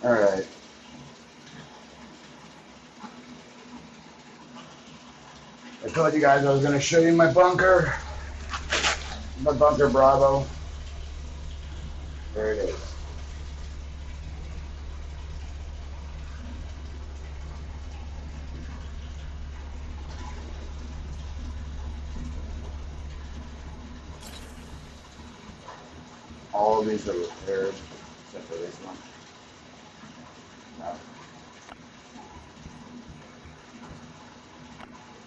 Alright. I told you guys I was going to show you my bunker. My bunker Bravo. There it is. All of these are repaired, except for this one. No.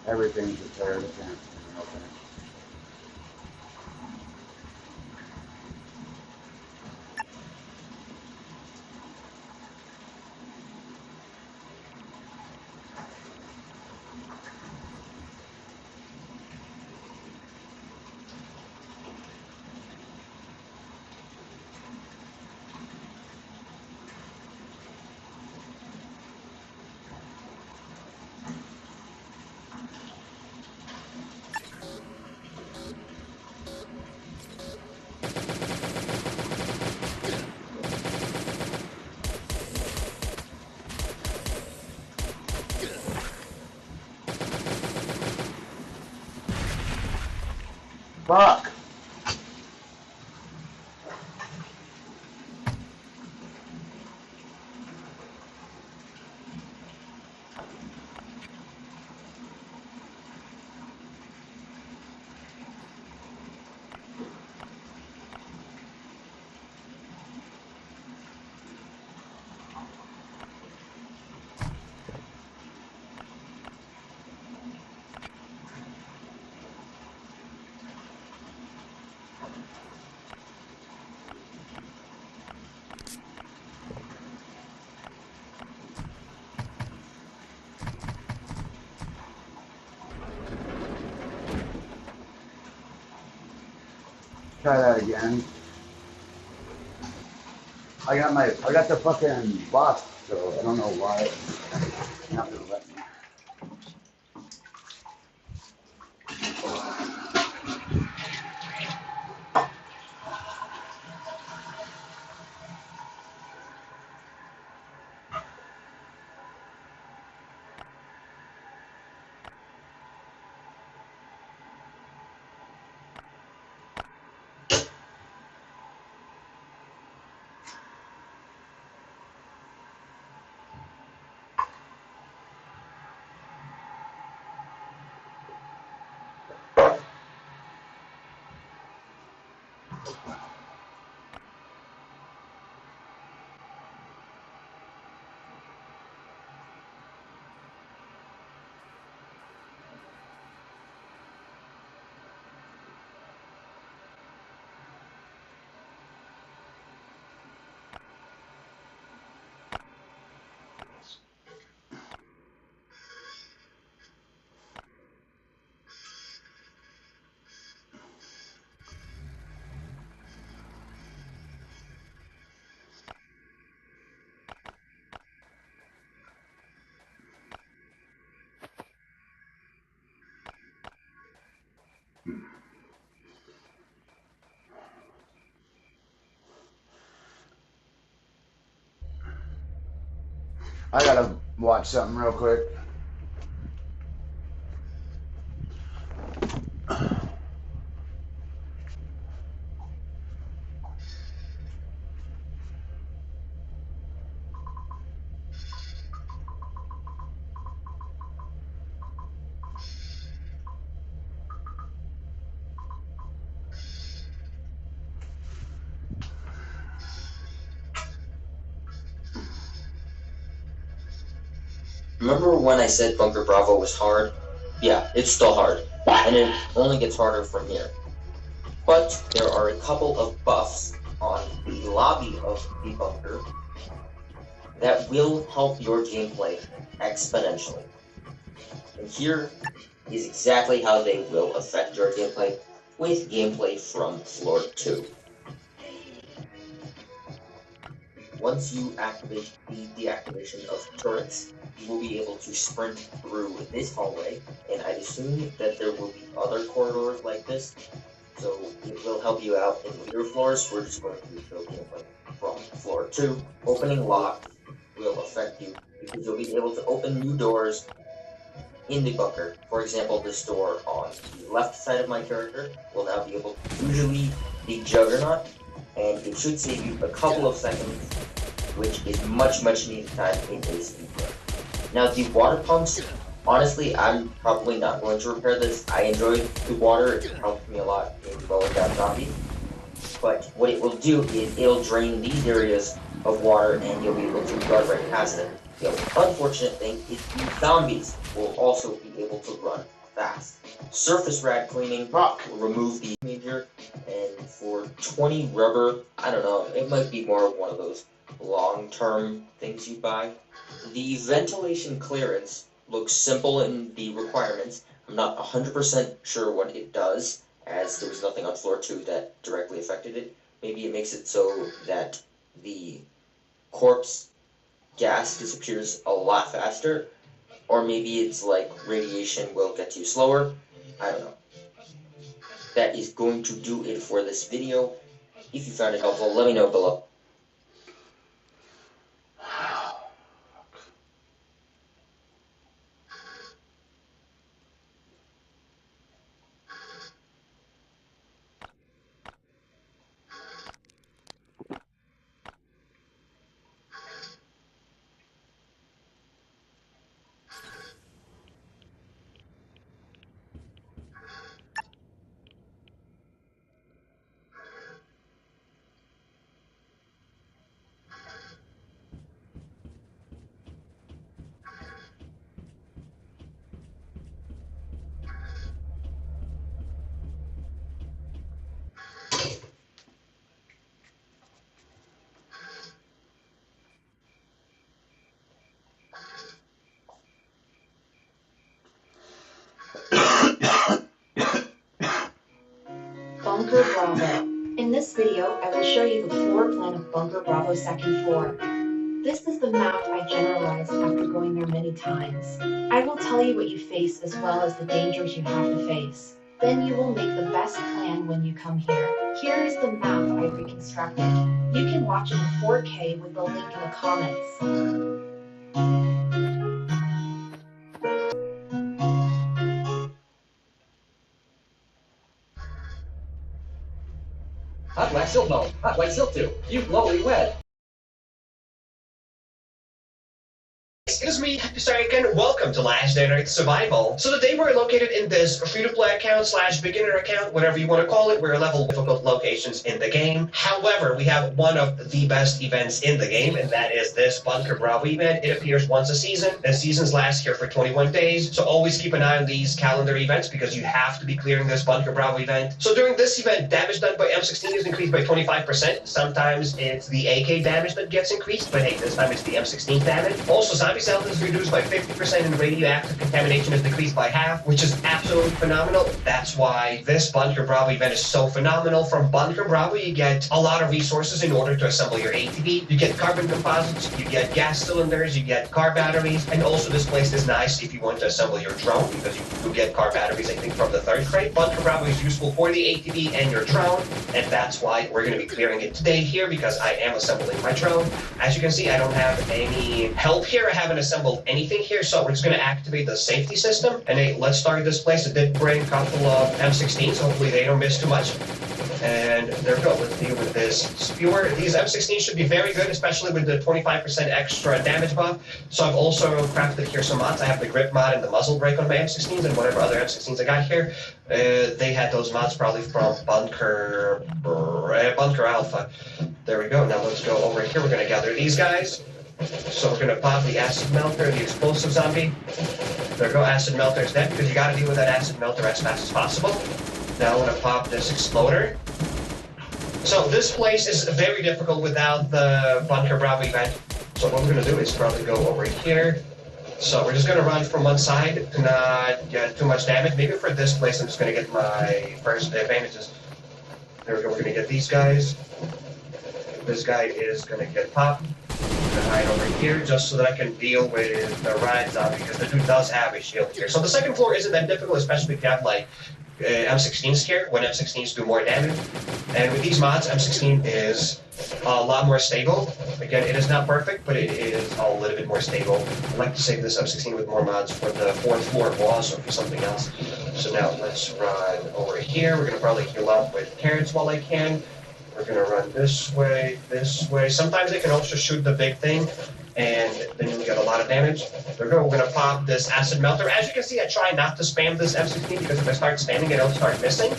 Everything's repaired. I can't open it. Fuck! Try that again. I got the fucking box, so I don't know why it's not gonna let me. I gotta watch something real quick. Remember when I said Bunker Bravo was hard? Yeah, it's still hard, and it only gets harder from here. But there are a couple of buffs on the lobby of the bunker that will help your gameplay exponentially. And here is exactly how they will affect your gameplay with gameplay from floor 2. Once you activate the deactivation of turrets, you will be able to sprint through this hallway, and I'd assume that there will be other corridors like this, so it will help you out in later floors. We're just going to show gameplay from floor 2, opening lock, will affect you because you'll be able to open new doors in the bunker. For example, this door on the left side of my character will now be able to usually the Juggernaut, and it should save you a couple of seconds, which is much needed time in a speed run. Now the water pumps, honestly, I'm probably not going to repair this. I enjoyed the water, it helped me a lot in mowing down zombies. But what it will do is it'll drain these areas of water and you'll be able to run right past them. The unfortunate thing is the zombies will also be able to run fast. Surface rad cleaning will remove the major, and for 20 rubber, I don't know, it might be more of one of those long-term things you buy. The ventilation clearance looks simple in the requirements. I'm not 100% sure what it does, as there was nothing on floor 2 that directly affected it. Maybe it makes it so that the corpse gas disappears a lot faster, or maybe it's like radiation will get you slower. I don't know. That is going to do it for this video. If you found it helpful, let me know below. Bunker Bravo. In this video, I will show you the floor plan of Bunker Bravo's second floor. This is the map I generalized after going there many times. I will tell you what you face as well as the dangers you have to face. Then you will make the best plan when you come here. Here is the map I reconstructed. You can watch it in 4K with the link in the comments. Hot Wax Silk Mode, Hot White Silk Tube, you glowy wet. It is me, Sarkin. Welcome to Last Day on Earth Survival. So today we're located in this free-to-play account / beginner account, whatever you want to call it. We're level difficult locations in the game. However, we have one of the best events in the game, and that is this Bunker Bravo event. It appears once a season. The seasons last here for 21 days, so always keep an eye on these calendar events because you have to be clearing this Bunker Bravo event. So during this event, damage done by M16 is increased by 25%. Sometimes it's the AK damage that gets increased, but hey, this time it's the M16 damage. Also, zombie health is reduced by 50% and radioactive contamination is decreased by half, which is absolutely phenomenal. That's why this Bunker Bravo event is so phenomenal. From Bunker Bravo, you get a lot of resources in order to assemble your ATV. You get carbon composites, you get gas cylinders, you get car batteries, and also this place is nice if you want to assemble your drone, because you do get car batteries, I think, from the 3rd crate. Bunker Bravo is useful for the ATV and your drone, and that's why we're going to be clearing it today here, because I am assembling my drone. As you can see, I don't have any help here. I haven't assembled anything here, so we're just going to activate the safety system. And hey, let's start this place. It did bring a couple of M16s. Hopefully they don't miss too much. And there we go. Let's deal with this spewer. These M16s should be very good, especially with the 25% extra damage buff. So I've also crafted here some mods. I have the grip mod and the muzzle brake on my M16s and whatever other M16s I got here. They had those mods probably from Bunker Alpha. There we go. Now let's go over here. We're going to gather these guys. So we're going to pop the acid melter, the explosive zombie. There we go. Acid melter is dead, because you got to deal with that acid melter as fast as possible. Now I'm going to pop this exploder. So this place is very difficult without the Bunker Bravo event. So what we're going to do is probably go over here. So we're just going to run from one side to not get too much damage. Maybe for this place I'm just going to get my first advantages. There we go. We're going to get these guys. This guy is going to get popped. gonna hide over here just so that I can deal with the riot zombie because the dude does have a shield here. So the second floor isn't that difficult, especially if you have like M16s here, when M16s do more damage. And with these mods, M16 is a lot more stable. Again, it is not perfect, but it is a little bit more stable. I'd like to save this M16 with more mods for the 4th floor boss or for something else. So now let's run over here. We're gonna probably heal up with carrots while I can. We're gonna run this way, this way. Sometimes they can also shoot the big thing, and then you get a lot of damage. We're gonna pop this acid melter. As you can see, I try not to spam this M16 because if I start spamming it, it'll start missing.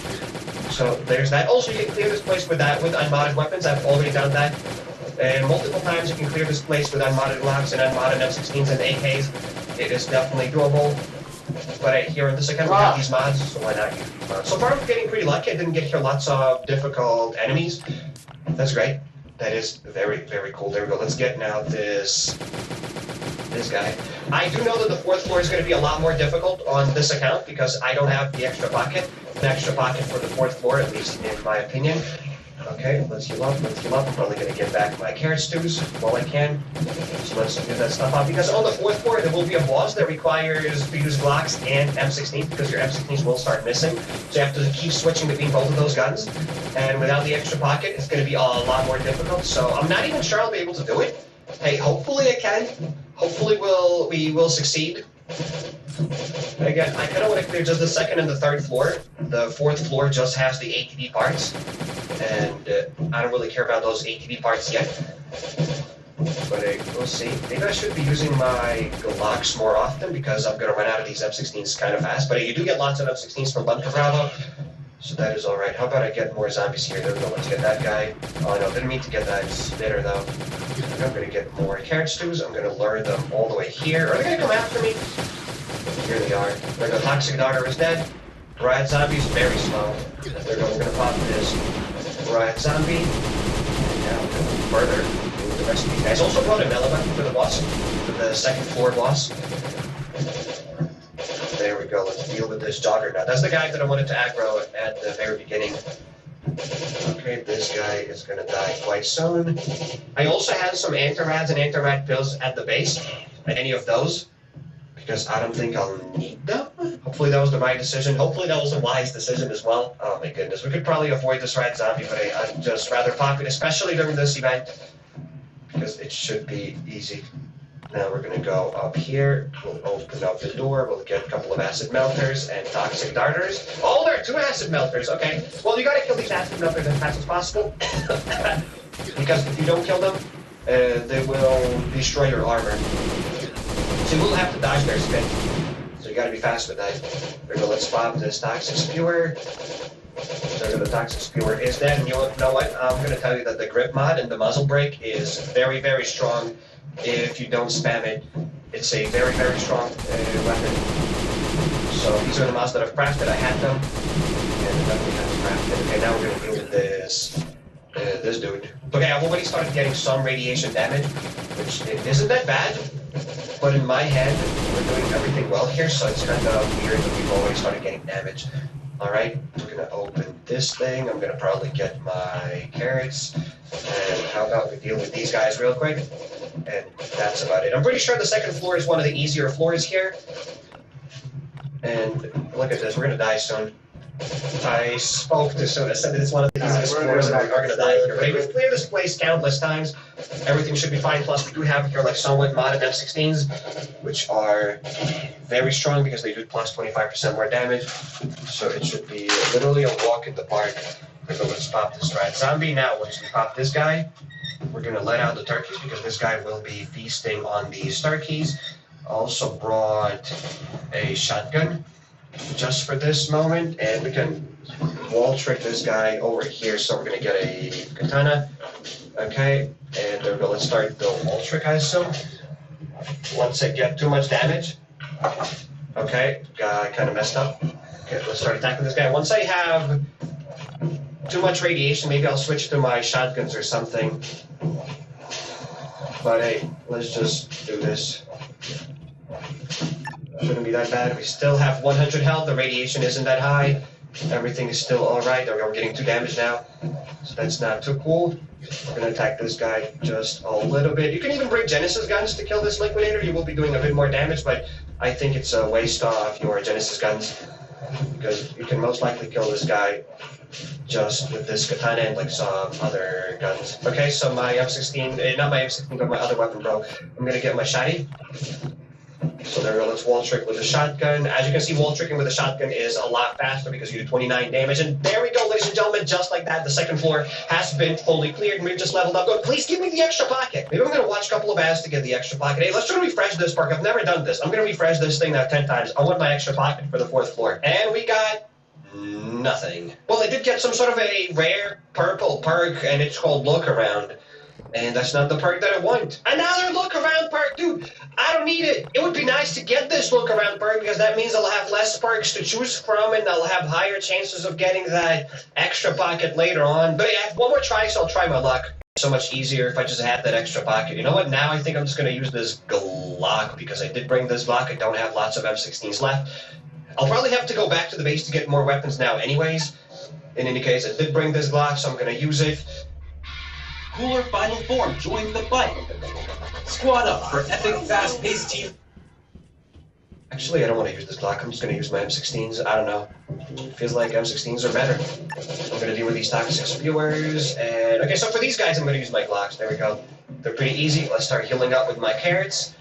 So there's that. Also, you can clear this place with unmodded weapons. I've already done that. And multiple times you can clear this place with unmodded Glocks and unmodded M16s and AKs. It is definitely doable. But here in this account we have these mods, so why not use these mods? So far I'm getting pretty lucky. I didn't get here lots of difficult enemies. That's great. That is very, very cool. There we go. Let's get now this guy. I do know that the 4th floor is going to be a lot more difficult on this account because I don't have the extra pocket. An extra pocket for the 4th floor, at least in my opinion. Okay, let's heal up, let's heal up. I'm probably going to get back my carrot stews while I can. So let's get that stuff out. Because on the 4th floor, there will be a boss that requires to use Glocks and M16s because your M16s will start missing. So you have to keep switching between both of those guns. And without the extra pocket, it's going to be a lot more difficult. So I'm not even sure I'll be able to do it. Hey, hopefully I can. Hopefully we will succeed. Again, I kind of want to clear just the 2nd and the 3rd floor. The 4th floor just has the ATV parts. And I don't really care about those ATV parts yet. But we'll see. Maybe I should be using my Glocks more often because I'm going to run out of these M16s kind of fast. But you do get lots of M16s from Bunker Bravo. So that is alright. How about I get more zombies here? There we go. Let's get that guy. Oh no, didn't mean to get that spitter though. I'm going to get more carrot stews. I'm going to lure them all the way here. Are they going to come after me? Here they are. There we go. Toxic Daughter is dead. Riot Zombie is very slow. There we go. We're going to pop this Riot Zombie. And now we're going to further move the rest of these guys. Also brought a melee weapon for the boss. For the 2nd floor boss. There we go. Let's deal with this Jogger now. That's the guy that I wanted to aggro at the very beginning. Okay, this guy is going to die quite soon. I also had some anti-rads and anti-rad pills at the base. Any of those. Because I don't think I'll need them. Hopefully that was the right decision. Hopefully that was a wise decision as well. Oh my goodness. We could probably avoid this red zombie, but I'd just rather pop it, especially during this event. Because it should be easy. Now we're going to go up here. We'll open up the door. We'll get a couple of acid melters and toxic darters. Oh, there are 2 acid melters. Okay. Well, you got to kill these acid melters as fast as possible. Because if you don't kill them, they will destroy your armor. So you will have to dodge their spin. So you got to be fast with that. There we go. Let's pop this toxic spewer. There the toxic spewer is dead. And you know what? I'm going to tell you that the grip mod and the muzzle brake is very, very strong. If you don't spam it, it's a very, very strong weapon. So these are the mods that I've crafted. I had them, and definitely have to craft it. Okay, now we're going to deal with this dude. Okay, I've already started getting some radiation damage, which isn't that bad. But in my head, we're doing everything well here, so it's kind of weird that we've already started getting damage. Alright, we're going to open this thing. I'm going to probably get my carrots. And how about we deal with these guys real quick? And that's about it. I'm pretty sure the 2nd floor is one of the easier floors here. And look at this, we're going to die soon. I spoke too soon. I said that it's one of the easiest floors and we are going to die here. But we've cleared this place countless times. Everything should be fine. Plus, we do have here like somewhat modded M16s, which are very strong because they do plus 25% more damage. So it should be literally a walk in the park. Let's pop this rat zombie. Now, once we pop this guy, we're going to let out the turkeys because this guy will be feasting on these turkeys. Also brought a shotgun just for this moment, and we can wall trick this guy over here. So we're going to get a katana. Okay, and there we go. Let's start the wall trick, I assume. Once I get too much damage. Okay, kind of messed up. Okay, let's start attacking this guy. Once I have too much radiation, maybe I'll switch to my shotguns or something. But hey, let's just do this. Shouldn't be that bad. We still have 100 health. The radiation isn't that high. Everything is still alright. We're getting 2 damage now, so that's not too cool. We're gonna attack this guy just a little bit. You can even bring Genesis guns to kill this Liquidator. You will be doing a bit more damage, but I think it's a waste of your Genesis guns, because you can most likely kill this guy just with this katana and like some other guns. Okay, so my M16, not my M16, but my other weapon broke. I'm gonna get my shotty. So there we go, let's wall trick with a shotgun. As you can see, wall tricking with a shotgun is a lot faster because you do 29 damage. And there we go, ladies and gentlemen, just like that, the second floor has been fully cleared and we've just leveled up. Go, please give me the extra pocket. Maybe I'm gonna watch a couple of ads to get the extra pocket. Hey, let's try to refresh this park. I've never done this. I'm gonna refresh this thing now 10 times. I want my extra pocket for the 4th floor. And we got nothing. Well, I did get some sort of a rare purple perk, and it's called Look Around. And that's not the perk that I want. Another Look Around perk, dude. I don't need it. It would be nice to get this Look Around perk because that means I'll have less perks to choose from and I'll have higher chances of getting that extra pocket later on. But yeah, I have one more try, so I'll try my luck. So much easier if I just had that extra pocket. You know what? Now I think I'm just going to use this Glock because I did bring this Glock. I don't have lots of M16s left. I'll probably have to go back to the base to get more weapons now anyways. In any case, I did bring this Glock, so I'm going to use it. Cooler final form, join the fight. Squad up for epic fast-paced team. Actually, I don't want to use this Glock. I'm just going to use my M16s. I don't know. Feels like M16s are better. I'm going to deal with these toxic spewers. And okay, so for these guys, I'm going to use my Glocks. There we go. They're pretty easy. Let's start healing up with my carrots.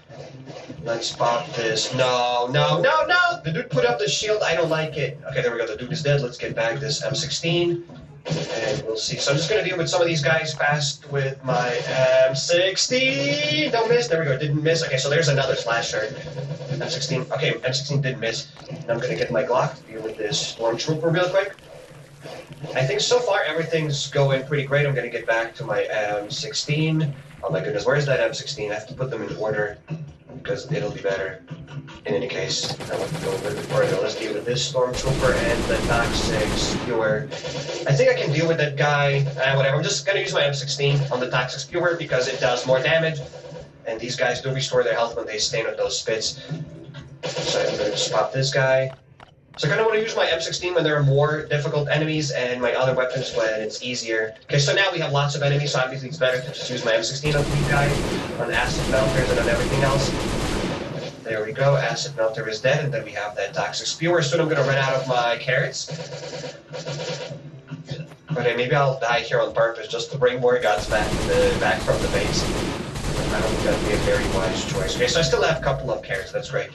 Let's pop this. No, no, no, no! The dude put up the shield. I don't like it. Okay, there we go. The dude is dead. Let's get back this M16. And we'll see. So I'm just going to deal with some of these guys fast with my M16. Don't miss. There we go. Didn't miss. Okay, so there's another slasher. M16. Okay, M16 didn't miss. And I'm going to get my Glock to deal with this Stormtrooper real quick. I think so far everything's going pretty great. I'm going to get back to my M16. Oh my goodness, where's that M16? I have to put them in order because it'll be better. In any case, I want to go a little bit further. Let's deal with this Stormtrooper and the Toxic Spewer. I think I can deal with that guy. Whatever, I'm just going to use my M16 on the Toxic Spewer because it does more damage. And these guys do restore their health when they stand on those spits. So I'm going to just pop this guy. So I kind of want to use my M16 when there are more difficult enemies and my other weapons when it's easier. Okay, so now we have lots of enemies, so obviously it's better to just use my M16 on these guys, on Acid Melters and on everything else. There we go, Acid Melter is dead, and then we have that Toxic Spewer. Soon I'm going to run out of my carrots. But hey, maybe I'll die here on purpose just to bring more guns back from the base. I don't think that would be a very wise choice. Okay, so I still have a couple of carrots, that's great.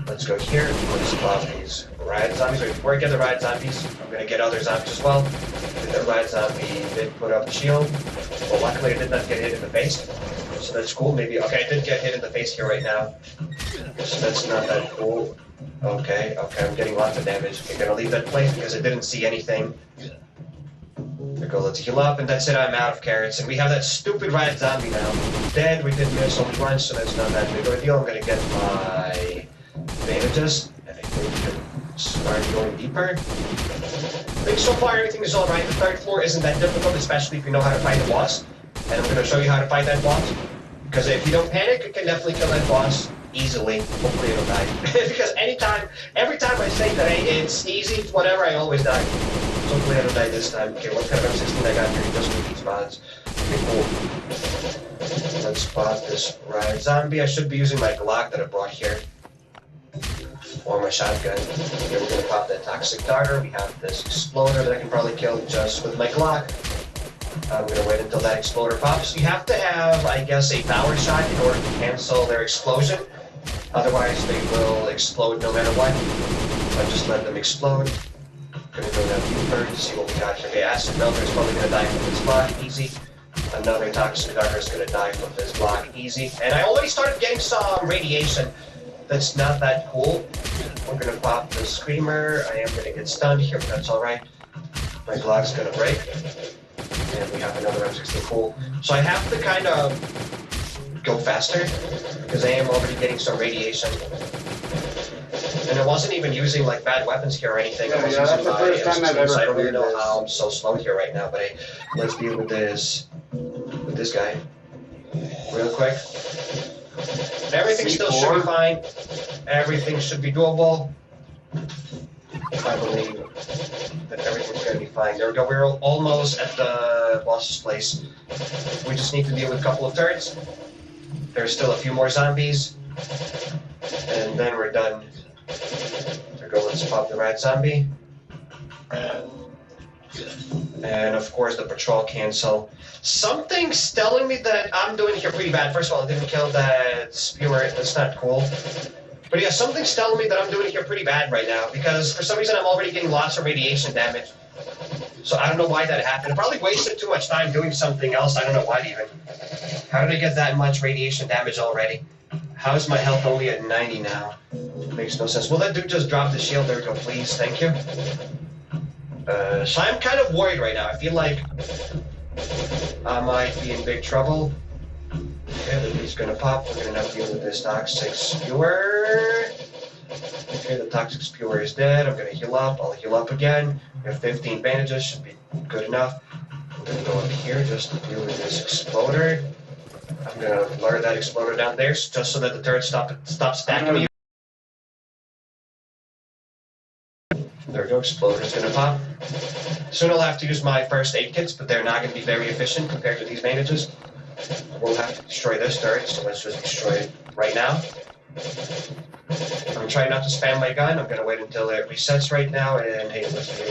Let's go here, let's pop these riot zombies. Wait, before I get the riot zombies, I'm going to get other zombies as well. The riot zombie did put up a shield. Well, luckily I did not get hit in the face. So that's cool, maybe. Okay, I did get hit in the face here right now. So that's not that cool. Okay, I'm getting lots of damage. I'm going to leave that place because I didn't see anything. There we go, let's heal up, and that's it, I'm out of carrots. And we have that stupid riot zombie now. Dead, we did miss only once, so that's not that big of a deal. I'm going to get my bandages, and I think we can start going deeper. I think so far everything is alright. The 3rd floor isn't that difficult, especially if you know how to fight the boss. And I'm going to show you how to fight that boss. Because if you don't panic, you can definitely kill that boss easily. Hopefully it'll die. Because every time I say that it's easy, whatever, I always die. So hopefully I don't die this time. Okay, what kind of M16 I got here just with these mods? Okay, cool. Let's spot this riot zombie. I should be using my Glock that I brought here. Or my shotgun. Okay, we're going to pop that Toxic Darter. We have this Exploder that I can probably kill just with my Glock. I'm going to wait until that Exploder pops. You have to have, I guess, a power shot in order to cancel their explosion. Otherwise, they will explode no matter what. So I just let them explode. I'm going to go down deeper to see what we got here. Okay, Acid Melter is probably going to die from this block. Easy. Another Toxic Darter is going to die from this block. Easy. And I already started getting some radiation. That's not that cool. We're going to pop the Screamer. I am going to get stunned here, but that's alright. My Glock's going to break. And we have another M16 cool. So I have to kind of go faster, because I am already getting some radiation. And I wasn't even using like bad weapons here or anything. I was using my M16, so I don't even know how I'm so slow here right now, but hey, let's deal with this guy real quick. Everything still should be fine. Everything should be doable, I believe. then everything's gonna be fine. There we go, we're almost at the boss's place. We just need to deal with a couple of turrets. There's still a few more zombies. And then we're done. There we go, let's pop the red zombie. And of course the patrol cancel. Something's telling me that I'm doing here pretty bad. First of all, I didn't kill that spewer, that's not cool. But yeah, something's telling me that I'm doing here pretty bad right now, because for some reason I'm already getting lots of radiation damage. So I don't know why that happened. I probably wasted too much time doing something else. I don't know why even. How did I get that much radiation damage already? How is my health only at 90 now? Makes no sense. Will that dude just drop the shield? There we go, please. Thank you. So I'm kind of worried right now. I feel like I might be in big trouble. Okay, the dude's gonna pop. We're gonna have to deal with this toxic spewer. Okay, the toxic spewer is dead. I'm gonna heal up. I'll heal up again. We have 15 bandages. Should be good enough. I'm gonna go up here just to deal with this exploder. I'm gonna lure that exploder down there just so that the turret stops stacking me. There we go, exploder's gonna pop. Soon I'll have to use my first aid kits, but they're not gonna be very efficient compared to these bandages. We'll have to destroy this turret, so let's just destroy it right now. I'm trying not to spam my gun. I'm gonna wait until it resets right now, and hey, let's do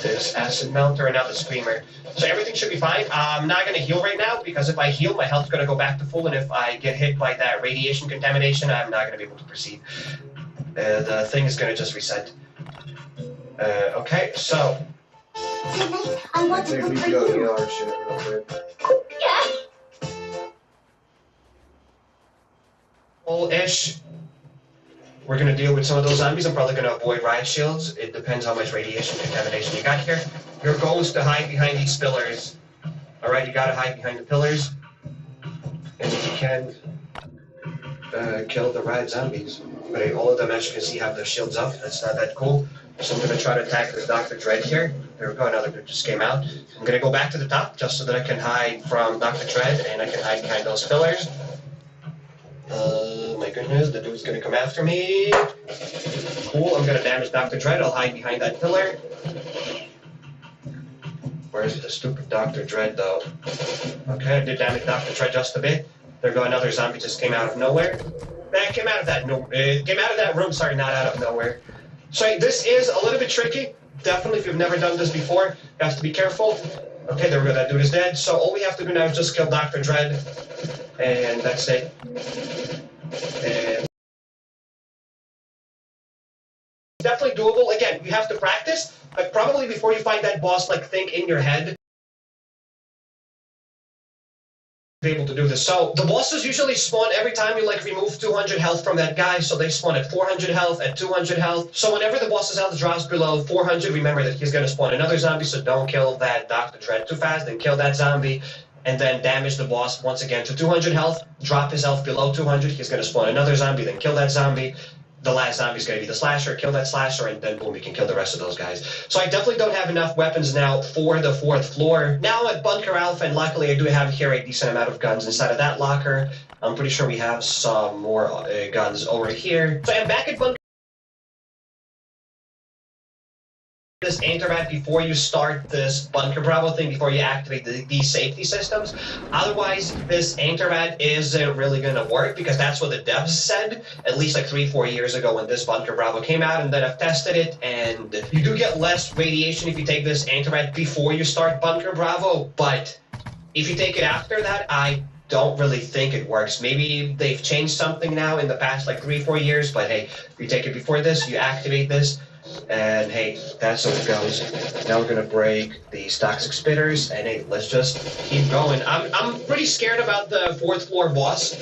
this acid melter and now the screamer. So everything should be fine. I'm not gonna heal right now, because if I heal, my health's gonna go back to full, and if I get hit by that radiation contamination, I'm not gonna be able to proceed. The thing is gonna just reset. Okay, so. I want to we cook for go you. heal our shit real quick. Yeah. Ish. We're gonna deal with some of those zombies. I'm probably gonna avoid riot shields. It depends how much radiation contamination you got here. Your goal is to hide behind these pillars. Alright, you gotta hide behind the pillars. And if you can, kill the riot zombies. But all of them, as you can see, have their shields up. That's not that cool. So I'm gonna try to attack this Dr. Dread here. There we go, another dude just came out. I'm gonna go back to the top just so that I can hide from Dr. Dread and I can hide behind those pillars. My goodness, the dude's gonna come after me. Cool, I'm gonna damage Dr. Dread. I'll hide behind that pillar. Where's the stupid Dr. Dread, though? Okay, I did damage Dr. Dread just a bit. There go another zombie just came out of nowhere. That came out of that room, sorry, not out of nowhere. So this is a little bit tricky. Definitely, if you've never done this before, you have to be careful. Okay, there we go, that dude is dead. So all we have to do now is just kill Dr. Dread. And that's it. And definitely doable. Again, you have to practice, but probably before you find that boss, like, think in your head. Be able to do this. So the bosses usually spawn every time you like remove 200 health from that guy, so they spawn at 400 health, at 200 health. So whenever the boss's health drops below 400, remember that he's going to spawn another zombie, so don't kill that Dr. Dread too fast, then kill that zombie, and then damage the boss once again to 200 health, drop his health below 200, he's going to spawn another zombie, then kill that zombie. The last zombie is going to be the slasher, kill that slasher, and then boom, you can kill the rest of those guys. So I definitely don't have enough weapons now for the 4th floor. Now I'm at Bunker Alpha, and luckily I do have here a decent amount of guns inside of that locker. I'm pretty sure we have some more guns over here. So I'm back at Bunker. This internet before you start this Bunker Bravo thing, before you activate these safety systems. Otherwise, this internet isn't really going to work, because that's what the devs said, at least like 3-4 years ago when this Bunker Bravo came out, and then I've tested it, and you do get less radiation if you take this internet before you start Bunker Bravo, but if you take it after that, I don't really think it works. Maybe they've changed something now in the past like 3-4 years, but hey, if you take it before this, you activate this, and hey, that's how it goes. Now we're gonna break these toxic spitters, and hey, let's just keep going. I'm pretty scared about the 4th floor boss.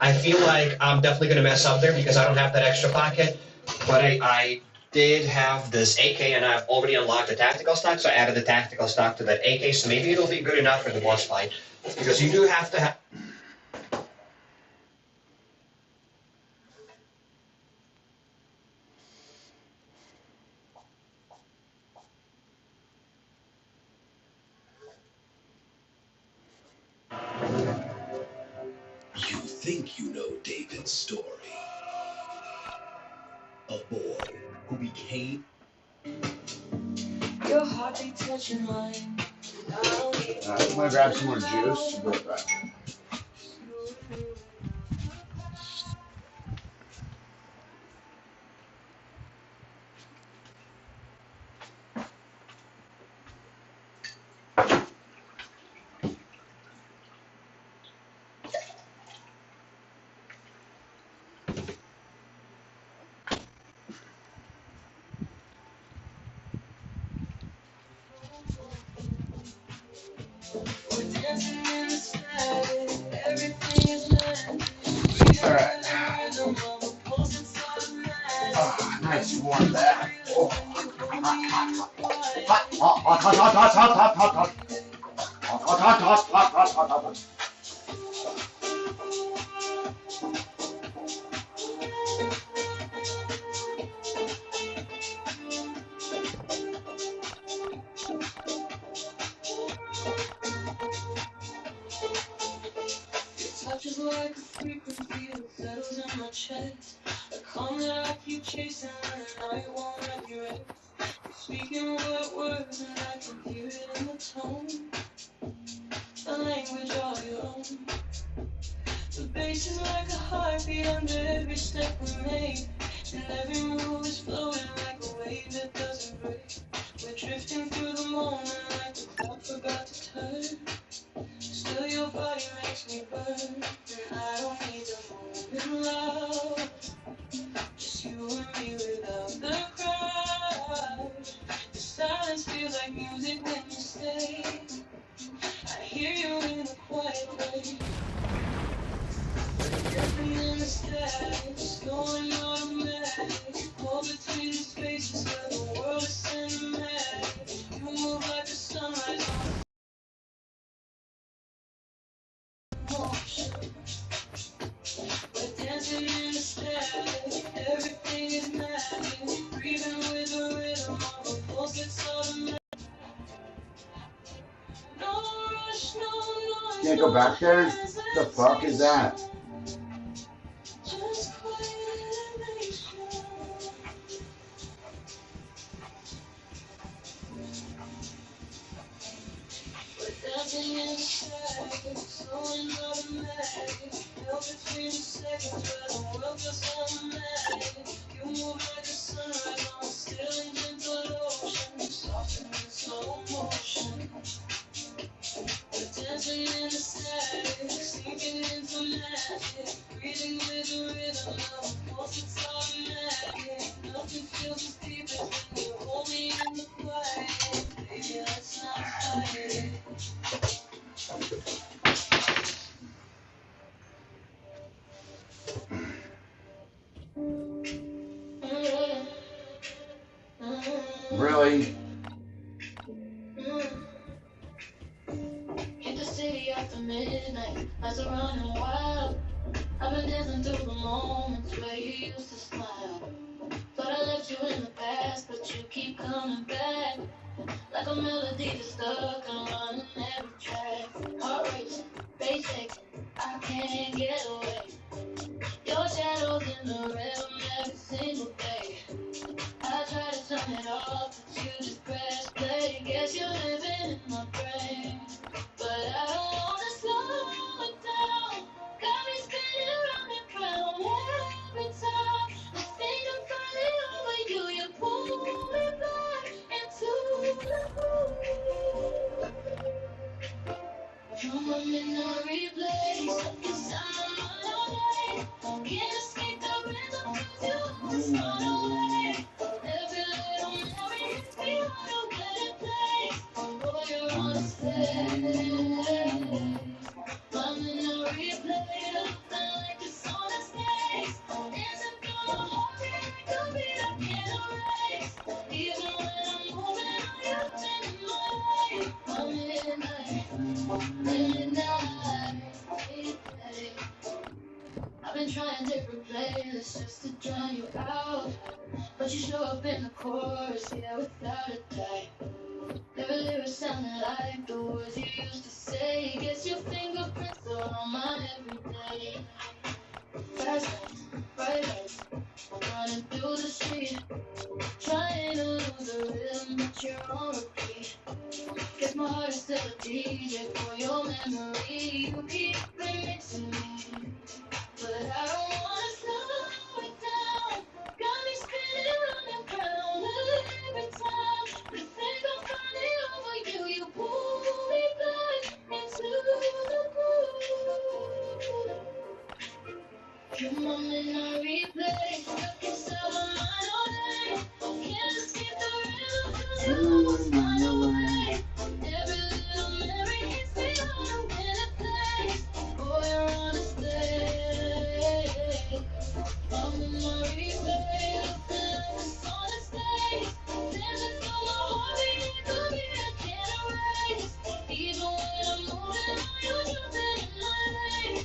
I feel like I'm definitely gonna mess up there because I don't have that extra pocket. But I did have this AK, and I've already unlocked the tactical stock, so I added the tactical stock to that AK, so maybe it'll be good enough for the boss fight. Because you do have to have... You think you know David's story. A boy who became... You're Your heartbeat touching mine. I'm gonna grab some more juice. Be right back. Alright. Ah, nice warm bath. Oh. Hot, hot, hot, hot, hot, hot, hot, hot, hot, hot. Hot, hot, hot, hot, hot, hot, hot, hot, hot. Touch is like a frequency that settles in my chest. A calm that I keep chasing when the night won't let me rest. You're speaking words and I can hear it in the tone. A language all your own. The bass is like a heartbeat under every step we make. And every move is floating like a wave that doesn't break. We're drifting through the moment like the clock forgot to turn. Still your body makes me burn. And I don't need the moment loud. Just you and me without the crowd. The silence feels like music when you stay. I hear you in a quiet way. In the skies, going automatic. All between the spaces where the world is cinematic. You move like the sunrise on motion. We're dancing in the static. Everything is magic. Breathing with the rhythm of a pulse that's automatic. No rush, no noise. Can't go back there? The fuck is that? Just quiet and make sure. We're dancing in the static, slowing automatic. Held between the seconds where the world feels automatic. You move like a sunrise on a still and gentle ocean. Soften in slow motion. We're dancing in the static, sinking into magic. Breathing with the rhythm of a pulse that's automatic. Nothing feels as deep as when you hold me in the quiet. Baby, let's not fight it. Really? Hit the city after midnight, lights are running wild. I've been dancing through the moments where you used to smile. Thought I left you in the past, but you keep coming back. Like a melody that's stuck and running every track. Heart racing, bass aching, I can't get away. Your shadow's in the rhythm every single day. I try to turn it off, but you just press play. Guess you're living in my brain, but I don't wanna slow it down. Got me spinning around and round every time. I think I'm finally over you. You pull me back into the groove. From a midnight replay, cause I'm on my way. Can't escape the rhythm, cause you always run away. Every little memory hits me harder when it plays. Oh, you're on a stay. I'm in a replay, looking like a song that stays. Dancing through the heart, like a beat I can't erase. Even when I'm moving, you're in my way. I'm midnight, midnight replay. I've been trying different playlists just to drown you out, but you show up in the chorus, yeah, without a doubt. Every lyric sounded like the words you used to say. Guess your fingerprints are on my everyday. Fast lights, bright lights, running through the street, trying to lose the rhythm, but you're on repeat. DJ for your memory. You keep remixing me, but I don't wanna slow it down. Got me spinning round and round every time. I think I'm falling over you. You pull me back into the groove. You're moment I replay, stuck inside my mind all day. Can't escape the rhythm 'cause I almost find a way. Every little memory hits me hard when it plays. Boy, you're on a stay. I'm in my replay, looking like a song that stays. Dancing through my heart, beating the beat I can't erase. Even when I'm moving on, you're jumping in my lane.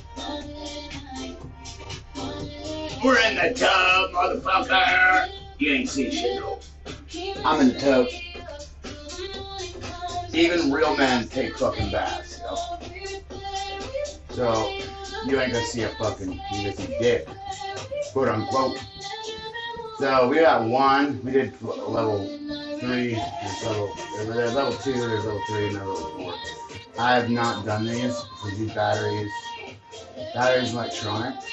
We're in the tub, motherfucker. You ain't seen shit, though. I'm in the tub. Even real men take fucking baths, you know? So, you ain't gonna see a fucking penis and dick, quote unquote. So, we got one, we did level 3, there's level 2, there's level 3, and level 4. I have not done these, because these batteries and electronics.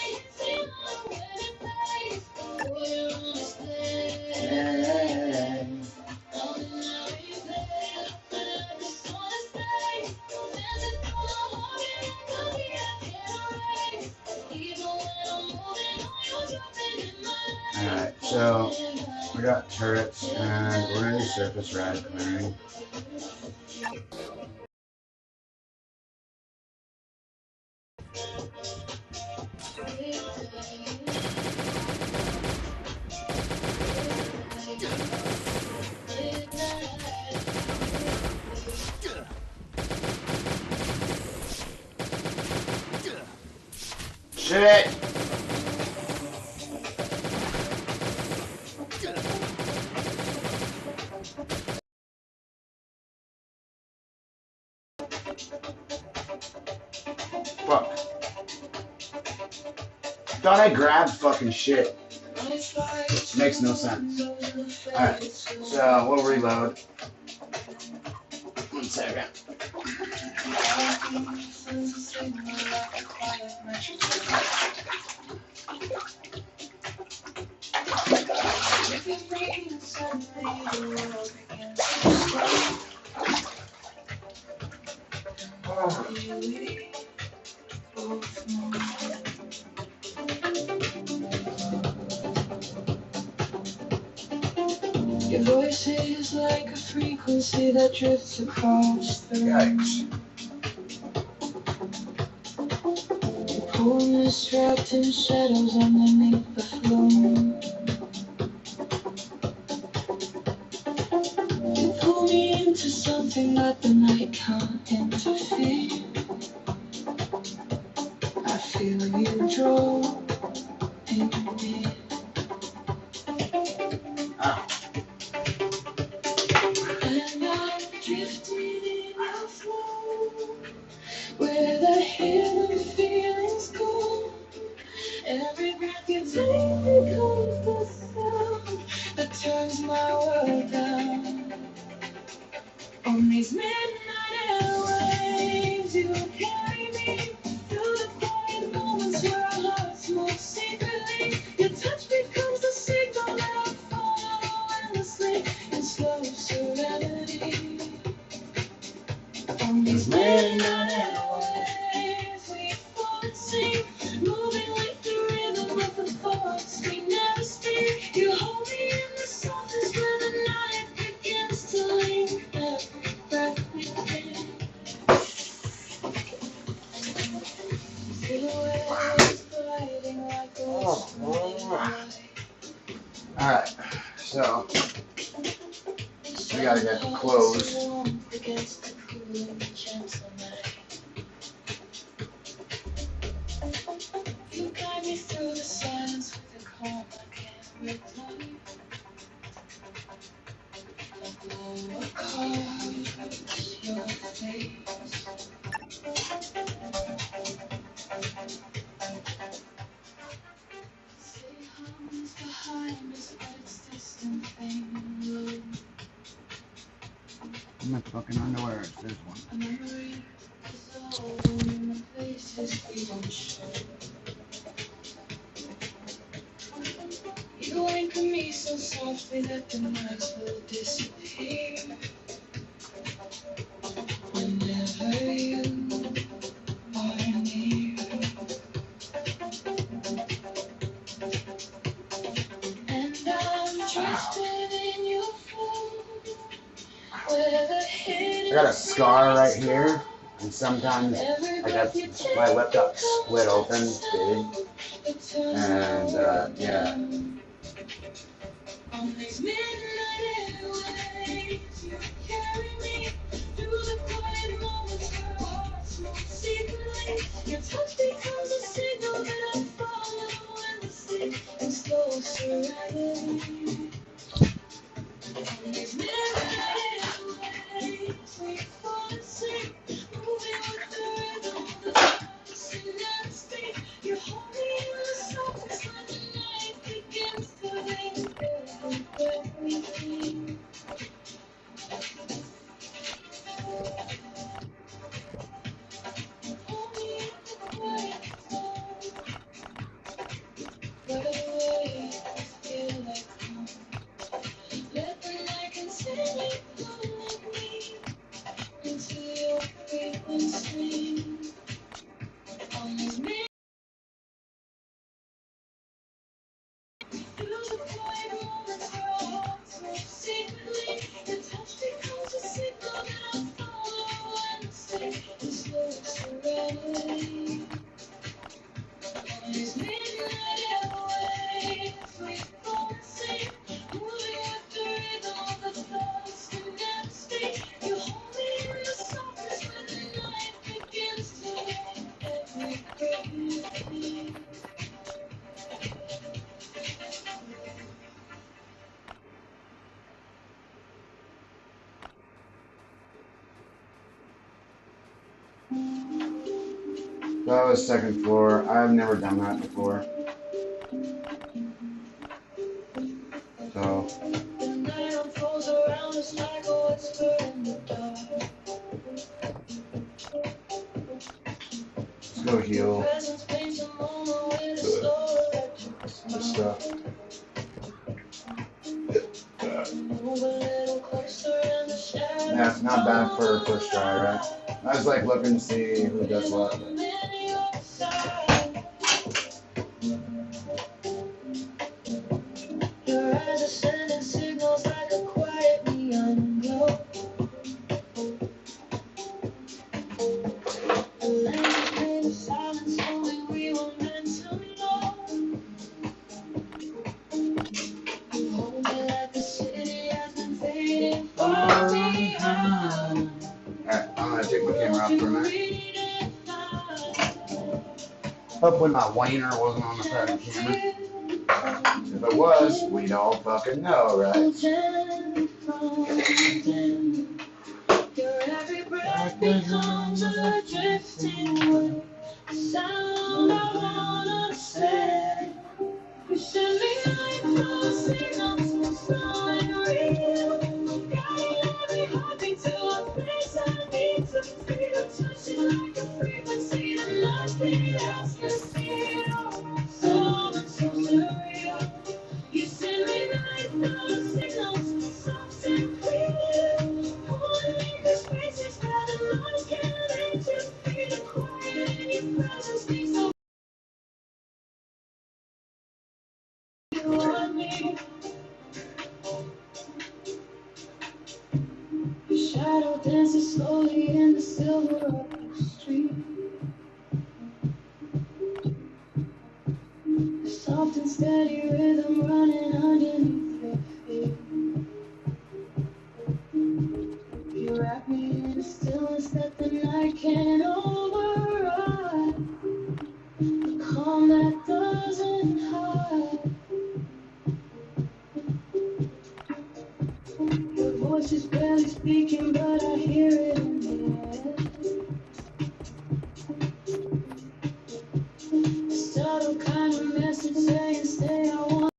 Alright, so we got turrets and we're gonna do surface rad clearing. Shit! Fuck. Thought I grabbed fucking shit. Makes no sense. Alright, so we'll reload. 1 second. Your voice is like a frequency that drifts across the room. Pull me strapped in shadows underneath the floor. You pull me into something that the night can't interfere. I feel you draw in me. And I'm drifting in a flow where the hidden feelings go. Every breath you take becomes the sound that turns my world down. On these midnight airwaves, you carry me through the quiet moments where our hearts move secretly. Your touch becomes the signal that I follow endlessly in slow serenity. On these midnight airwaves, we fall and sing, moving with the rhythm of the thoughts we never speak. You hold me in the softness where the night begins to linger. Every breath we take, silhouettes gliding like a whistling light. Alright, so we gotta get close. Against the cooling gentle night. You guide me through the silence with a calm I can't reply. A glow of carves your face. City hums behind us, but it's distant thing. my fucking underwear? It's this one. You anchor me so softly that the nights will disappear. Whenever you are near, and I'm drifting in your flow. I got a scar right here, and sometimes I got my lip got split open big, and yeah. On these midnight airwaves, you carry me through the quiet moments where our hearts move secretly. Your touch becomes a signal that I follow endlessly in slow serenity. On these midnight airwaves, we fall asleep, moving with the rhythm of the stars in our speed. You hold me in the softest when the night begins to ring. Everything. Hold me in the quiet zone, right away, feel like home. Let the night continue pulling me into your frequency. On these midnight through the quiet moments where our hearts move secretly, your touch becomes a signal that I follow and stay in slow serenity. On these midnight airwaves, we fall asleep, moving with the rhythm of the stars in our speed. You hold me in the softest when the night begins to rain. Every breath. That was second floor. I've never done that before. So The night unfolds around us like a whisper in the dark. let's go heal Presence paints a moment with a slow electric this spark. stuff. Move a little closer and the shadows. Yeah, it's not bad for a first try, right? I was like looking to see who does what. Your eyes are sending signals like a quiet neon glow. The language made of silence, only we were meant to know. You hold me like the city has been fading far behind. Alright, I'm gonna take my camera off for a minute. Hopefully my whiner wasn't on the fucking camera. If it was, we'd all fucking know, right? Your every breath becomes a drifting wave. Sound I wanna say. You send me like those signals, slow and real. Guiding every heartbeat to a place I need to feel. Touching like a frequency that nothing else can feel. So surreal. You send me like those signals, soft and clear. Pulling me through spaces where the noise can't reach you. Feel the quiet in your presence makes so you want me. Your shadow dances slowly in the silver of the street. A soft and steady rhythm running underneath your feet. You wrap me in a stillness that the night can't override. A calm that doesn't hide. Your voice is barely speaking, but I hear it in the air. A subtle kind of message saying, stay, I want.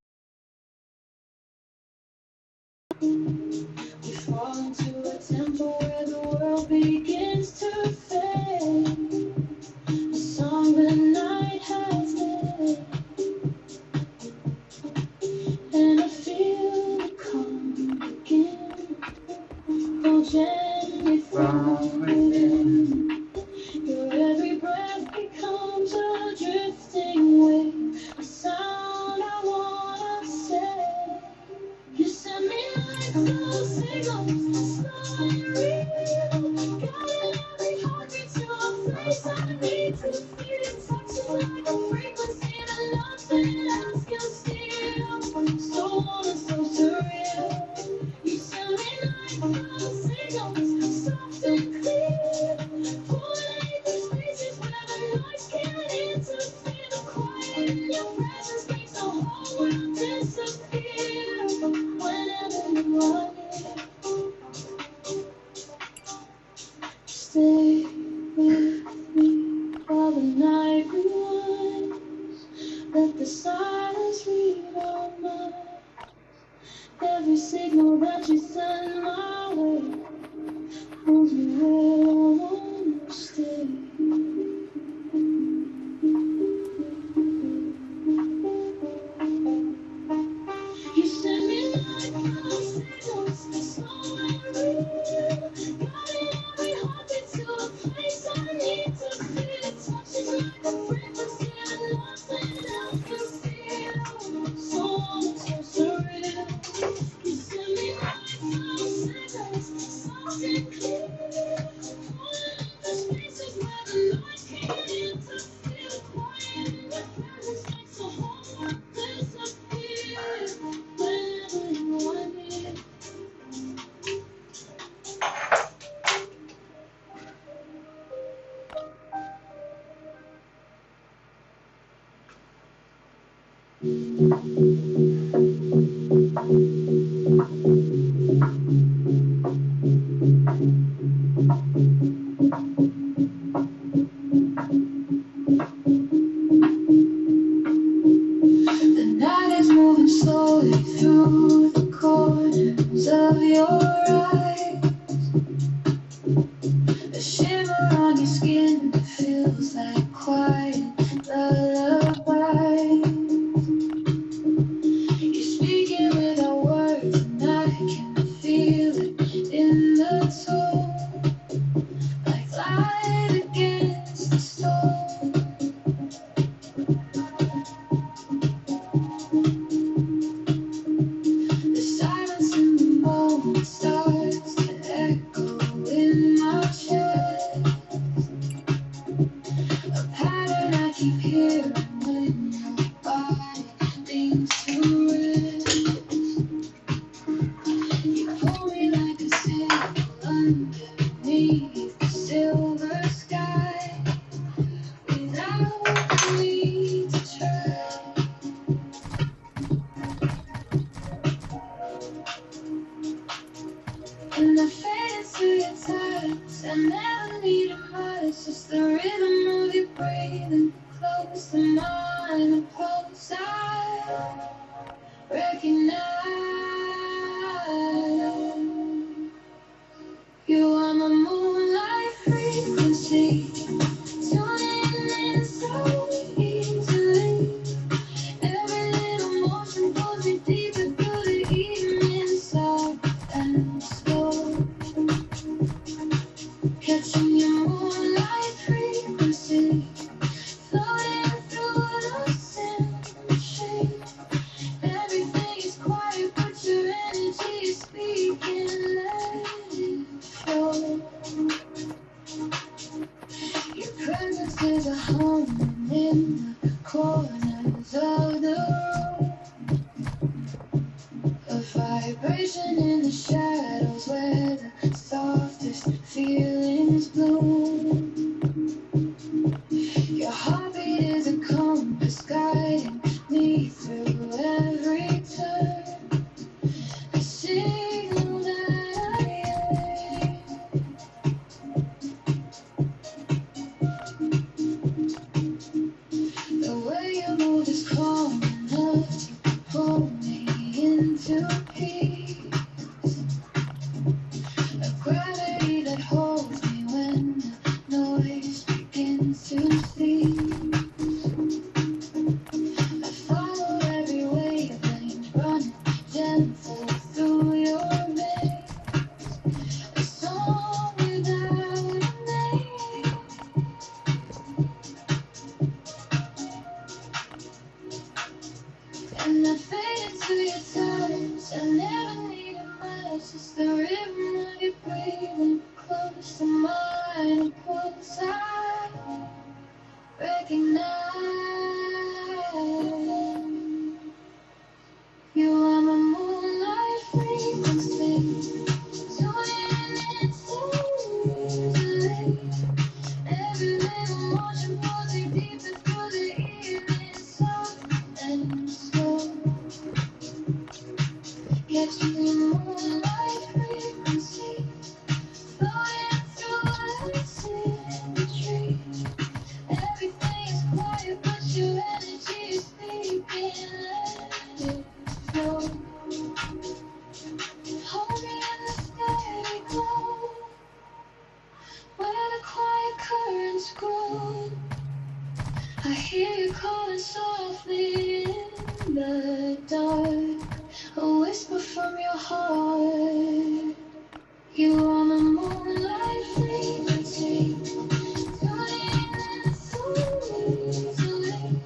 We fall into a tempo gently from within. Your every breath becomes a drifting wave, a sound I wanna say. You send me like those signals, slow and real. Guiding every heartbeat to a place I need to feel. Touching like a frequency that loves and asks still. So warm and so surreal. You send me like those signals, soft and clear. Pulling through spaces where the noise can't interfere. The quiet in your presence makes the whole world disappear. Whenever you are near, stay with me while the night rewinds. Let the silence read our minds. Every signal that you send my way pulls me where I wanna stay. You send me like those signals, slow and real. Guiding every heartbeat to a place I need to feel. Touching like a frequency that nothing else can feel. So warm and so surreal. You send me like those signals, soft and clear. Pulling through spaces where the noise can't interfere. The quiet in your presence makes the whole world disappear. Whenever you are near. The night is moving slowly through the corners of your eyes. A shimmer on your skin feels like quiet lullaby. You're speaking without words, and I can feel it in the tone, like light against the storm. The silence in the moment starts to echo in my chest. A pattern I keep hearing when your body leans to rest. You pull me like a sail underneath the silver sky, without the need to try. And I fade into your silence. I never need a mind. It's just the rhythm of your breathing. Close to mine, a pulse I recognize. You are my moonlight frequency, tuning in so easily. Every little motion pulls me deeper through the evening, soft and slow. Catching your moonlight frequency, floating through the same shade. Everything is quiet. Just the rhythm of your breathing close to mine, close I recognize. You are my moonlight frequency, tuning into every little motion pulls you deeper through the evening, soft and slow. Catching your moonlight frequency, flowing through the symmetry. Everything is quiet, but your energy is speaking. Let it flow. Hold me in the steady glow, where the quiet currents grow. I hear you calling softly in the dark, a whisper from your heart. You are my moonlight frequency, tuning in so easily.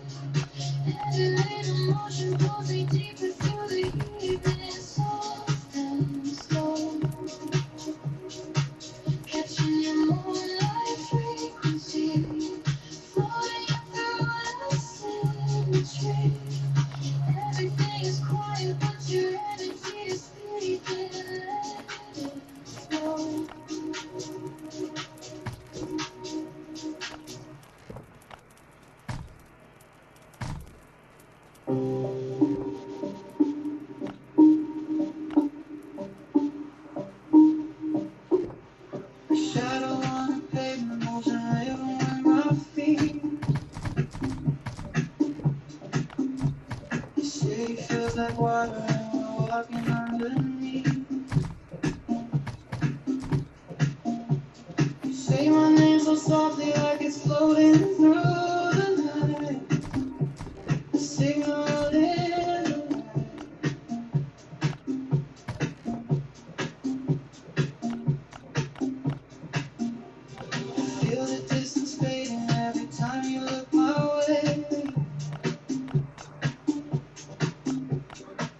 Every little motion pulls me deeper through the evening, soft and slow. Catching your moonlight frequency, floating through the symmetry. Everything is quiet, but your energy is speaking. Let it flow. A shadow on the pavement moves a rhythm with my feet. The city feels like water and we're walking underneath. You say my name so softly like it's floating through the night. A signal in the night. I feel the distance fading every time you look my way.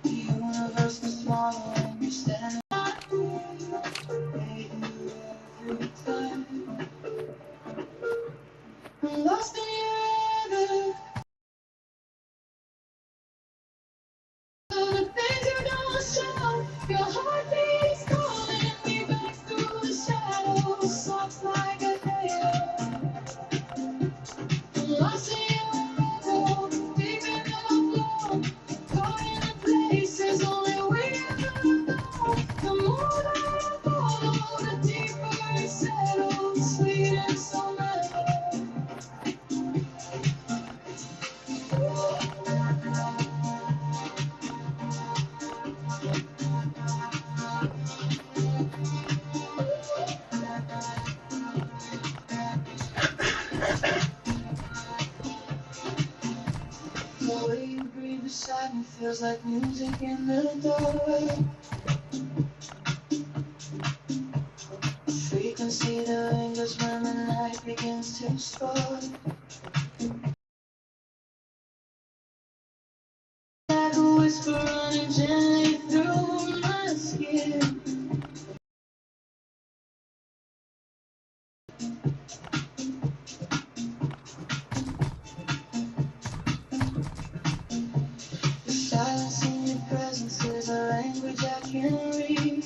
The universe is smaller when you're standing every time. I'm lost in your rhythm. The things you don't show. Your heartbeat's calling me back through the shadows, soft like a halo. I'm lost in your rhythm, deep in the flow, caught in the places only we ever know. The more that I follow, the deeper it settles, sweet and so mellow. The way you breathe beside me feels like music in the dark. Frequency that lingers when the night begins to spark. Like a whisper running gently through my skin. The silence in your presence is a language I can read.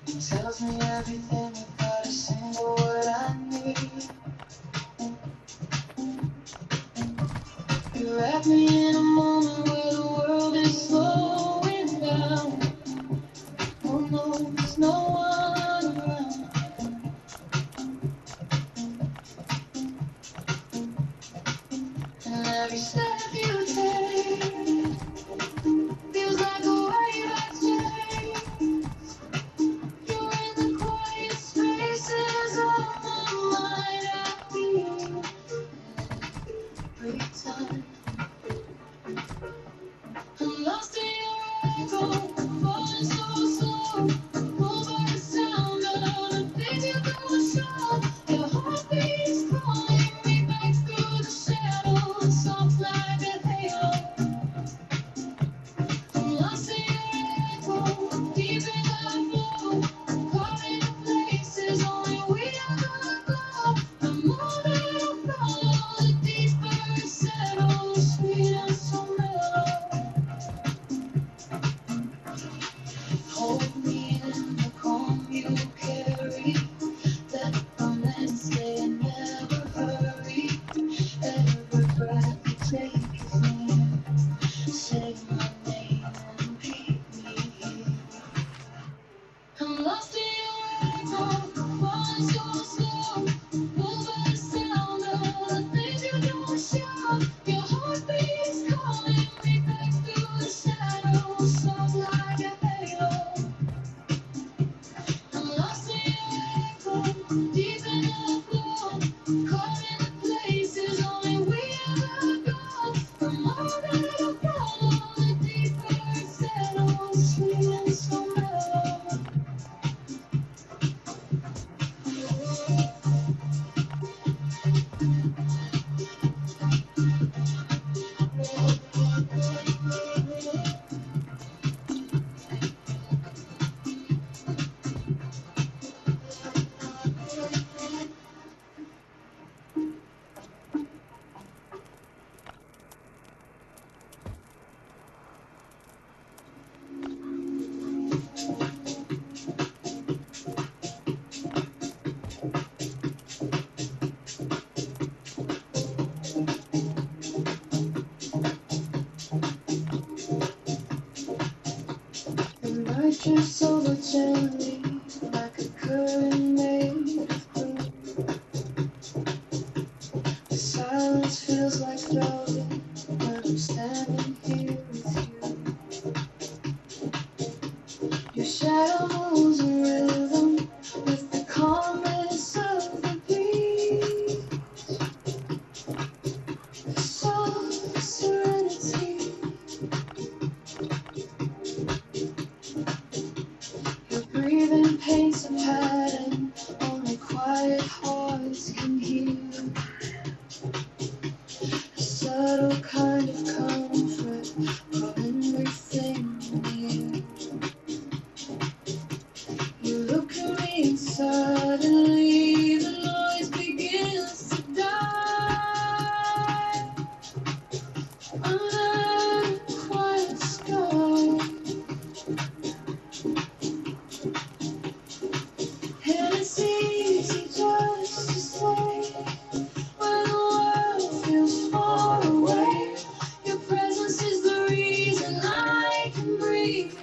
It tells me everything without a single word I need. You wrap me in a moment where the world is slowing down. Oh no, there's no one around. And every step you take feels like a wave I change. You're in the quiet spaces of my mind. I feel every time. I'm lost in your echo, falling so slow. Pulled by the sound of the things you don't show. Your heartbeat's calling me back through the shadows, soft like a halo. I'm lost it drifts over gently like a current made of glue. The silence feels like velvet when I'm standing here with you. Your shadow moves in rhythm with the calmness of the breeze. The soft serenity. Your breathing paints a pattern only quiet hearts can hear. A subtle kind of comfort from everything near. You look at me and suddenly the noise begins to die. Under a quiet sky. And it's easy just to say when the world feels far away. Your presence is the reason I can breathe.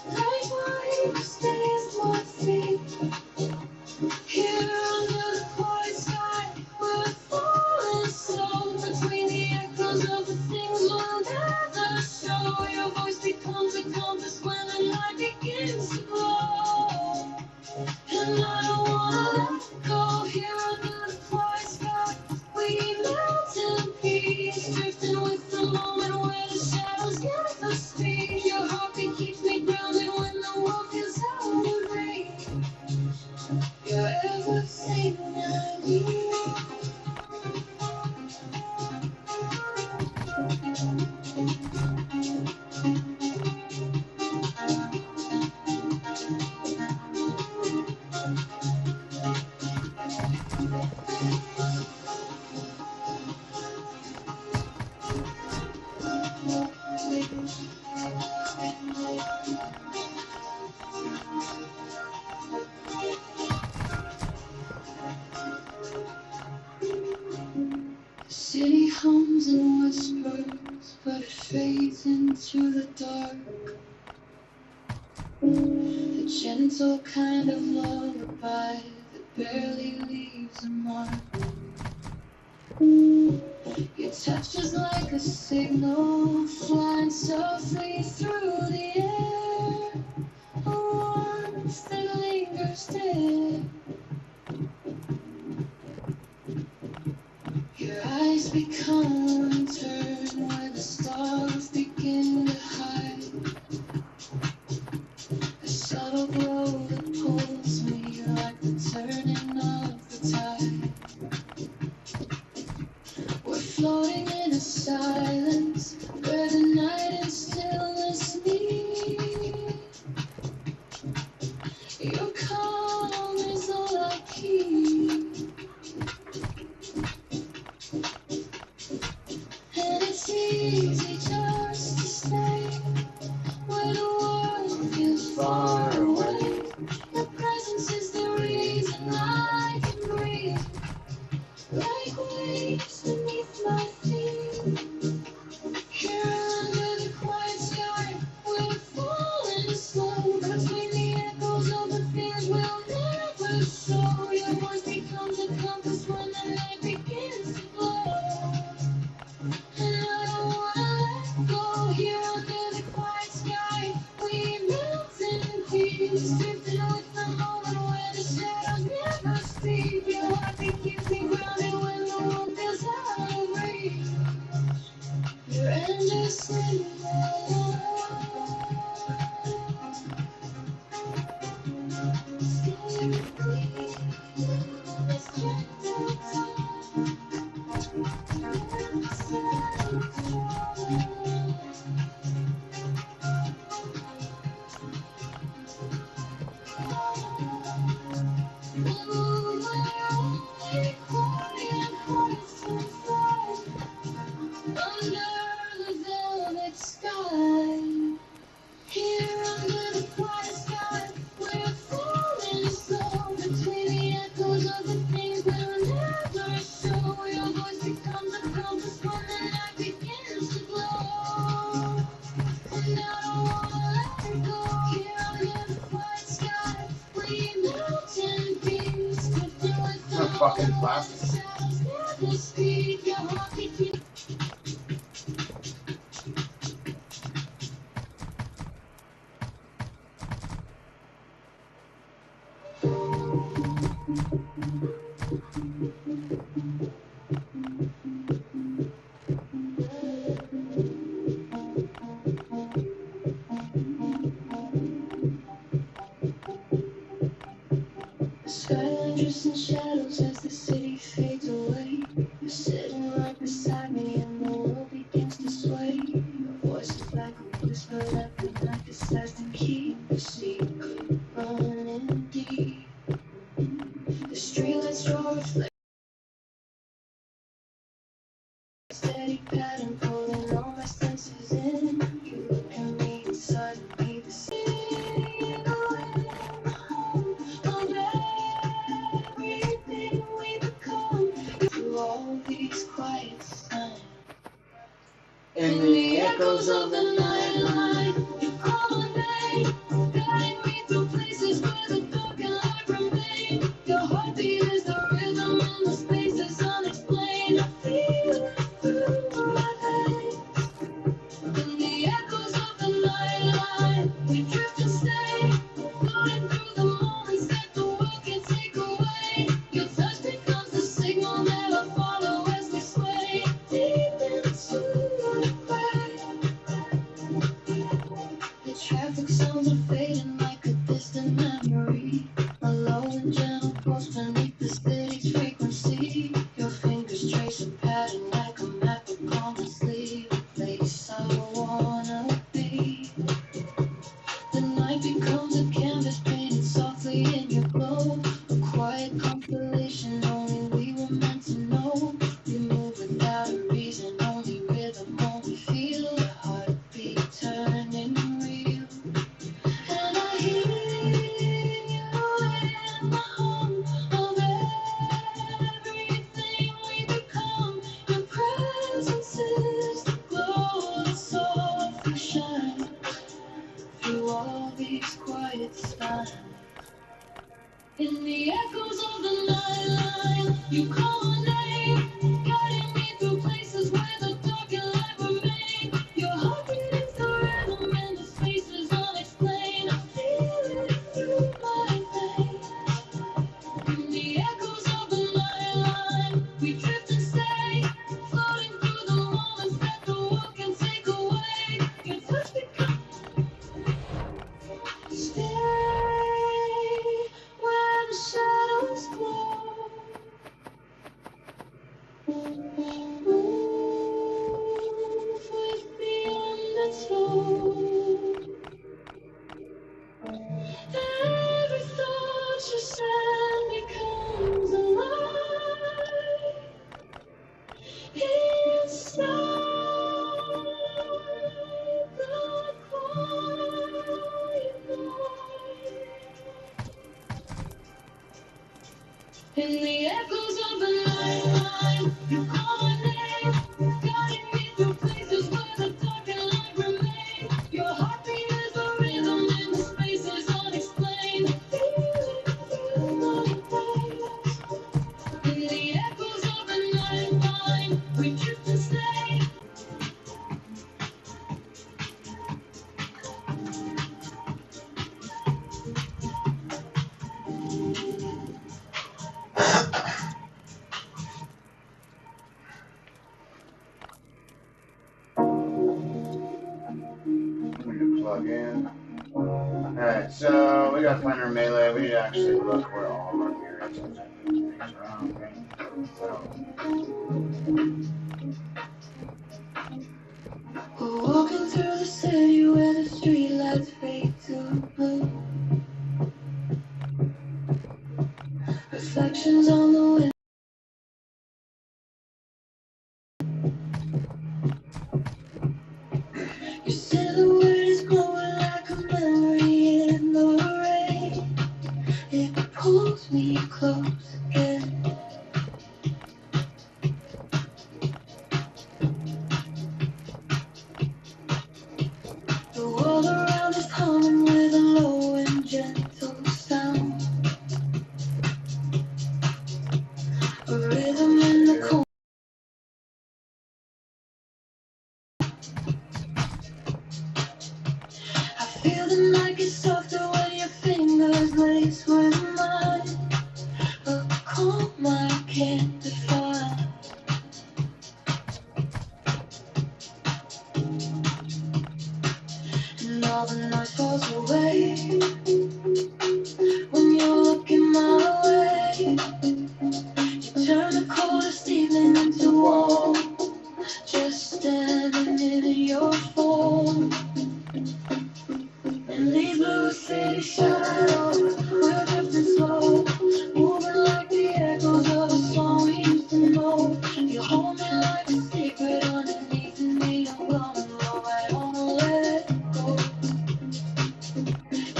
Like waves beneath my feet. Here under the quiet sky, we're falling slow between the echoes of the things we'll never show. Your voice becomes a compass when the night begins to glow. And I don't wanna let go. Here under the quiet sky, we melt in peace, drifting with the moment where the shadows never speak. Your heartbeat keeps me grounded when the world feels out of reach. You're everything I need. The city hums and whispers, but it fades into the dark. A gentle kind of lullaby that barely leaves a mark. Your touch is like a signal flying softly through the air. A warmth that lingers there. Your eyes become unturned when the stars begin to hide. A subtle glow that pulls me like the turning of the tide. We're floating in a silence where the night and stillness meet. Your calm is all I keep. And it's easy just to stay where the world feels far away. Your presence is the reason I can breathe. Like waves beneath my feet. Here under the quiet sky, we're falling slow between the echoes of the things we'll never show. Your voice becomes a compass when the night begins to glow. And I don't wanna let go. Here under the quiet sky, we melt in peace, drifting with the moment where the shadows never speak. Your heartbeat keeps me grounded when the world feels out of reach. You're endlessly love. Stay with me. This gentle touch. Under the velvet sky, here under the quiet sky, we're falling slow between the echoes of the things we'll never show. Your voice becomes a compass when the night begins to glow. And I don't wanna let go. Here fucking plastic. Skyline drifts in shadows as the city fades away. You're sitting right beside me and the world begins to sway. Your voice is like a whisper that the night decides to keep a secret running deep. The streetlights draw reflections, steady pattern pulling all my senses in. You look at me inside of me, the city going home of everything we become. Through all these quiet signs, in the echoes of the nightline, you call my name, guiding me through places where the dark and light remain. Your heartbeat is the rhythm and the space is unexplained. I feel it through my veins. In the echoes of the nightline, we drift and stay, floating through the moments that the world can take away. Your touch becomes the signal that I follow as we sway deep into the night. The traffic sounds are fading like a distant memory. A low and gentle pulse beneath the city's frequency. Your fingers trace a pattern like a map upon my sleeve. A place I wanna be. The night becomes a canvas painted softly in your glow. A quiet constellation only we were meant to know. We move without a reason, only rhythm, only feel. A heartbeat turning real. And I hear you in the hum of everything we become. Your presence is the glow that softly shines through all these quiet signs. In the echoes of the nightline, you call my name, guiding me through places where the dark and light remain. Your heartbeat is the rhythm and the space is unexplained. I feel it through my veins. In the echoes of the nightline, we drift and stay, floating through the moments that the world can take away. Your touch becomes stay where the shadows glow. Move with me on the floor. Every thought you send becomes alive inside the quiet night. In the echoes of the nightline, you call my name, guiding me through places where the dark and light remain. Your heartbeat is the rhythm and the space is unexplained. I feel it through my veins. In the echoes of the nightline, we drift and stay. We need to plug in. Alright, so we gotta find our melee. We need to actually look where all of our gear is. Things around, okay? So, We're walking through the city where the streetlights fade to blue. Reflections on the window. Your silhouette is glowing like a memory in the rain. It pulls me close again. The world around is humming with a low and gentle sound. Feeling like it's softer when your fingers lace with mine. A calm I can't define. And all the noise falls away when you're looking my way. You turn the coldest evening into warm, just standing in your phone. In these blue city shadows, we're drifting slow, moving like the echoes of a song we used to know. You hold me like a secret underneath me, I'm blowing low, I don't wanna let it go.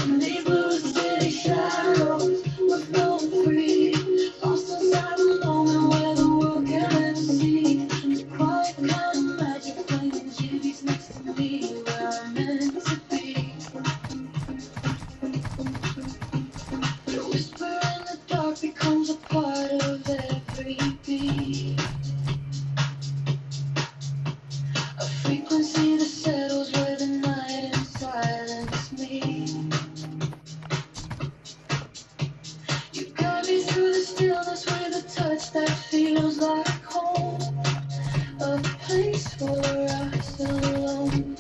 In these blue city shadows, we're flowing free, lost inside the moment where the world can never see. The quiet kind of magic, flaming GV's next to me, where I'm meant to be. The whisper in the dark becomes a part of every beat. A frequency that settles where the night and silence meet. You guide me through the stillness with a touch that feels like home. A place for us alone.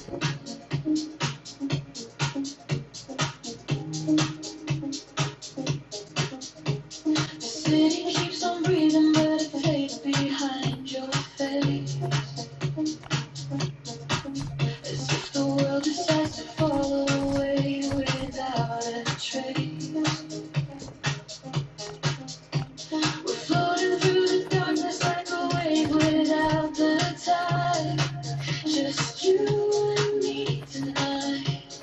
The city keeps on breathing, but it fades behind your face. As if the world decides to fall away without a trace. We're floating through the darkness like a wave without the tide. Just you and me tonight.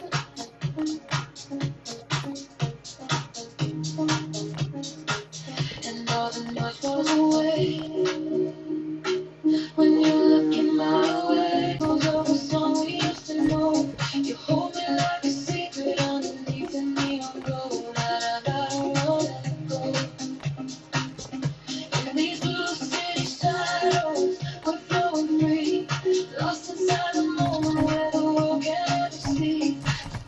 And all the noise falls away when you look in my way. Goes over a song we used to know. You hold me like a secret underneath the neon glow. That I don't wanna let go. In these blue city shadows, we're flowing free, lost inside the moment where the world can never see.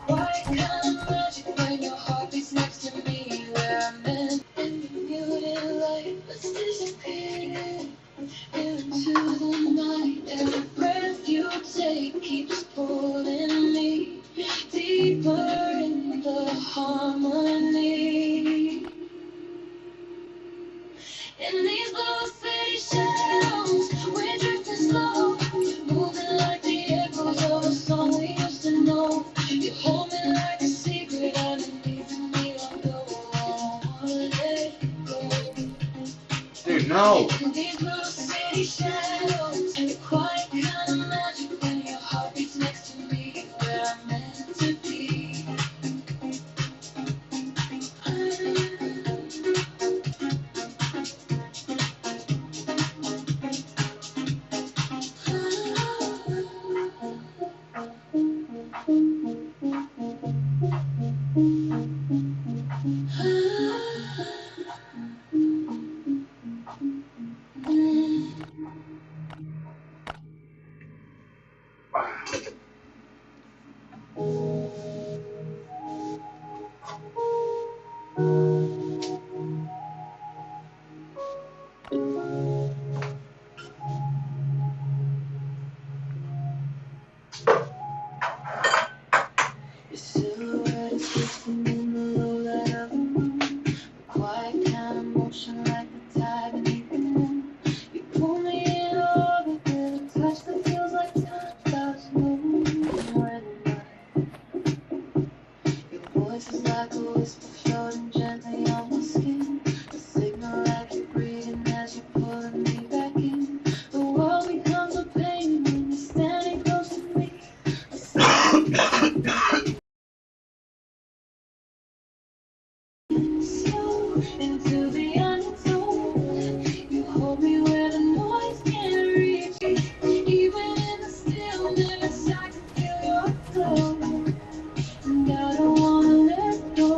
Quiet kind of magic when your heart beats next to me, where I'm meant. In the muted light, let's disappear into the night. Every breath you take keeps pulling me deeper in the harmony. In these blue city shadows, we're drifting slow, moving like the echoes of a song we used to know. You hold me like a secret underneath me, I'm going, I don't wanna let it go. Dude, no. In these blue city shadows, the quiet kind of magic when your heart beats next to me, where I'm meant to be. Your silhouette is drifting in the low light of the moon. A quiet kind of motion like the tide beneath the moon. You pull me in orbit with a touch that feels like time stops moving. When your voice is like a whisper floating gently on my skin. A signal like you're breathing as you're pulling me back in. The world becomes a pain when you're standing close to me. Slow into the undertone. You hold me where the noise can't reach me. Even in the stillness, I can feel your flow. And I don't wanna let go.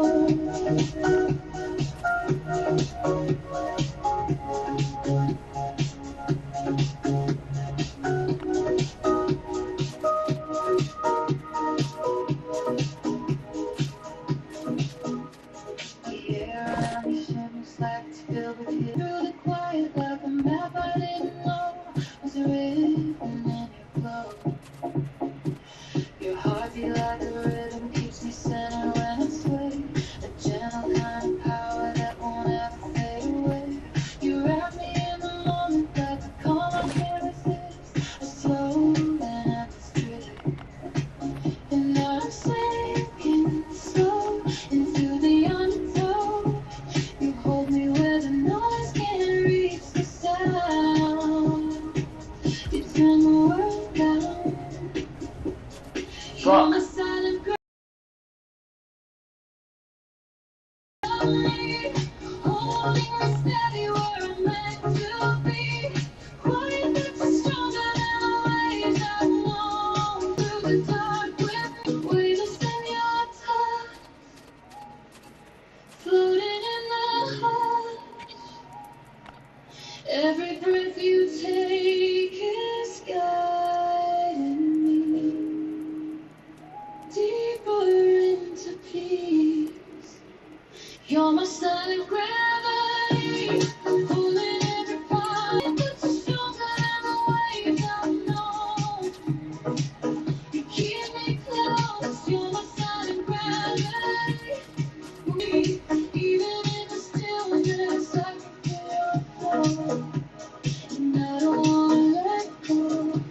Every breath you take is guiding me deeper into peace. You're my silent gravity, pulling every part that's stronger than the waves I know. You keep me close, you're my silent gravity. Even in the stillness, I can feel your flow. And I don't wanna let go.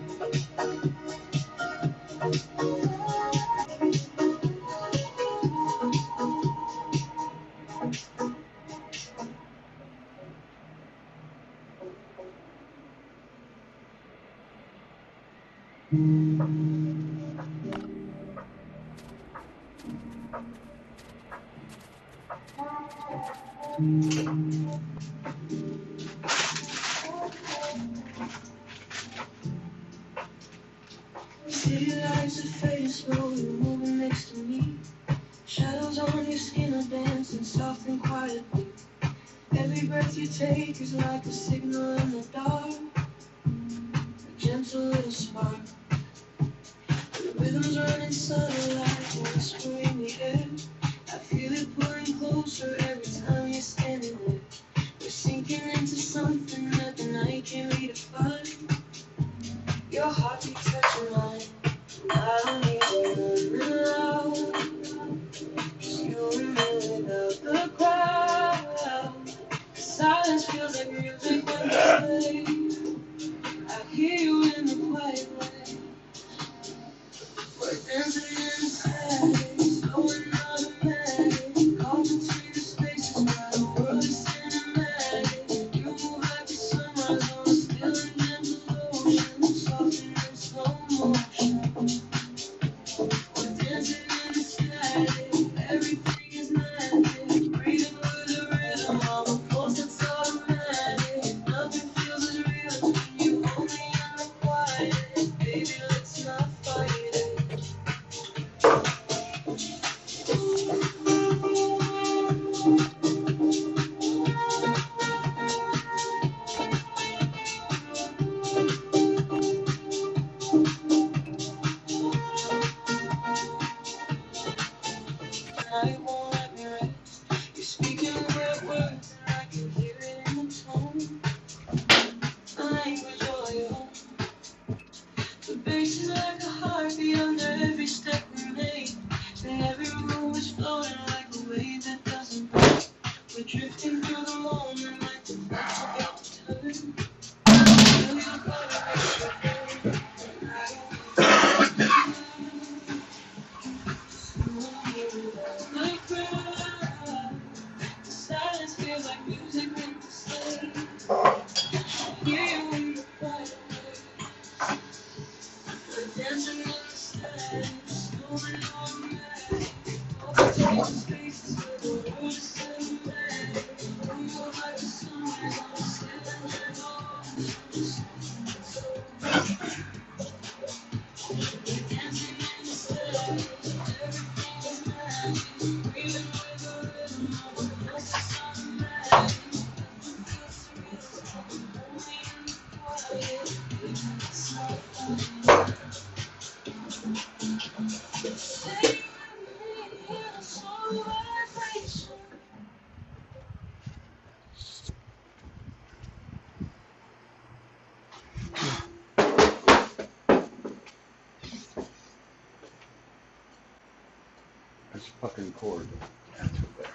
City lights are fading slowly, moving next to me. Shadows on your skin are dancing soft and quietly. Every breath you take is like a signal in the dark, a gentle little spark. The rhythm's running subtle like a whisper in the air. I feel it pulling closer every time you're standing there. We're sinking into something that the night can't redefine. Your heartbeat touching mine. I don't need to run loud. Just you and me without the crowd. The silence feels like music when you play. I hear you in the quiet way. We're dancing in the static, slowing automatic. Caught between the spaces where the world is cinematic. You move like the sunrise on a still and gentle ocean, softening in slow motion. We're dancing in the static, everything is magic. Breathing with the rhythm of a pulse that's automatic. Nothing feels as real as when you hold me in the quiet. Baby, let's not fight it. I won't let me rest. You're speaking word words, and I can hear it in the tone. A language all your own. The bass is like a heartbeat under every step we make, and every move is floating like a wave that doesn't break. We're drifting through the moment like the clock's about to turn. Feel your body race your brain, and I don't know. Like crowd. The silence feels like music meant to stay. Hear you in the quiet way. We're dancing in the static, slowing automatic. Overtaking spaces where the world is cinematic. We move like the sunrise on a still and gentle ocean. We're dancing in the static, everything is magic. Breathing with the rhythm of a pulse that's automatic. Nothing feels surreal, only in the quiet. It's not funny. Stay with me in a slow vibration. This fucking cord. That's it there.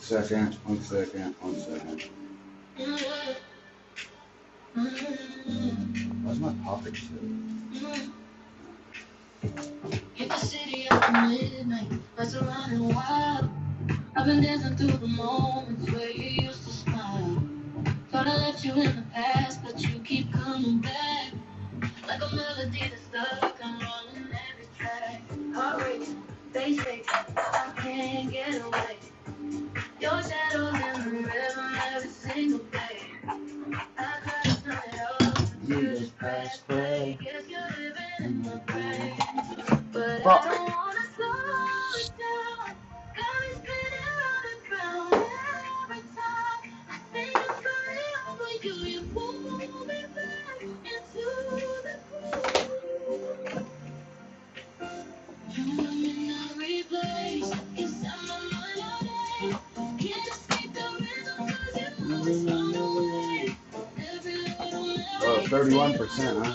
second. One second. Where's my popping shit? Hit the city after midnight, lights are running wild. I've been dancing through the moments where you used to smile. Thought I left you in the past, but you keep coming back. Like a melody that's stuck, I'm running every track. Heart racing, face shaking, I can't get away. Your shadow's in the rhythm every single day. I try to turn it off, but you just press play. Guess you're living in my brain. But I don't wanna slow it down. Got me spinning round and round every time. I think I'm falling over you. You pull me back into the groove. You're not replaced. Cause I'm on my own. Can't escape the rhythm cause you always find a way. Every little memory. 31%, huh?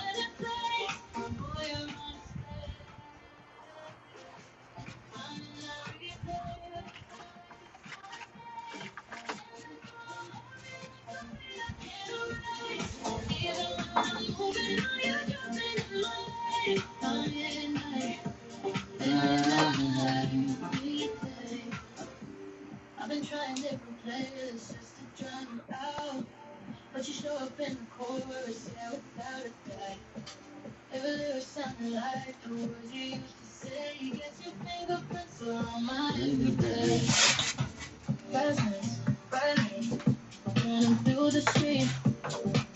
I've been trying different playlists just to drown you out, but you show up in the chorus, yeah, without a doubt. Every lyric sounded like the words you used to say. Guess your fingerprints are on my everyday. Fast nights, bright nights, running through the street,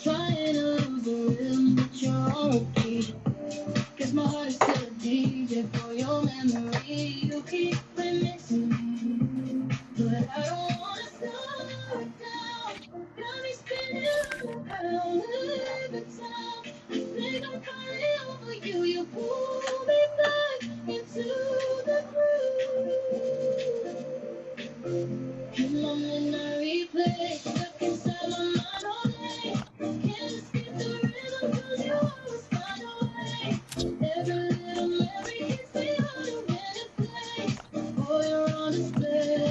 trying to lose the rhythm, but you're on repeat. Guess my heart is still a DJ for your memory. You keep remixing me, but I don't wanna slow it down. Got me spinning around every time. I think I'm falling over you. You pull me back into the groove. In my midnight replay, stuck inside my mind all day. Can't escape the rhythm 'cause you always find a way. Every little memory hits me harder when it plays. Boy, you're on display.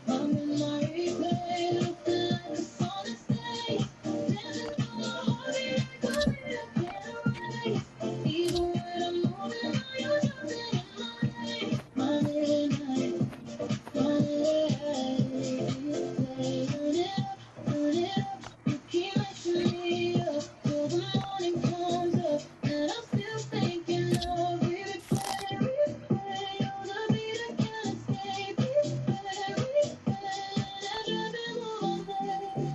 I'm in my replay, looking like a song that stays. Dancing through my heartbeat like a beat I can't erase. Even when I'm moving, now you're jumping in my way. My midnight, my midnight replay. Turn it up, you keep messing me up till the morning comes up, and I'm still thinking of you. Replay, you're the beat I can't escape. Replay, and I drive it all day.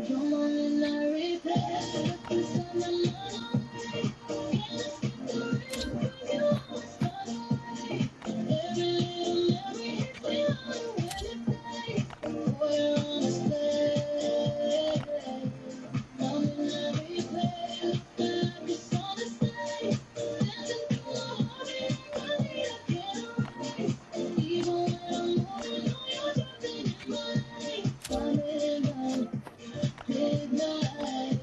You're my midnight replay, stuck inside my mind all day. Can't escape the rhythm 'cause you always find a way. Every little memory hits me harder when it plays. Boy, you're on display. I'm in that replay, looking like a song that stays. Dancing through my heartbeat like a beat I can't erase. Even when I'm moving, know you're jumping in my lane. My midnight, midnight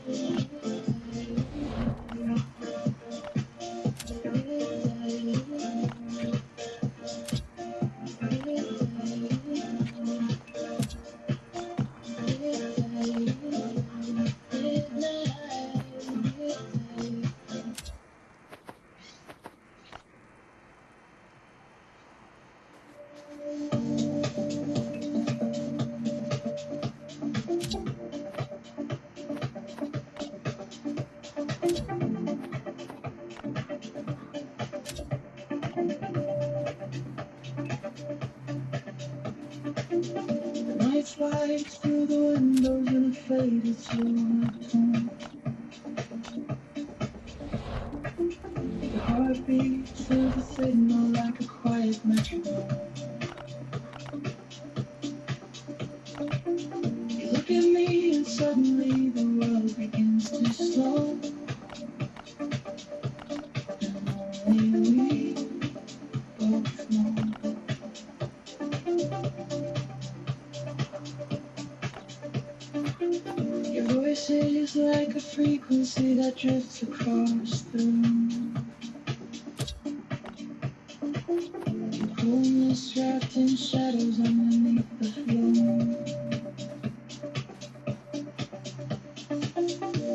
night flies through the windows in a faded silver tone. Your heart beats to the signal like a quiet metronome. You look at me and suddenly the world begins to slow. And only we both know. Your voice is like a frequency that drifts across the room. You Homeless wrapped in shadows underneath the floor.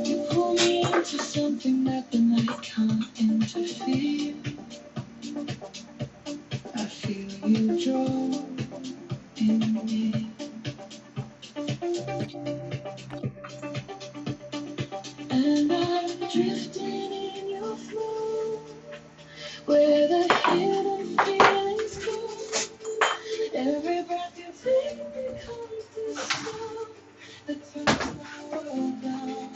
You pull me into something that the night can't interfere. I feel you draw in me. And I'm drifting in your flow, where the hidden feelings go. Every breath you take becomes this song that turns my world down.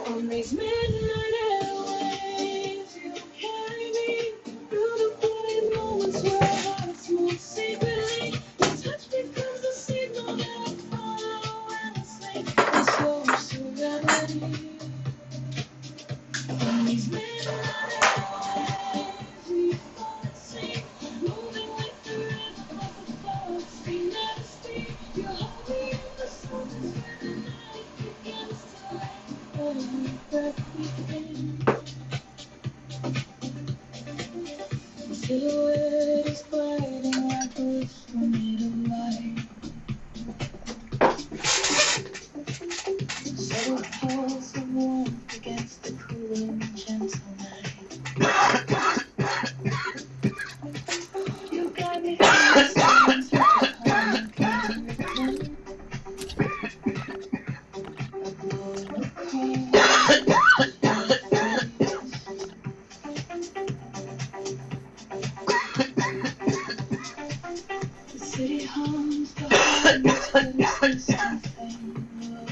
On these midnight airwaves, you carry me through the quiet moments where our hearts move secretly. Your touch becomes the signal that I follow endlessly. It's slow serenity. On these midnight airwaves, we fall asleep, moving with the rhythm of the thoughts we never speak. You hold me in the softness where the night begins to light. Every breath we in, silhouette is gliding like a whisper made of light. So a pulse of warmth against the cool and gentle night. You guide me through the silence with the harmonic rhythm. A glow across the city hums behind us with its something low.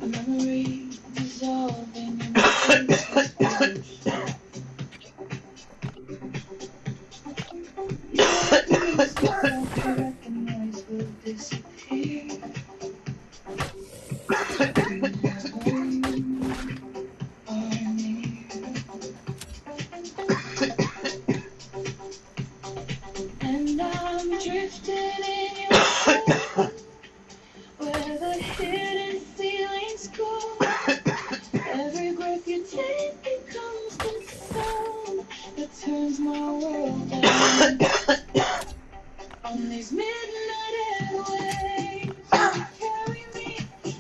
A memory dissolving in the faces below. The stuff we recognize will disappear. We never are near. And I'm drifting in your soul, where the hidden feelings go. Every breath you take becomes the sound that turns my world down. On these midnight airwaves, you carry me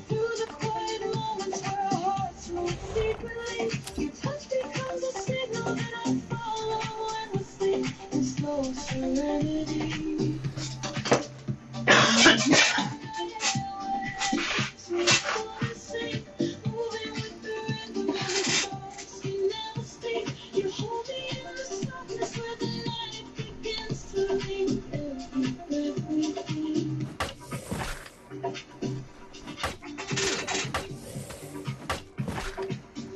through the quiet moments where our hearts move secretly. Your touch becomes a signal that I follow endlessly in slow serenity. On these midnight airwaves, we fall asleep, moving with the rhythm of the thoughts we never speak. You hold me in the softness where the night begins to leave. Every breath we feel.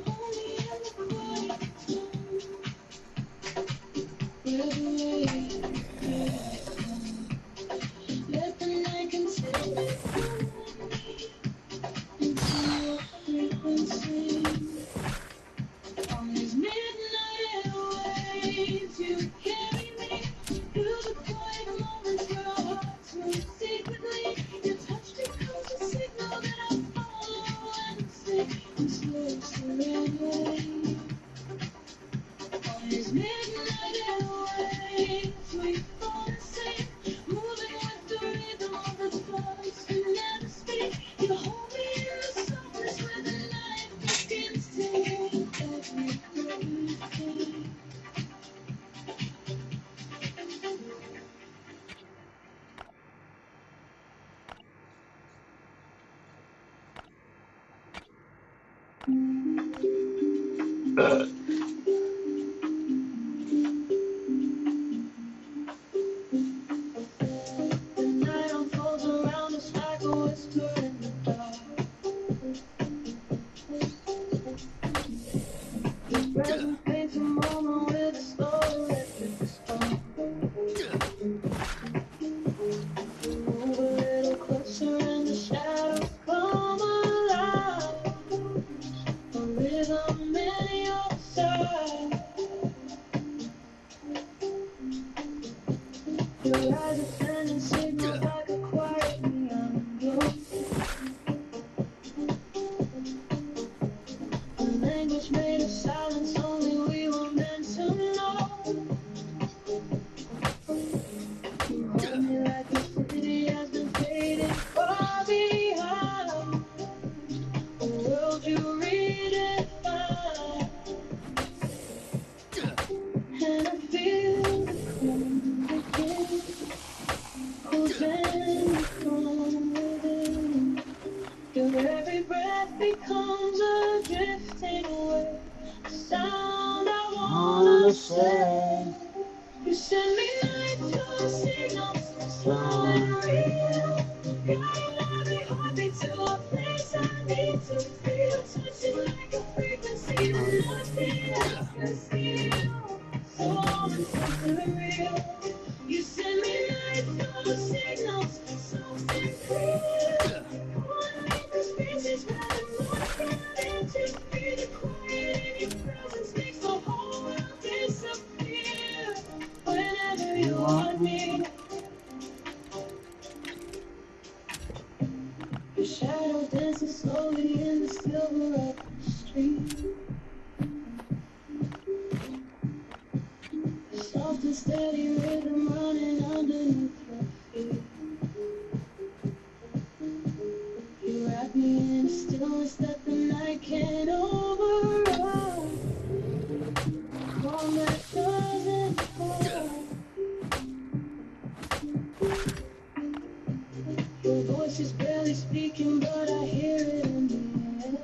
Only in the quiet zone, where the waves come. Let the night continue pulling me into your frequency. On these midnight airwaves, you carry me through the quiet moments where our hearts move secretly. Your touch becomes a signal that I follow endlessly in slow serenity. On these midnight airwaves, we fall asleep, moving with the rhythm of the thoughts we never speak. You hold me in the softness where the night begins to heal. Every breath we take. The night unfolds around us like a whisper in the dark. The present paints a moment with a slow electric spark. Move a little closer and the shadows come alive. A rhythm in your side. Your eyes are sending signals like a quiet neon glow. A language made of silence, only we will wanna say. You send me night signals, slow and real. Guiding every heartbeat to a place I need to feel. Touching like a frequency that nothing else can steal. So warm and so surreal. You send me night signals, soft and clear. Calling me through spaces where the noise can't interfere. The quiet in your presence makes the whole world disappear. Whenever you want me, your shadow dances slowly in the silver of the street. The soft and steady rhythm running underneath your feet. You wrap me in a stillness that the night can't override. Calm that doesn't fall. Your voice is barely speaking, but I hear it in the air.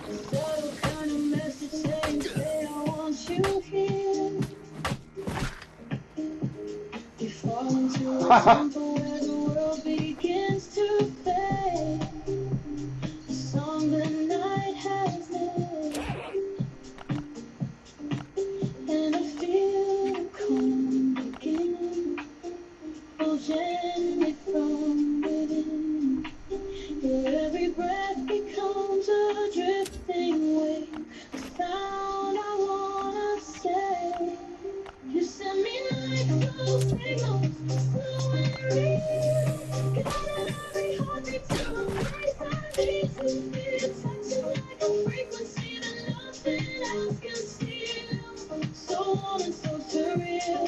A subtle kind of message saying, stay, I want you here. We fall into a temple where the world begins to fade. A song the night has made. And I feel the calm beginning. Oh, gently from within. Your every breath becomes a drifting wave. A sound I wanna say. You send me like those signals, slow and real. Guiding every heartbeat to a place I need to feel. Touching like a frequency that nothing else can steal. So warm and so surreal.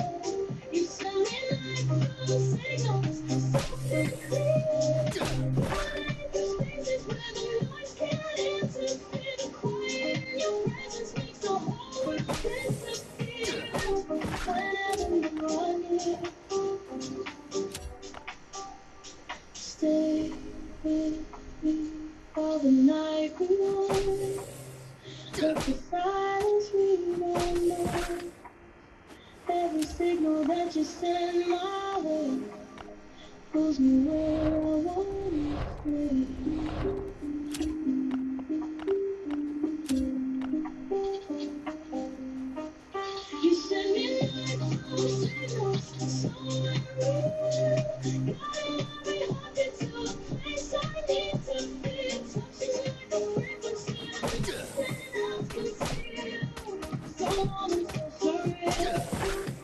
You send me like those signals, soft and clear. Calling through spaces where the noise can't interfere. The quiet in your presence makes the whole world disappear. Whenever you want me, stay with me all the night we want. Let the silence we don't know. Every signal that you send my way pulls me where I wanna stay. You send me like signals, so real. Guiding every heartbeat to a place I need to feel. Touching like a frequency that nothing else can steal. So warm and so surreal.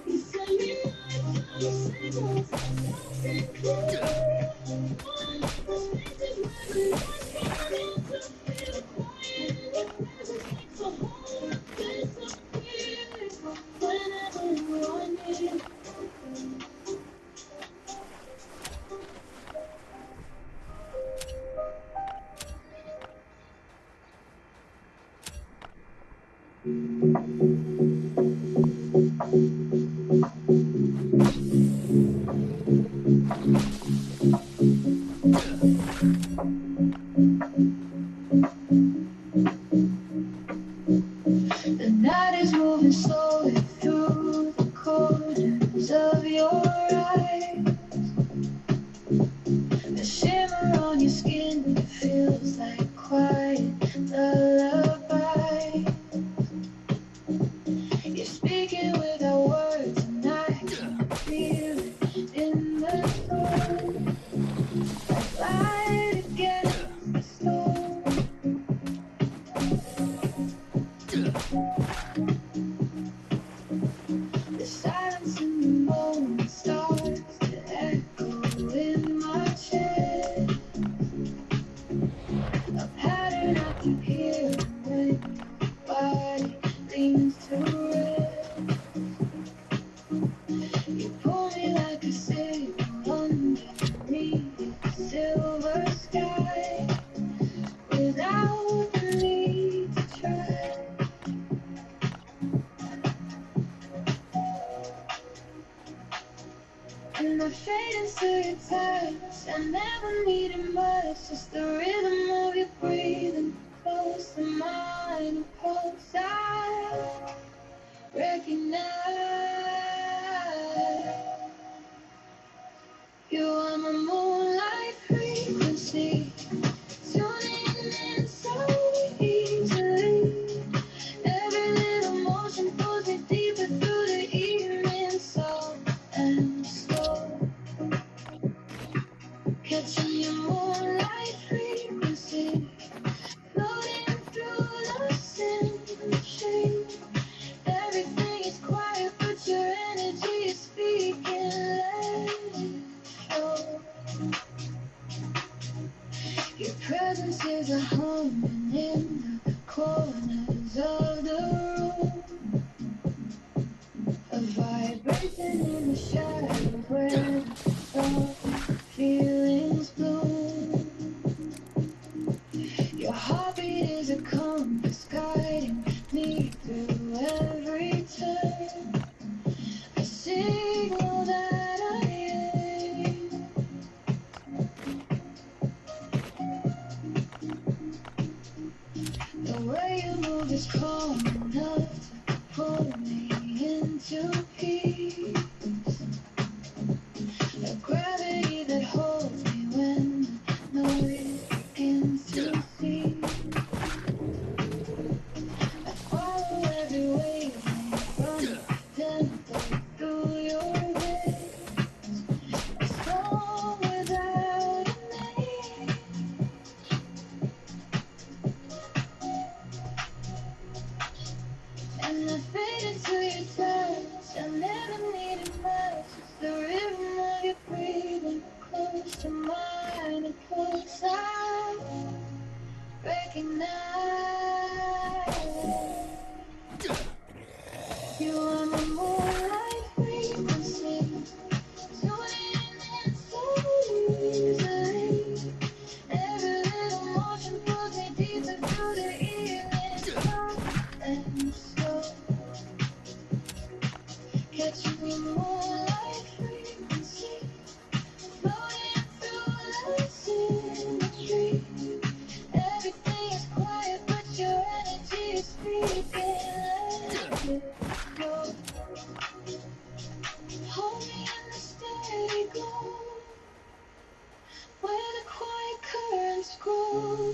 You send me like signals, soft and clear. Calling out the spaces where the noise can't interfere. The quiet in your presence makes the whole world disappear. Whenever you want me. The night is moving slowly through the corners of your eyes. The shimmer on your skin feels like quiet lullaby. You're speaking without words, and I can feel it in the storm. Like light against the storm. The silence in the moment starts to echo in my chest. A pattern I can hear when your body leans to rest. You pull me like a sail underneath the silver sky without the need to try. And I fade into your touch. I never needed much, just the rhythm of your breathing close to mine. presence is a humming in the corners of the room. A vibration in the shadows where the feelings bloom. Your heartbeat is a compass guiding me through every turn. A signal that I hear. The way you move is calm enough to pull me into peace. The gravity that holds me when the noise begins to cease. I follow every wave running gentle through your veins. A song without a name. And I fade into your touch. I never needed much. Just the rhythm of your breathing, close to mine and close. I recognize you are my moonlight frequency, tuning in so easily. Every little motion pulls me deeper through the evening sun and slow. Catching your moonlight frequency, floating through the symmetry. Everything is quiet, but your energy is speaking. Let it go. Hold me in the steady glow, where the quiet currents grow.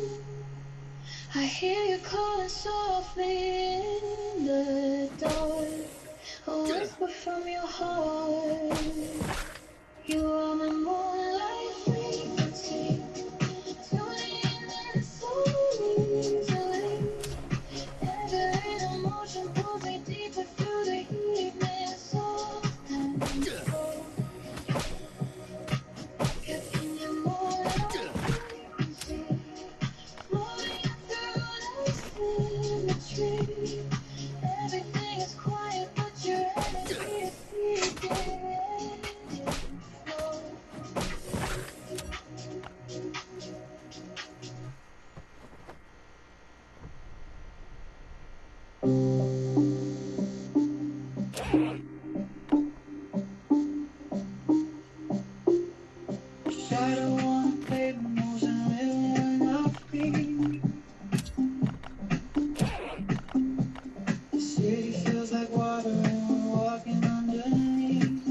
I hear you calling softly in the dark, a whisper from your heart. You are my moonlight frequency, tuning in so easily. Every emotion pulls me deeper through the evening, soft and slow. Catching your moonlight frequency, floating through the symmetry. Everything is quiet, but your energy is speaking. I don't wanna play the moves and live when I free. The city feels like water and we're walking underneath.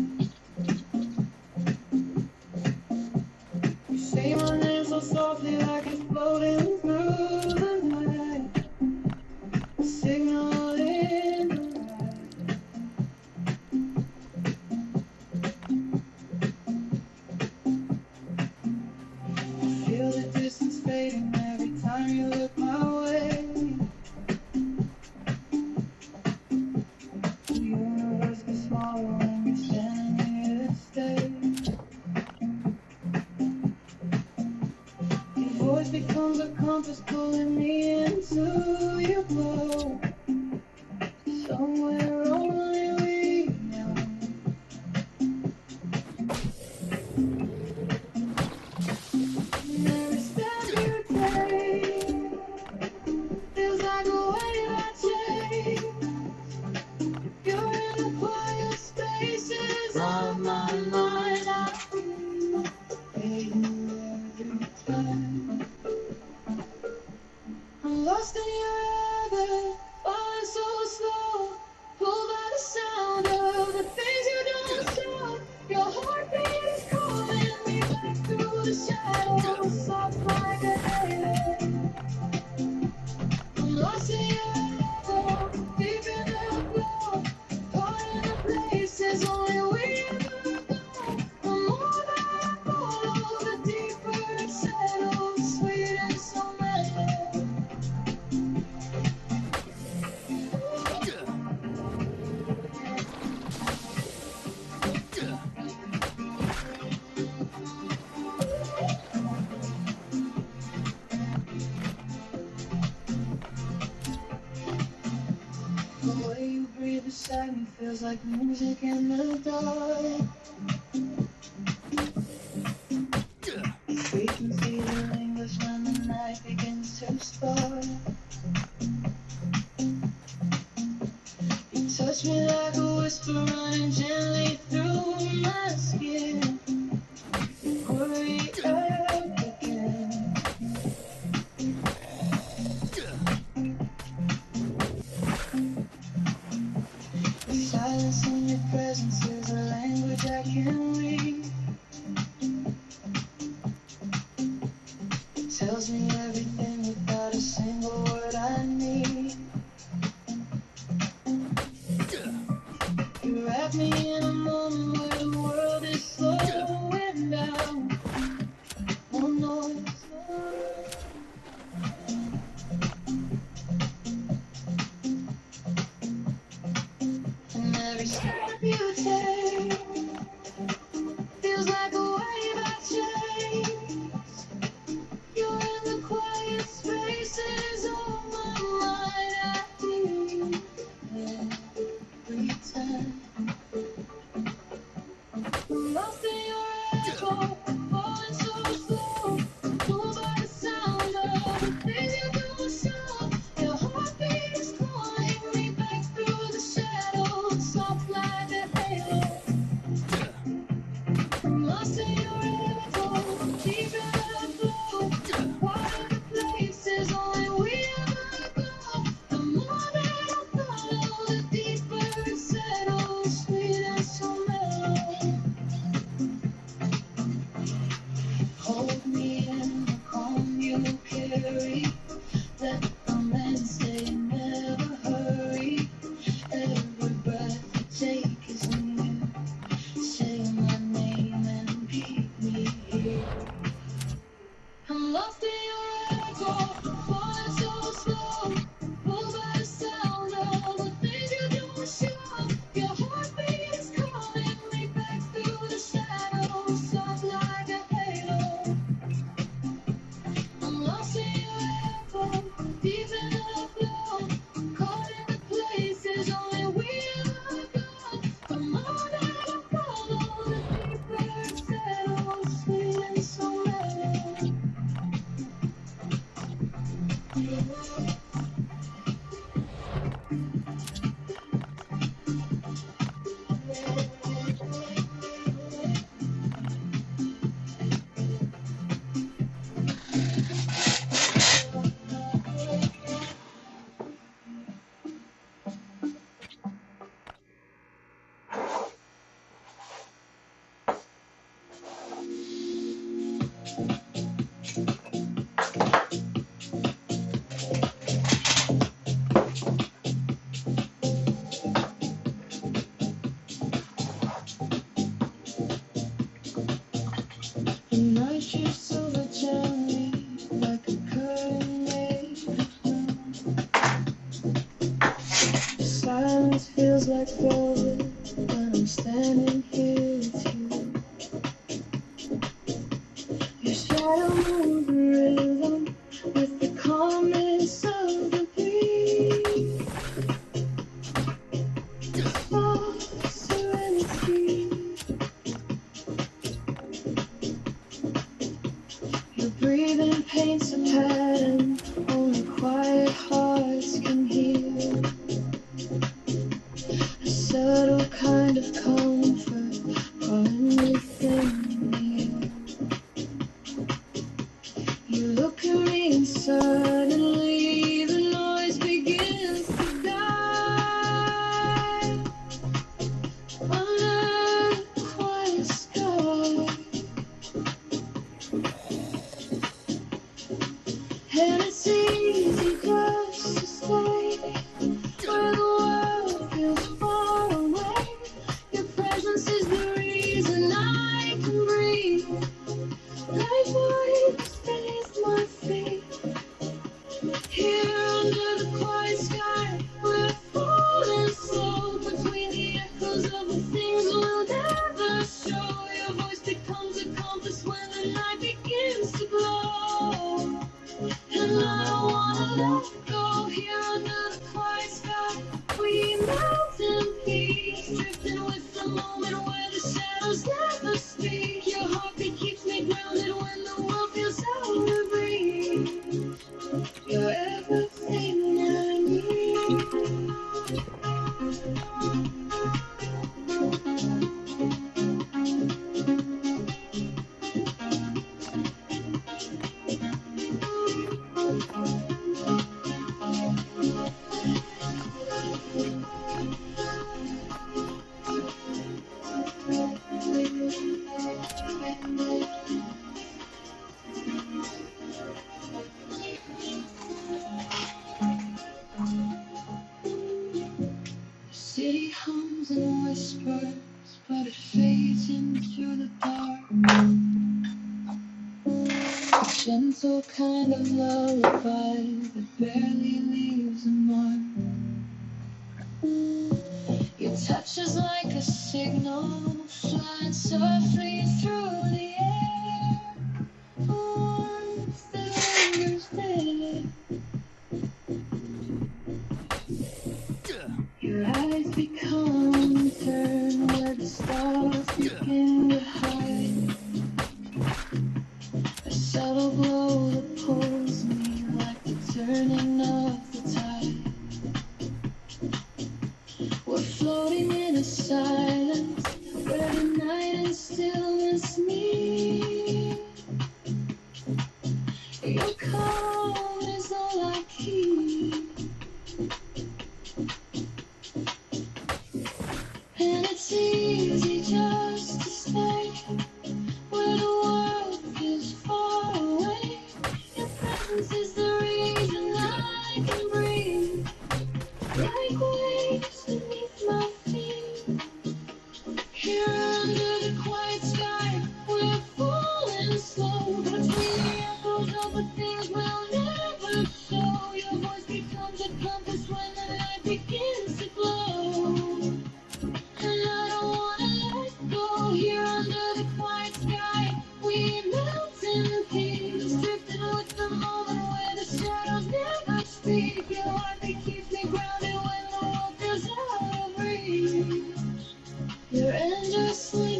You say my name so softly like it's floating through the night. A signal in the light. I feel the distance fading every time you look my way. The universe gets smaller when you're standing here to stay. Your voice becomes a compass pulling me into your glow. Somewhere only we know. Every step you take feels like a wave I chase. You're in the quiet spaces of my mind. I feel you every time. I'm lost in your orbit, falling so slow, pulled by the sound of the things you don't show. Your heartbeat is calling me back through the shadows, soft like a halo. I'm lost in your orbit, deep in the glow, caught in the places only we ever go. The more that I follow, the deeper it settles, sweet and so mellow. beside me feels like music in the dark. Frequency that lingers when the night begins to spark. You touch me like a whisper running gently through my skin. Hurry up again. The silence in your presence is a language I can read. It tells me everything without a single word I need. You wrap me in a moment where the world is slowing down. More noise. And every step you take feels like a wave I chase. You're in the quiet spaces of my mind. I feel every time. I'm lost in your echo, falling so slow. Pulled by the sound of the things you don't show. Your heartbeat is calling me back through the shadows, soft like a halo. I'm lost in your echo, deep in the flow. Wide the places only we ever go. The more that I follow, the deeper it settles, sweet and so mellow. Hold me in the calm you carry. Let romance stay, never hurry. Every breath you take is new. Say my name and keep me here. I'm lost in your echo, falling so slow. Pulled by the sound of the things you don't show. Your heartbeat is calling me back through the shadows, soft like a halo. I'm lost in your echo, deep in the flow. Caught in the places only we ever go. The more that I follow, the deeper it settles, sweet and so mellow. The night shifts over gently like a curtain made of moon. The silence feels like velvet when I'm standing here with you. Your shadow moves the rhythm with the calmness of the breeze. Soft serenity. Your breathing paints a pattern only quiet hearts can heal. A subtle kind of comfort growing within you. You look at me and suddenly the noise begins to die. Under the quiet sky. And it's easy just to stay where the world feels far away. Your presence is the reason I can breathe. Like waves beneath my feet. Here under the quiet sky, we're falling slow between the echoes of the things we'll never show. Your voice becomes a compass when the night begins to glow. And I don't wanna let go. Here under the quiet sky, we melt in gentle kind of lullaby that barely leaves a mark. Your touch is like a signal flying softly through the air. Warmth that lingers there. Your eyes become a turn where the stars begin to hide. A subtle glow that pulls me like the turning of the tide. We're floating in a silence where the night and stillness meet. Your calm is all I keep. And it's easy just to stay where the world is far away. Your presence is the reason I can breathe. Like waves beneath my feet. Here under the quiet sky, we're falling slow. Between the echoes of the things we'll never show. Your voice becomes a compass when the night begins to glow. And I don't wanna let go. Here under the quiet sky, we melt in peace. Drifting with the moment where the shadows never speak. Your heartbeat keeps me grounded when the world feels out of reach. You're endlessly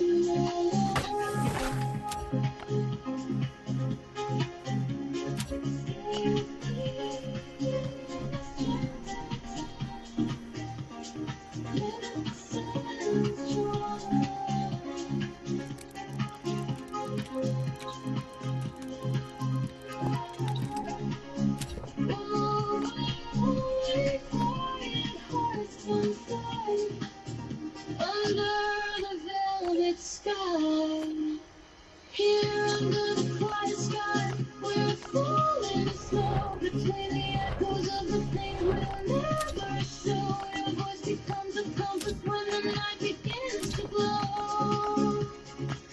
under the velvet sky. Here under the quiet sky, we're falling slow. Between the echoes of the things we'll never show. Your voice becomes a compass when the night begins to glow.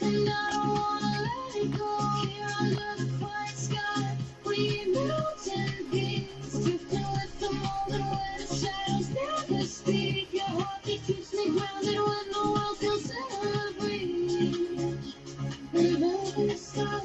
And I don't wanna let it go. Here under the quiet sky, we melt in peace. Drifting with the moment where the shadows never speak. Your heartbeat keeps me grounded when the world feels out of reach. And velvet sky.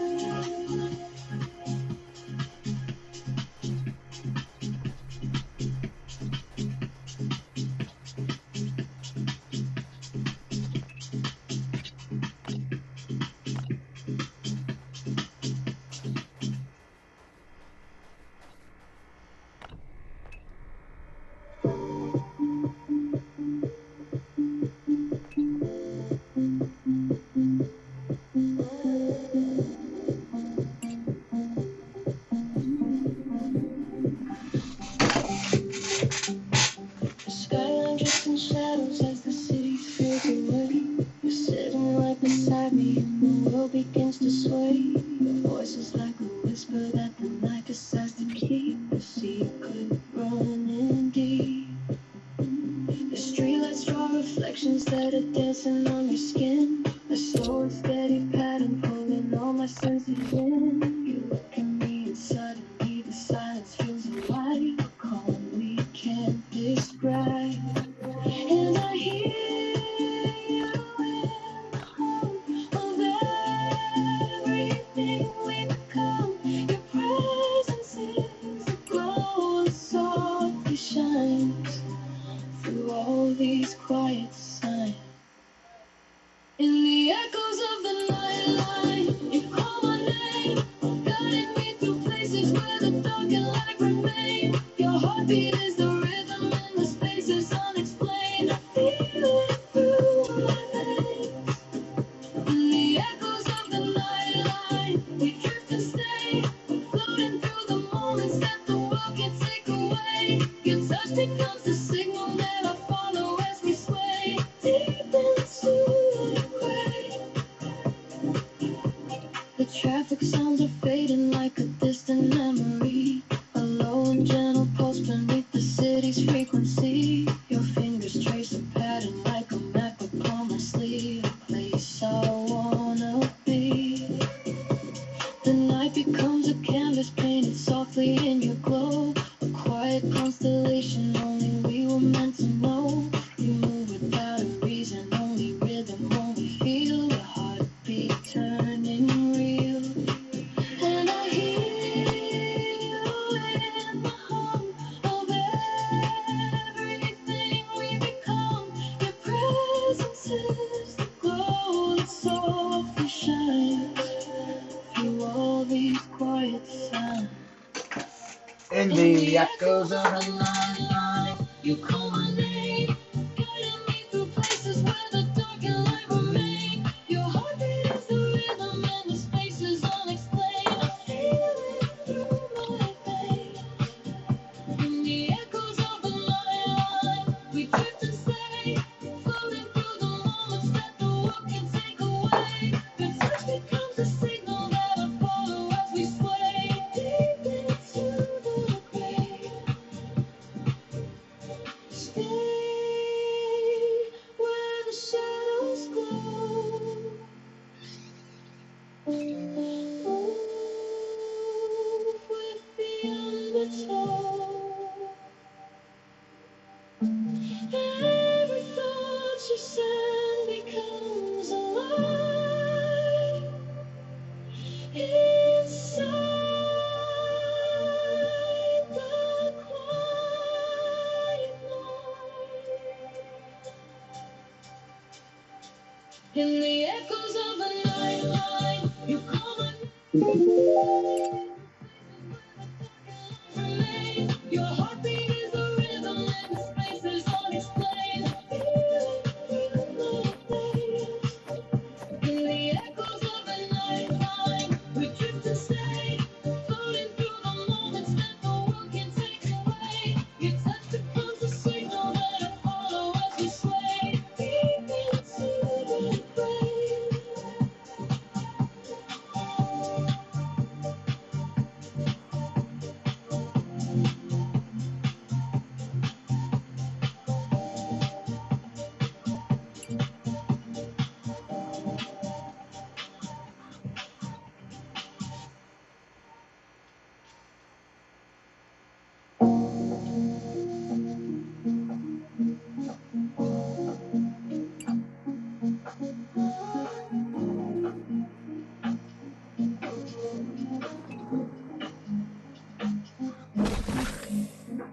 The skyline drifts in shadows as the city fades away. You're sitting right beside me and the world begins to sway. Your voice is like a whisper that the night decides to keep a secret running deep. The streetlights draw reflections that are dancing on your skin. A slow and steady pattern pulling all my senses in. You look at me and suddenly the silence feels alive. A calm we can't describe. And I hear you in the hum of everything we become. Your presence is a glow that softly shines through all these quiet signs. In the echoes of the nightline, you call my name, guiding me through places where the dark and light remain. Your heartbeat is the rhythm and the space is unexplained. I feel it through my veins. In the echoes of the nightline, we drift and stay, floating through the moments that the world can take away. Your touch becomes the signal that I follow as we sway deep into the gray. The traffic sounds are fading like a distant memory. A low and gentle pulse beneath the city's frequency. Your fingers trace a pattern like a map upon my sleeve. A place I wanna be. The night becomes a canvas In the echoes of the night, you call my name. Guiding me through places where the dark and light remain. Your heartbeat is the rhythm and the space is unexplained. I feel it through my veins. In the echoes of the night, we drift and stay, floating through the moments that the world can take away. Your touch becomes a signal that I follow as we sway deep into the grave. Stay where the shadows glow. Move with the undertow. Every thought you send becomes alive inside the quiet night. In the echoes of the night line, you call my name. Your heartbeat is the rhythm and the space is unexplained. In the echoes of the night line, we drift and stay, floating through the moments that the world can take away. Your touch becomes a signal that I follow as we sway deep into the grave.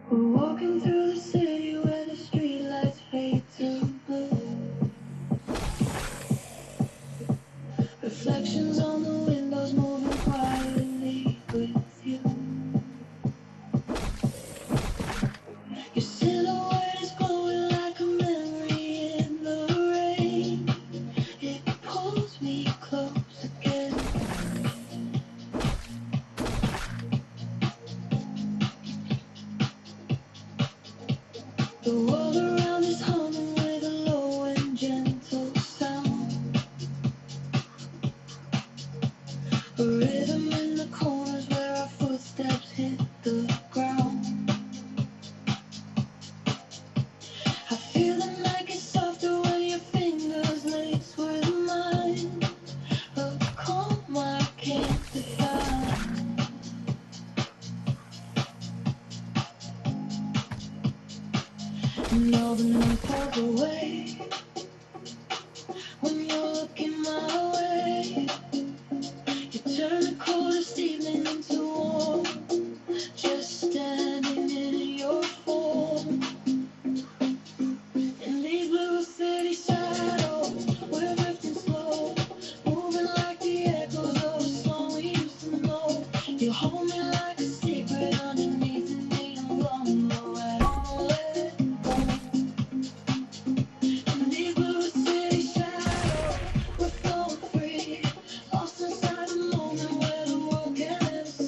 We're walking through the city where the streetlights fade to blue. Reflections on the windows moving quietly with you. Your silhouette is glowing like a memory in the rain. It pulls me close again. The world around is humming with a low and gentle sound. A rhythm in the corners where our footsteps hit the ground. I feel the night get softer when your fingers lace with mine. A calm I can't define. And all the noise falls away when you're looking my way. You turn the coldest evening into warm, just standing in your form. In these blue city shadows, we're drifting slow, moving like the echoes of a song we used to know. You hold me like a secret underneath the neon glow. I don't let go. In these blue city shadows, we're flowing free, lost inside the moment where the world can never see.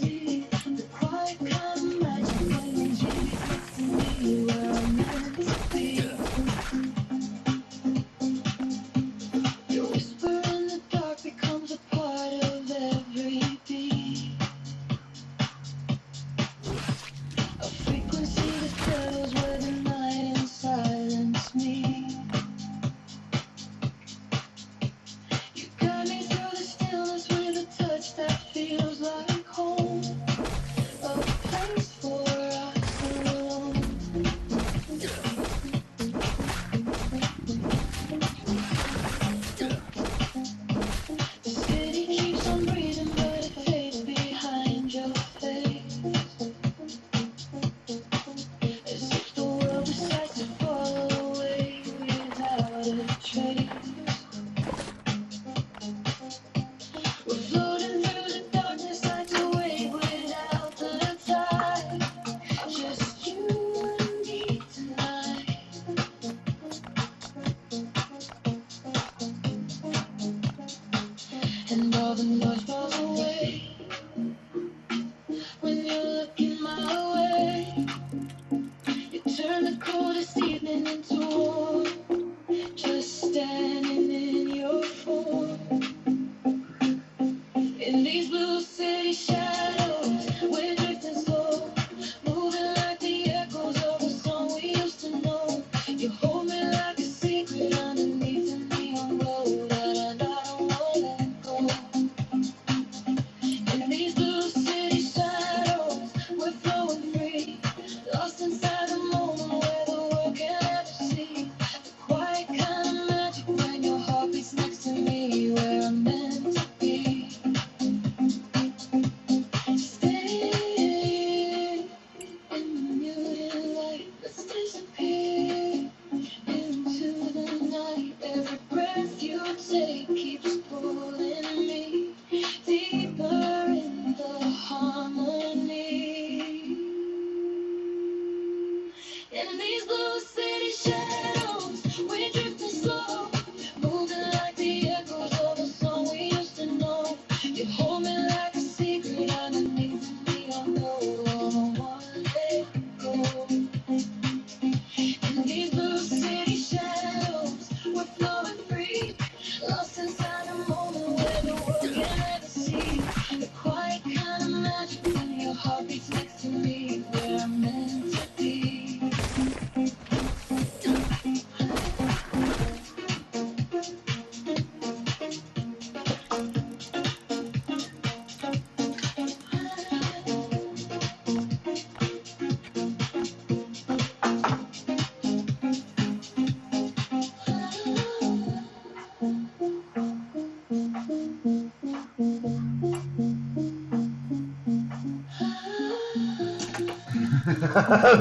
city shadows, we're drifting slow, moving like the echoes of a song we used to know. You hold me like a secret underneath me, I know I don't wanna let go. In these blue city shadows, we're flowing free, lost inside a moment where the world can never see. The quiet kind of magic when your heart beats next to me, where I'm meant to be.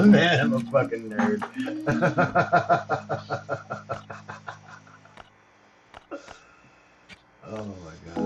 Man, I'm a fucking nerd. Oh my god.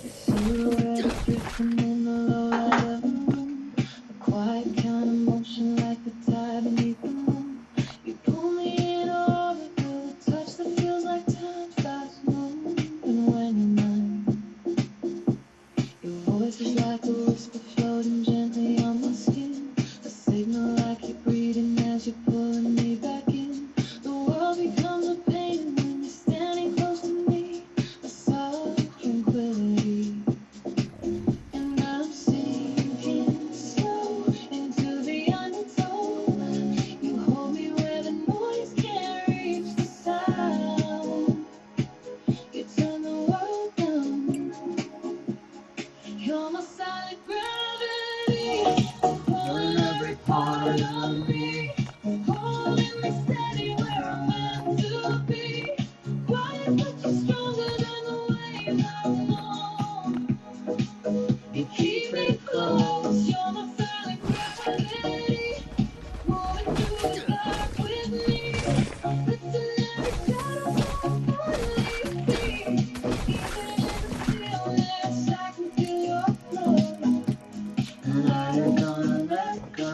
Silhouette drifting in the low light of the moon, a quiet kind of motion like the tide beneath the moon. You pull me in orbit with a touch that feels like time stops moving when you're mine. Your voice is like a whisper floating gently on my skin, a signal like you're breathing as you're pulling me back in. The world becomes a painting when you're standing close to me, a soft tranquility. And I'm sinking slow into the undertow. You hold me where the noise can't reach the sound. You turn the world down. You're my silent gravity, pulling every part of me, holding me steady where I'm meant to be. Quiet but you're stronger than the waves I've known. You keep me close, you're my silent gravity, moving through the dark with me, lifting every shadow so I finally see. Even in the stillness, I can feel your flow, and I ain't gonna let go.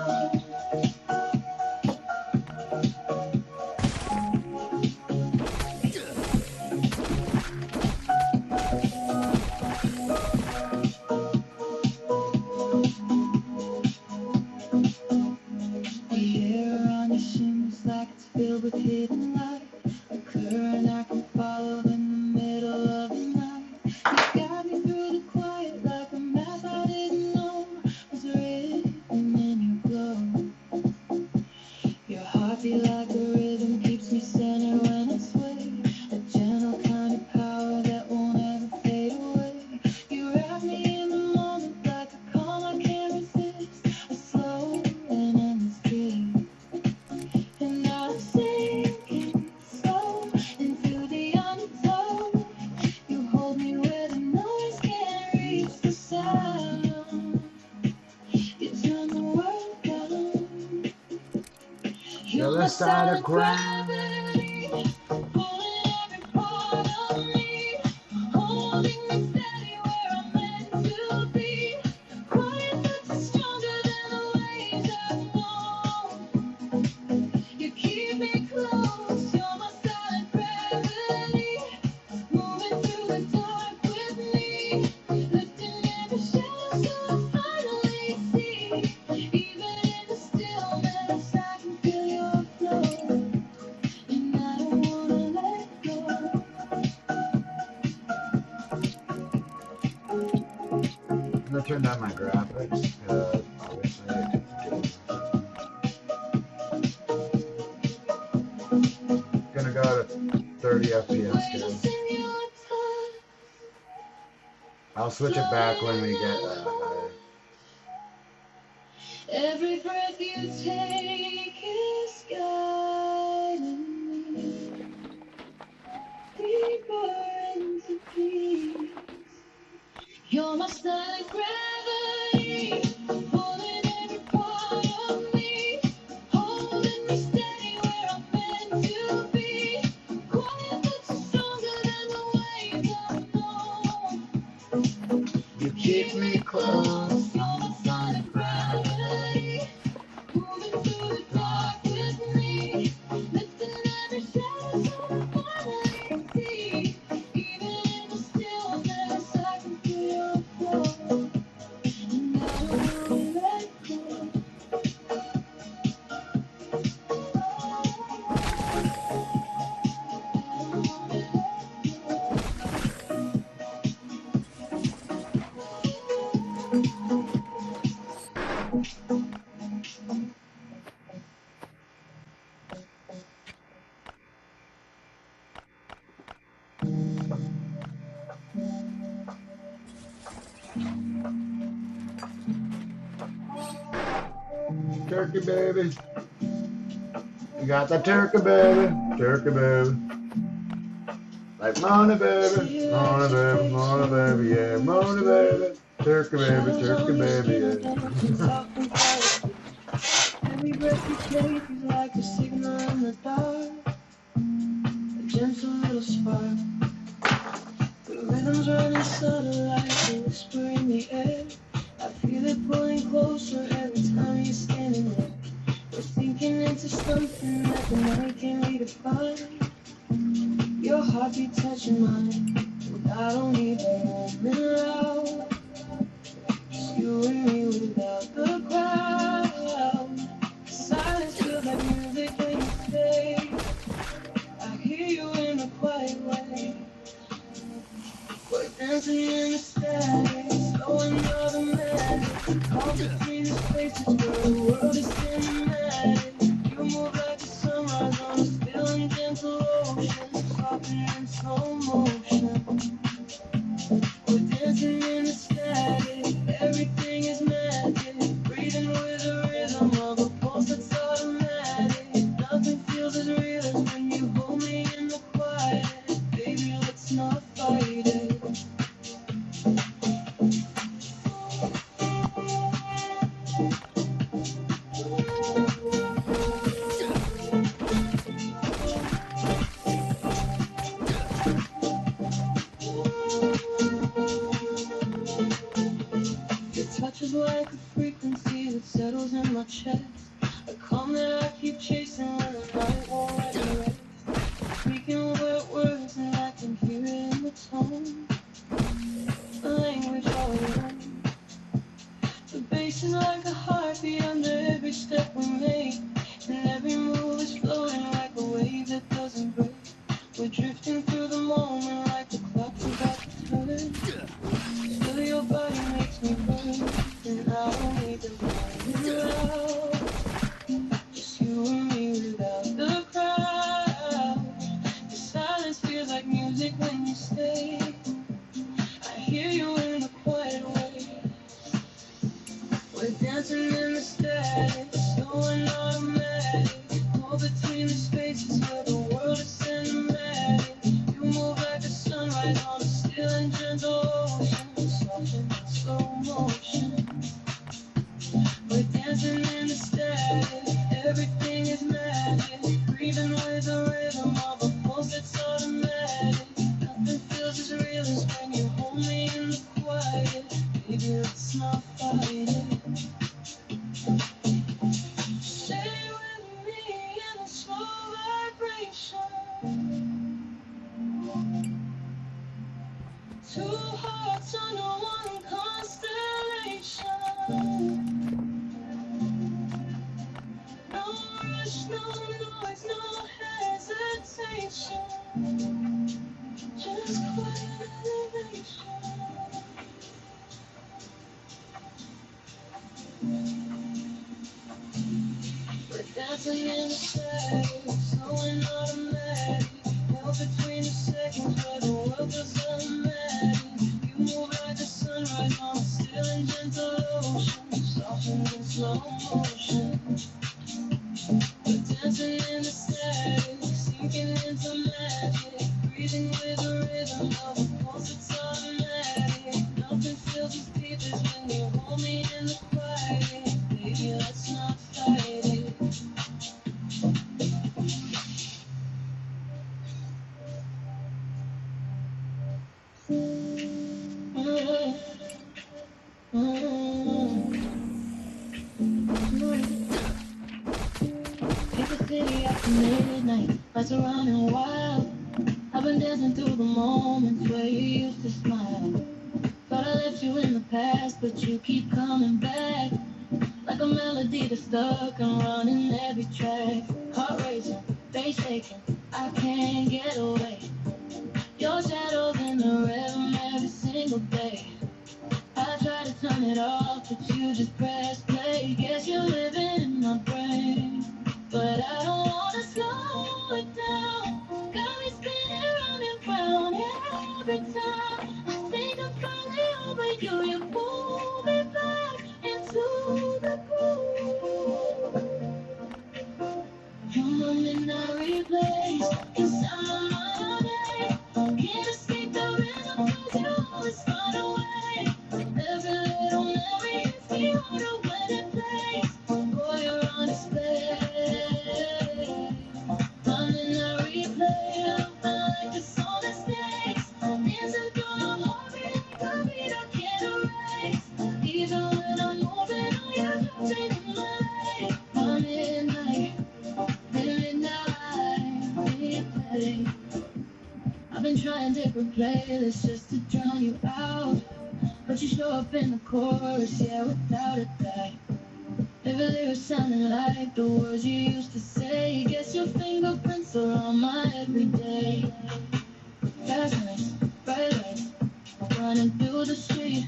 The air around you shimmers like it's filled with hidden light, a current I can follow in the middle of the night. You guide me through the quiet like a map I didn't know was written in your glow. Your heartbeat like a rhythm keeps me centered when I sway, a gentle kind of power that won't ever fade away. You wrap me in the moment like a calm I can't resist, a slow and endless dream. And I'm sinking slow into the undertow. You hold me where the noise can't reach the sound. You turn the world down. You're my silent gravity, pulling every part of me, holding me steady where I'm meant to be. Quiet but you're stronger than the waves I've known. You keep me close, you're my silent gravity, moving through the dark with me, lifting every shadow so I finally see. Even in the stillness, I can feel your flow, and I don't wanna let go. I'm gonna turn down my graphics because obviously it's gonna go to 30 FPS, guys. I'll switch it back when we get higher. Every breath you take is guiding me deeper into peace. You're my silent gravity, pulling every part of me, holding me steady where I'm meant Turkey baby. You got the turkey baby. Turkey baby. Like money baby. Money baby. Money baby. Yeah. Money baby. Turkey baby. Turkey baby. Yeah. Every breath you take is like a signal in the dark, a gentle little spark. The rhythm's running subtle like a whisper in the air. I feel it pulling closer every time you're standing there. We're sinking into something that the night can't redefine. Your heartbeat touching mine, and I don't even moment loud. Just you and me without the crowd. Silence feels like music when you stay. I hear you in a quiet way. We're dancing in the static, slowing all the magic. Caught between the spaces where the world is cinematic. You move like the sunrise on a still and gentle ocean, softening in slow motion. We're dancing in the static, everything is magic. Breathing with the rhythm of a pulse that's automatic. Nothing feels as real as when you hold me in the quiet. Baby, let's not fight it. Your touch is like a frequency that settles in my chest. A calm that I keep chasing when the night won't let me rest. Speaking word words and I can hear it in the tone. A language all alone. The bass is like a heartbeat under every step we make. And every move is floating like a wave that doesn't break. We're drifting through the moment like the clock's about to turn. Still your body makes me burn, and I don't need to burn out. Just you and me without the crowd. The silence feels like music when you stay. I hear you in a quiet way. We're dancing in the static, slow and automatic. All between the spaces where the world is cinematic. You move like the sunrise on a still and gentle ocean, softening in slow motion. We're dancing in the static, everything is magic. Breathing with the rhythm of a pulse that's automatic. Nothing feels as real as when you hold me in the quiet. Baby, let's not fight it. Stay with me in a slow vibration. Two hearts under one constellation. No rush, no noise, no hesitation. Just quiet elevation. We're dancing in the static, slow and automatic. Held between the seconds where the world feels cinematic. You move like the sunrise on a still and gentle ocean, softening in slow motion. We're dancing in the static, sinking into magic. Breathing with the rhythm of a pulse that's automatic. Nothing feels as deep as when you hold me in the quiet. Baby, let's not fight it. Hit the city after midnight, lights are running wild. I've been dancing through the moments where you used to smile. Thought I left you in the past, but you keep coming back. Like a melody that's stuck and running every track. Heart racing, face aching, I can't get away. Your shadow's in the rhythm every single day. I try to turn it off, but you just press play. Guess you're living 10 different playlists just to drown you out. But you show up in the chorus, yeah, without a doubt. Every lyric sounding like the words you used to say. Guess your fingerprints are on my everyday. Fast nights, bright lights, running through the street,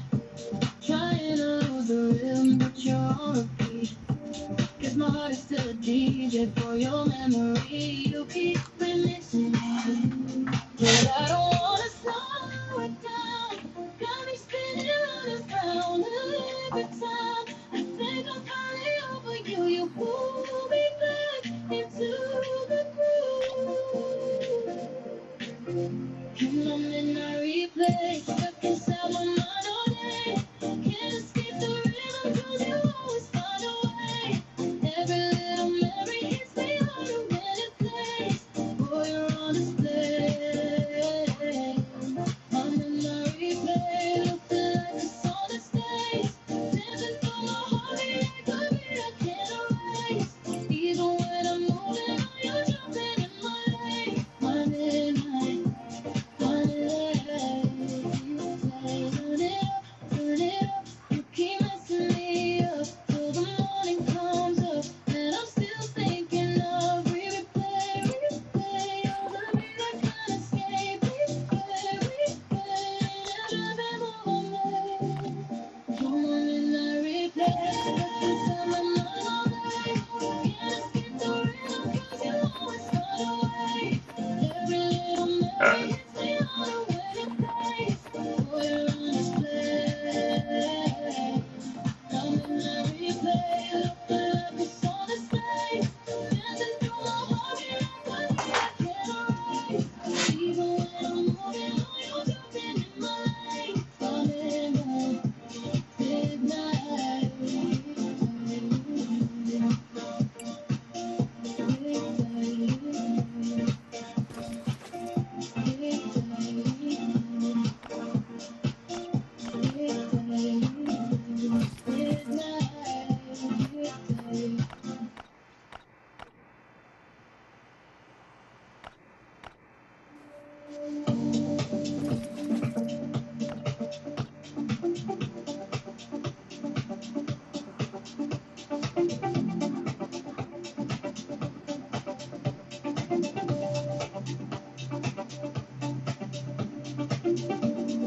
trying to lose the rhythm, but you're on repeat. Guess my heart is still a DJ for your memory. You keep remixing me, but I don't wanna slow it down. Got me spinning around and round every time. I think I'm finally over you. You pull me back into the groove. In my midnight replay, stuck inside my mind all day. Can't escape the rhythm 'cause you always find a way. Every little memory hits me harder when it plays. Boy, you're on display. My midnight replay, looking like a song that stays. Dancing through my heart, like a beat I can't erase. Even when I'm moving, you're jumping in my lane. My midnight. Turn it up, you keep messing me up till the morning comes up, and I'm still thinking of replay, all the beats I can't escape, replay, and driving over me. Come on in that replay, inside my mind all day. Can't escape the rhythm 'cause you always find a way. Every little memory hits me harder when it plays. Boy, you're on display. I'm in that replay, looking like a song that stays. Dancing through my heart, like a beat I can't erase. Even when I'm moving, you're jumping in my lane. I'm in that midnight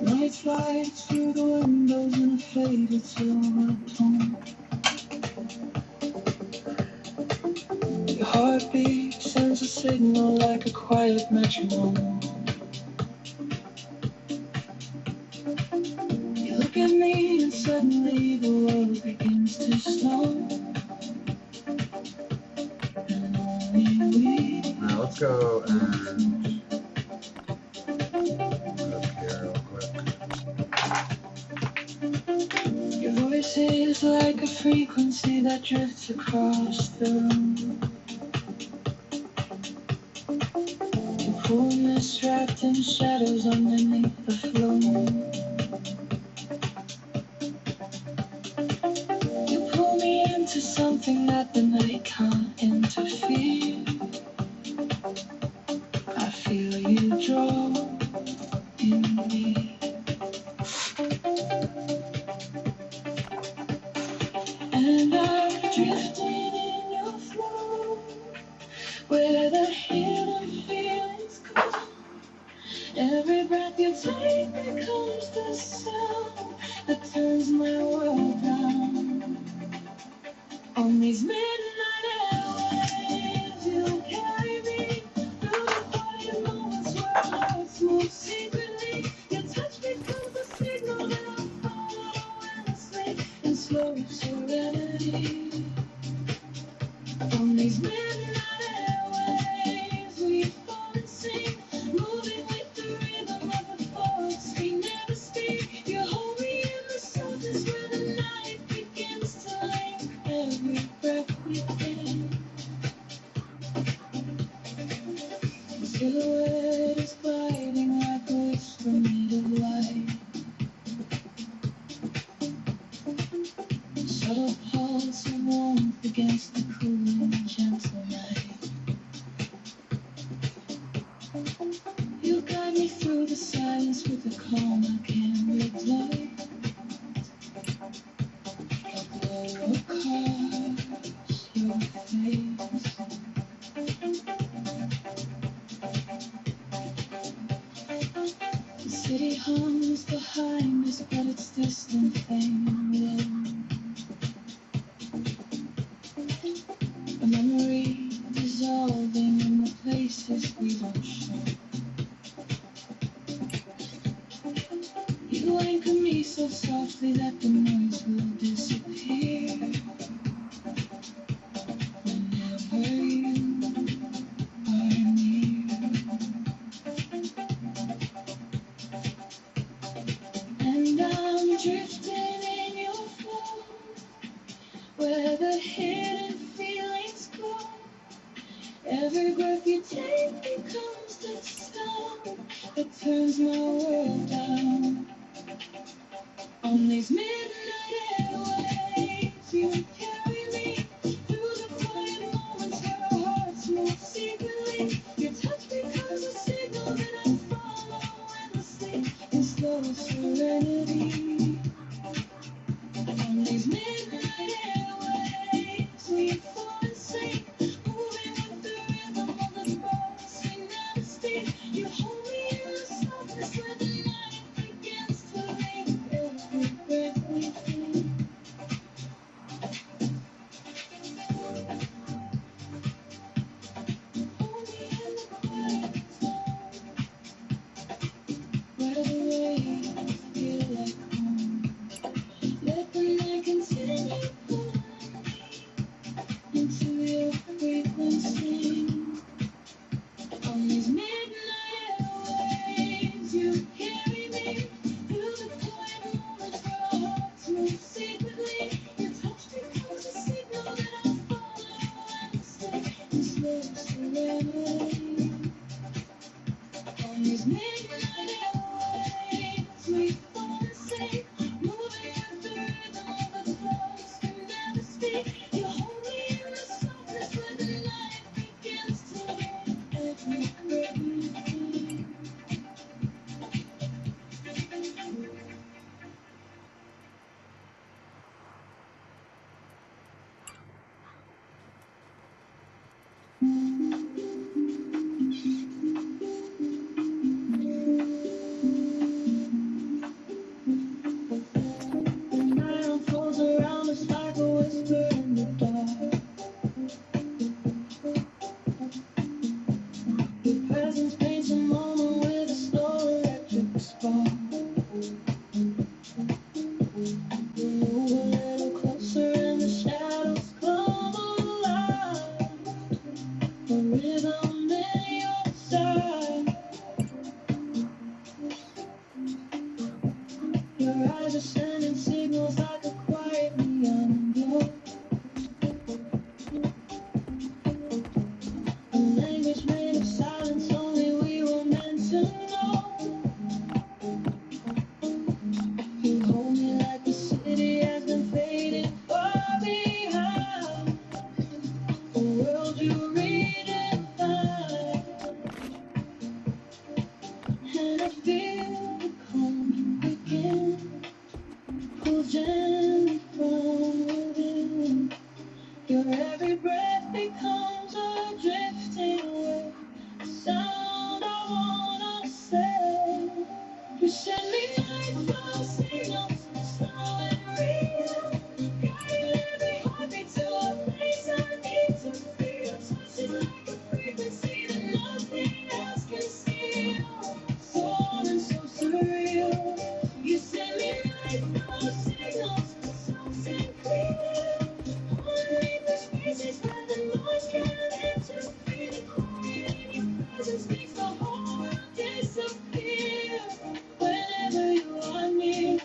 night flies through the windows in a faded silver tone. Your heartbeat sends a signal like a quiet metronome. You look at me and suddenly the world begins to slow. And only we. Now let's go and look here real quick. Your voice is like a frequency that drifts across the room. You pull me strapped in shadows underneath the floor. You pull me into something that the night can't interfere. I feel you draw in me. And I'm drifting in your flow, where the hidden feelings go. Every breath you take becomes the sound that turns my world round. On these midnight airwaves, you carry me through the quiet moments where our hearts move secretly. Your touch becomes the signal that I follow endlessly in slow serenity. On these midnight airwaves, we fall and sing, moving with the rhythm of the thoughts we never speak. You hold me in the softness where the night begins to linger. Every breath we take, the silhouette is gliding like a whisper made of light. Subtle pulse of warmth against the cool and gentle night. face. The city hums behind us, but it's distant fame. A memory dissolving in the places we don't show. You anchor me so softly that the noise will disappear. Whenever you are near, and I'm drifting in your flow, where the hidden feelings go. Every breath you take becomes the stone that turns my world down. On these midnight airwaves, you carry me through the quiet moments where our hearts move secretly. Your touch becomes a signal that I follow endlessly in slow serenity. On these midnight airwaves, we fall and sink, moving with the rhythm of the bones we never speak. You hold me in the softness where the night begins to leave every breath we take. Hold me in the quiet zone, where the waves feel like home. Let the night continue pulling me into your frequency. On these midnight airwaves, you carry me through the quiet moments where our hearts move secretly. Your touch becomes a signal that I follow endlessly in slow serenity. On these midnight airwaves, we fall and sink, moving with the rhythm of the clouds we never speak. You hold me in the softness where the night begins to leave every breath we take. The night unfolds around us like a whisper in the dark. Your presence paints a moment with a slow electric spark. We move a little closer and the shadows come alive. A rhythm in your side. Your eyes are sending signals like a quiet neon glow. A language made of silence only we were meant to know. You hold me like the city has been fading far behind. A world you redefine. And I feel the calm begin, pull gently from within. Your every breath becomes a drifting wave, a sound I wanna say. You send me nightfall signals, slow and real, guiding every heartbeat to a place I need to feel. Touching like a frequency that nothing else can steal. So warm and so surreal. You send me nightfall signals, soft and clear. Underneath the spaces where the noise can't interfere. The quiet in your presence makes the whole world disappear. Whenever you are near,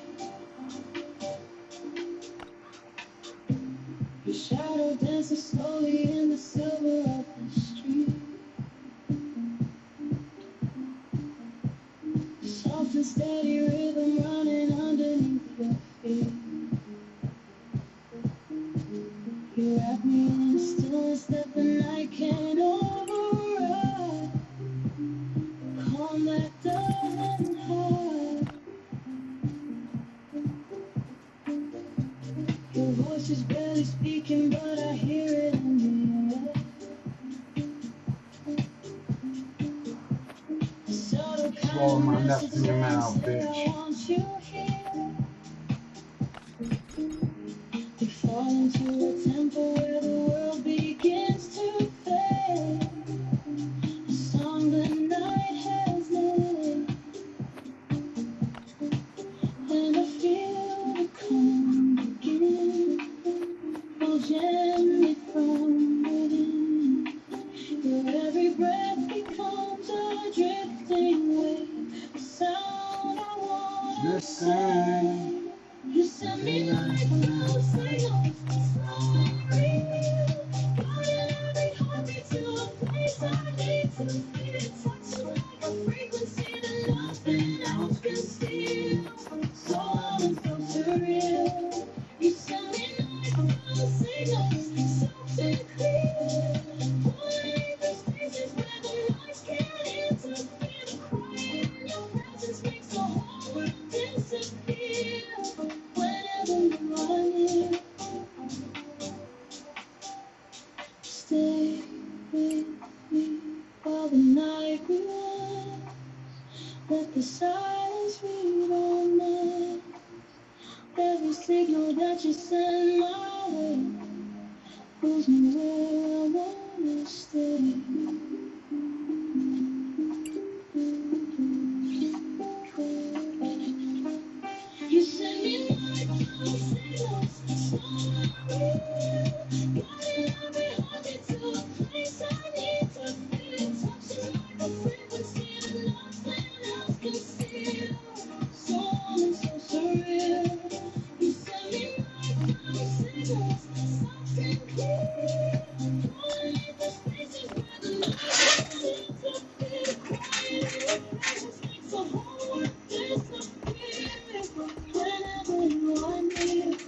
your shadow dances slowly in the silver of the street. The soft and steady rhythm running underneath your feet. You wrap me in a stillness that the night can't override. Calm that doesn't hide. Your voice is barely speaking, but I hear it in the swallow my nuts in your mouth, bitch. We fall into a temple where the world begins to fade. A song the night has made. And I feel the calm begin. Pull gently from within. Where every breath becomes a drifting wave. A sound I want to sing. You send me like love signals, slow and real. Guiding every heartbeat to a place I need to feel. Touch like a frequency that nothing else can steal. So loud and so surreal. You send me like love signals, soft and clear. Pulling through spaces where the lights can't interfere. The quiet in your presence makes the whole world disappear. Whenever you are near, stay with me while the night relaxes. Let the silence read our minds. Every signal that you send my way pulls me where I wanna stay. You send me like love signals, slow and real. Guiding every heartbeat to a place I need to feel. Touching like a frequency that nothing else can steal. So warm and so surreal. You send me like love signals, soft and clear. Pulling through spaces where the light can't interfere. Quiet in your presence makes the whole world disappear. Whenever you are near.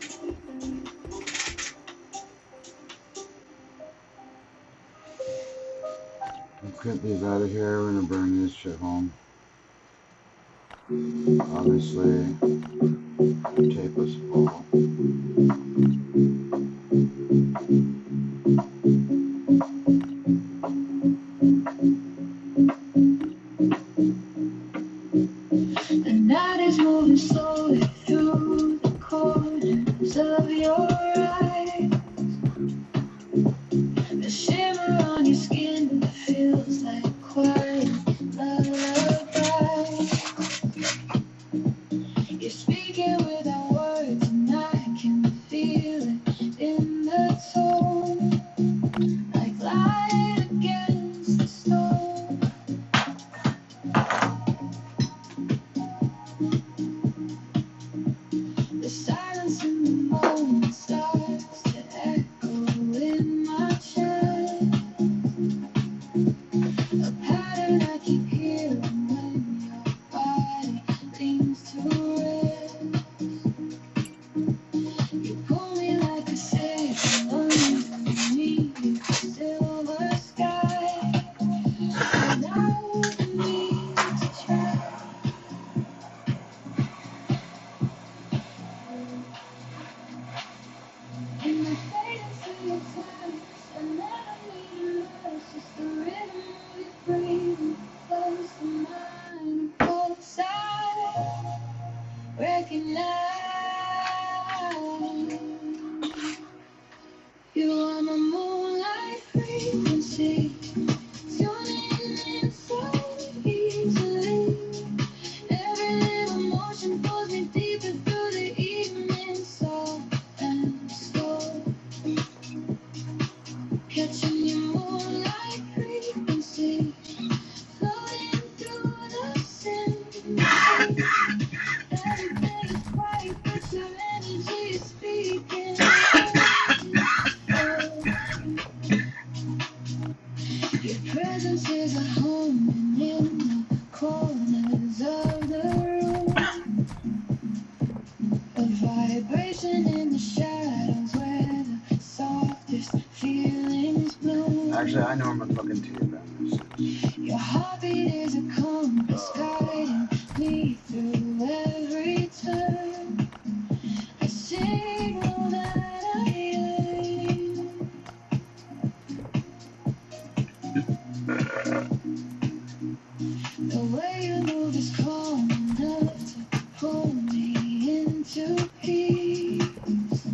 Let's get these out of here. We're gonna bring this shit home. Obviously, tape us all. The night is moving slowly through the corners of your eyes. The shimmer on your skin feels like quiet lullaby. You're speaking without words, and I can feel it in the tone, like light against the stone. The silence in the moment starts to echo in my chest. A pattern I keep hearing when your body leans to rest. You pull me like a sail underneath the silver sky. And I wouldn't need to try. In the fade into your touch, I never need a rush, just the rhythm of your breathing, close to mine, both sides recognize. You are my moonlight frequency, tuning in so easily. Every little motion pulls me deeper through the evening, soft and slow. Catching your moonlight frequency, floating through the symphony. Everything is quiet, but your energy is speaking. Your presence is a home in the corners of the room. A vibration in the shadows where the softest feelings bloom. Actually, I know I'm a fucking tea about this. Your heartbeat is a compass guiding me through every turn. A signal that I aim. The way you move love is calm enough to pull me into peace.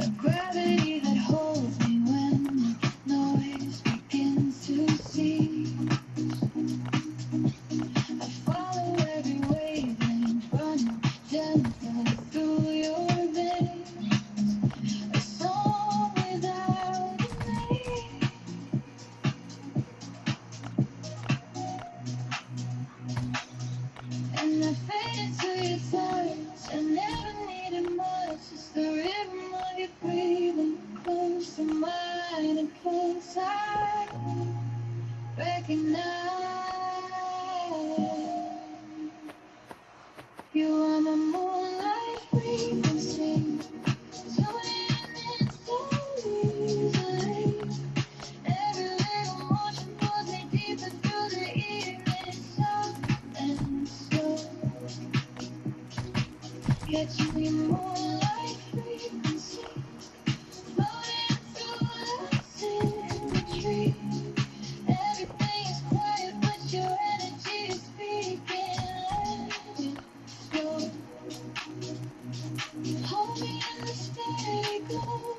A gravity that holds me when the noise begins to cease. I follow every wavelength running gentle through your veins. A song without a name. And I fade into your touch. I never needed much. Just the rhythm of your breathing close to mine and close. I recognize you are my moonlight frequency. Tuning in slowly. Every little motion pulls me deeper through the evening, soft and slow. Catching your moonlight frequency, floating through the symmetry. Everything is quiet, but your energy is speaking. Let it flow. Hold me in the steady glow,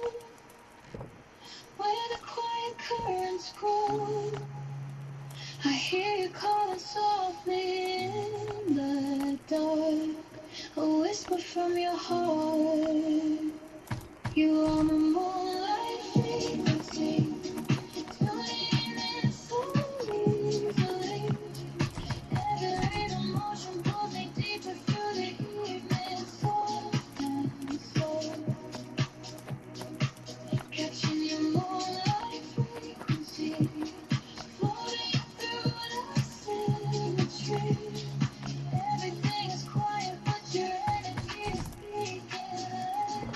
where the quiet currents grow. I hear you calling softly in the dark, a whisper from your heart. You are my moonlight frequency, tuning in so easily. Every emotion pulls me deeper through the evening, soft and slow. Catching your moonlight frequency, floating through the symmetry. Everything is quiet, but your energy is speaking.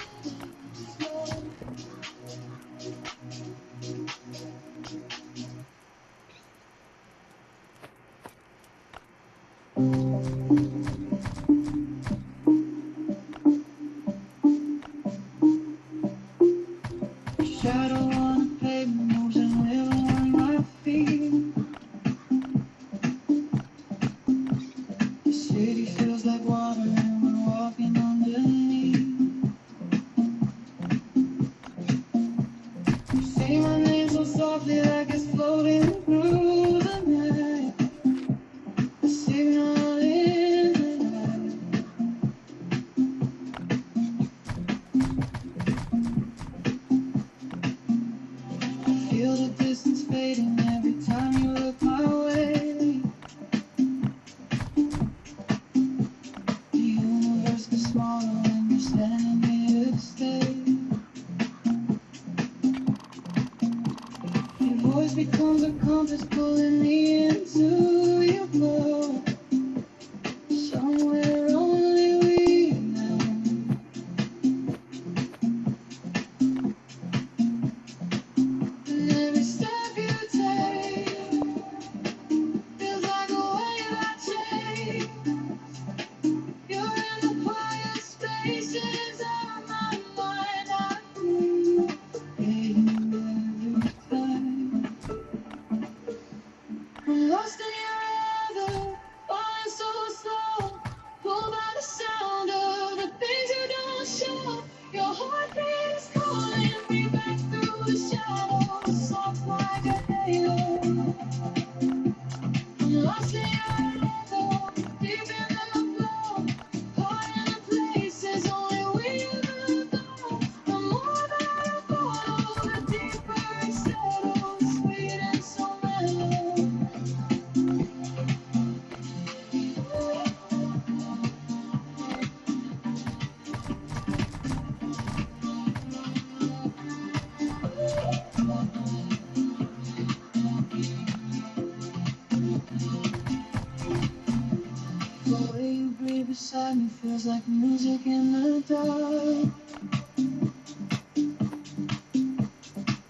Slow. Shadow on the pavement moves and living on my feet. The city feels like water and we're walking underneath. You say my name so softly like it's floating through the night. A signal in the night. I feel the distance fading every time you look my way. The universe gets smaller when you're standing here to stay. Your voice becomes a compass pulling me into your glow. Somewhere only we know. And every step you take feels like a wave I take. You're in the quiet spaces of my mind. I feel you every time. I'm lost in your rhythm, falling so slow. Pulled by the sound of the things you don't show. Your heartbeat is calling me back through the shadows, soft like a halo. I'm lost in your rhythm, deep in the flow. Caught in the places only we ever go. The more that I follow, the deeper it settles, sweet and so mellow. The way you breathe beside me feels like music in the dark.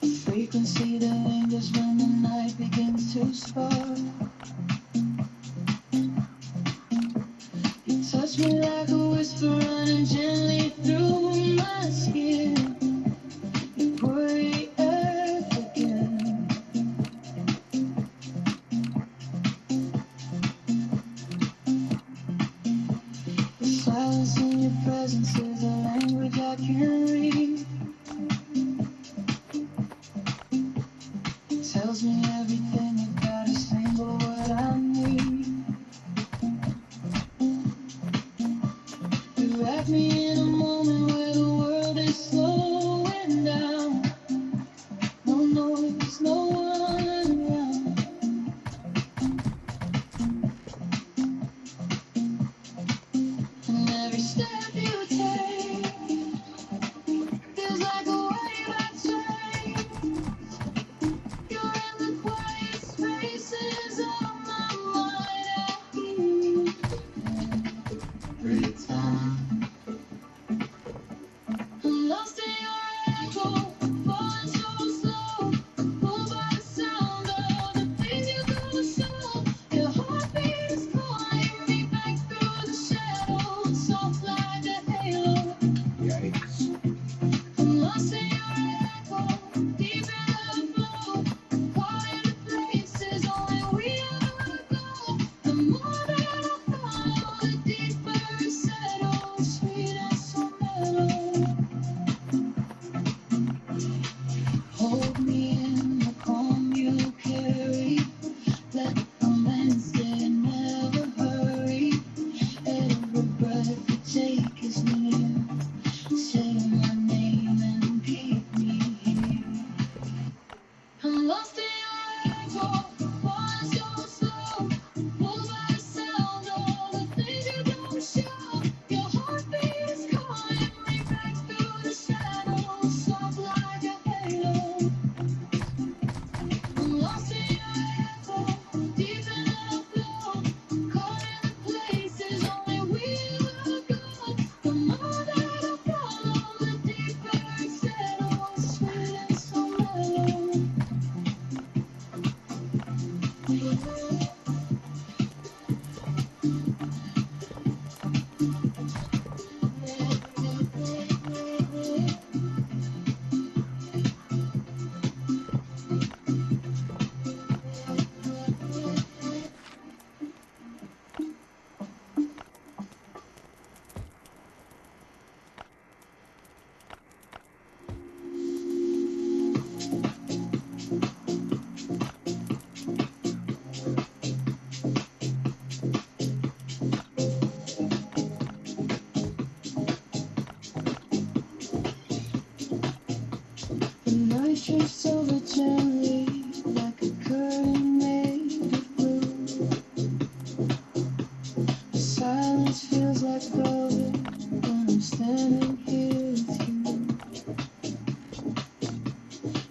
A frequency that lingers when the night begins to spark. You touch me like a whisper running gently through my skin. You pour the earth again. tells me everything about a single word I need. You wrap me in a moment where the world is slowing down. No noise, no one around. And every step you take feels like a wave I take. You're in the quiet spaces of my mind. I hear every time. I'm lost in your echo, falling so slow. Moved by the sound of the things you do show. Your heartbeat is calling me back through the shadows, soft like a halo. Yikes. I'm lost in your echo, deep in the flow. Caught in the places only we ever go. The more that I follow, the deeper it settles, sweet and so mellow. Hold me in the calm you carry. Let romance get never hurry. Every breath you take is near. Say my name and keep me here. I'm lost in your echo, falling so slow. Moved by the sound of the things you don't show. Your heartbeat is calling me back through the shadows, soft like a halo. I'm lost in your echo, deep in the flow. Caught in the places only we ever go. The more that I follow, the deeper it settles, sweet and so mellow. The night drifts over gently like a curtain made of blue. The silence feels like velvet when I'm standing here with you.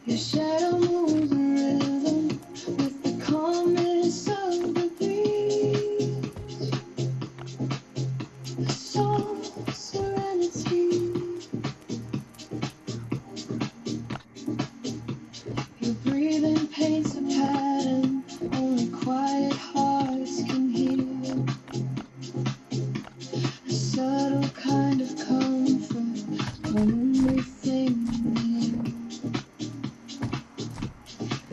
Your shadow moves in rhythm with the calmness of the breeze. The soft serenity. Your breathing paints a pattern only quiet hearts can hear. A subtle kind of comfort from everything near.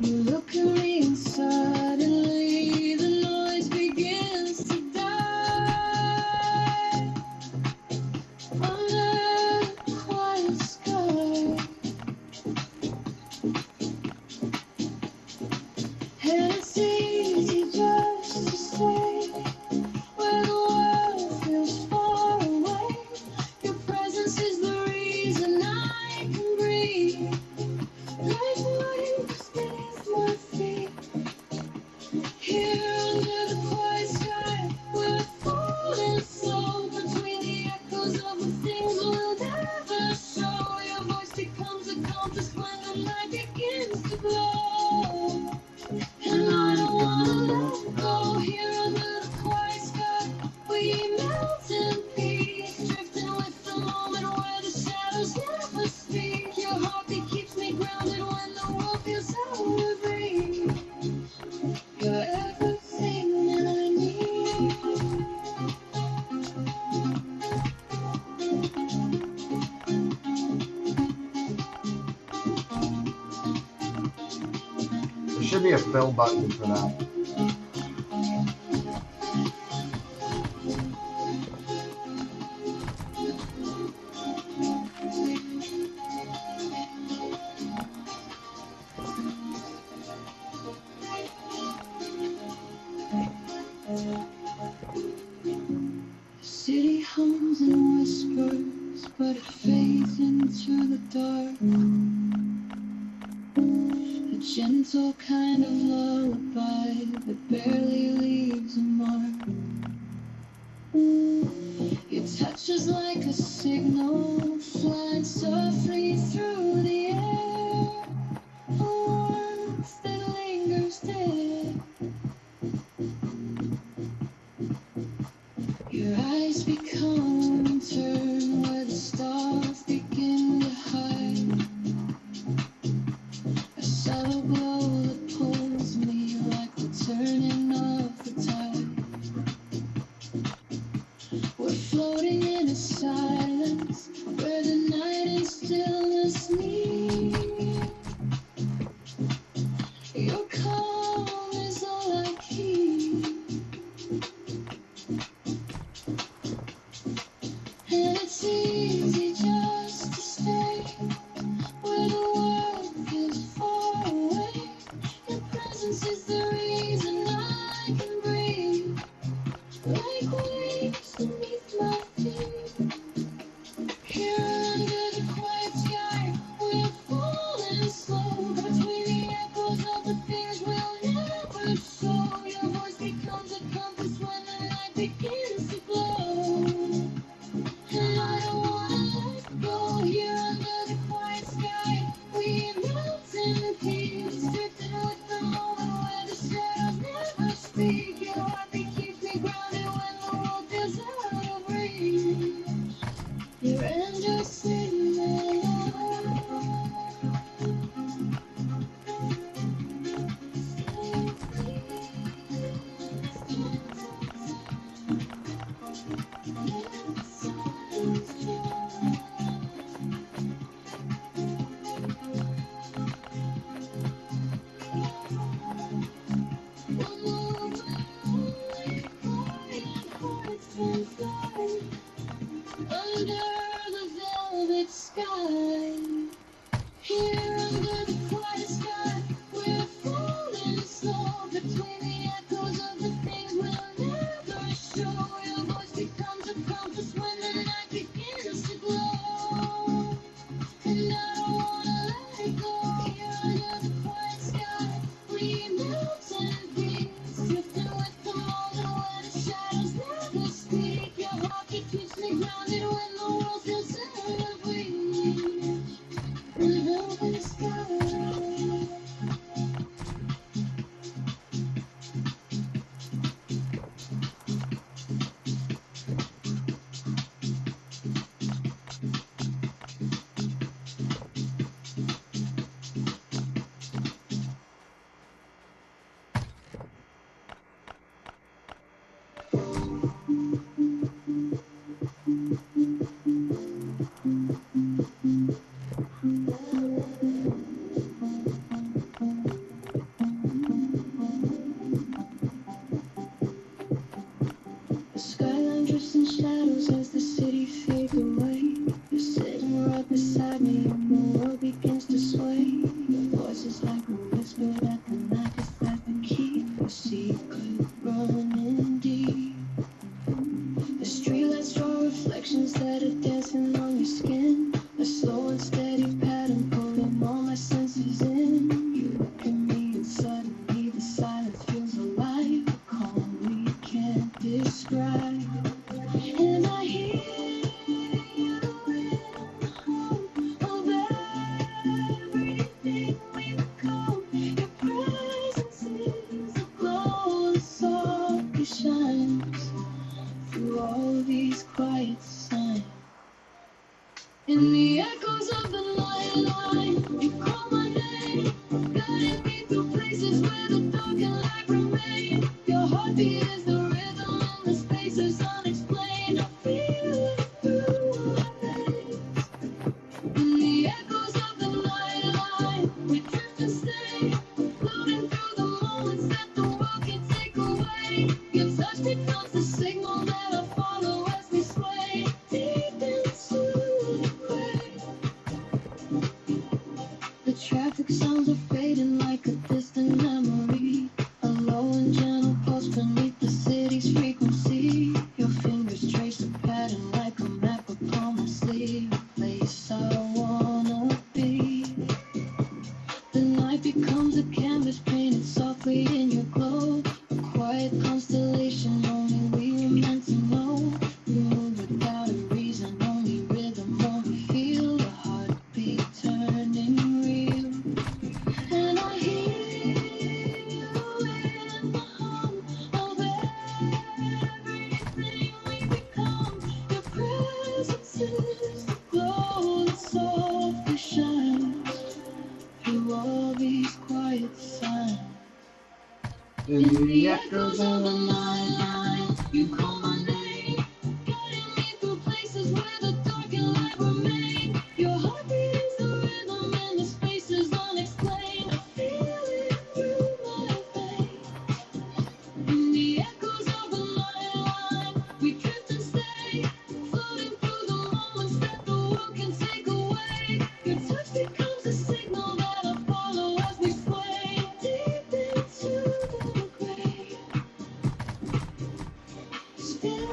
You look at me and suddenly the noise begins to die. Under the quiet sky. And it's easy just to stay where the world feels far away. Your presence is the reason I can breathe. Like waves beneath my feet. Here under the quiet sky, we're falling slow between the echoes of the things we'll never show. Your voice becomes a compass when the night begins to glow. And I don't wanna let go. Here under the quiet sky, we melt in peace, drifting with the moment where the shadows never speak. Your heartbeat keeps me grounded when the world feels out of reach. You're everything that I need. There should be a fill button for that. gentle kind of lullaby that barely leaves a mark. Your touch is like a signal flying softly through the air, a warmth that lingers there. Your eyes become turn where the stars begin to hide. A subtle glow that pulls me like the turning of the tide. We're floating in a silence where the night and stillness meet. Your calm is all I keep, and it's easy just to stay where the world feels far away. Your presence is the reason I can breathe, like waves beneath my feet. Here under the quiet sky, we're falling slow between the echoes of the things we'll never show. Your voice becomes a compass when the night begins to glow, and I don't wanna let go. Here under the quiet sky, we melt in peace, drifting with the moment where the shadows never speak. Your heartbeat keeps me grounded when the world feels out of reach. Your angel sing me under the velvet sky. Here under the quiet sky, we're falling slow between the echoes of the things we'll never show. Your voice becomes a compass when the night begins to glow, and I don't wanna let it go. Here under the quiet sky, we melt in peace, drifting with the moment where the shadows never speak. Your heartbeat keeps me grounded when the world feels out of reach. The velvet sky. The skyline drifts in shadows as the city fades away. You're sitting right beside me and the world begins to sway. Your voice is like a whisper that the night is fast to keep your secret running deep. The streetlights draw reflections that are dancing on your skin, a slow and steady pattern pulling all my senses in. You look at me and suddenly the silence feels alive, a calm we can't describe. And I hear you in the hum of everything we become. Your presence becomes a canvas painted softly in your glow. A quiet constellation only we were meant to know. We move without a reason, only rhythm, only feel the heartbeat turning real. And I hear you in the hum of everything we become. Your presence is the glow that softly shines through all these quiet signs. In the echoes of the night, you call my name, guiding me through places where the dark and light remain. Your heartbeat is the rhythm and the space is unexplained. I feel it through my veins. In the echoes of the night, we drift and stay, floating through the moments that the world can take away. Your touch becomes a signal that I follow as we sway deep into the grave. Stay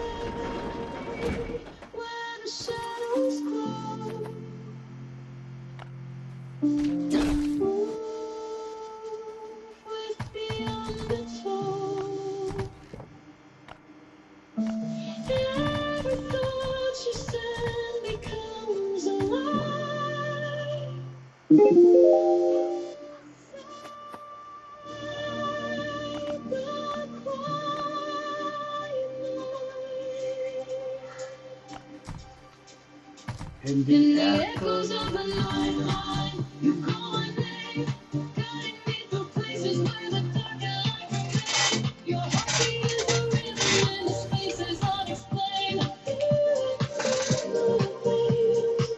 where the shadows glow. Move with the undertow. Every thought you send becomes alive. The quiet night. In In the the echo. echoes of the night, you call my name, guiding me through places where the dark and light remain. Your heartbeat is the rhythm and the space is unexplained. I feel it through the waves.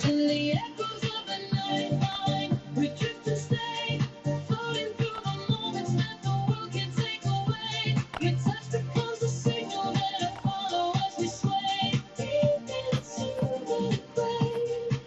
In the echoes of the night, we drift and stay, floating through the moments that the world can take away. Your touch becomes a signal that I follow as we sway deep into the grave.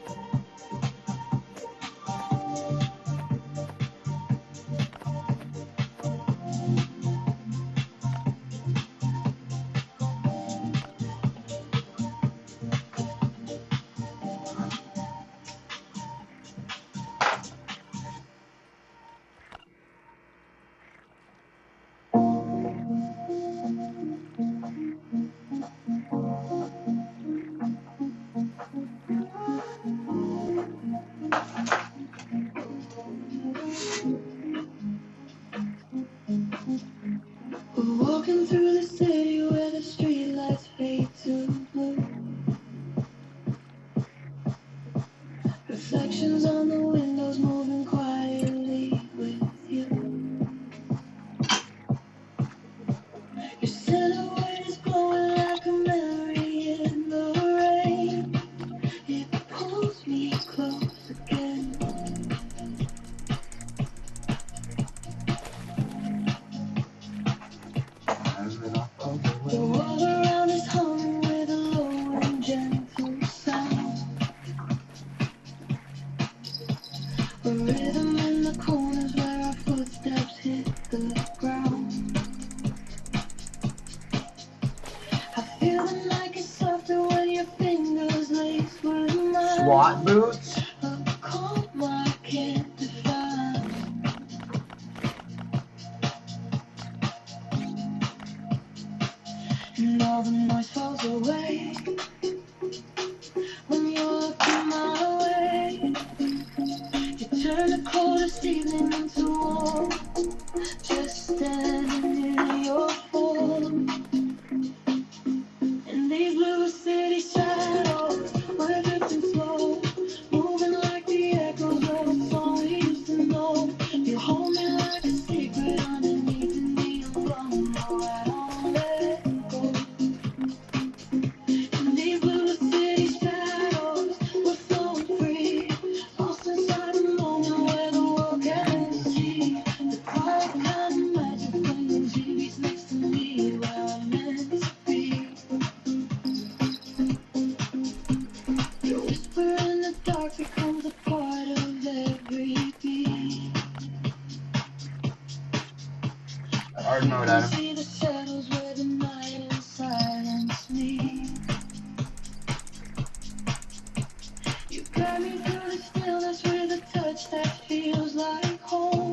We're walking through the city where the streetlights fade to blue. Reflections on the windows moving quietly with you. Your silhouette is glowing like a memory in the rain. It pulls me close again. The world around is humming with a low and gentle sound. A rhythm in the corners where our footsteps hit the ground. I feel the night get softer when your fingers lace with mine. SWAT boots? A calm I can't define. And all the noise falls away when you're looking my way. You turn the coldest evening into warm, just standing in your form. In these blue city shadows, we're drifting slow, moving like the echoes of a song we used to know. You hold me like a secret underneath the neon glowing. No, I don't let go. In these blue city shadows, we're flowing free, lost inside the moment where the world can't see. The quiet kind of magic when the TV's next to me, where I'm meant to be. Your whisper in the dark becomes a part of every beat. Hard mode, I Adam. see the shadows where the night and silence meet. You guide me through the stillness with a touch that feels like home.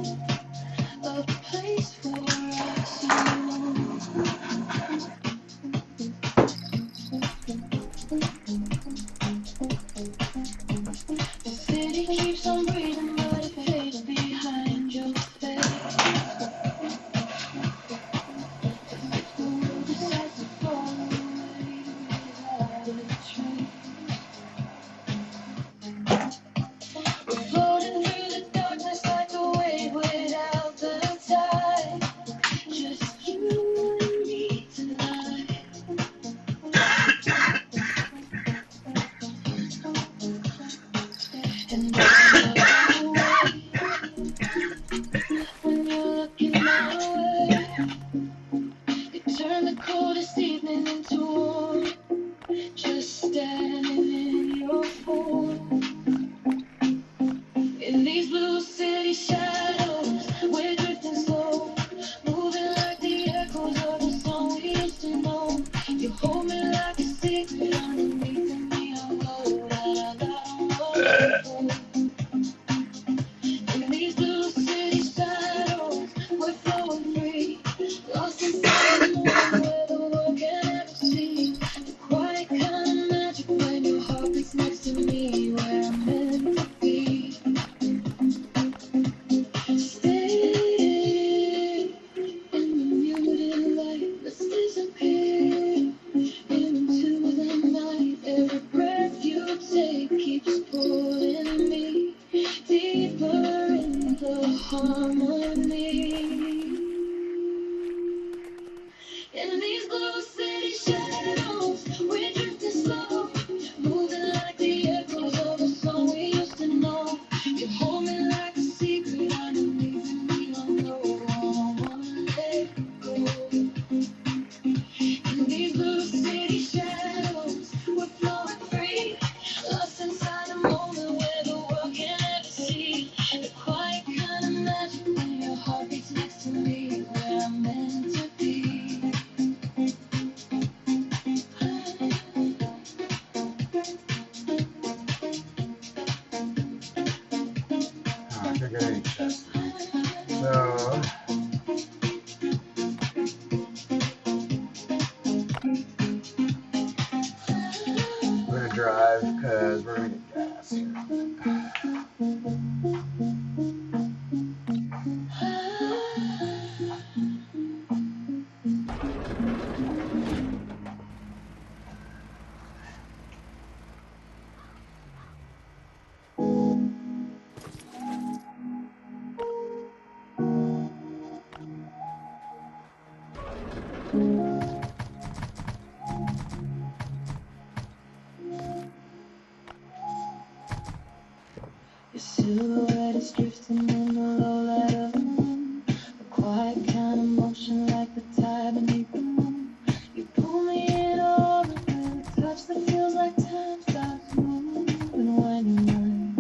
Your silhouette is drifting in the low light of the moon. A quiet kind of motion like the tide beneath the moon. You pull me in all the way, a touch that feels like time stops moving when you're mine.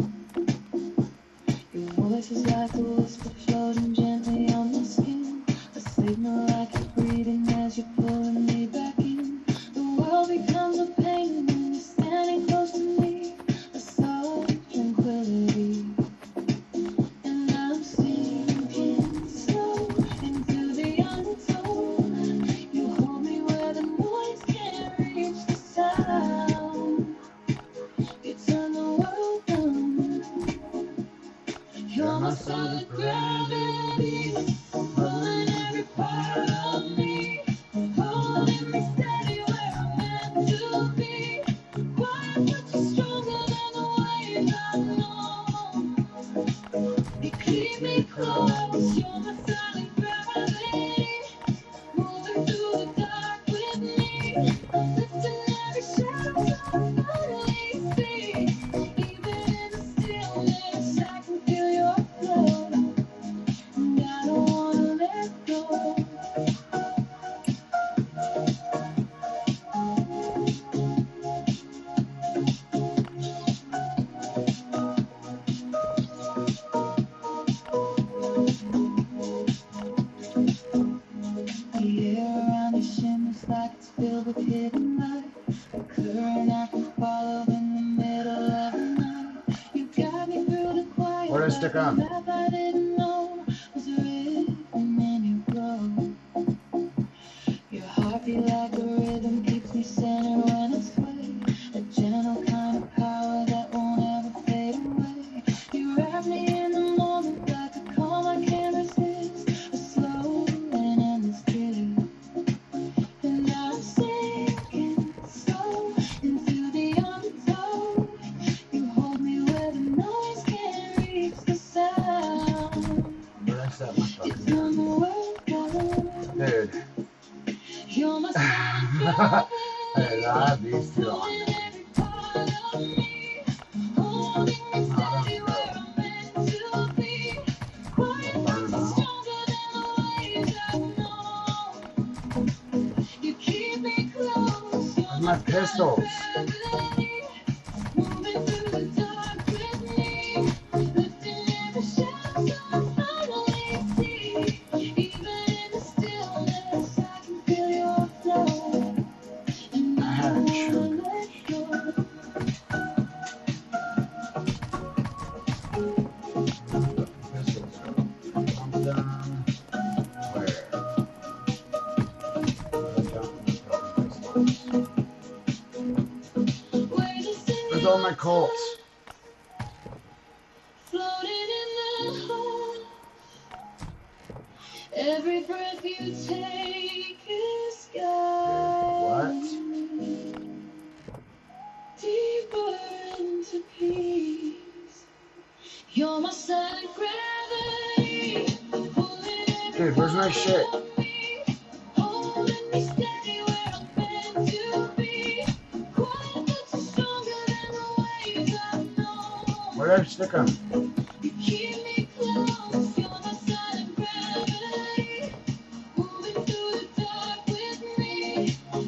Your voice is like a whisper floating gently on my skin. A signal like you're breathing as you're pulling me back in. The world becomes a pain when you're standing close to me. A soft tranquility. And I'm sinking slow into the undertow. You hold me where the noise can't reach the sound. You turn the world on. You're my solid gravity, pulling every part of me, holding me steady where I'm meant to be. Quiet but you're stronger than the waves I know. You keep me close, you're my silent gravity, moving through the dark with me. I'm lifting every shadow so I finally see. Even in the stillness, I can feel your flow, and I don't wanna let go. The air around you shimmers like it's filled with hidden light. A current I can follow in the middle of the night. You got me through the quiet. Where does it stick on? That I didn't know was written in your Set my fucking dude. I did not have these two on me. Where's my pistols? Where's all my Colts? Every breath you take is gone. Deeper into peace. You're my silent gravity. Dude, where's my shit? Holding me steady where I'm meant to be. Quiet but you're stronger than the waves I've known. Where did I stick them? You keep me close. You're my silent gravity. Moving through the dark with me.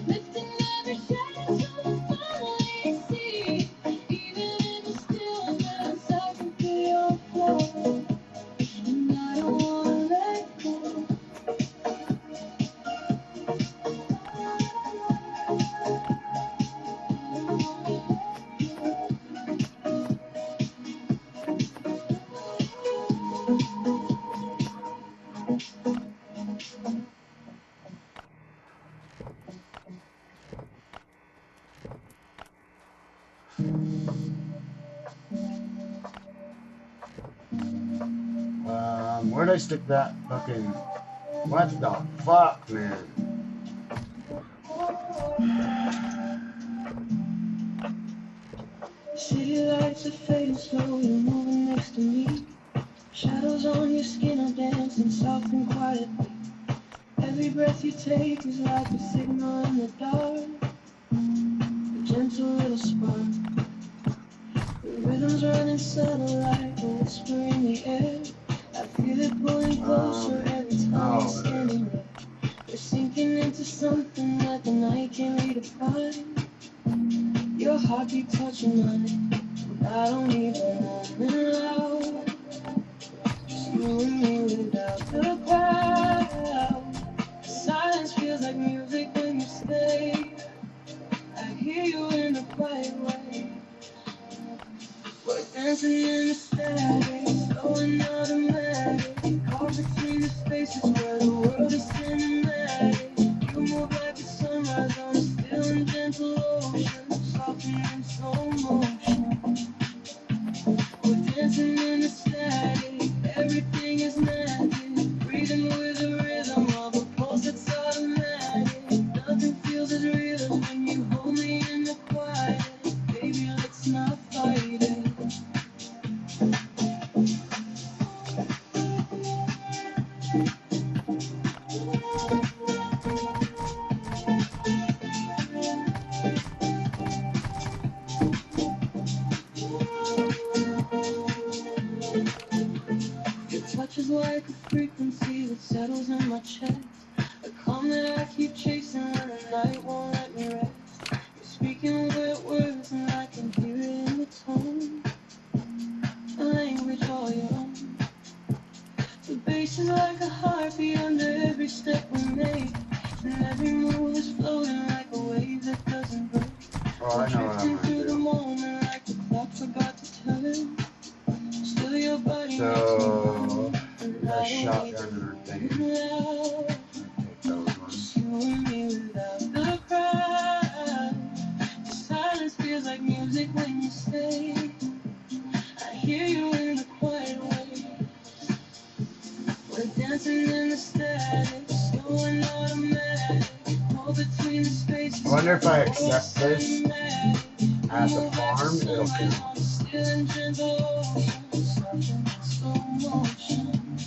Lifting every shadow till I finally see. Even in the stillness, I can feel your flow. And I don't wanna let go. Where'd I stick that fucking... What the fuck, man? City lights are fading slow, you're moving next to me. Shadows on your skin are dancing soft and quietly. Every breath you take is like a signal in the dark. A gentle little spark. The rhythm's running subtle like a whisper in the air. I feel it pulling closer every time you're standing there. You're sinking into something that the night can't redefine. Your heartbeat touching mine, and I don't even want it loud. Just you and me without the crowd. Silence feels like music when you stay. I hear you in the quiet way. We're dancing in the static, slow and automatic. Caught between the spaces where the world is cinematic. You move like a sunrise on a still and gentle ocean, softening in slow motion. We're dancing in the static, everything is magic. Breathing with the rhythm of a pulse that's automatic. Nothing feels as real as when you hold me in the quiet. Baby, let's not fight it. Your touch is like a frequency that settles in my chest. A calm that I keep chasing when the night won't let me rest. You're speaking with words and I can hear it in the tone. A language all your own. The bass is like a heartbeat under every step we make. And every move is floating like a wave that doesn't break. Oh, I know what I'm Drifting through gonna the do. moment like the clock forgot to turn. Still your body So, makes me got a shotgun and her thing. love. Take those ones. You and me without the crowd. The silence feels like music when you stay. I hear you in the quiet way. We're dancing in the static, slow and automatic. All between the spaces. I wonder if I accept this at the farm, it'll count. Still and gentle ocean, soft and slow motion.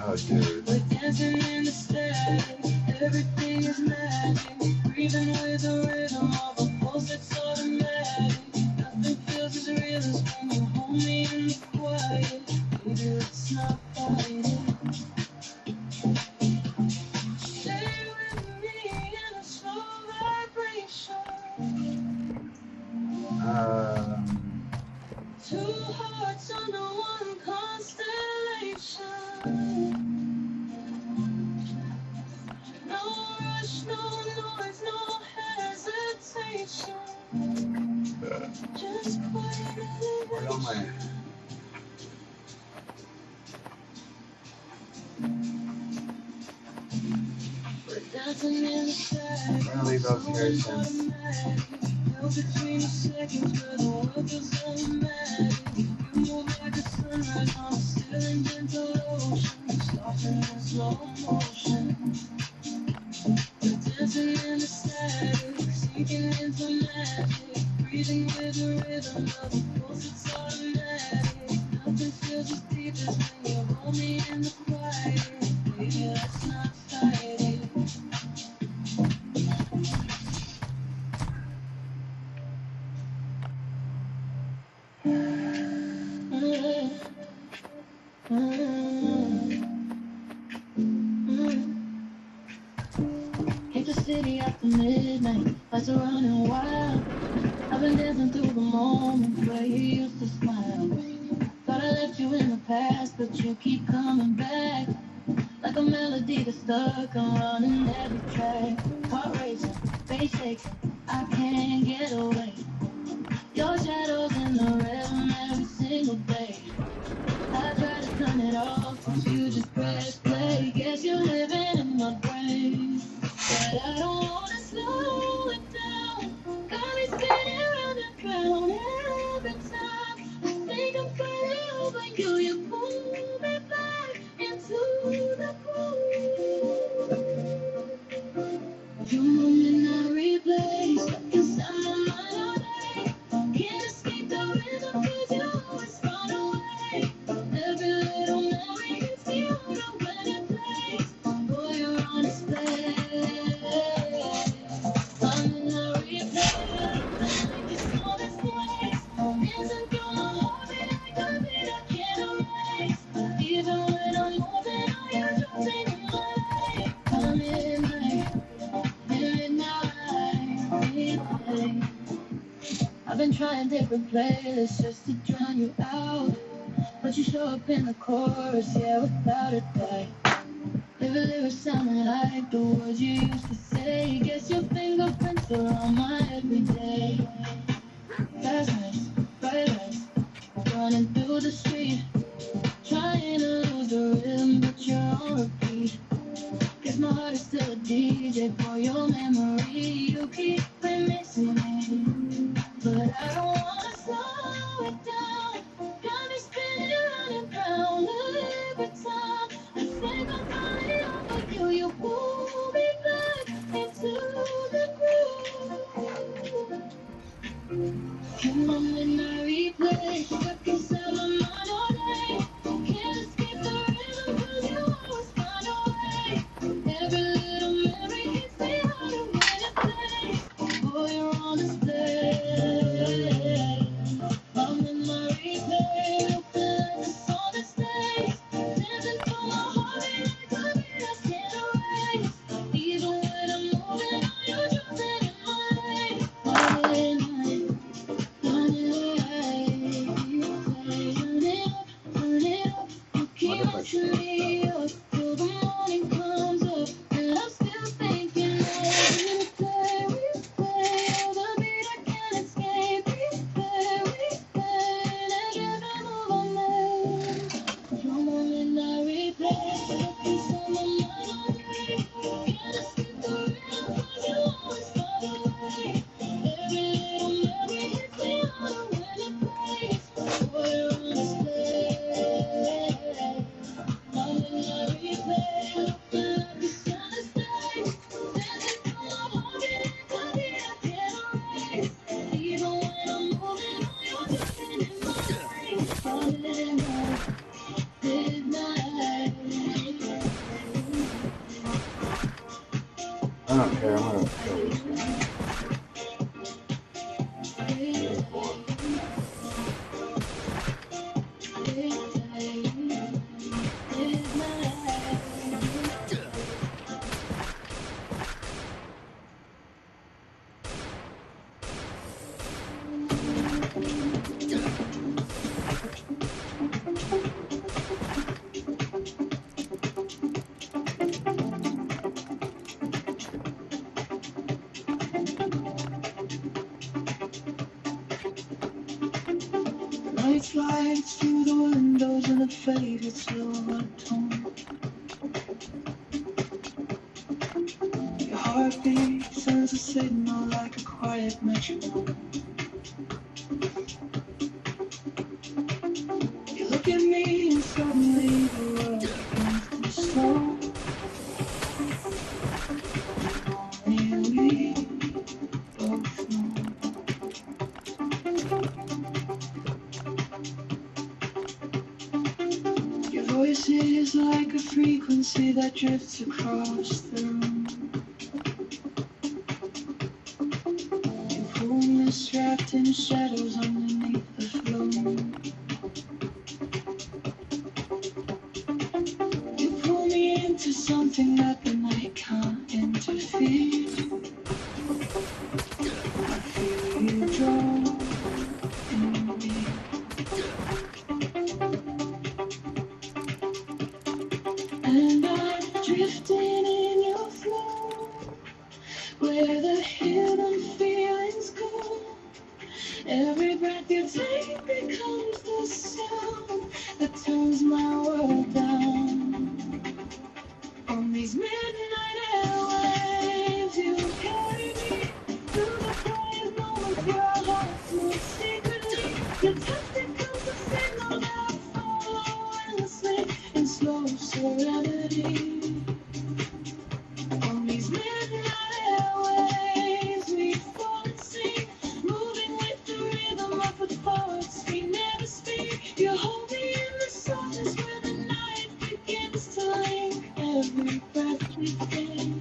I Oh, dude. We're dancing in the static, everything is magic. Breathing with the rhythm of a pulse that's automatic. Nothing feels as real as when you hold me in the quiet. Baby, let's not fight it. Stay with me in a slow vibration. Two hearts under one constellation. No rush, no noise, no hesitation. Just quiet elevation. We're dancing in the sky. I'm gonna leave those here since. Between the seconds where the world feels automatic. You move like a sunrise on a still and gentle ocean. Soften in slow motion. We're dancing in the static, sinking into magic. Breathing with the rhythm of the pulse, it's automatic. Nothing feels as deep as when you hold me in the quiet. Baby, let's not fight it. Hit the city after midnight, lights are running wild. I've been dancing through the moments where you used to smile. Thought I left you in the past, but you keep coming back. Like a melody that's stuck, I'm running every track. Heart racing, face shaking, I can't get away. Your shadow's in the rhythm every single day. I try to turn it off, but you just press play. Guess you're living in my brain, but I don't wanna slow it down. Got me spinning round and round every time. I think I'm falling over you. You pull me back into the groove. You moment I replay, stuck inside my mind all day. Can't escape the rhythm 'cause you always run away. Every little memory hits me harder when it plays. Boy, you're on display. I'm in a replay, like it's all this place. Dancing through my heart, and I got it, I can't erase. Even when I'm moving, all your drugs ain't in my life. I'm in midnight replay. I've been trying different playlists just to drown you out, but you show up in the chorus, yeah, without a doubt. Every lyric sounding like the words you used to say. Guess your fingerprints are on my everyday. Fast nights, bright lights, running through the street, trying to lose the rhythm, but you're on repeat. Guess my heart is still a DJ for your memory. You keep remixing me, but I don't wanna slow it down. Got me spinning round and round every time. I think I'm falling over you. You pull me back into the groove. Come on and I replay, stuck inside my mind all day. Can't escape the rhythm 'cause you always find a way. Every little memory hits me harder when it plays. Boy, you're on display. I'm in my replay, looking like the song that stays. Dancing through my heart, and I got it, I can't erase. Even when I'm moving, all your drugs ain't in my way. I'm in turn it up, you keep watching me up till the morning comes up, and I'm still thinking of replay, the beat I can't escape, replay, and every move I make. Come on and I replay, stuck inside my mind all day. Can't escape the rhythm 'cause you always find a way. Every little memory hits me harder when it plays. Boy, you're on display. I'm in a replay, looking like the sun that stays. Dancing through my heart, and I got it, I can't erase. Even when I'm moving, all your drugs ain't in my way. I'm in midnight. don't care, I'm gonna kill this guy. Night lights through the windows in a faded silver tone. Your heartbeat sends a signal like a quiet metronome. You look at me and suddenly the world begins to slow. Only we both know. Your voice is like a frequency that drifts across the room. You pull me strapped in shadows underneath the floor. You pull me into something that the night can't interfere. I feel you draw in me. And I'm drifting in your flow, where the hidden feelings go. Every breath you take becomes the sound that turns my world down. On these midnight airwaves, you carry me through the quiet moments. Your heart moves secretly. Your touch becomes a signal that I follow endlessly in slow serenity. On these midnight airwaves, we fall and sing, moving with the rhythm of the thoughts we never speak. You hold me in the softness where the night begins to link every breath we take.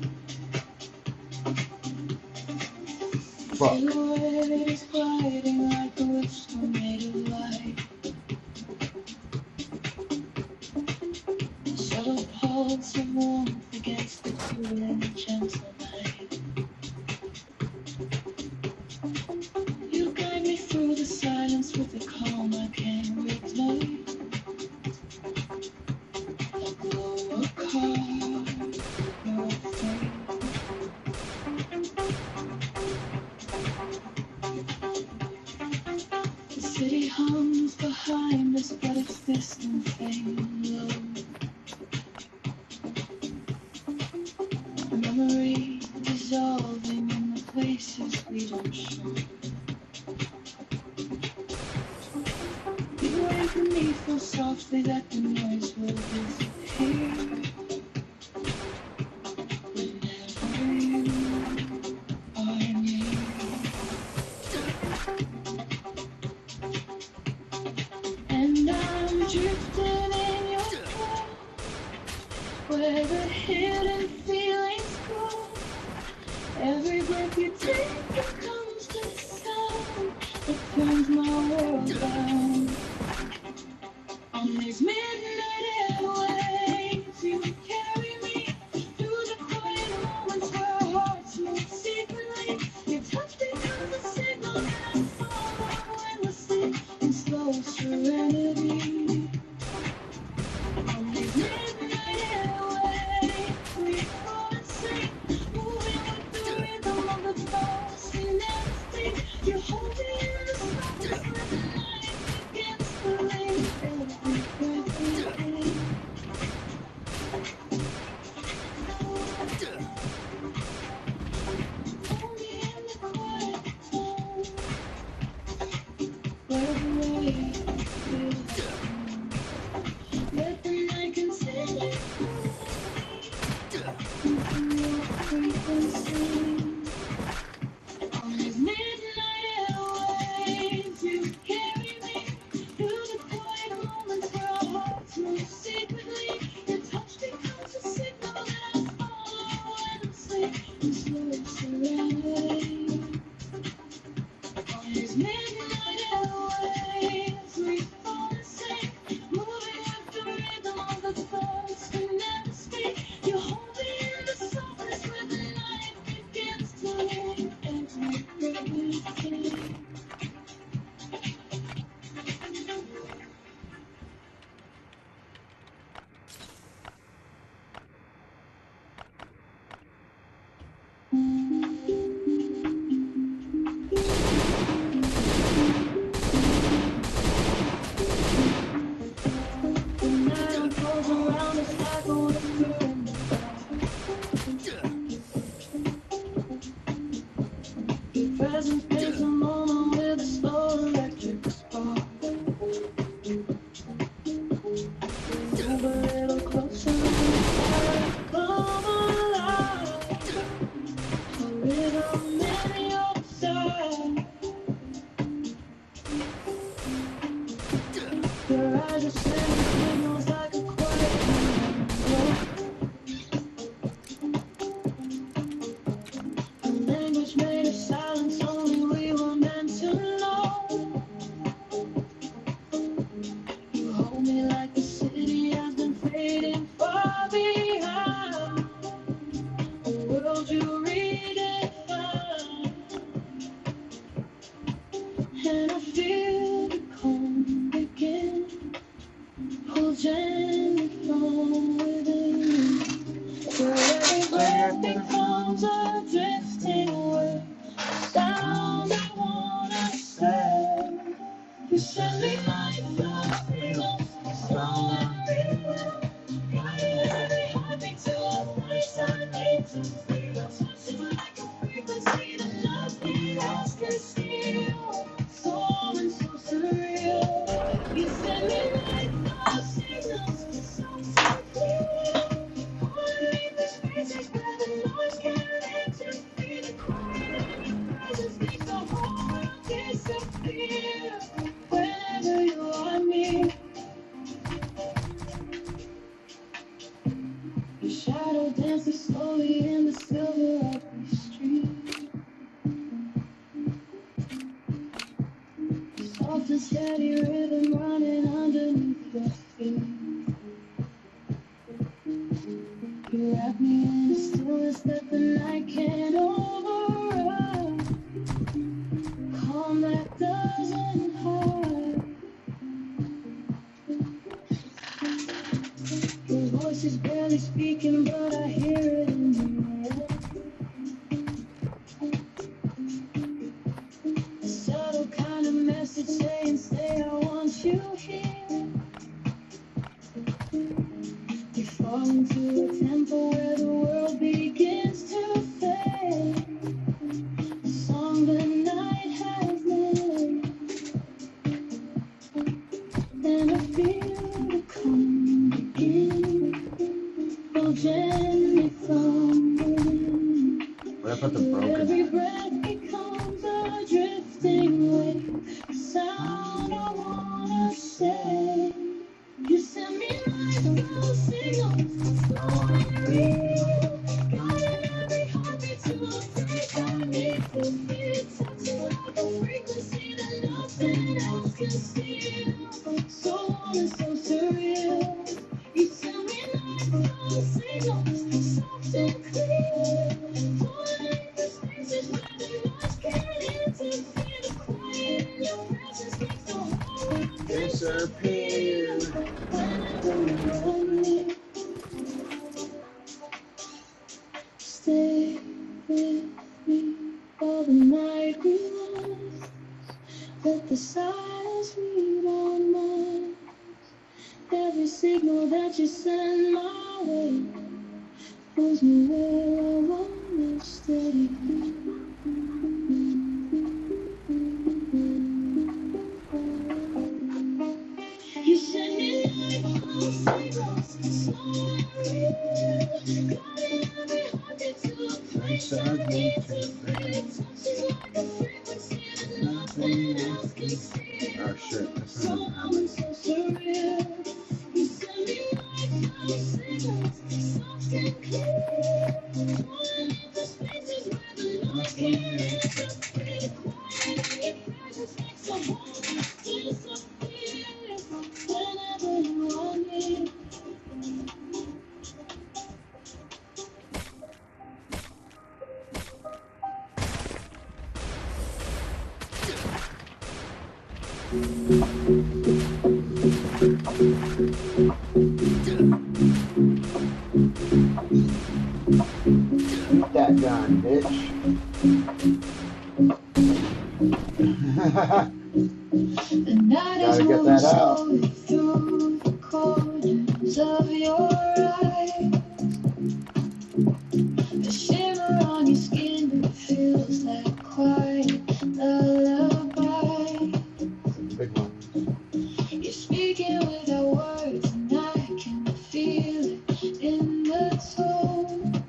Fuck. Silhouettes gliding like a whisper made of light. A subtle pulse of warmth against the cool and gentle night. You guide me through the silence with a calm I can't replay. A glow, a card, your fate. The city hums behind us, but it's distant fading low. Memory dissolving in the places we don't show. You anchor me so softly that the noise will disappear. Whenever you are near. And I'm drifting in your flow, where the hidden feelings go. Every breath you take becomes the sound that turns my world down. On these midnight airwaves, you carry me through the quiet moments where our hearts move secretly. Your touch becomes a signal that I follow endlessly in slow serenity. On these midnight airwaves, we fall and sing, moving with the rhythm of the thoughts we never speak. You hold me in the softness where the night begins to link every breath we Present paints a moment with a slow electric spark. Move a little closer, come alive. A rhythm in your side. Your eyes are sending signals like a quiet a language made of silence, only we were meant to know. You hold me like the city has been fading far behind. A world you redefine. And I feel the calm begin. Pull gently from within. Where every breath becomes a drifting wave. Sound I wanna say. You send me light from signals, slow and real. Guiding every heartbeat to a place I need to feel. Touching like a frequency that nothing else can steal. Soul and so surreal. You send me light from signals, so clear. Underneath the spaces where the noise can't interfere. The quiet in your presence makes the whole world disappear. Whenever you are near, your shadow dances slowly in the silver of the street. Soft and steady rhythm running underneath your feet. You wrap me in a stillness that the night can't override. Calm that doesn't hide. Your voice is barely speaking, but I hear it in the air. A subtle kind of message saying, stay, I want you here. You fall into a tempo where the world begins to fade. A song the night has made. And I feel the calm begin. Pull gently from within. What if I put the broken Every in? breath becomes a drifting wave. A sound I wanna say. You send me light from signals, slow and real. Guiding every heartbeat to a place I need to feel. Touching like a frequency that nothing else can steal. So warm and so surreal. You send me light from signals, soft and clear. Pulling the spaces where the noise can't interfere. The quiet in your presence makes the whole world disappear. Whenever you are near, stay with me all the night we last. Let the silence read our minds. Every signal that you send my way pulls me where I wanna stay. You send me light from signals, slow and real. Guiding every heartbeat to a place I need to feel. Touches like a frequency that nothing else can steal. Oh shit, this So isn't warm and so surreal. You send me light from signals, soft and clear. Pulling into spaces where the Keep that gun, bitch. Gotta get that out. Through the corners of your eyes, the shimmer on your skin feels like quiet lullaby. Big one. You're speaking without words, and I can feel it in the tone,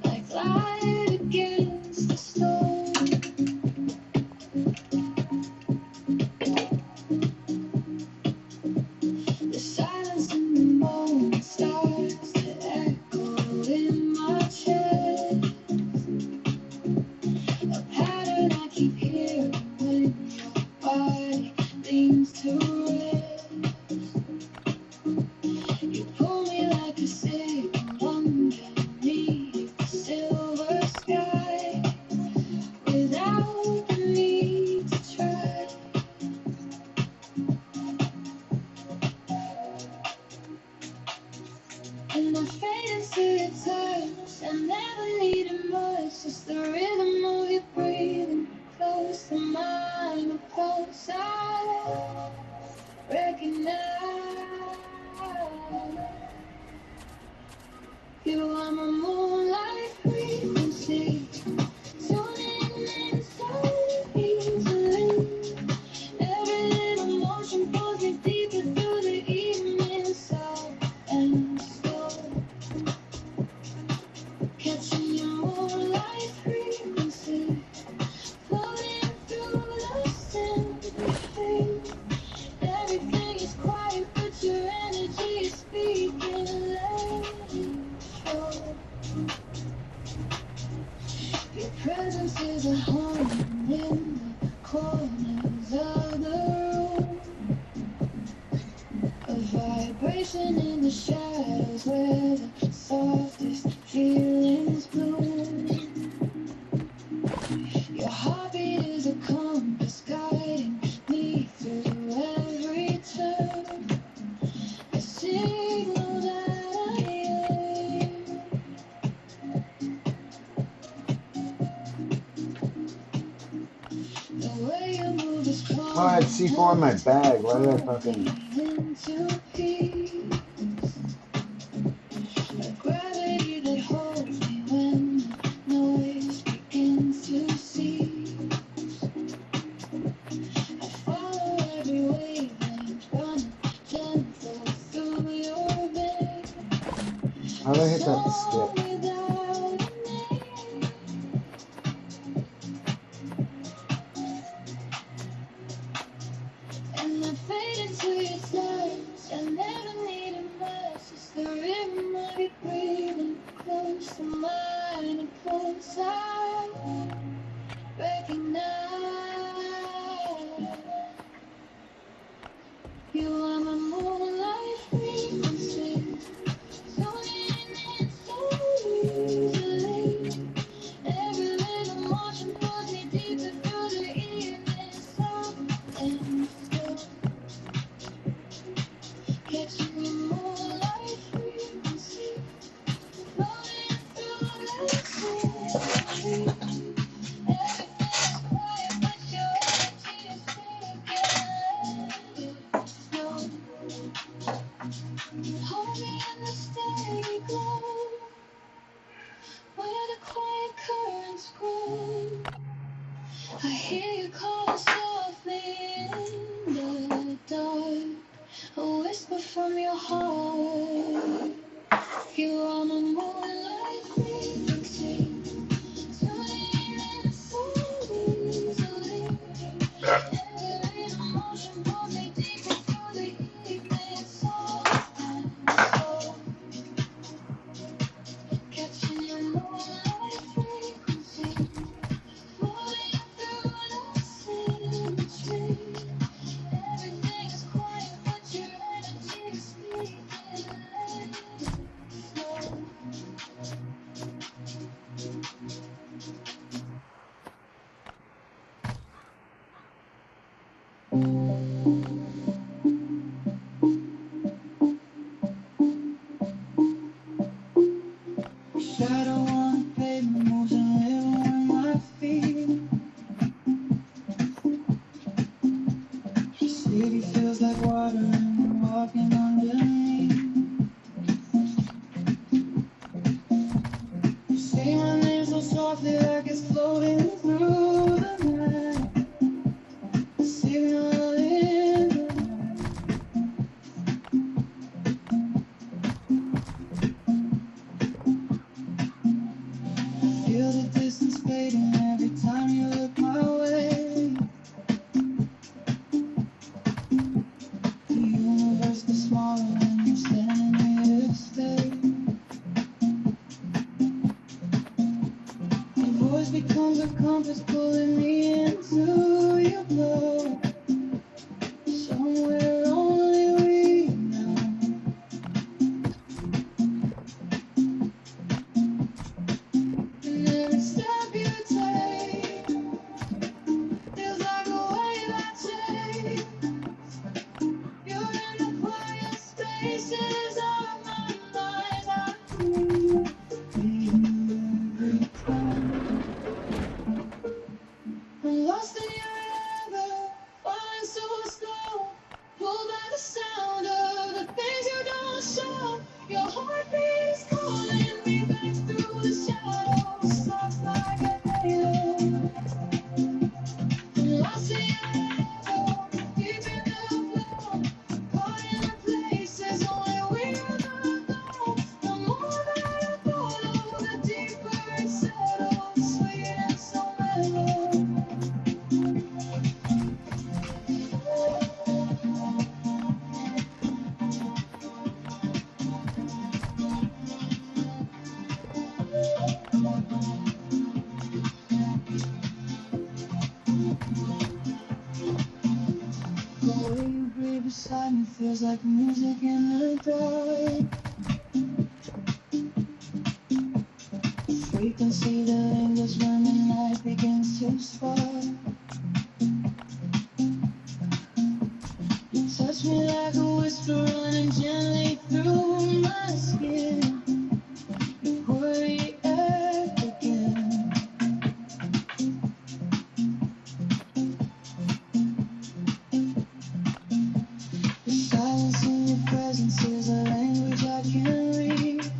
like light against the stone. The silence in the moment starts to echo in my chest, a pattern I keep hearing when your body leans to rest. You pull me like a signal underneath the silver sky, without the need to try. And I fade into your touch. I never needed much, just the rhythm of your breathing, close to mine, or close. I recognize you are my moonlight frequency, tuning in so easily. Every little motion pulls me deeper through the evening, soft and slow. Catching your moonlight frequency, floating through the sympathy. Everything is quiet, but your energy is speaking. Let it show. Your presence is a hum in the corners of the room, a vibration in the shadows where the softest feelings bloom. Your heartbeat is a compass guiding me through every turn, a signal that I hear. The way you move is calm. Oh, I had C4 in my bag. Why did I fucking... Into peace, a gravity that holds me when the noise begins to cease. I follow every wavelength, running gentle through your veins. How did I hit that stick? Without a name. And I fade into your touch. I never needed much, just the rhythm of your breathing, close to mine and close. I recognize you are my moonlight frequency, tuning in so easily. Every little motion pulls me deeper through the evening, soft and slow. Catching your moonlight frequency, floating through the sympathy. Everything is quiet, but your energy is speaking. Let it flow. Hold me in the steady glow, where the quiet currents grow. I hear you calling softly in the dark, a whisper from your heart. You are my moonlight frequency, tuning Shadow on the pavement moves and living with my feet. The city feels like water and I'm walking underneath. You say my name so softly like it's floating through the night. Signal in the night. Feel the distance fading every time you look my way. The universe gets smaller when you're standing here to stay. Your voice becomes a compass pulling me into your glow. Somewhere only we know. And every step you take feels like a wave I take. You're in the quiet spaces of my mind. I need you every time. I'm lost in your river, falling so slow. Pulled by the sound of the things you don't show. Your heartbeat is calling me back through the shadows, soft like a halo. I'm lost in your river, deep in the flow. Caught in the places only we ever go. The more that I follow, the deeper it settles, sweet and so mellow. The way you breathe beside me feels like music in the dark. Frequency that lingers when the night begins to spark. You touch me like a whisper running gently through my skin. You worry again. The silence in your presence is a language I can read.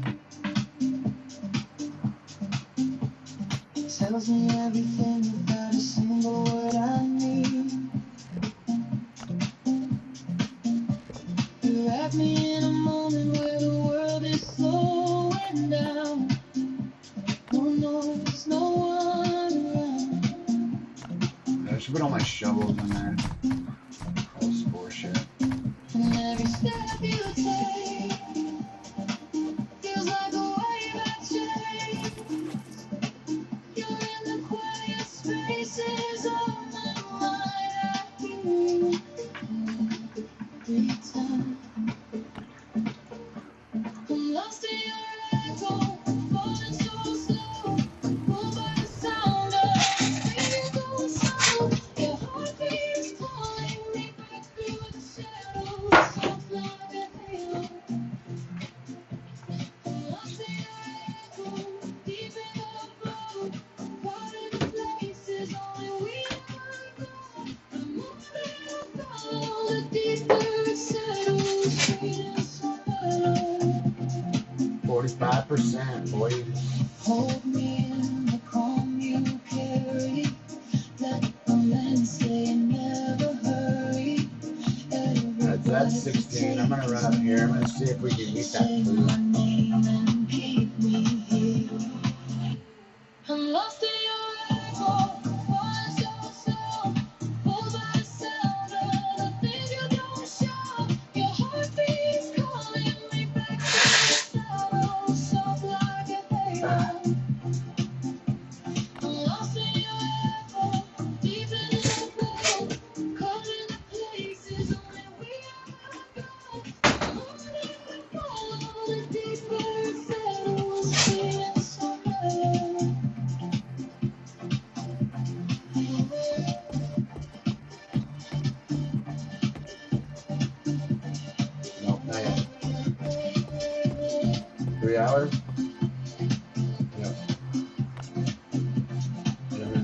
It tells me everything without a single word I need. You wrap me in a moment where the world is slowing down. No noise, no one around. I should put all my shovels in there. All this bullshit. And every step you take feels like a wave I take. You're in the quiet spaces of my mind. I hear you every time. I'm lost in your echo, falling so slow. Pulled by the sound of things going slow. Your heartbeat is calling me back through the shadows, soft like a halo. I'm lost in your echo, deep in the flow. Caught in the places only we ever go. The more that I follow, the deeper it settles, sweet and so mellow. 45%, boys. Hold me in the calm you carry. Let the men say never hurry. That's 16. I'm gonna run up here. I'm gonna see if we can eat that Say food. my name and keep me here. I'm lost in your echo, falling so slow. Pulled by the sound of the things you don't show. Your heartbeat is calling me back to the shadows, soft like a halo. I'm lost in your echo, deep in the flow. Caught in the places only we ever go. The more that I follow, the deeper it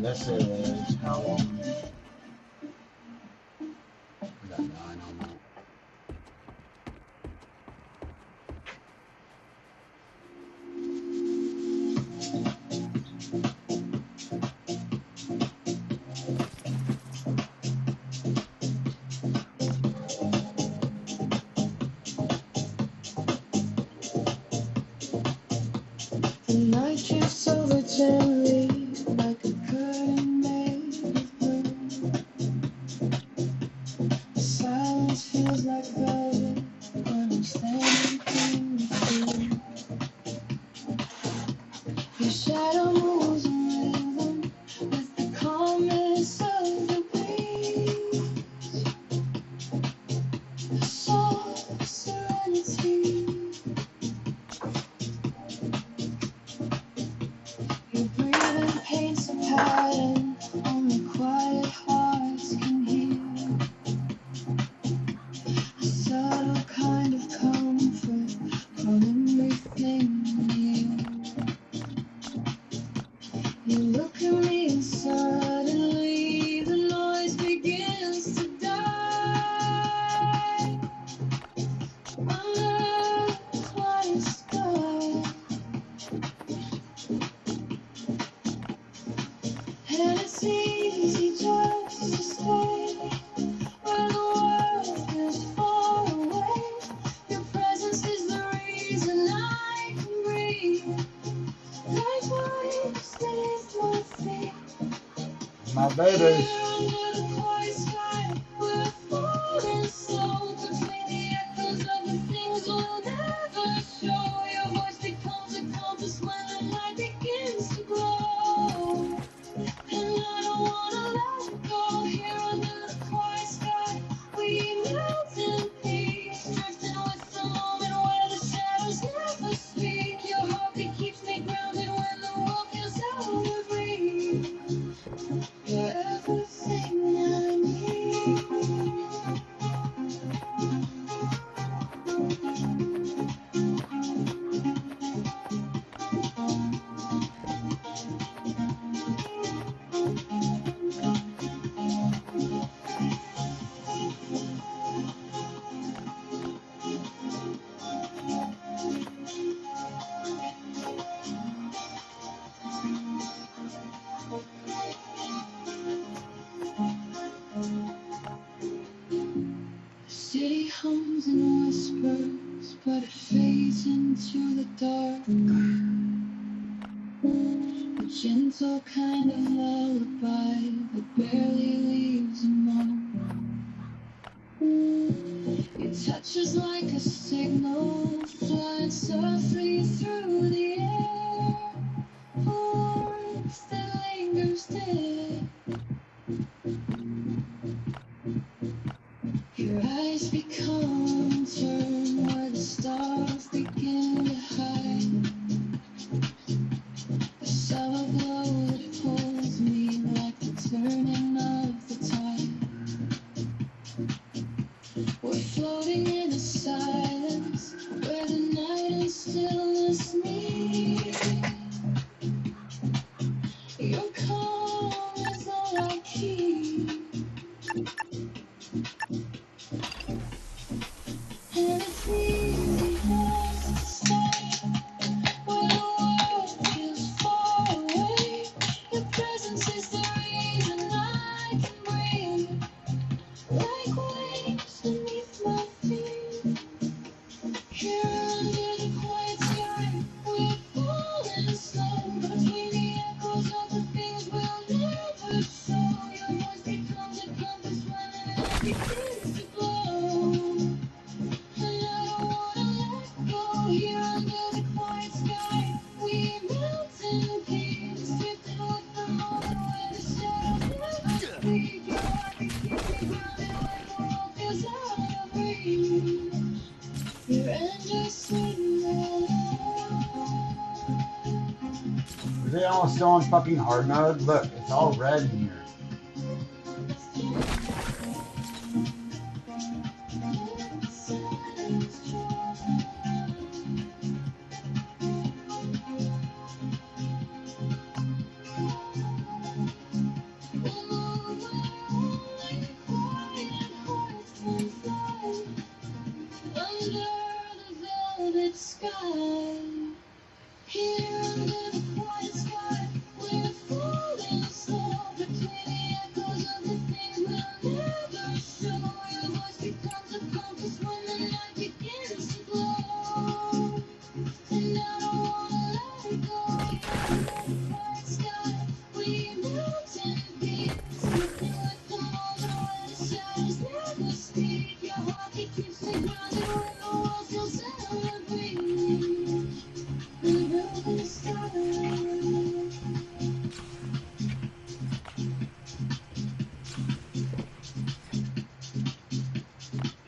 This is how long? We got 9 on that. The night drifts over gently like a curtain made of blue. The silence feels like velvet when I'm standing between you. Your shadow moves in rhythm with the calmness of the breeze. A soft serenity. Your breathing paints a pattern only quiet hearts can hear. A subtle kind of comfort from everything near. You look at me and suddenly the noise begins to die. Under the quiet sky. And it's easy just to stay where the world feels far away. Your presence is the reason I can breathe. Like waves beneath my feet. My babies. Here under the quiet sky, we're falling slow between the echoes of the things we'll never show. Your voice becomes a compass when the night begins to glow. And I don't wanna let go. Here under the quiet sky, we melt in peace, drifting with the moment where the shadows never speak. Your heartbeat keeps me grounded when the world feels out of reach. You're everything I need. The city hums and whispers, but it fades into the dark. A gentle kind of lullaby that barely leaves a mark. Your touch is like a signal, flying softly through the air. Warmth that lingers there. Your eyes become turned where the stars begin to hide. A summer glow that pulls me like the turning of the tide. We're floating in a silence where the night and stillness meet. Your calm is all I keep. And it's easy just to stay where the world feels far away. Your presence is the reason I can breathe. Like waves beneath my feet. Here under the quiet sky, we're falling slow between the echoes of the things we'll never show. Your voice becomes a compass when the night begins to glow. And I don't wanna let go. Here under the quiet sky, we melt in peace, drifting with the moment where the shadows never speak. Your heartbeat keeps me grounded when the world feels out of reach. You're endlessly love. Is it almost still on fucking hard mode? Look, it's all red in here.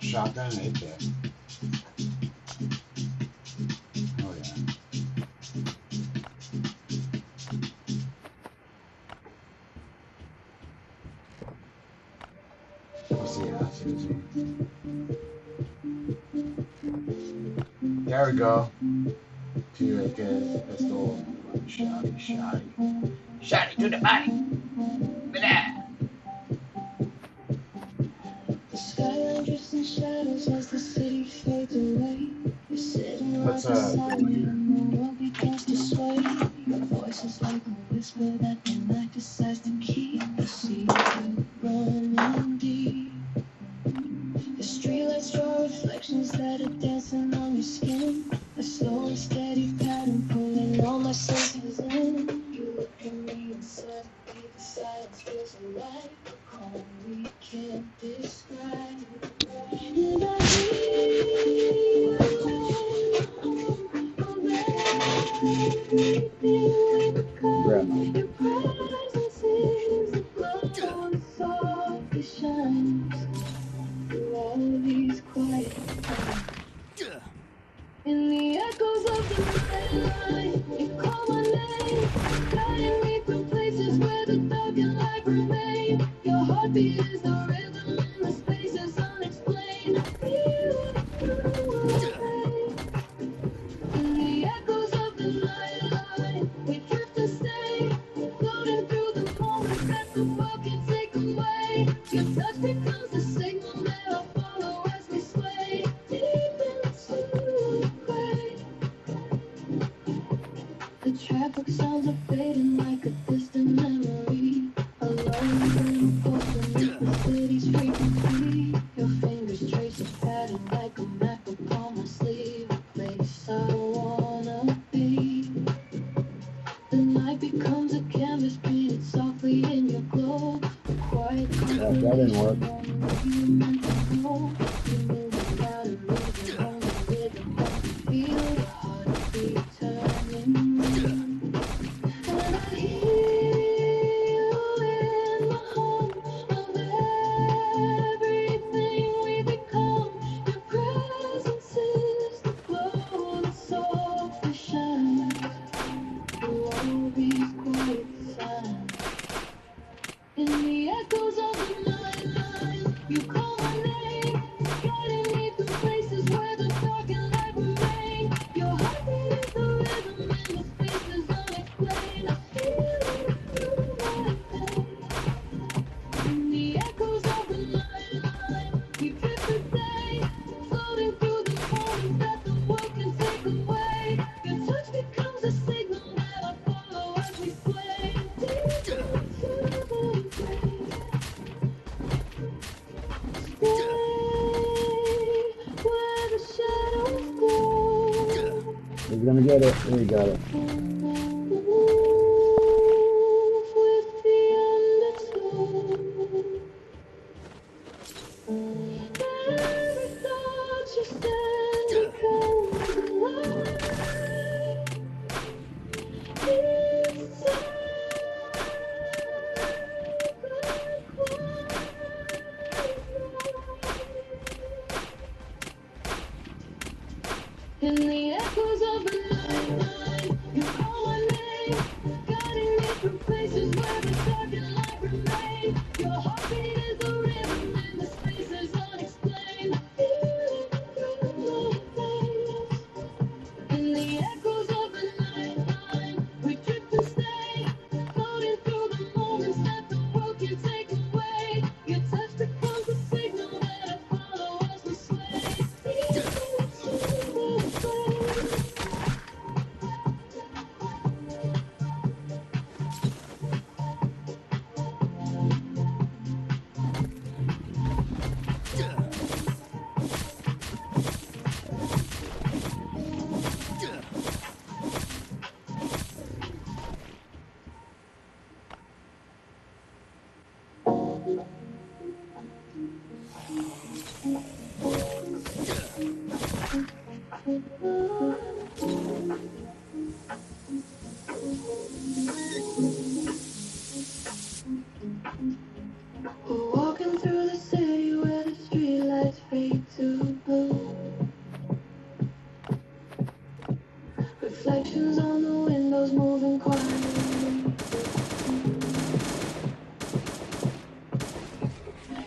Shotgun and AK. Oh yeah. Let's see it. There we go. Two AKs, pistol, shotty. Shotty to the body. Blah. The skyline drifts in shadows as the city fades away. You're sitting right beside me and the world begins to sway. Your voice is like a whisper that the night decides to keep. I see you running deep. The streetlights draw reflections that are dancing on your skin. A slow and steady pattern pulling all my senses in. You look at me and suddenly the silence feels alive. A calm we can't describe. And I hear everything we become. Your presence is the glow and softly shines through all these quiet times. In the echoes of the night, you call my name, guiding me through places where the dark and light remain. Your heartbeat is the rhythm and the space is unexplained. I feel it through away. In the echoes of the night, we drift and stay, floating through the moments that the world can take away. Your touch becomes the signal that I follow as we sway deep into the gray. The traffic sounds are fading like a distant memory. Alone in a ghost beneath the city's frequency. Your fingers trace a pattern like a map upon my sleeve. A place I wanna be. The night becomes a canvas painted softly in your glow. A quiet That didn't work. you meant to know. You move without a reason, only with a heart to feel. Your heartbeat turning. And I hear you in the hum of everything we become. Your presence is the glow that softly shines through all these quiet signs. In the echoes of the night, you call my name, guiding me through places where the dark and light remain. Your heartbeat is the rhythm and the space is unexplained. I feel it through my pain. In the echoes of the night, we drift and stay, floating through the moments that the world can take away. Your touch becomes a signal that I follow as we sway deep into the gray. Stay where the shadows go. He's gonna get it. He got it. Move with the undertow. Every thought you send becomes alive. Inside the quiet. In the echoes of the night, you quiet.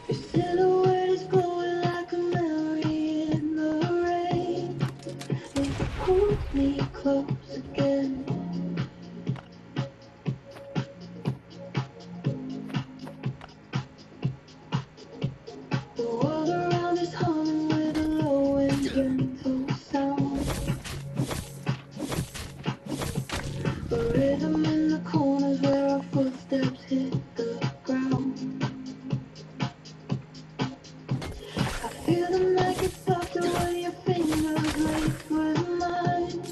Your silhouette is glowing like a memory in the rain. It pulls me close again. The world around is humming with a low and gentle sound. A rhythm in the corners where our footsteps hit the ground. I feel the night get softer when your fingers lace with mine.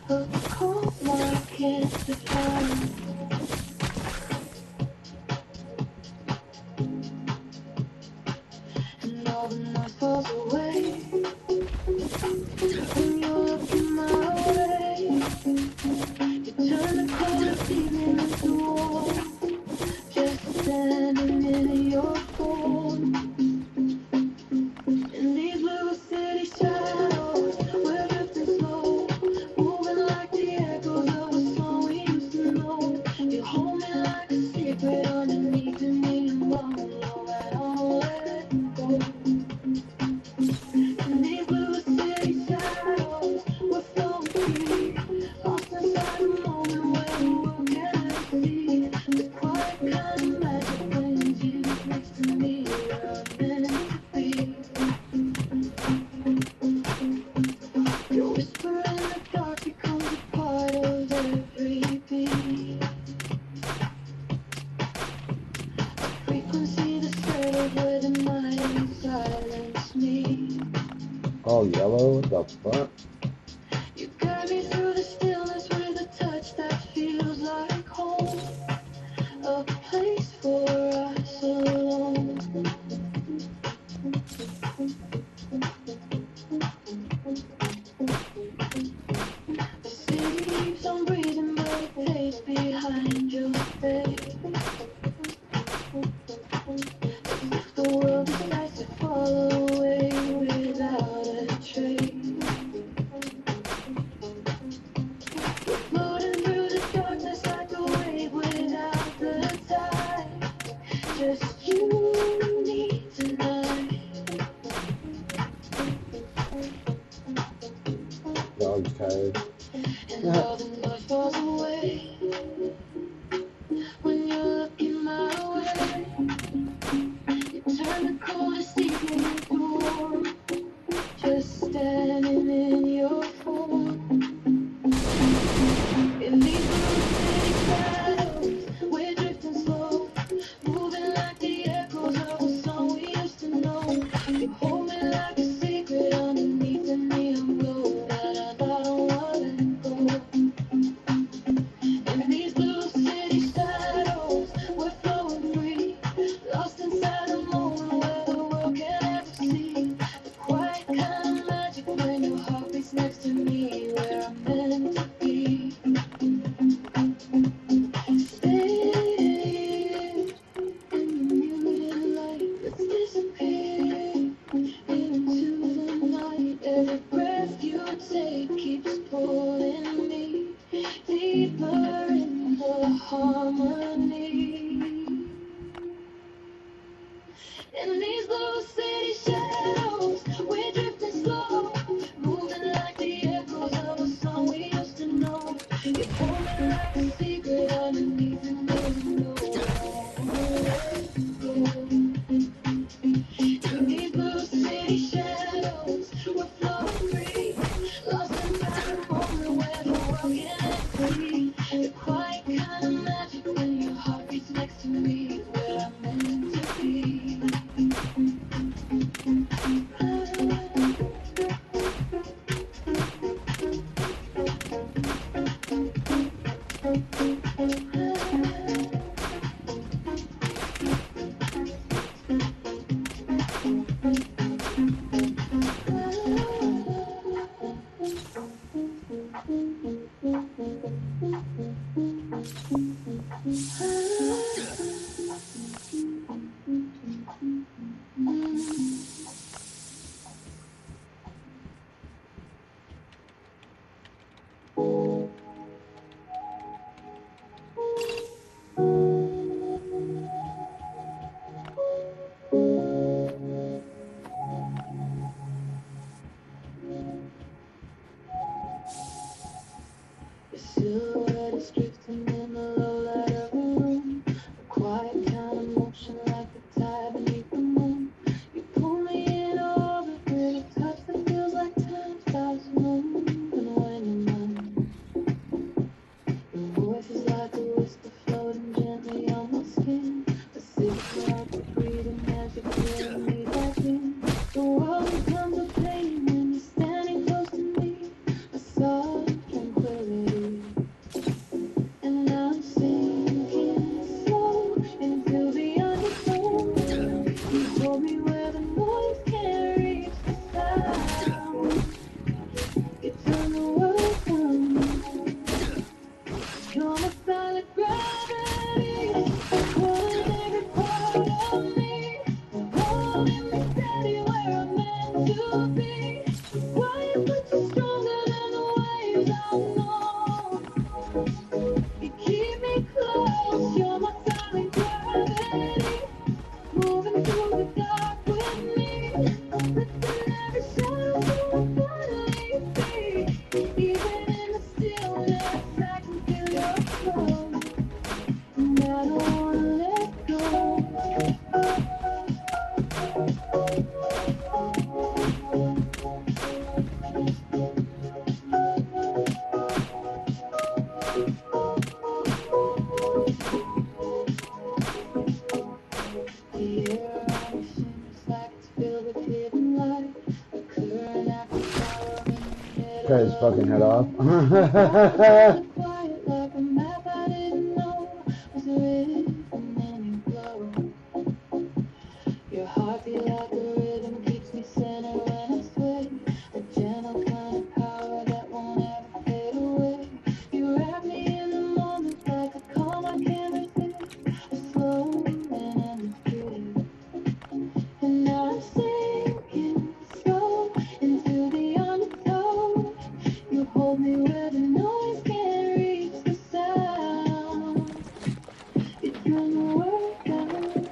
A calm I can't define. And all the noise falls away when you're looking my way. You turn the coldest evening into warm. Just standing in your form. In these little city shadows, we're drifting slow, moving like the echoes of a song we used to know. You hold me like a secret underneath me, and won't know that I'll let go. In these little city shadows, we're flowing free, lost inside a moment where the world can't see. The quiet kind of magic when you're next to me, where I'm meant to be. Your whisper in the dark becomes a part of every beat. A frequency that settles where the night silence me. Oh, yellow? What the fuck? You guide me through the stillness with a touch that feels like home. A place for us alone. The city keeps on breathing, but it fades behind your face. If the world decides to fall away without a trace, floating through the darkness like a wave without the tide. Just you and me tonight. Dog's tired. And all the noise falls away when you're looking my way. You turn the coldest evening into warm. Just standing in your form. In these little city shadows, we're drifting slow, moving like the echoes of a song we used to know. You hold me like a secret underneath the neon glow that I thought I wouldn't go. In these little city shadows, we're flowing free, lost inside a moment where the world can't ever see. The quiet kind of magic when your heart beats next to me, where I'm meant to be. Stay in the muted light, let's disappear into the night. Every breath you take keeps pulling me deeper in the harmony. In these little city shadows, we're drifting slow, moving like the echoes of a song we used to know. You hold me like a secret underneath the neon glow. In these little city shadows, we're flowing free, lost inside a moment where the world can't see. The quiet kind of magic when your heart beats next to me, where I'm meant to be. You're my solid gravity, pulling every part of me, holding me steady where I'm meant to be. Why you put you stronger than the waves I know? You keep me close, you're my solid gravity, moving through the dark with me, lifting every shadow so I finally see. Even in the stillness, I can feel your flow, and I don't wanna let go. The air around me seems like it's filled with hidden light, a current I can follow in the middle Cut his fucking head off. quiet like a map I didn't know was written in your glow. Your heartbeat like a rhythm keeps me centered when I sway, a gentle kind of power that won't ever fade away. You wrap me in the moment like a calm I can't resist, a slow and endless breeze. And now I'm sinking slow into the undertow. You hold me where the noise can't reach the sound. You turn the world down.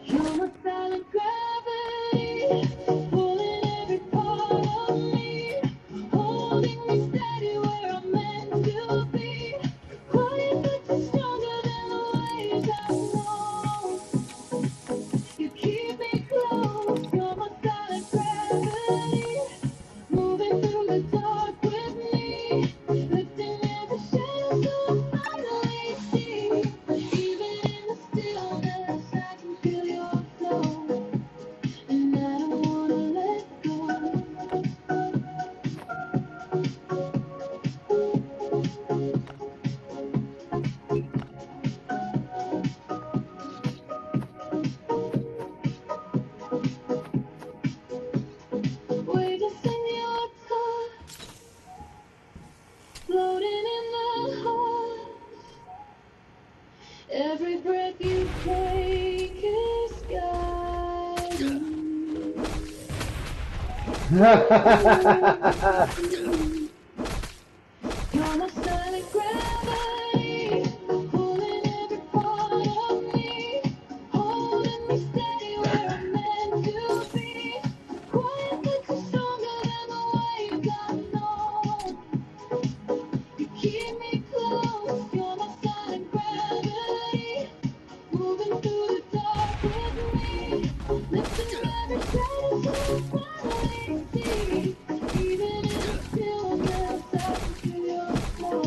You're my silent gravity, pulling every part of me, holding me steady where I'm meant to be. Quiet but you're stronger than the waves I know. You keep me close, you're my silent gravity, moving through the dark with me, lifting every shadow so I finally see. Even in the stillness, I can feel your flow, and I don't wanna let go. We're just in your touch, floating in the heart. Every breath you take is guiding. You're my silent gravity, pulling every part of me, holding me steady where I'm meant to be. Quiet but you're stronger than the waves I know. You keep me close, you're my silent gravity, moving through the dark with me, lifting every shadow so I finally see. Even in the stillness, I can feel your flow,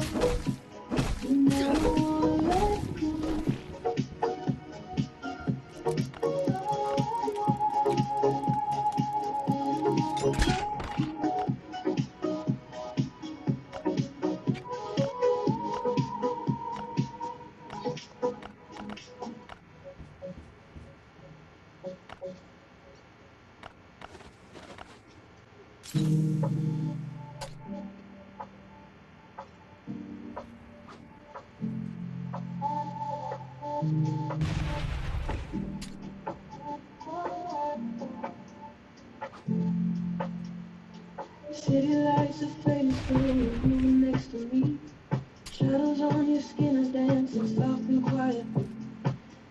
and I don't wanna let go. City lights are fading slow, you're moving next to me. Shadows on your skin are dancing soft and quiet.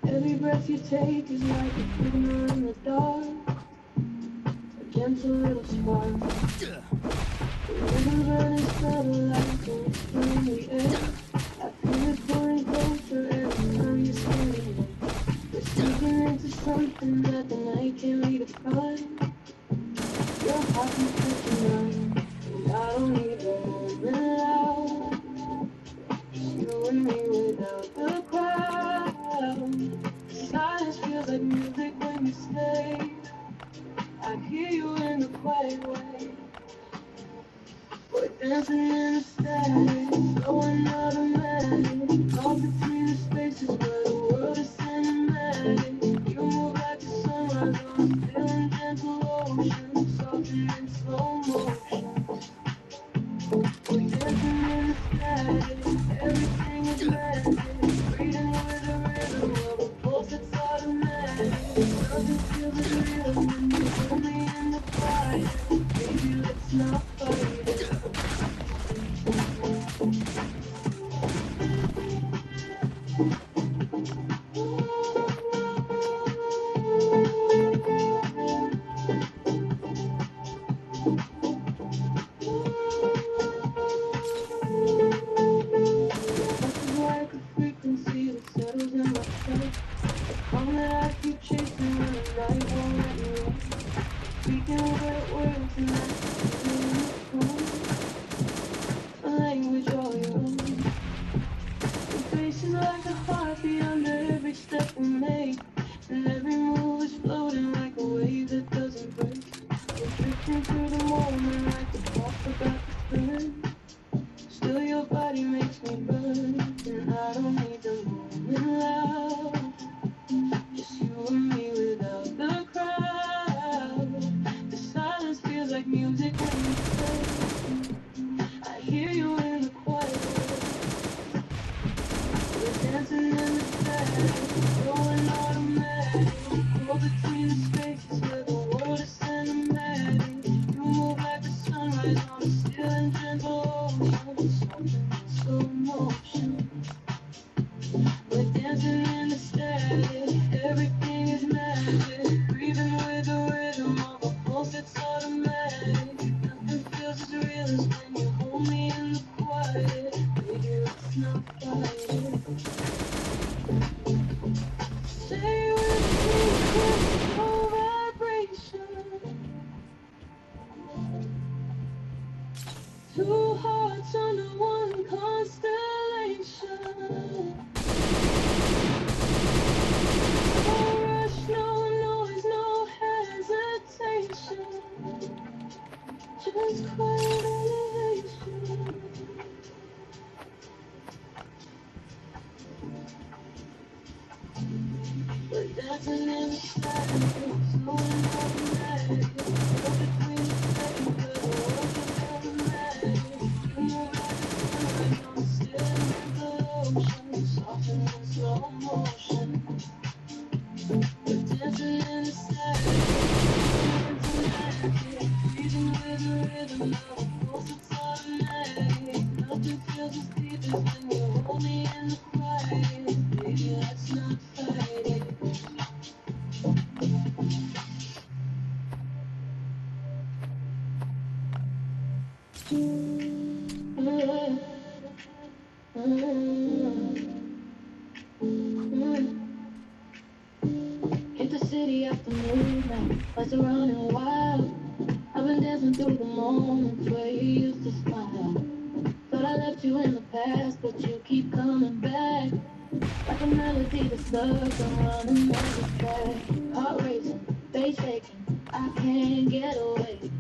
Every breath you take is like a signal in the dark, a gentle little spark. The rhythm burning subtle like a whisper in the air. I feel it pulling closer every time you say it. We're sinking into something that the night can't redefine. Your heart can touch mine, and I don't even moment loud. Just you and me without the crowd. Silence feels like music when you stay. I hear you in the quiet way. We're dancing in the static, going automatic. Caught between the spaces where the world is cinematic. You move like the sunrise on a feeling. Like a frequency that settles in my chest. The calm that I keep chasing when the night won't let me rest. Speaking wet words and I can feel in the phone. A language all your own. Your face is like a heartbeat under every step we make. And every move is floating like a wave that doesn't break. We're drifting through the moment like the clock about to turn. Still your body makes me burn. And I don't need the moment loud. Just you and me without the crowd. The silence feels like music when you play. I hear you in the quiet. We're dancing in the static, going automatic. Go between the spaces where the world is cinematic. You move like the sunrise on a still and gentle ocean. Something in slow motion. We're dancing in the static, everything is magic. Breathing with the rhythm of a pulse that's automatic. Nothing feels as real as when you hold me in the quiet. Baby, let's not fight it. Stay with me, with no vibration. Two hearts under one constellation. No rush, no noise, no hesitation. Just quiet elevation. But dancing in the silence, slowing automatic. Go between the seconds, where the world is automatic. You move like the sunrise on a still and gentle ocean. Soften in slow motion. We're dancing in the static, automatic. Breathing with the rhythm of a pulse that's automatic. Nothing feels as deep as when you hold me in the quiet. Baby, let's not fight it. Hit the city after midnight, lights are running wild. I've been dancing through the moments where you used to smile. Thought I left you in the past, but you keep coming back. Like a melody that's stuck on another track. Heart racing, face shaking, I can't get away.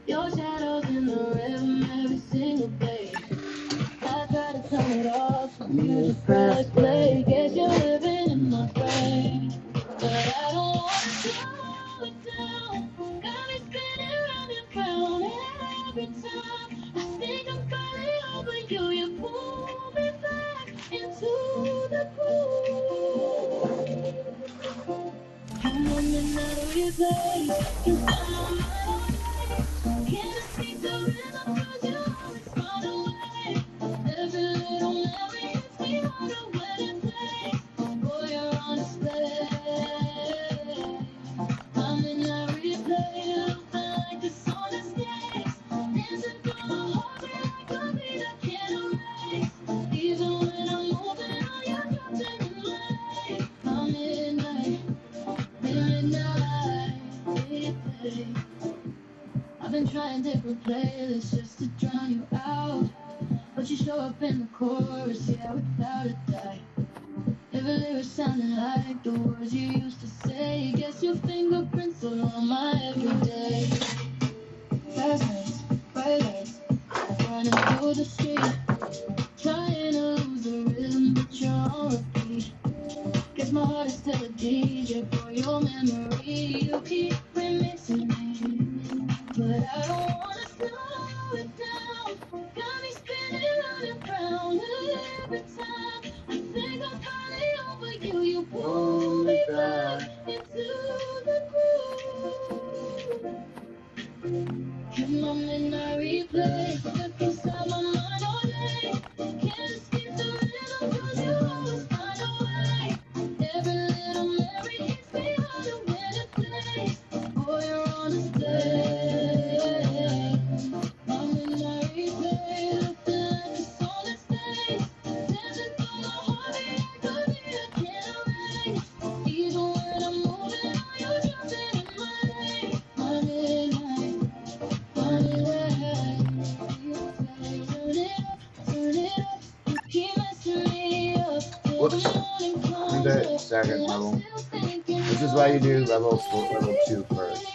Your shadow's in the rhythm every single day. I try to turn it off, you just press play. Guess you're living in my brain, but I don't wanna slow it down. Got me spinning round and round every time. I think I'm falling over you. You pull me back into the groove. Come on and now replay. You find my mind all day. Can't escape the rhythm 'cause you always find a way. Every little memory hits me harder when it plays. Boy, you're on display. I'm in that replay, looping like the song that stays. Dancing through the whole day like a beat I can't erase. Even when I'm moving on, you're dropped in delay. I'm midnight replay. I've been trying different playlists just to drown you out. But you show up in the chorus, yeah, without a doubt. Every lyric sounding like the words you used to say. Guess your fingerprints all on my everyday. Fast nights, bright lights, running through the street. Trying to lose the rhythm, but you're on repeat. Guess my heart is still a DJ for your memory. You keep remixing me, but I don't wanna slow it down. Got me spinning round and round every time. I think I'm falling over you. You pull me back into the groove. Come on and I replay. Stuck inside my mind all day. Can't escape the rhythm 'cause you always find Whoops. The second level. This is why you do level 2 first.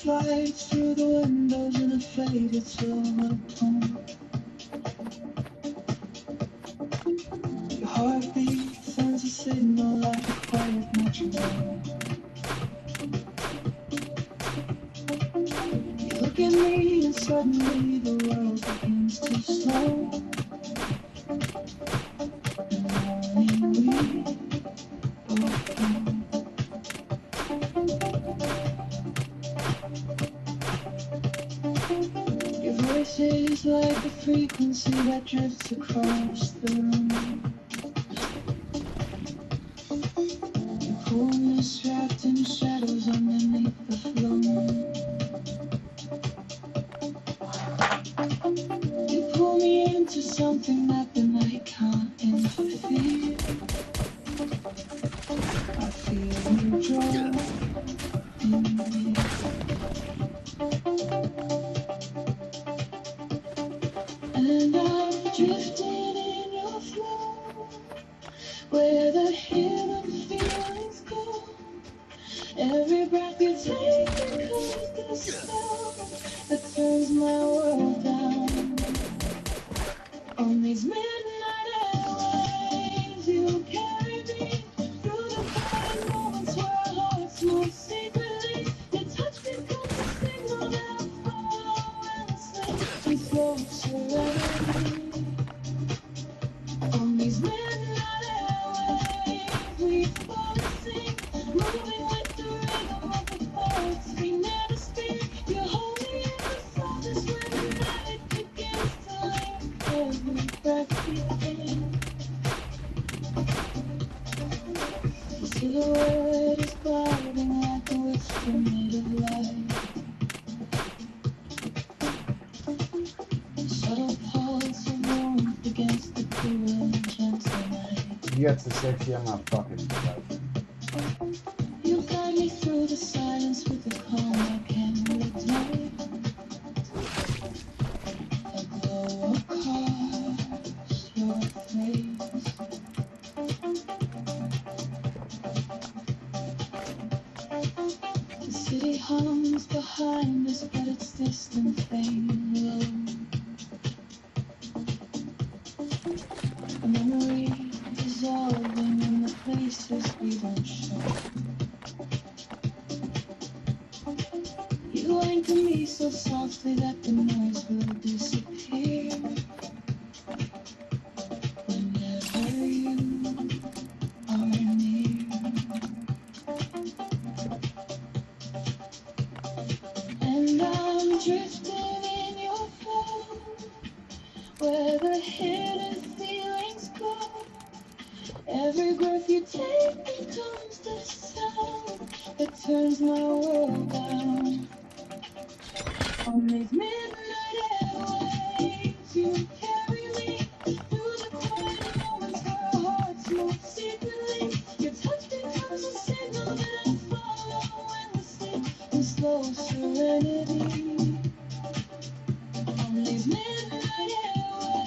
Lights through the windows in a faded silver tone. Your heartbeat sends a signal like a quiet metronome. You look at me and suddenly the world begins to slow. And only we both know. Your voice is like a frequency that drifts across the room. You pull me strapped in shadows underneath the floor. You pull me into something that the night can't interfere. I feel you draw in me. And I'm drifting in your flow, where the hidden feelings go. Every breath you take becomes the spell that turns my world down. On these midnight airwaves, you carry me through the quiet moments where our hearts move secretly. Your touch becomes a signal that I follow endlessly in slow serenity. On these midnight airwaves, we fall asleep, moving with the rhythm of the thoughts we never speak. You hold me in the softest when the night begins to leave every breath we take. The silhouette is gliding like a whisper made of light. A subtle pulse of warmth against the cool and gentle night. You get to 60, I'm not fucking like. You guide me through the silence with a calm I can't ignore. A glow across your face. The city hums behind us, but its distant fame low. A memory dissolving in the places we won't show. You anchor me so softly that the noise will disappear. Whenever you are near. And I'm drifting in your flow, where the hidden feelings go. Every breath you take becomes the sound that turns my world down. On these midnight airwaves, you carry me through the quiet moments where our hearts move secretly. Your touch becomes a signal that I follow endlessly in slow serenity. On these midnight airwaves.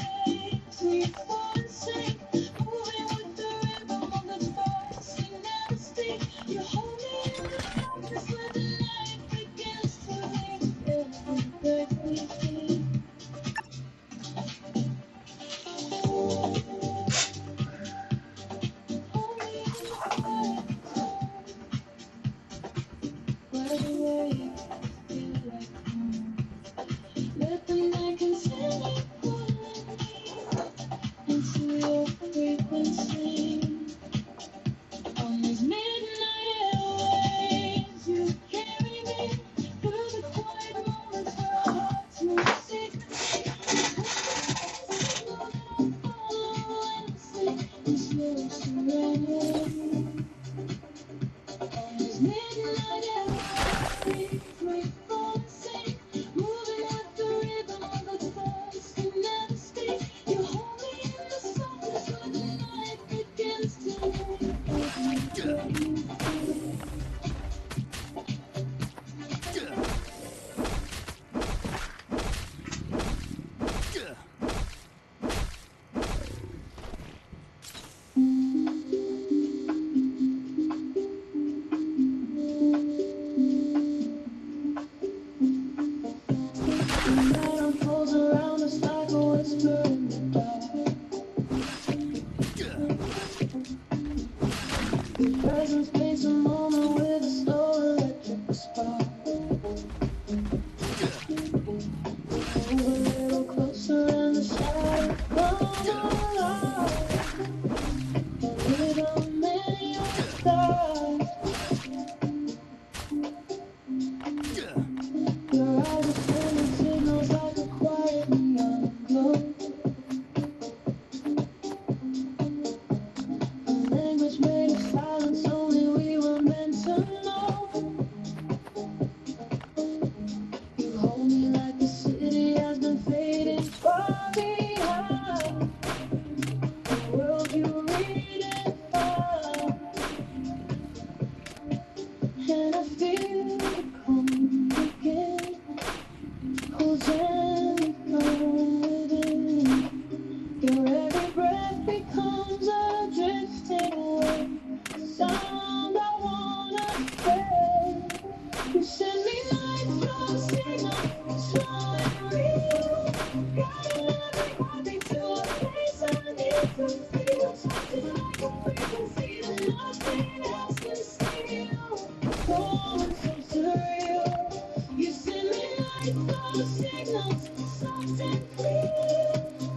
signals, soft and clear.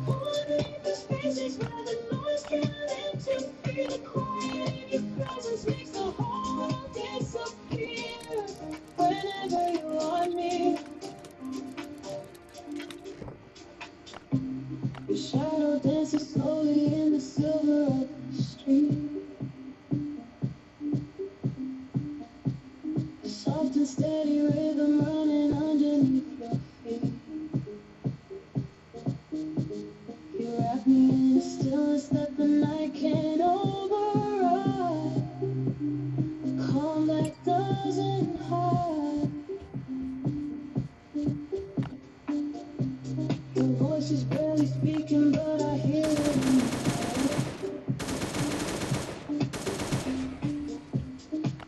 Wanting the spaces where the noise can't interfere. The quiet in your presence makes the whole world disappear. Whenever you want me, your shadow dances slowly in the silver of the street. A soft and steady rhythm running underneath your feet. You wrap me in a stillness that the night can't override. A calm that doesn't hide. Your voice is barely speaking, but I hear it in my head.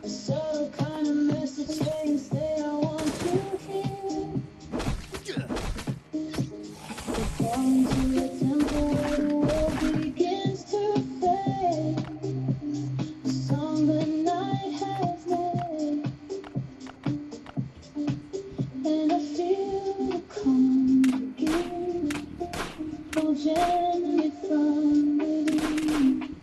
A subtle kind of message saying, stay, I want you here. We fall into a temple where the world begins to fade. A song the night has made. And I feel the calm begin. Pull gently from within.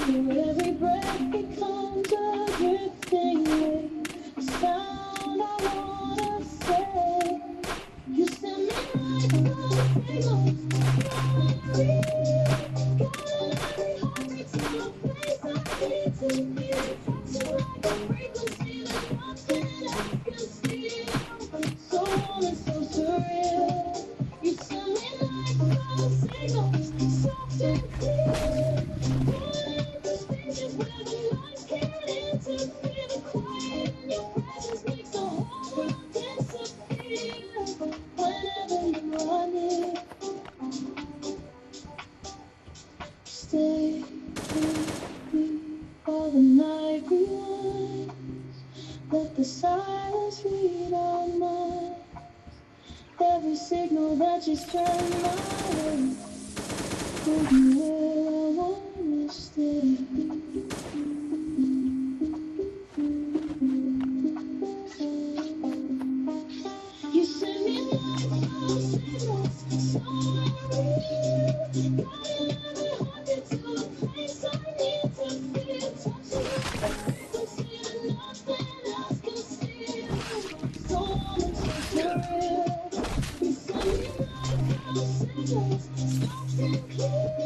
Your every breath becomes a drifting wave. A sound I wanna say. You send me like those signals, running real. Guiding every heartbeat to a place I need to be. Touching like a frequency that nothing else can steal. So warm and so surreal. You send me like those signals, soft and clear. Wanting the spaces where the noise can't interfere. The quiet in your presence makes the whole world disappear. Whenever you want it, stay with me while the night rewinds. Let the silence read our minds. Every signal that you send my way will be where I wanna stay. You send me like those signals, so real. Guiding every heartbeat to a place I need to feel. Touching like a frequency that nothing else can steal. So warm and so surreal. You send me like those signals, soft and clear.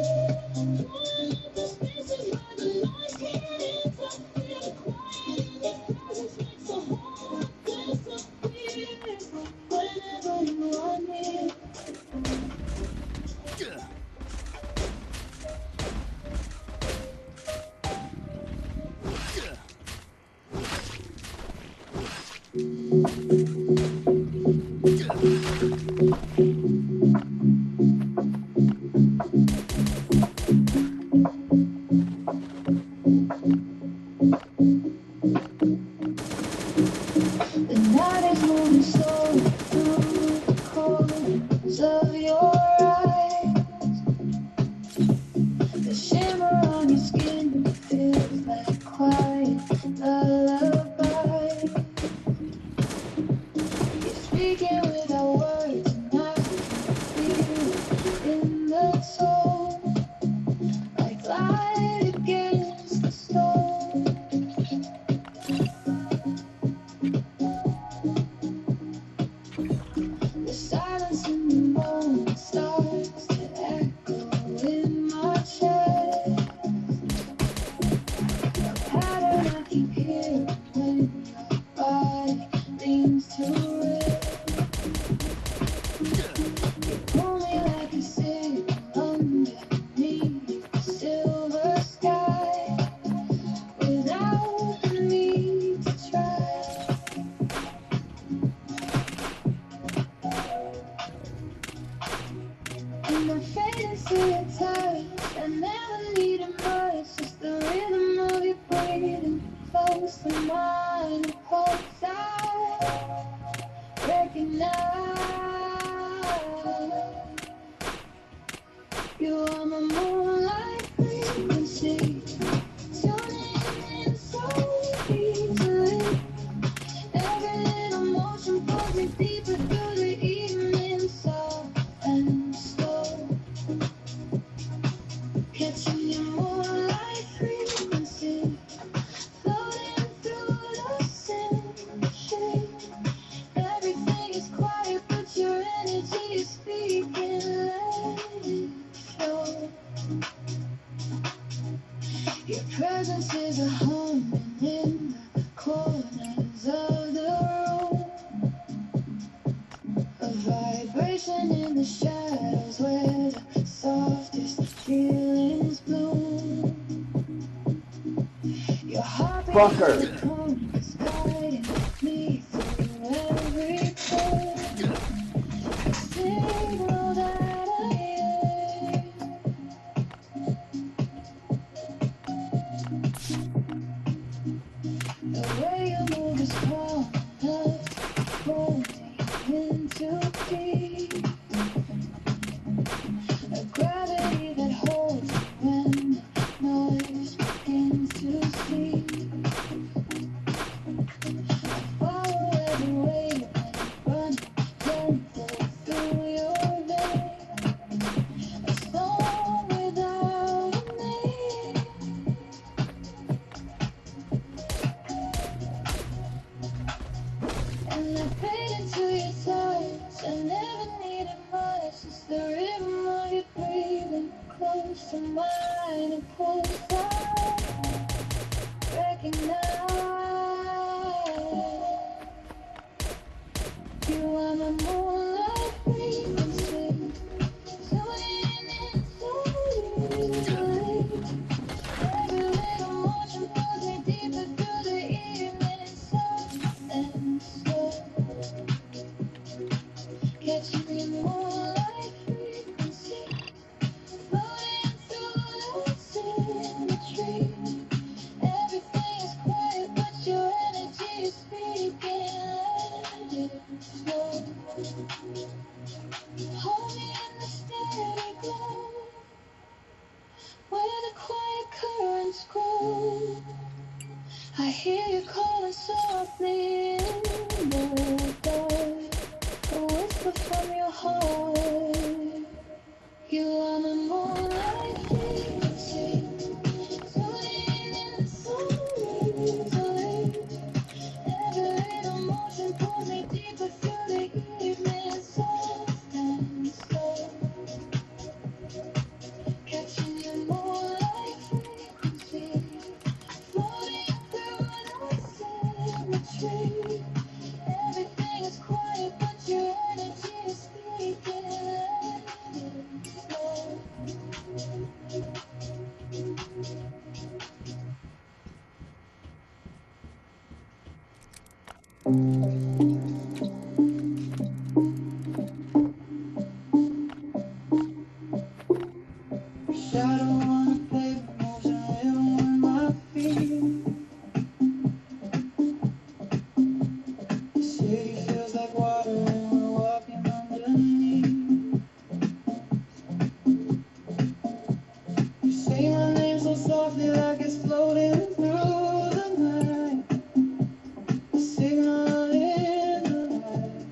Pulling up the spaces where the noise can't interfere. The quiet in your presence makes the whole world disappear. Whenever you want me. The night is moving slowly through the corners of your eyes. The shimmer on your skin feels like quiet lullaby. You're speaking without words, and I can feel it in the soul, like light against the storm. The silence in the moment starts to echo in my chest. A pattern I keep hearing when your body leans to rest. You pull me like a signal underneath the silver sky, without the need to try. And I fade into your touch. I never need a much, just the rhythm of your breathing close to mine. The pulse I recognize. You are my moonlight frequency, tuning in so easily. Every little motion pulls me deeper through the evening. So speak and let it flow. Your presence is a humming in the corners of the room, a vibration in the shadows where the softest feelings bloom. Your heartbeat is a compass guiding me through every pore. The signal that I hear. The way you move is calm enough to pull me into deep. A gravity that holds me when the noise begins to sleep. Follow every wave and run gentle through your veins. A song without a name. And I fade into your touch. I never needed much. It's the rhythm of your breathing close to mine and closer. Recognize you are my moonlight frequency. Tuning in so easily. Every little motion pulls me deeper through the evening, soft and slow. Catching your moonlight frequency, floating through the symmetry. Everything is quiet, but your energy is speaking. Let it flow. Hold me in the steady glow, where the quiet currents grow. I hear you calling softly in the dark, a whisper from your heart. You are my moonlight frequency, tuning in so easily. Every little motion pulls me deeper through the evening, soft and slow. Catching your moonlight frequency, floating through the symmetry. Everything is quiet, but your energy is speaking. Let it flow. Shadow on the pavement moves in rhythm with my feet. The city feels like water and we're walking underneath. You say my name so softly like it's floating through the night. A signal in the light.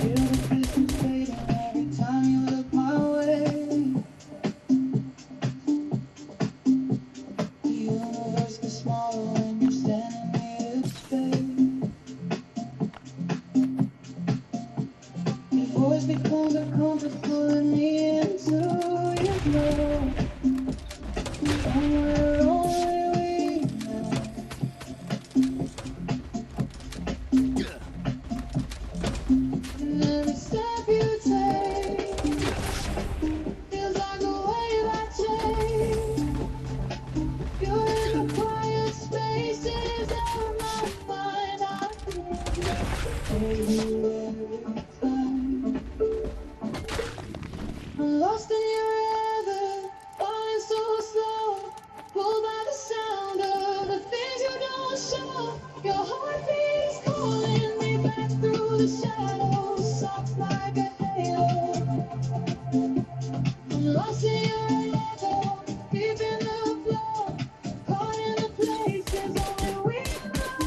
Feel the distance fading every time you look my way. The universe gets smaller when you're standing near its face. Your voice becomes a compass pulling me into your glow. Somewhere only we know. And every step you take feels like a wave I take. You're in the quiet spaces of my mind. I feel you every time. I'm lost in your rhythm, falling so slow, pulled by the sound of the things you don't show. Your heartbeat is calling me back through the shadows, soft like a halo. I'm lost in your echo, deep in the flow, caught in the places only we know.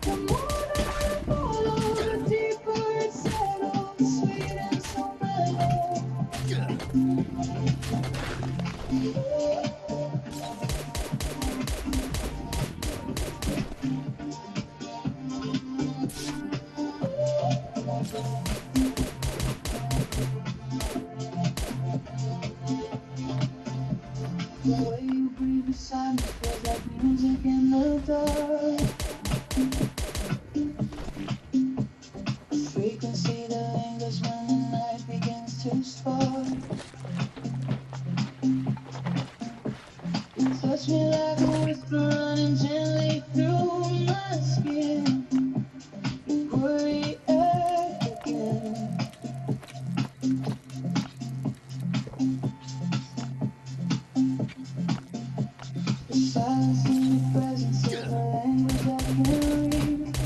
The more that I follow, the deeper it settles, sweet and so mellow. The way you breathe beside me feels like music in the dark. A frequency that lingers when the night begins to spark. You touch me like a whisper running gently through my skin. You worry again. The silence in your presence is a language I can read.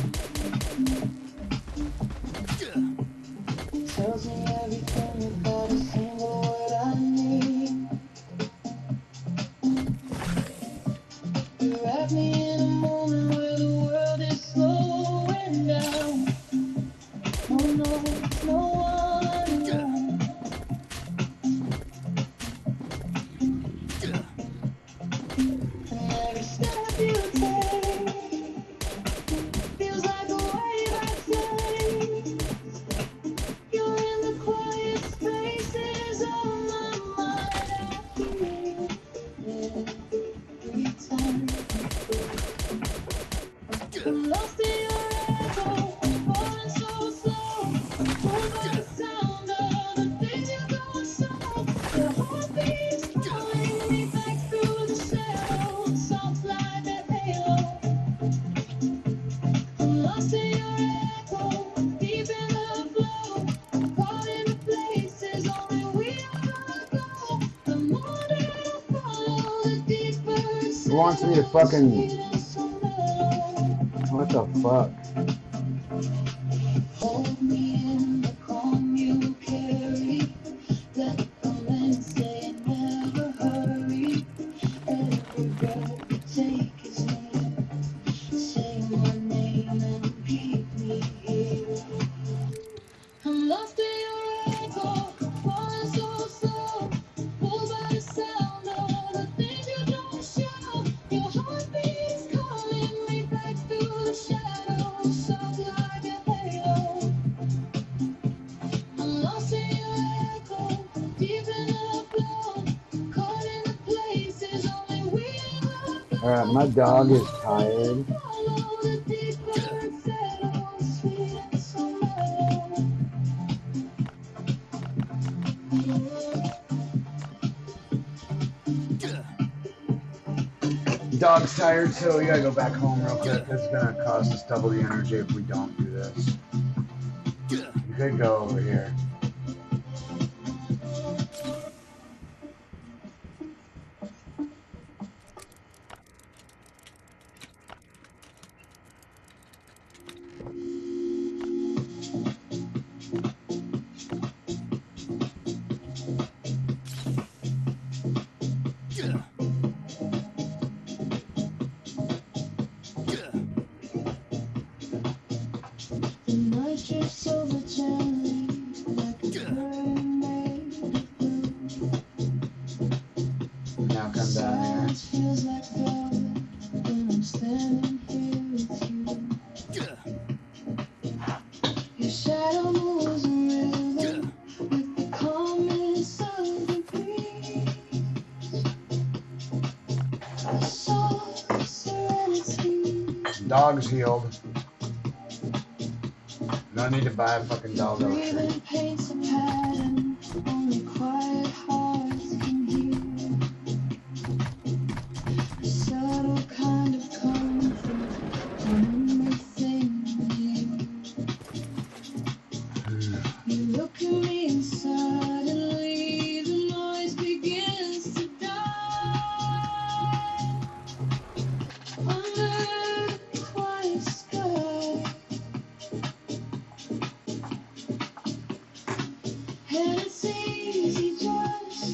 It tells me everything without a single word I need. You wrap me in a moment where the world is slowing down. Oh no, it's no one around. And every step you take feels like a wave I take. You're in the quiet spaces of my mind. I feel every time. I'm lost in your echo, falling so slow. Pulled by the sound of the things you don't show. Your heartbeat's calling me back through the shadows, soft like a halo. I'm lost in your echo, deep in the flow. Caught in the places only we ever go. The more that I follow, the deeper it Who wants me to fucking... settles, so mellow. What the fuck? Hold me in the calm you carry. Let romance say never hurry. Every breath you take is near. Say my name and keep me here. I'm lost in your echo, falling so slow. Pulled by the sound of the things you don't show. Your heartbeat's calling me back through the shadows, soft like a halo. I'm lost in your echo, deep in the flow. Caught in the places only we ever go. Alright, my dog is tired. Follow the deeper it settles, sweet and so mellow. Dog's tired, so we gotta go back home real quick. This is gonna cost us double the energy if we don't do this. You could go over here. The night drifts over gently like a curtain made of blue. Now come down here. Silence feels like velvet when I'm standing here with you. Your shadow moves in rhythm with the calmness of the breeze. A soft serenity. Dog's healed. No need to buy a fucking dog out tree. Breathing paints a pattern only quiet hearts can hear. A subtle kind of comfort on everything new. You look at me and suddenly the noise begins to die. Under the quiet sky. And it's easy just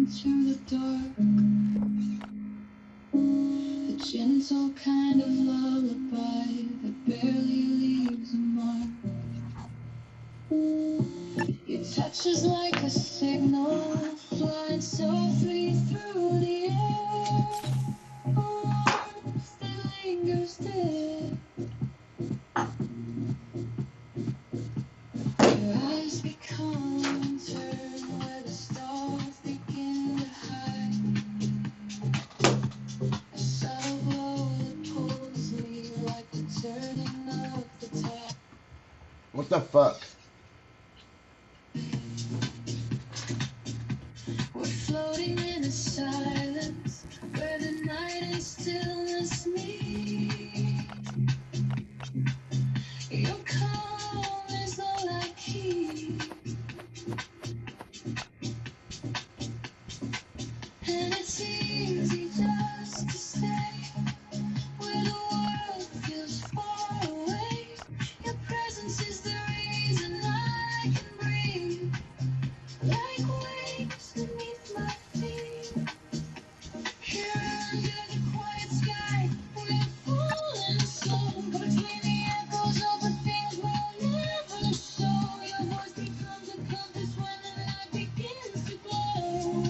into the dark. A gentle kind of lullaby that barely leaves a mark. Your touch is like a signal flying softly through the air. A warmth that lingers there. Your eyes become turn where the stars begin to hide. A subtle glow that pulls me like the turning of the tide. What the fuck? We're floating in a silence where the night and stillness meet. Your calm is all I keep, and it's easy just to stay where the world feels far away. Your presence is the reason I can breathe, like waves beneath my feet. Here under the quiet sky, we're falling slow between the echoes of the things we'll never show. Your voice becomes a compass when the night begins to glow.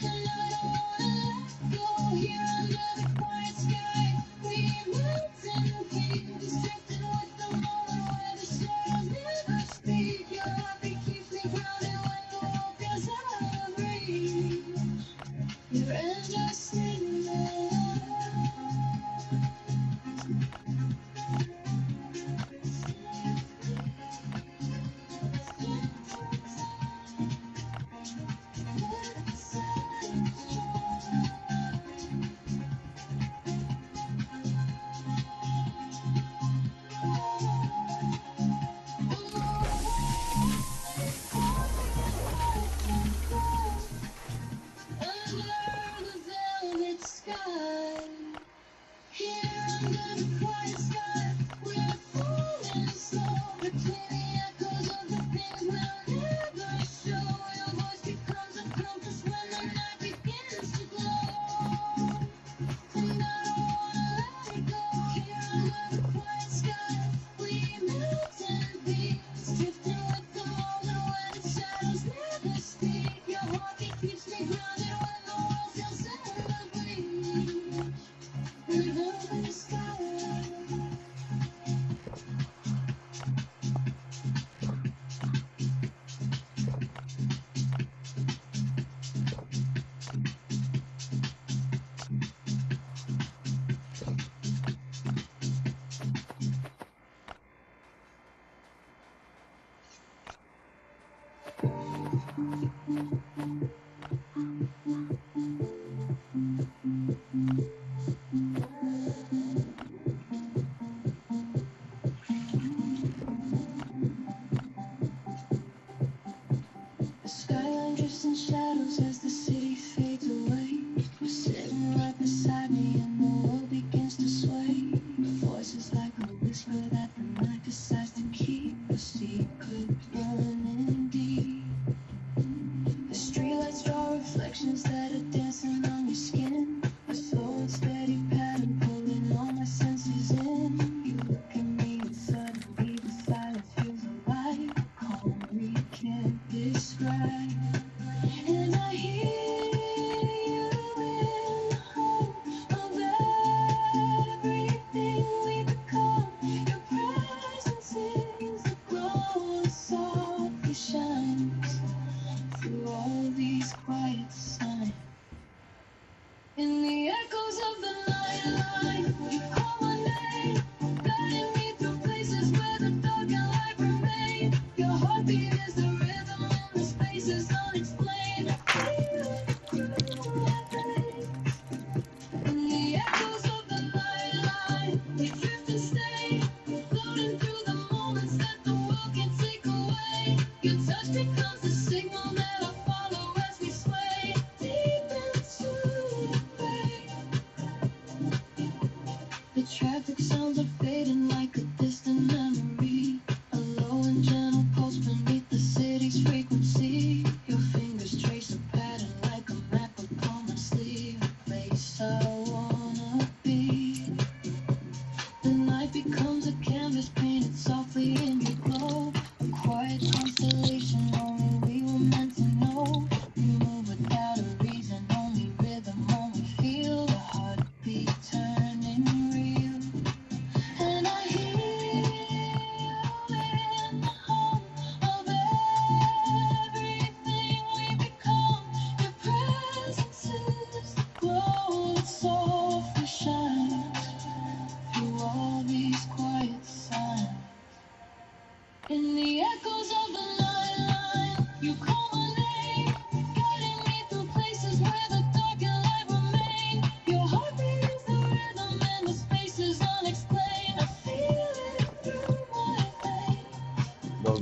And I don't wanna let go. Here under the quiet sky, we melt in peace, drifting with the moment where the shadows never speak. Your heartbeat keeps me grounded when the world feels out of reach. You're endless in love. Under the velvet sky, here under the quiet sky, we're falling slow between the echoes of the things we'll never show. Your voice becomes a compass when the night begins to glow. And I don't wanna let it go. Here under the quiet sky, we melt in peace, drifting with the moment when the shadows never speak. Your heartbeat keeps me grounded when the world feels out of reach. The velvet sky. The skyline drifts in shadows as the city fades away. You're sitting right beside me and the world begins to sway. The voice is like a whisper that the night decides to keep a secret running deep. The streetlights draw reflections that are dancing on your skin. A slow and steady pattern pulling all my senses in. You look at me and suddenly the silence feels alive. A calm we can't describe. And I hear you in the hum of everything we become. Your presence is the glow that softly shines through all these quiet signs. In the echoes of the night, you call my name, guiding me through places where the dark and light remain. Your heartbeat is the rhythm and the space is unexplained. I feel it through my veins. In the echoes of the night, we drift and stay, floating through the moments that the world can take away. Your touch becomes the signal that I follow as we sway deep into the bay. The traffic sounds are fading like a distant memory. A low and gentle pulse beneath the city's frequency. Your fingers trace a pattern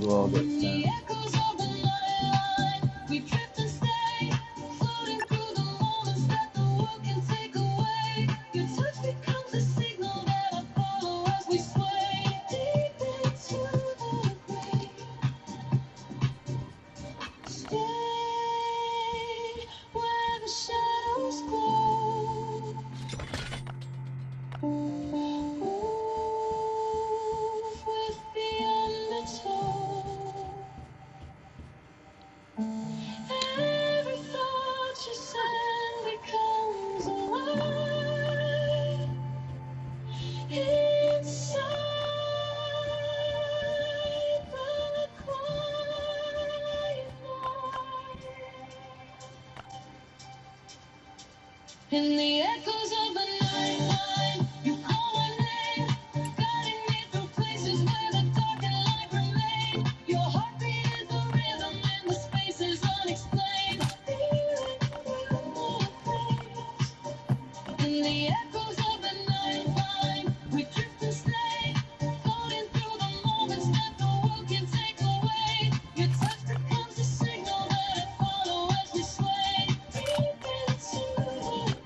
You all get sent. In the echoes of the night, you call my name, guiding me through places where the dark and light remain. Your heartbeat is the rhythm and the space is unexplained. In the echoes of the night, we drift and stay, floating through the moments that the world can take away. Your touch becomes a signal that I follow as we sway deep into the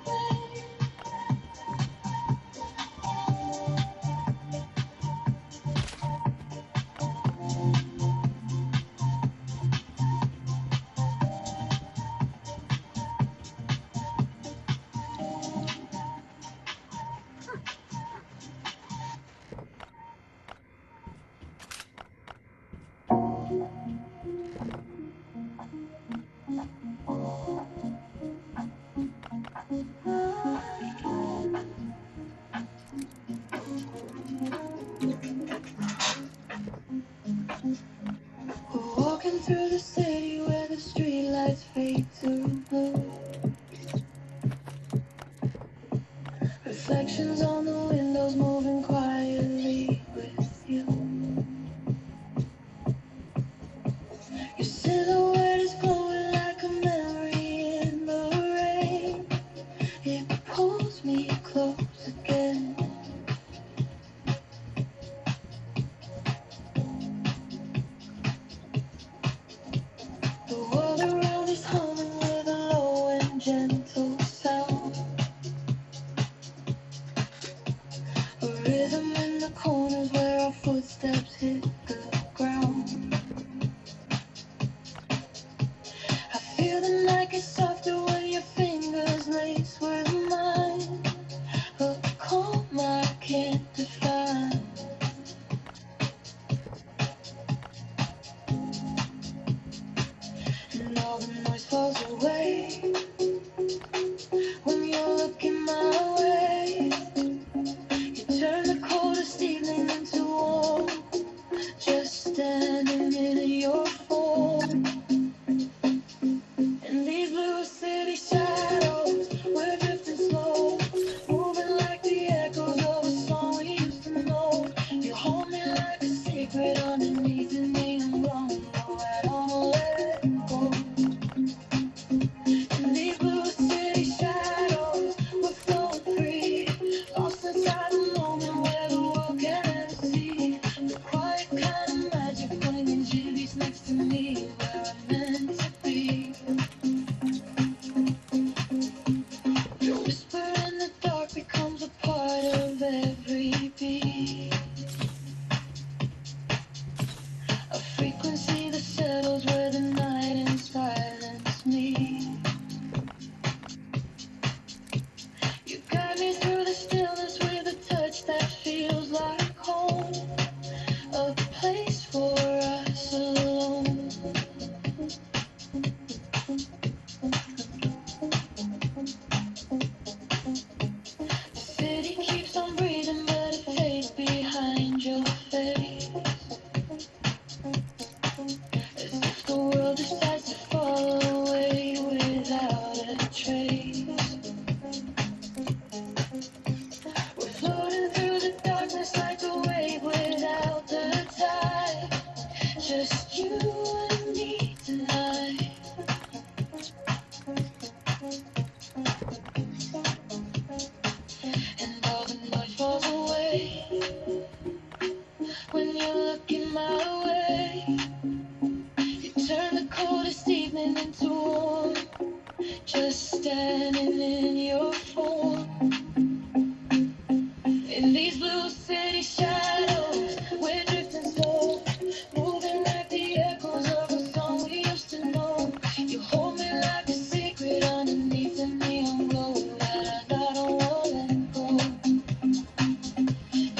We're walking through the city where the streetlights fade to blue. Reflections on the windows moving quietly with you. Your silhouette is glowing like a memory in the rain. It pulls me close again. The world around is humming with a low and gentle sound. A rhythm in the corners where our footsteps hit the ground. I feel the night get softer when your fingers lace with mine. A calm I can't define. And all the noise falls away when you're looking my way. You turn the coldest evening into warm, just standing in your form. In these blue city shadows, we're drifting slow, moving like the echoes of a song we used to know. You hold me like a secret underneath the neon glow. No, I don't let go. In these blue city shadows, we're flowing free, lost inside the moment where the world can't see. The quiet kind of magic flinging jitties next to me, where I'm meant to be. just standing in your form. In these blue city shadows, we're drifting slow, moving like the echoes of a song we used to know. You hold me like a secret underneath the neon glow that I don't wanna let go.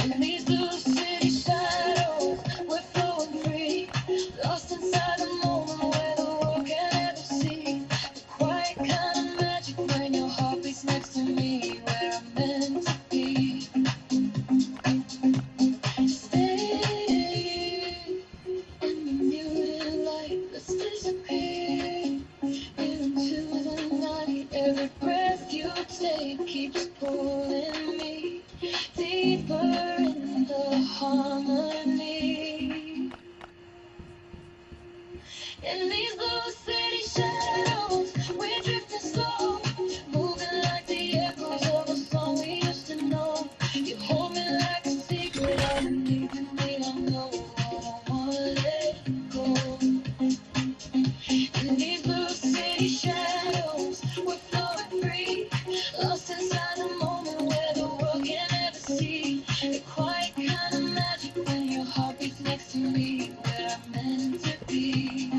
In these blue city shadows, we're flowing free, lost inside the moment where the world can never see. The quiet kind of magic when your heart beats next to me, where I'm meant to be. Stay in the muted light, let's disappear into the night. Every breath you take keeps pulling me deeper in the harmony. In these blue city shadows, we're drifting slow, moving like the echoes of a song we used to know. You hold me like a secret underneath the neon glow. I don't wanna let go. In these blue city shadows, we're flowing free, lost inside the moment where the world can never see. The quiet kind of magic when your heart beats next to me, where I'm meant to be.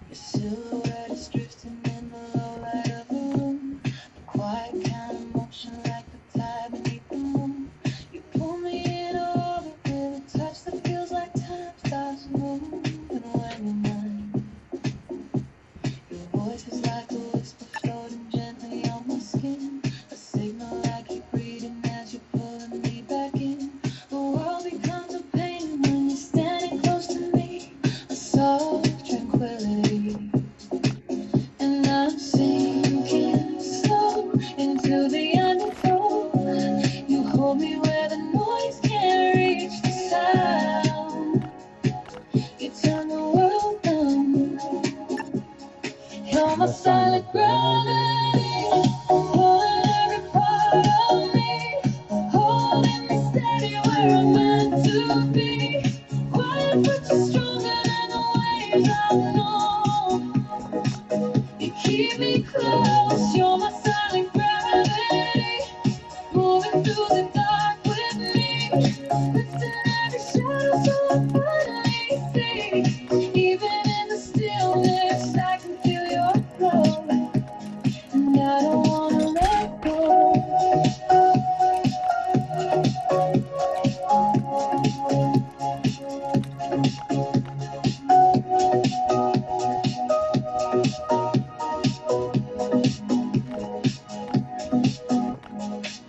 Your silhouette is drifting in the low light of the room, a quiet kind of motion like the tide beneath the moon. You pull me in over with a touch that feels like time stops moving when you're mine. Your voice is like a whisper floating gently on my skin, a signal I keep reading as you're pulling me back in. The world becomes a pain when you're standing close to me, a soft tranquility. And I'm sinking slow into the undertow. You hold me where the noise can't reach the sound. You turn the world down. You're my silent gravity, pulling every part of me, holding me steady where I'm meant to be. Quiet but you're stronger than the waves I've known. You keep me close, you're my silent gravity, moving through the dark with me, lifting every shadow so I finally see. Even in the stillness, I can feel your love, and I don't wanna let go.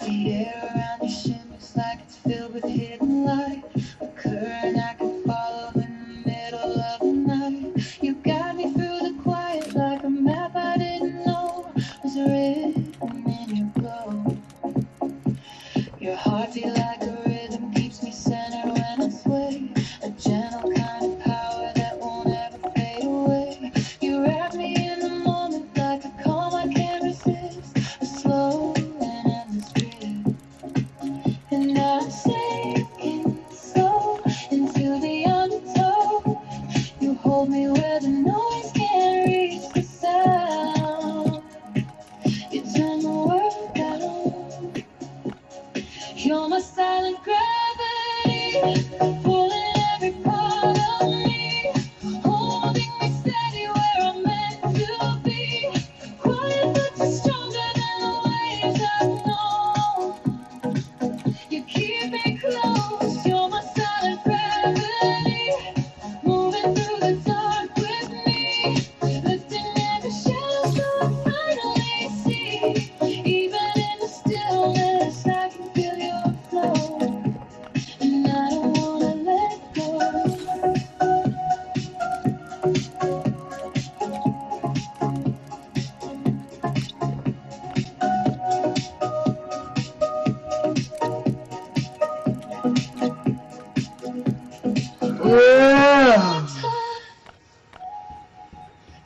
The air around you shimmers like it's filled with hidden light, a current I can follow in the middle of the night. You guide me through the quiet like a map I didn't know was written in your glow. Your heartbeat like a rhythm keeps me centered when I sway, a gentle kind of power that won't ever fade away. You wrap me in the moment like a calm I can't resist, a slow and endless drift. And I'm sinking slow into the undertow. You hold me where the noise can't reach the sound. You turn the world down. You're my silent gravity, pulling every part of me, holding me steady where I'm meant to be. Quiet but you're stronger than the waves I've known. You keep me close, you're my silent gravity. Yeah.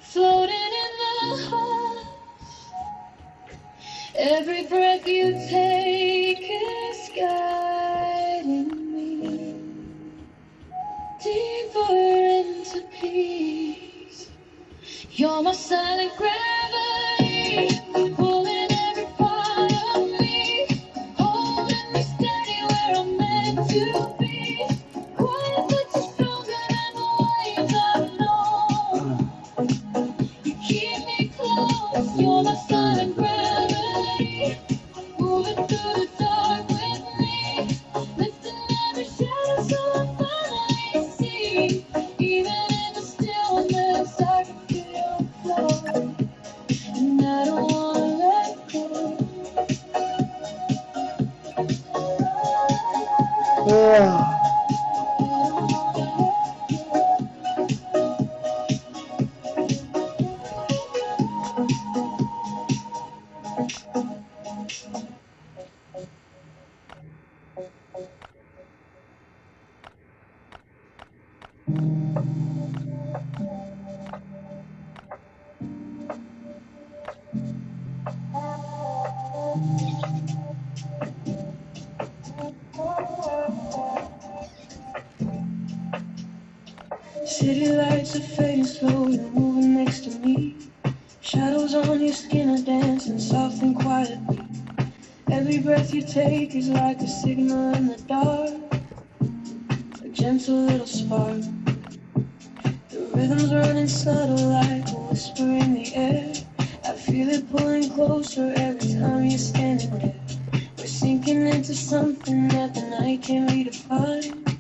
Floating in the hush. Every breath you take is guiding me deeper into peace. You're my silent gravity, pulling every part of me, holding me steady where I'm meant to be. Quiet but you're stronger than the waves I've known. You keep me close, you're my silent gravity, moving through the dark with me, lifting every shadow so I finally see. Even in the stillness, I can feel your flow, and I don't wanna let go. Yeah. City lights are fading slow, you're moving next to me. Shadows on your skin are dancing soft and quietly. Every breath you take is like a signal in the dark, a gentle little spark. The rhythm's running subtle like a whisper in the air. I feel it pulling closer every time you're standing there. We're sinking into something that the night can't redefine.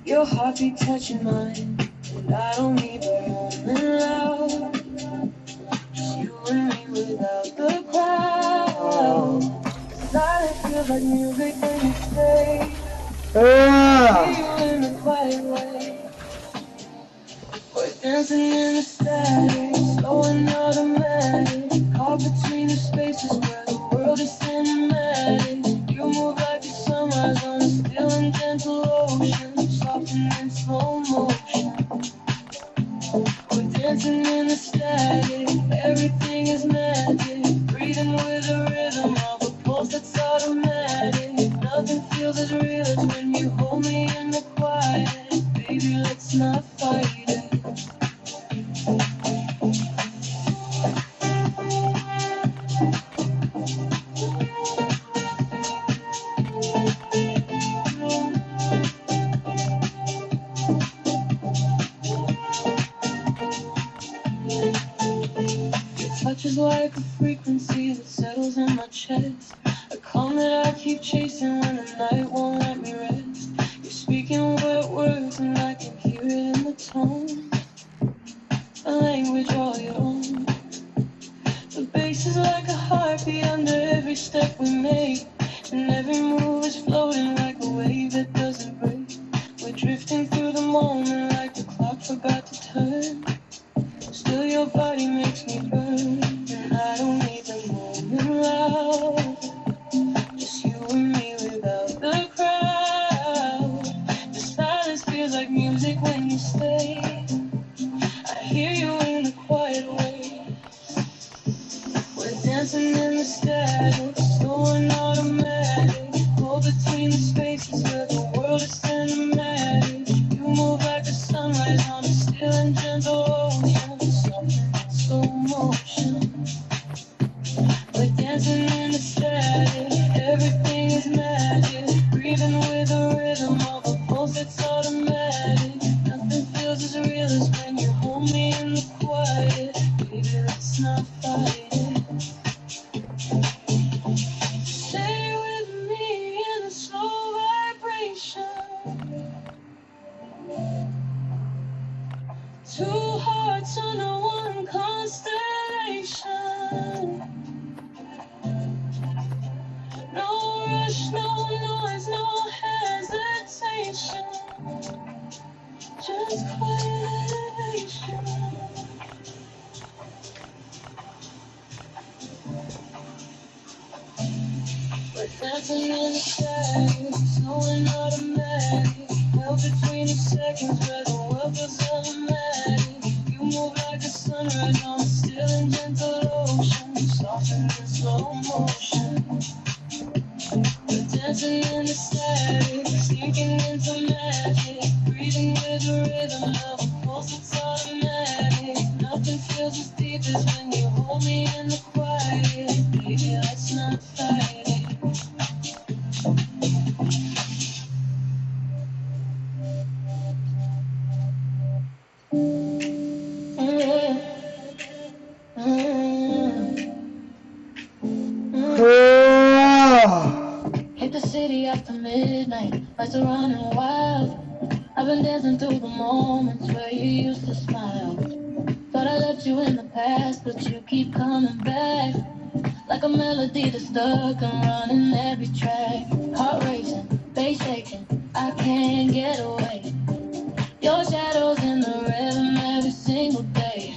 Your heartbeat touching mine, and I don't need the moment loud. Just you and me without the crowd. Silence feels like music when you stay. Yeah. Hear you in the quiet way. We're dancing in the static, slow and automatic. Caught between the spaces where the world is cinematic. You move like the sunrise on a still and gentle ocean, softened in slow motion. We're dancing in the static, everything is magic. Breathing with the rhythm of a pulse that's automatic. Nothing feels as real as when you hold me in the quiet. Baby, let's not fight it. Touch is like a frequency that settles in my chest. A calm that I keep chasing when the night won't let me rest. You're speaking words and I can hear it in the tone. A language all your own. The bass is like a heartbeat under every step we make. And every move is floating like a wave that doesn't break. We're drifting through the moment like the clock forgot to turn. Still your body makes me burn, and I don't need the moment loud. Just you and me without the crowd. The silence feels like music when you stay. I hear you in the quiet way. We're dancing in the static, slow and automatic. Go between the spaces where the world is cinematic. You move like the sunrise on a still and gentle ocean, slow motion. We're dancing in the static, everything is magic. Breathing with the rhythm of a pulse that's automatic. Nothing feels as real as when you hold me in the quiet. Baby, let's not fight it. Stay with me in a slow vibration. Two hearts under one constellation. No rush, no noise, no hesitation. Just quiet elevation. We're dancing in the shadows, slow and automatic. Held between the seconds. magic. Breathing with the rhythm of a pulse, it's automatic. Nothing feels as deep as when you hold me in the quiet. Baby, let's not fight it. Hit the city after midnight, lights are running wild. I've been dancing through the moments where you used to smile. Thought I left you in the past, but you keep coming back. Like a melody that's stuck and running every track. Heart racing, bass shaking, I can't get away. Your shadow's in the rhythm every single day.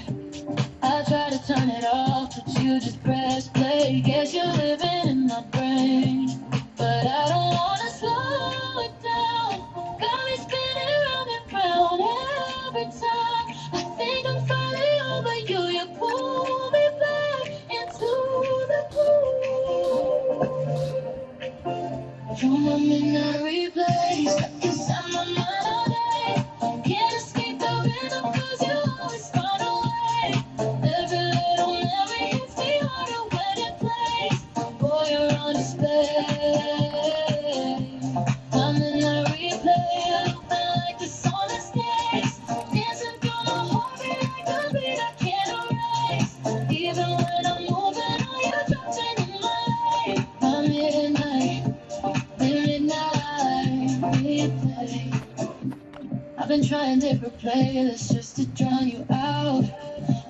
I try to turn it off, but you just press play. Guess you're living in my brain, but I don't wanna slow it down. Got me spinning round and round every time. I think I'm falling over you. You pull me back into the groove. You're my midnight replay, stuck inside my mind all day. Can't escape the rhythm 'cause you always find a way. Every little memory hits me harder when it plays. Boy, you're on display. I'm in that replay, looping like the song that stays. Dancing through my heartbeat like a beat I can't erase. Even when I'm moving, all you're dropping in my life. My midnight replay. I've been trying different playlists just to drown you out,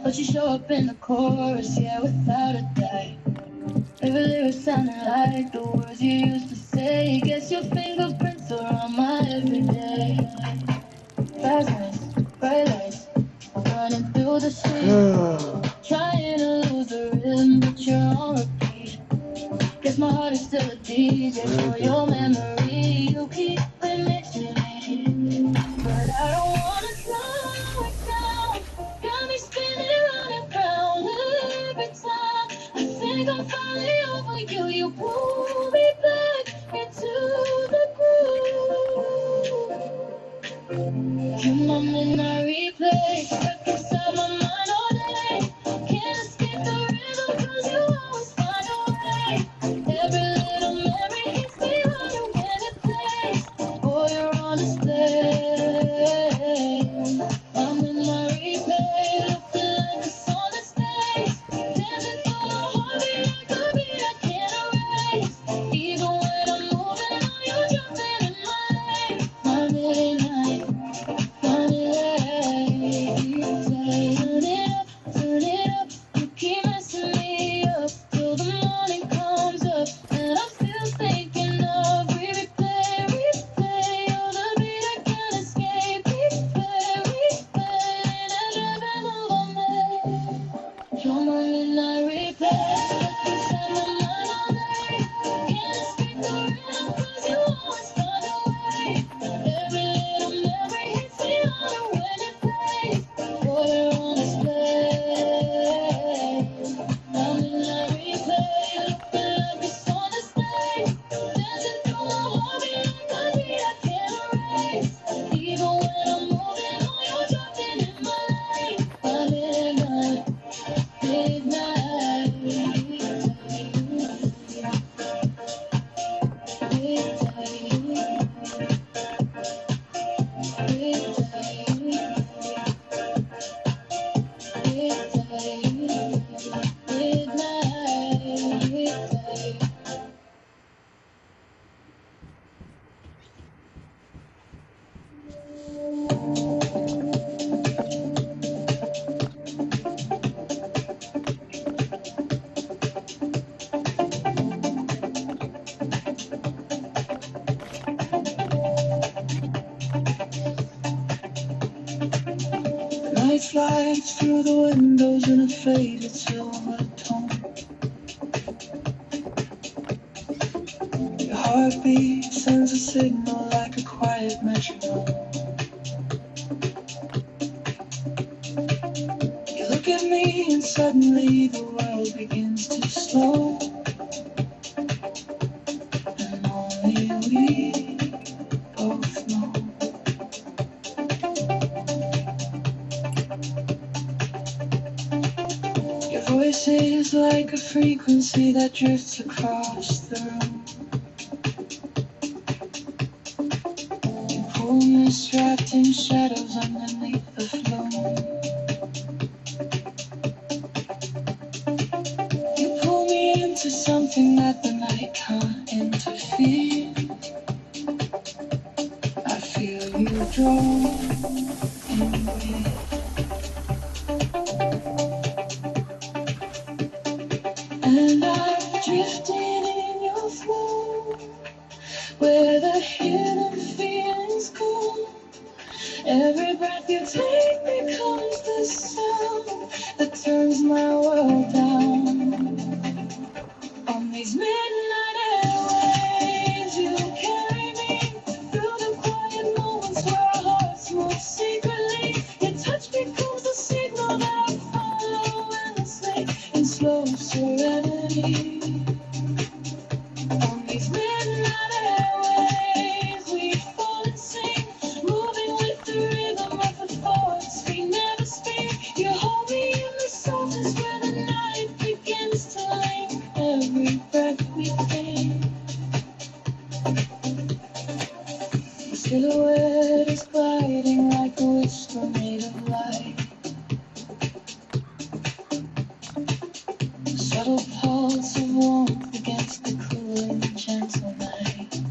but you show up in the chorus, yeah, without a doubt. Every lyric sounding like the words you used to say. Guess your fingerprints are on my everyday. Fast lanes, bright lights, running through the street. Trying to lose the rhythm, but you're on repeat. Guess my heart is still a DJ for your memory. You keep remixing it, but I don't wanna slow it down. Got me spinning round and round every time. I think I'm falling over you. You pull me back into the groove. You're my midnight replay, stuck inside my mind all day. Can't escape the rhythm 'cause you always find a way. Every little memory hits me harder when it plays. Boy, you're on display. I'm in my replay, looking like a song that stays. Dancing through my heartbeat like a beat I can't erase. Even when I'm moving, all you're dropping in my lane. My midnight turn it up, you keep messing me up till the morning comes up, and I'm still thinking of replay, you're the beat I can't escape, replay, and driving over me. You're my midnight replay, stuck inside my mind all day. Can't escape the rhythm 'cause you always find a way. Every little memory hits me harder when it plays. Boy, you're on display. I'm in that replay, looking like a song that stays. Dancing through my heartbeat like a beat I can't erase. Even when I'm moving, all you're dropping in my lane. My midnight Night flies through the windows in a faded silver tone. Your heartbeat sends a signal like a quiet metronome. You look at me and suddenly the world begins to slow. And only we both know. voice is like a frequency that drifts across the room. You pull me strapped in shadows underneath the flume. You pull me into something that the night can't interfere. I feel you draw in with. And I'm drifting in your flow, where the hidden feelings go. Every breath you take becomes the sound that turns my world down. On these midnight airwaves, you carry me through the quiet moments where our hearts move secretly. Your touch becomes the signal that I follow endlessly in slow serenity. On these midnight airwaves, we fall and sing, moving with the rhythm of the thoughts we never speak. You hold me in the softness where the night begins to linger. Every breath we take, the silhouette is gliding like a whisper made of light. A subtle pulse of warmth against the cool and gentle night.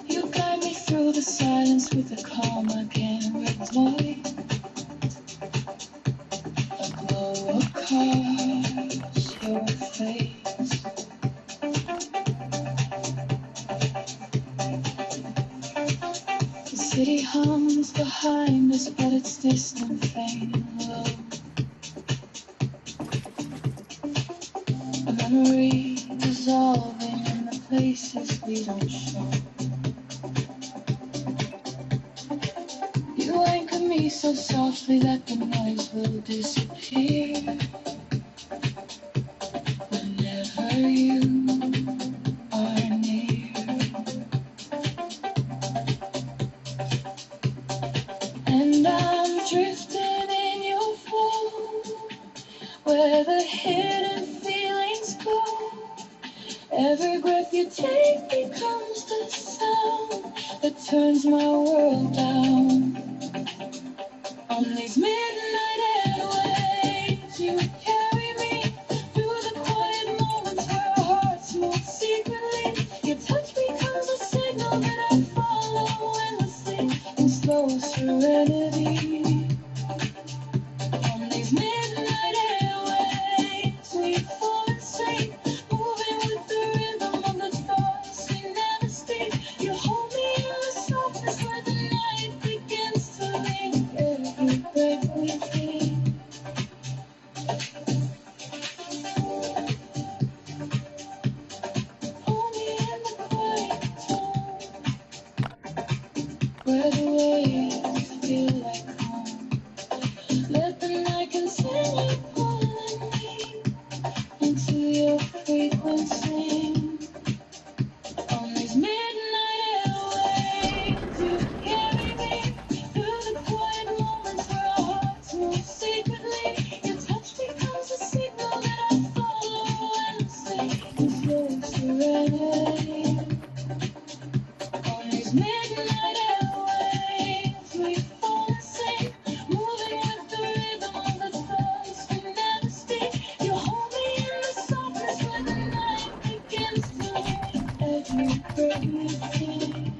You guide me through the silence with a calm I can't replicate. A glow across your face. The city hums behind us, but it's distant, faint and low. A memory dissolving in the places we don't show. You anchor me so softly that the noise will disappear. Whenever you are near, and I'm drifting in your flow, where the hidden feelings go. Every breath you take becomes the sound that turns my world down. On these midnight airwaves, you carry me through the quiet moments where our hearts move secretly. Your touch becomes a signal that I follow endlessly in slow serenity. On these midnight airwaves, we fall and sing, moving with the rhythm of the thoughts we never speak. You hold me in the softness where the night begins to lean. Every breath we take, hold me in the quiet tone, where the waves feel like home. Let the night continue pulling me into your frequency. On these midnight airwaves, you carry me through the quiet moments where our hearts move secretly. Your touch becomes a signal that I follow endlessly in slow serenity. On these midnight airwaves, we fall and sing, moving with the rhythm of the thoughts we never speak. You hold me in the softness where the night begins to lean. Every breath we take.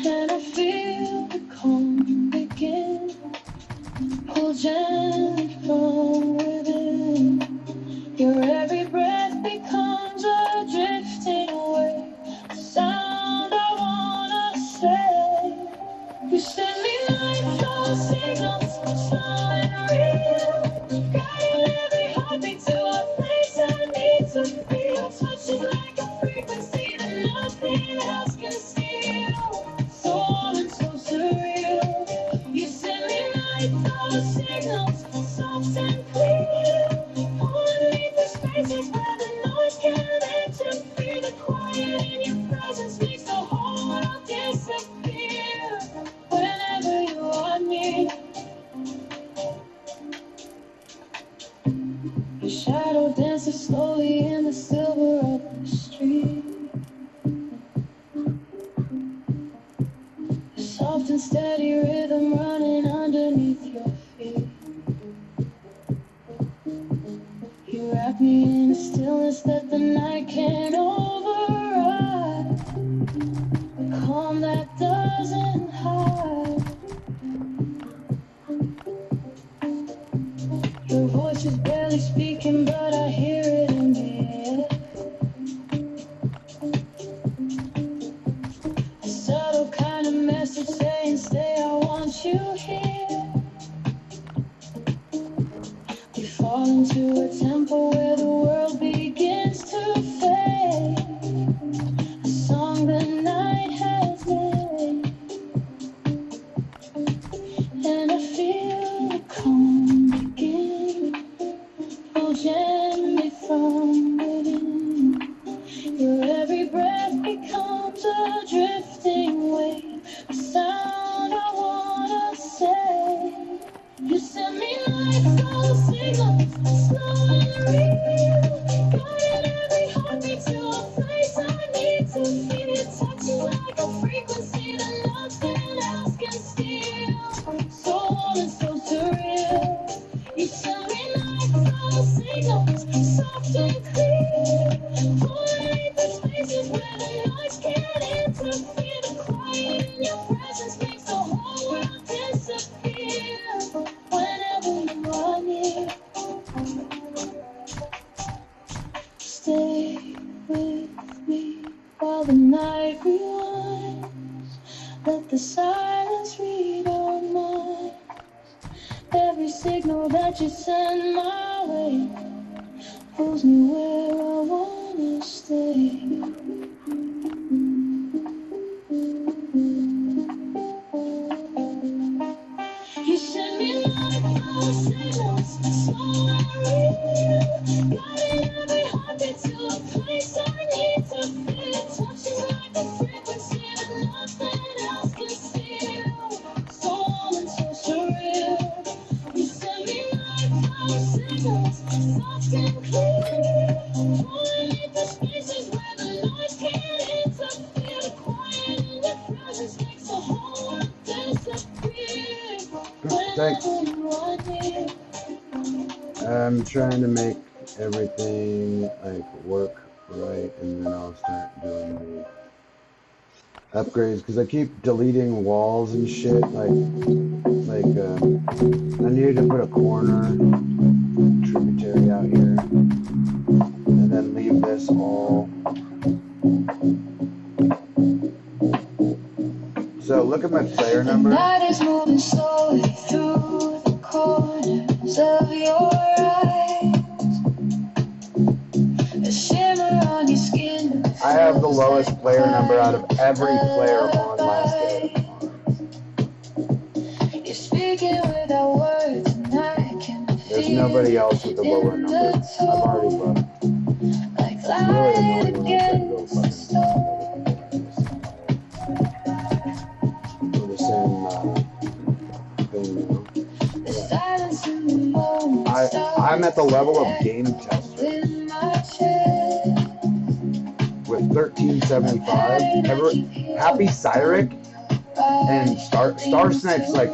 And I feel the calm begin. Pull gently from within. Your every breath becomes a drifting wave. A sound I wanna say. You send me light signals, slow and real. Guiding every heartbeat to a place I need to feel. Touching like a frequency that nothing else can steal. So warm and so surreal. You send me light signals, soft and clear. Pulling me through spaces where the noise can't interfere. The quiet in your presence makes the whole world disappear. Whenever you want me, your shadow dances slowly in the silver of the street. A soft and steady rhythm running underneath your feet. You wrap me in a stillness that the night can't override. A calm that doesn't hide. Your voice is barely speaking, but I hear it in the air. A subtle kind of message saying, stay, I want you here. We fall into a tempo where the world begins to fade. A song the night has made. And I feel the calm begin. Pull gently from within. Your every breath becomes a drifting wave. A sound I wanna say. You send me lights, all signals, slow and real. Guiding every heartbeat to a place I need to feel. Touching like a frequency that nothing else can steal. So warm and so surreal. You send me lights, all signals, soft and clear. Pulling through spaces where the noise can't interfere. The quiet in your presence makes the whole world disappear. Whenever you are near, stay with me while the night rewinds. Let the silence read our minds. Every signal that you send my way pulls me where I wanna stay. You send me light signals, slow and real. Guiding every heartbeat to a place I need to feel. Touching like a frequency that nothing else can steal. So warm and so surreal. You send me light signals, soft and clear. Pulling me through spaces where the noise can't interfere. The quiet in your presence makes the whole world disappear. Thanks. I'm trying to make everything like work right, and then I'll start doing the upgrades because I keep deleting walls and shit. I needed to put a corner tributary out here, and then leave this all. So look at my player number. The night is moving slowly through the corners of your eyes. A shimmer on your skin. I have the lowest player number out of every player on last day. You're speaking without words, and I can There's feel nobody else with a lower number. I've already looked. like It's really annoying when I try to go against the for the same thing, you know? The silence in the moment. I'm at the level of game tester In my chest. with 1375. Happy Cyric and Star Snipe's like,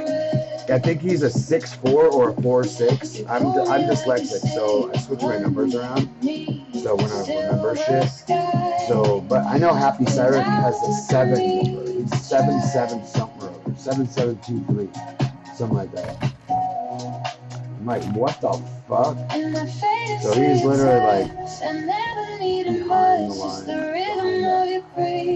I think he's a 6'4" or a 4'6". I'm dyslexic, so I switch my numbers around. so when I remember shit. So, but I know Happy Siren has a 7 number. It's 77 something or other. 7723. Something like that. I'm like, what the fuck? So he's literally like behind the line, behind the grind.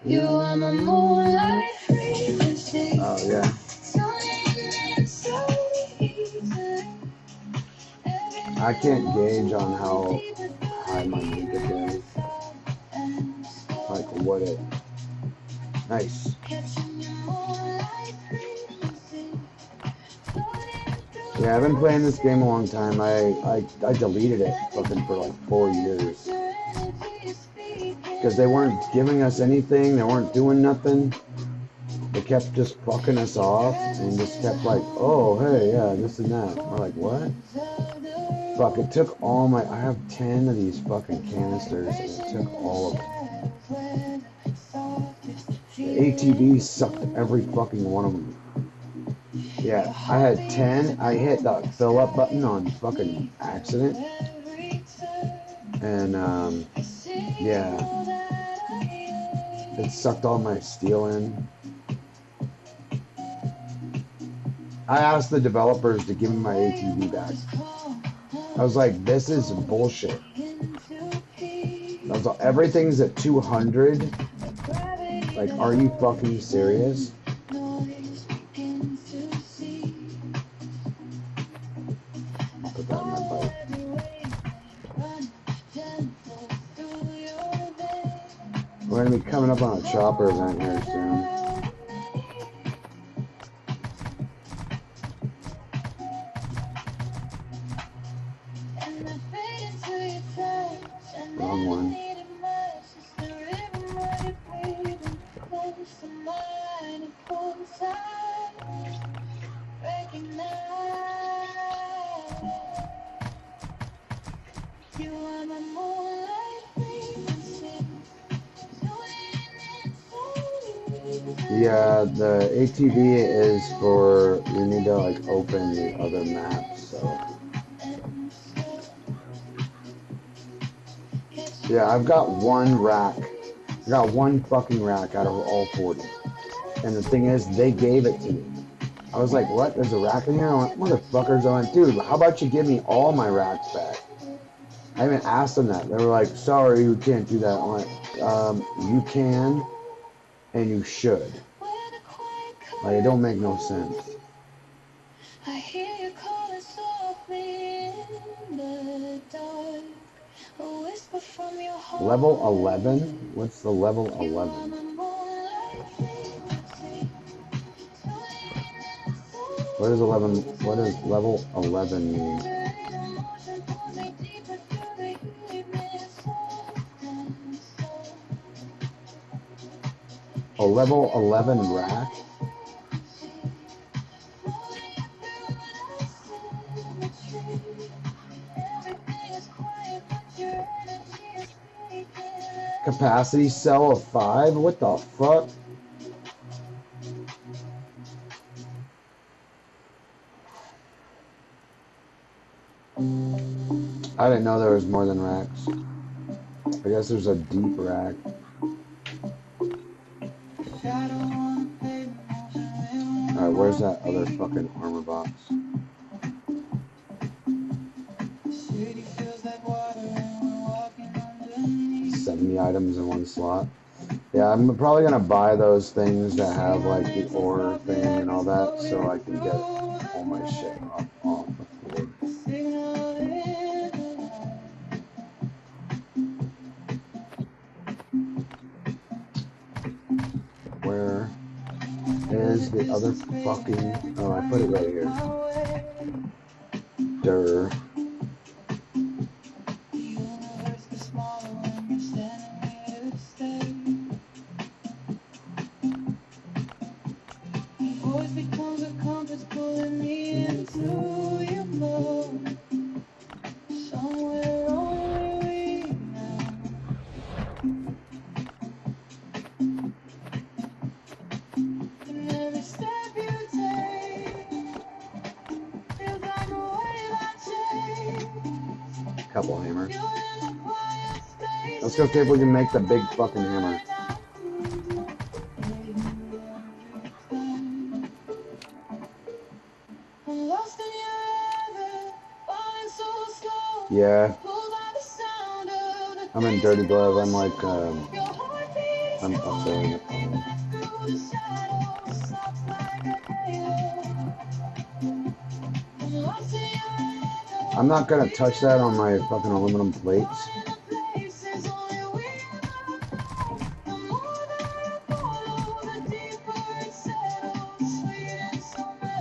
You are my moonlight frequency. Oh yeah. I can't gauge on how high my music is. Like what it. Nice. Yeah, I've been playing this game a long time. I deleted it fucking for like 4 years. Because they weren't giving us anything, they weren't doing nothing. They kept just fucking us off and just kept like, oh hey, yeah, this and that. We're like, what? Fuck, it took all my, I have 10 of these fucking canisters and it took all of them. The ATV sucked every fucking one of them. Yeah, I had 10. I hit the fill up button on fucking accident. And, yeah. It sucked all my steel in. I asked the developers to give me my ATV back. I was like, this is bullshit. I was like, everything's at 200. Like, are you fucking serious? Put that in my bike. We're gonna be coming up on a chopper event here soon. Wrong one. Yeah, the ATV is for, you need to like open the other map, so. Yeah, I've got one rack. I got one fucking rack out of all 40. And the thing is, they gave it to me. I was like, what? There's a rack in here? I went, motherfuckers. I went, dude, how about you give me all my racks back? I even asked them that. They were like, sorry, you can't do that. I went, you can, and you should. Like, it don't make no sense. I hear you calling softly in the dark. A whisper from your heart. Level 11? What's the level 11? What does 11, what does level 11 mean? A level 11 rack? Capacity cell of 5? What the fuck? I didn't know there was more than racks. I guess there's a deep rack. Alright, where's that other fucking armor box? 70 items in one slot. Yeah, I'm probably gonna buy those things that have like the ore thing and all that, so I can get all my shit off the board. Where is the other fucking... Oh, I put it right here. Durr. couple hammers. Let's go see if we can make the big fucking hammer. Yeah. I'm in Dirty Glove. I'm like, I'm upselling it. I'm not gonna touch that on my fucking aluminum plates.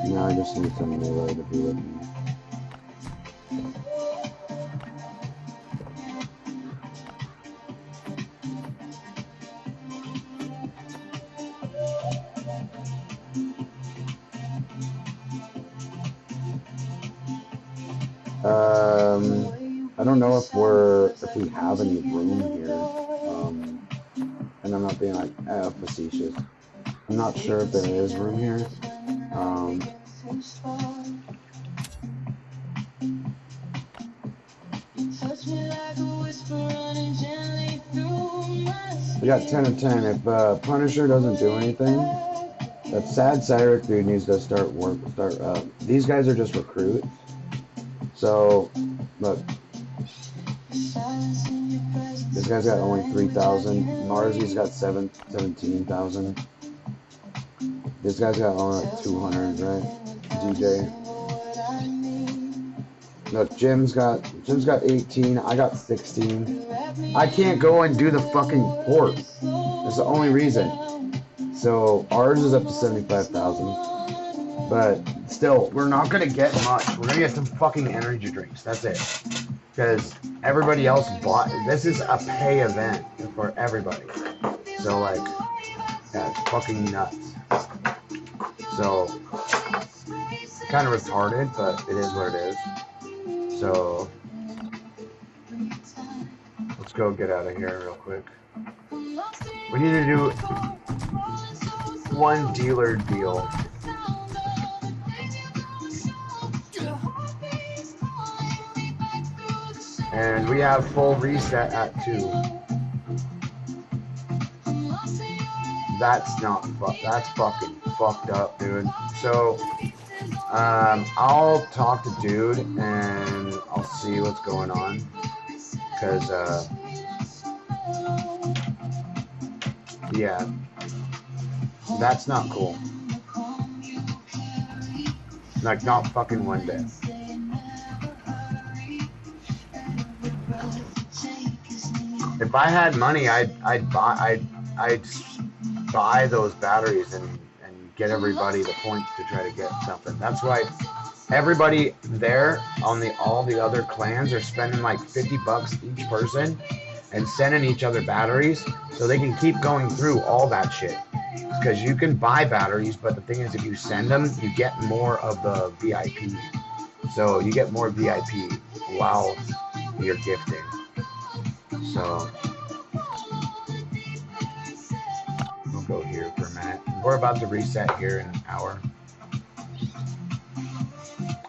No, I just need some new way to do it. I don't know if we have any room here, and I'm not being like facetious. I'm not sure if there is room here. We got 10 of 10. If Punisher doesn't do anything, that sad Cyrus dude needs to start work. These guys are just recruits. So, look. This guy's got only 3,000. Marzy's got 17,000. This guy's got only like 200, right? DJ. Look, Jim's got 18. I got 16. I can't go and do the fucking port. That's the only reason. So ours is up to 75,000. But still, we're not gonna get much. We're gonna get some fucking energy drinks. That's it. Because everybody else bought. This is a pay event for everybody. So like, that's fucking nuts. So kind of retarded, but it is what it is. So let's go get out of here real quick. We need to do one dealer deal. And we have full reset at 2. That's fucking fucked up, dude. So I'll talk to dude and I'll see what's going on. Cause yeah, that's not cool. Like, not fucking one bit. If I had money, I'd buy those batteries and get everybody the points to try to get something. That's why everybody there on all the other clans are spending like $50 each person and sending each other batteries so they can keep going through all that shit. Because you can buy batteries, but the thing is, if you send them, you get more of the VIP. So you get more VIP while you're gifting. So we'll go here for a minute. We're about to reset here in an hour.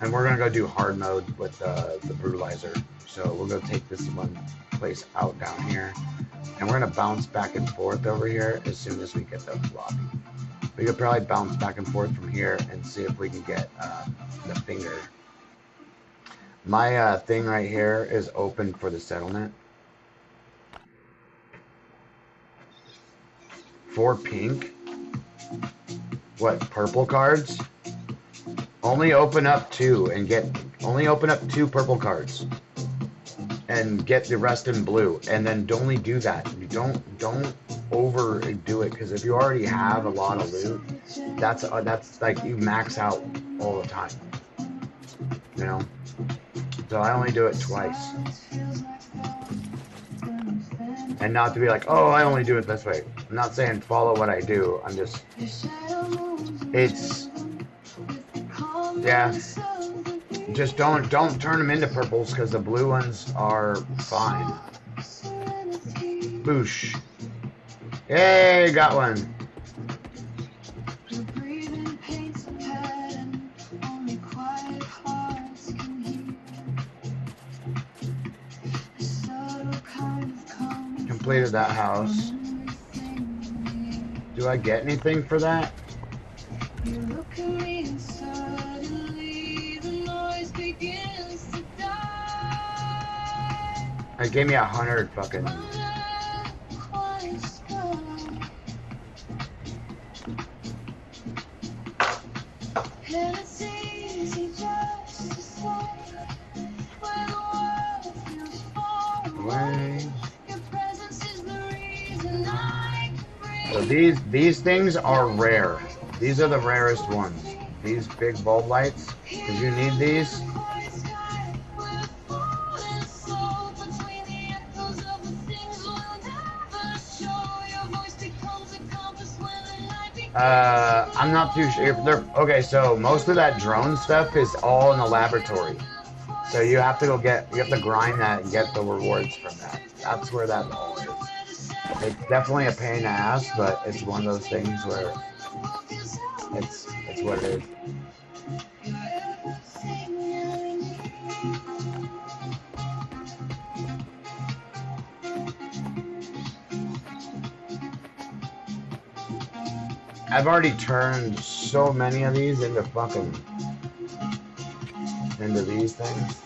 And we're gonna go do hard mode with the brutalizer. So we'll go take this one place out down here. And we're gonna bounce back and forth over here as soon as we get the lobby. We could probably bounce back and forth from here and see if we can get the finger. My thing right here is open for the settlement. For pink? What, purple cards? Only open up 2 and only open up 2 purple cards. And get the rest in blue. And then only do that. You don't overdo it, because if you already have a lot of loot, that's like you max out all the time. You know? So I only do it twice. And not to be like, oh, I only do it this way. I'm not saying follow what I do. I'm just, yeah. Just don't turn them into purples, because the blue ones are fine. Boosh. Yay, got one. completed that house. Do I get anything for that? It gave me 100 fucking. So these things are rare. These are the rarest ones. These big bulb lights, because you need these. I'm not too sure if they're okay. So most of that drone stuff is all in the laboratory. So you have to grind that and get the rewards from that. That's where that all is. It's definitely a pain in the ass, but it's one of those things where it's what it is. I've already turned so many of these into these things.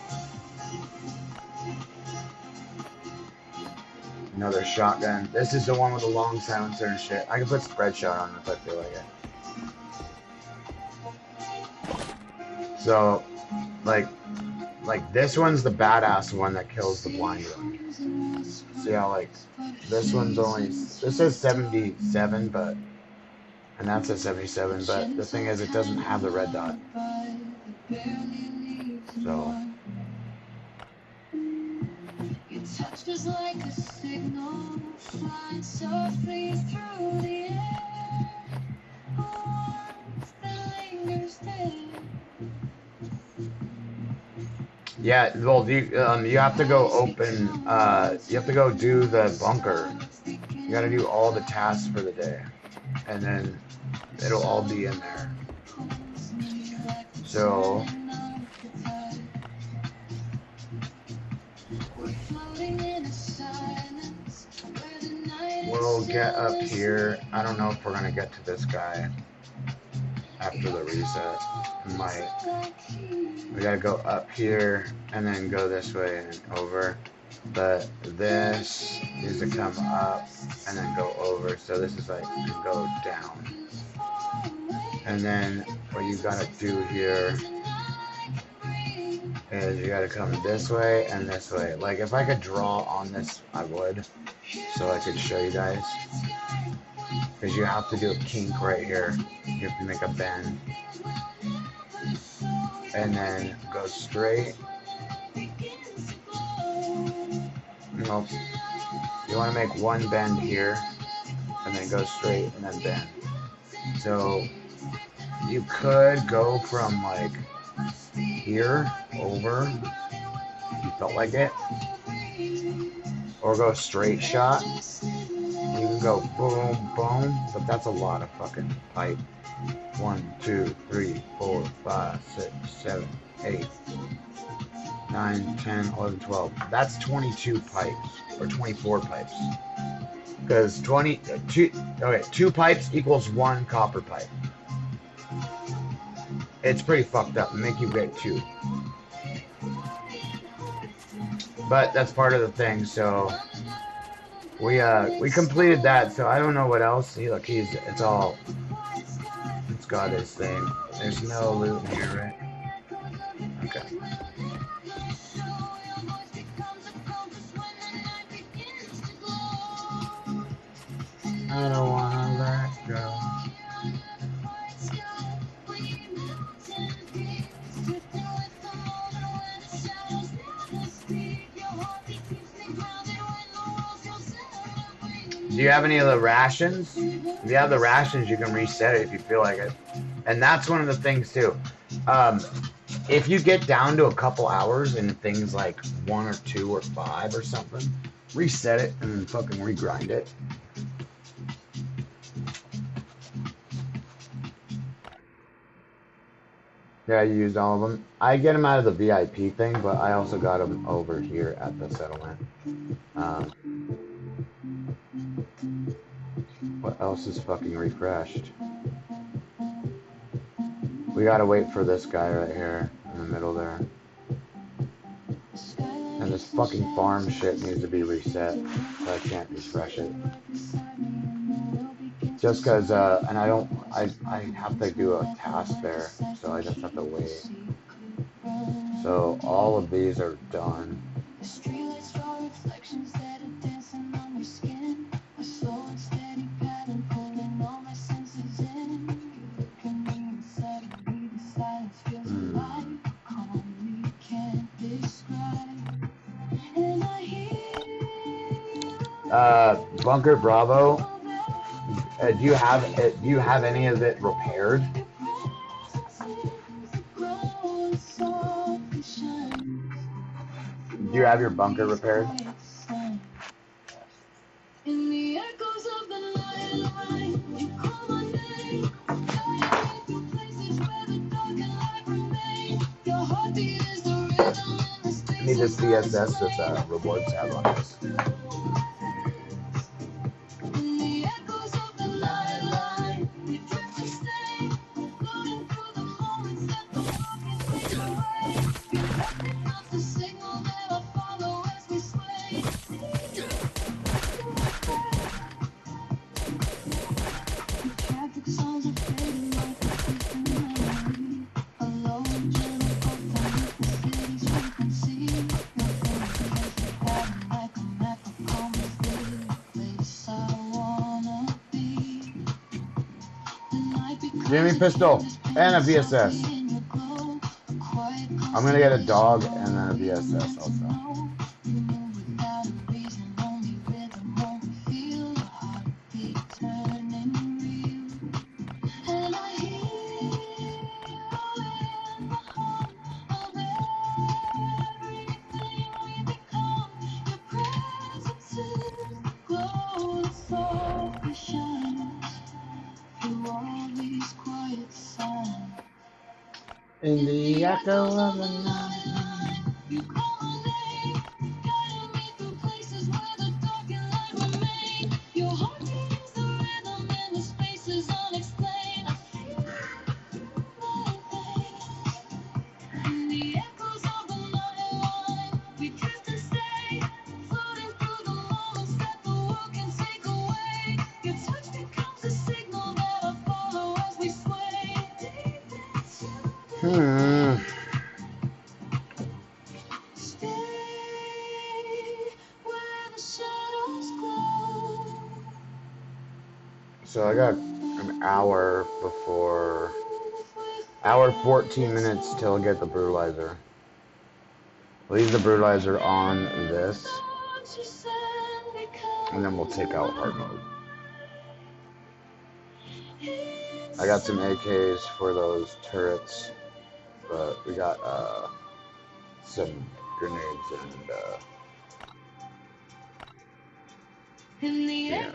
Another shotgun. This is the one with the long silencer and shit. I can put spread shot on if I feel like it. So, like this one's the badass one that kills the blind one. See how like this one's only, this says 77, but, and that's a 77, but the thing is it doesn't have the red dot. So. Touch was like a signal, flying softly through the air. Yeah, well, you have to go open, you have to go do the bunker. You gotta do all the tasks for the day. And then it'll all be in there. So... we'll get up here. I don't know if we're gonna get to this guy after the reset. We might. We gotta go up here and then go this way and over. But this is to come up and then go over. So this is like to go down. And then what you gotta do here is you gotta come this way and this way. Like if I could draw on this, I would. So I could show you guys. Because you have to do a kink right here. You have to make a bend. And then go straight. Nope. You want to make one bend here. And then go straight and then bend. So you could go from like here over if you felt like it. Or go straight shot. You can go boom, boom, but that's a lot of fucking pipe. 1, 2, 3, 4, 5, 6, 7, 8, 9, 10, 11, 12. That's 22 pipes, or 24 pipes. Because 2 pipes equals 1 copper pipe. It's pretty fucked up. Make you get 2. But that's part of the thing, so we completed that, so I don't know what else. See, look, it's got his thing. There's no loot in here, right? Okay. I don't wanna let go. Do you have any of the rations? If you have the rations, you can reset it if you feel like it. And that's one of the things too. If you get down to a couple hours and things like 1 or 2 or 5 or something, reset it and then fucking regrind it. Yeah, you used all of them. I get them out of the VIP thing, but I also got them over here at the settlement. What else is fucking refreshed? We gotta wait for this guy right here in the middle there. And this fucking farm shit needs to be reset, so I can't refresh it. Just cause, and I have to do a task there, so I just have to wait. So all of these are done. Bunker Bravo, do you have any of it repaired? Do you have your bunker repaired? I need this VSS with reward tab on this. Jimmy pistol and a VSS. I'm gonna get a dog and then a VSS also. In the echo of the night. So I got an hour 14 minutes till I get the brutalizer. Leave the brutalizer on this, and then we'll take out hard mode. I got some AKs for those turrets, but we got some grenades and yeah.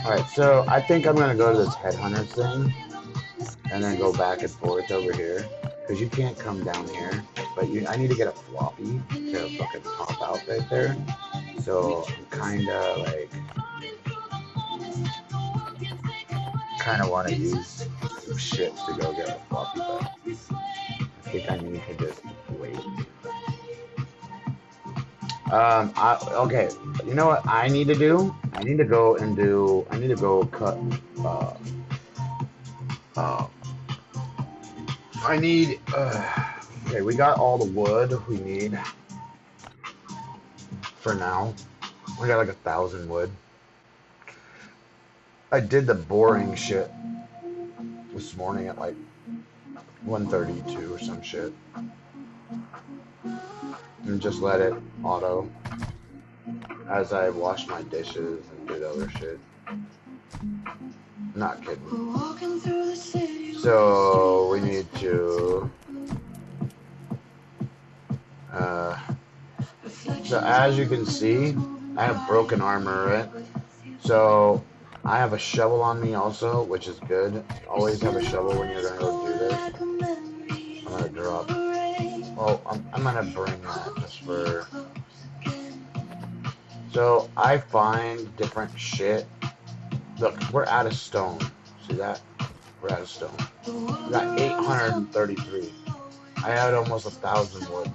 Alright, so I think I'm gonna go to this headhunter thing and then go back and forth over here, because you can't come down here, but I need to get a floppy to fucking pop out right there. So I'm kinda wanna use some shit to go get a floppy, but I think I need to just wait. Okay, you know what I need to do? I need to go cut, okay, we got all the wood we need for now. We got like 1,000 wood. I did the boring shit this morning at like 1:32 or some shit. And just let it auto as I wash my dishes and did other shit. Not kidding. So we need to so as you can see, I have broken armor, right? So I have a shovel on me also, which is good. Always have a shovel when you're gonna go do this. I'm gonna drop. Oh, I'm gonna bring that just for So I find different shit. Look, we're out of stone. See that? We're out of stone. We got 833. I had almost 1,000 wood.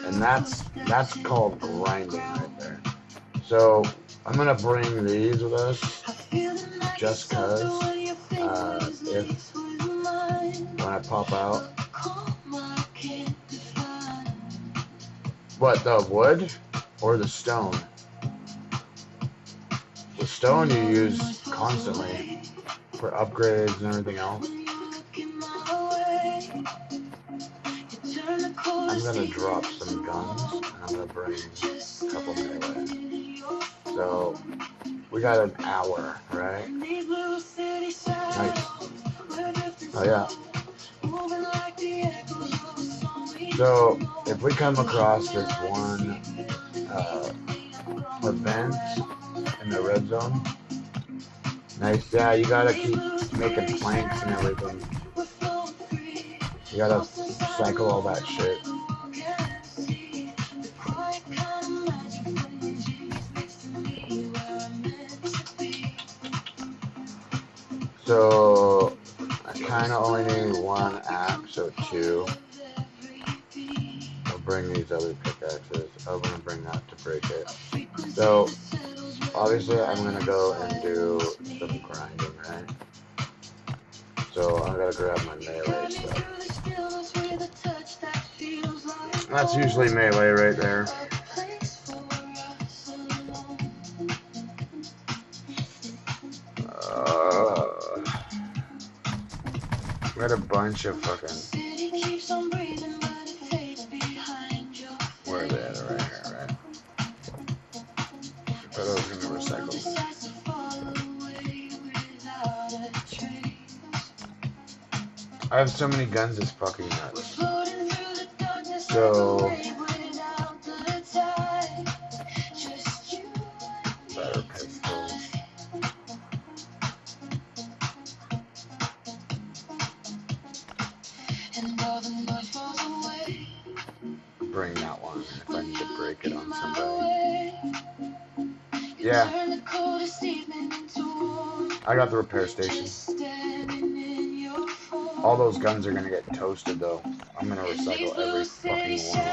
And that's called grinding right there. So I'm gonna bring these with us just cause if when I pop out. What, the wood or the stone? The stone you use constantly for upgrades and everything else. I'm gonna drop some guns and I'm gonna bring a couple melee. So we got an hour, right? Nice. Oh yeah. So if we come across this one event in the red zone, nice. Yeah, you gotta keep making planks and everything. You gotta cycle all that shit. So I kind of only need one axe, so 2. I'll bring these other pickaxes. I'm gonna bring that to break it. So obviously I'm gonna go and do some grinding, right? So I gotta grab my melee stuff. That's usually melee right there. We had a bunch of fucking. Where are they at? Right here, right? I thought I was gonna recycle. I have so many guns, it's fucking nuts. So. Better pistols. Bring that one if I need to break it on somebody. Yeah. I got the repair station. All those guns are gonna get toasted though. I'm gonna recycle every fucking one of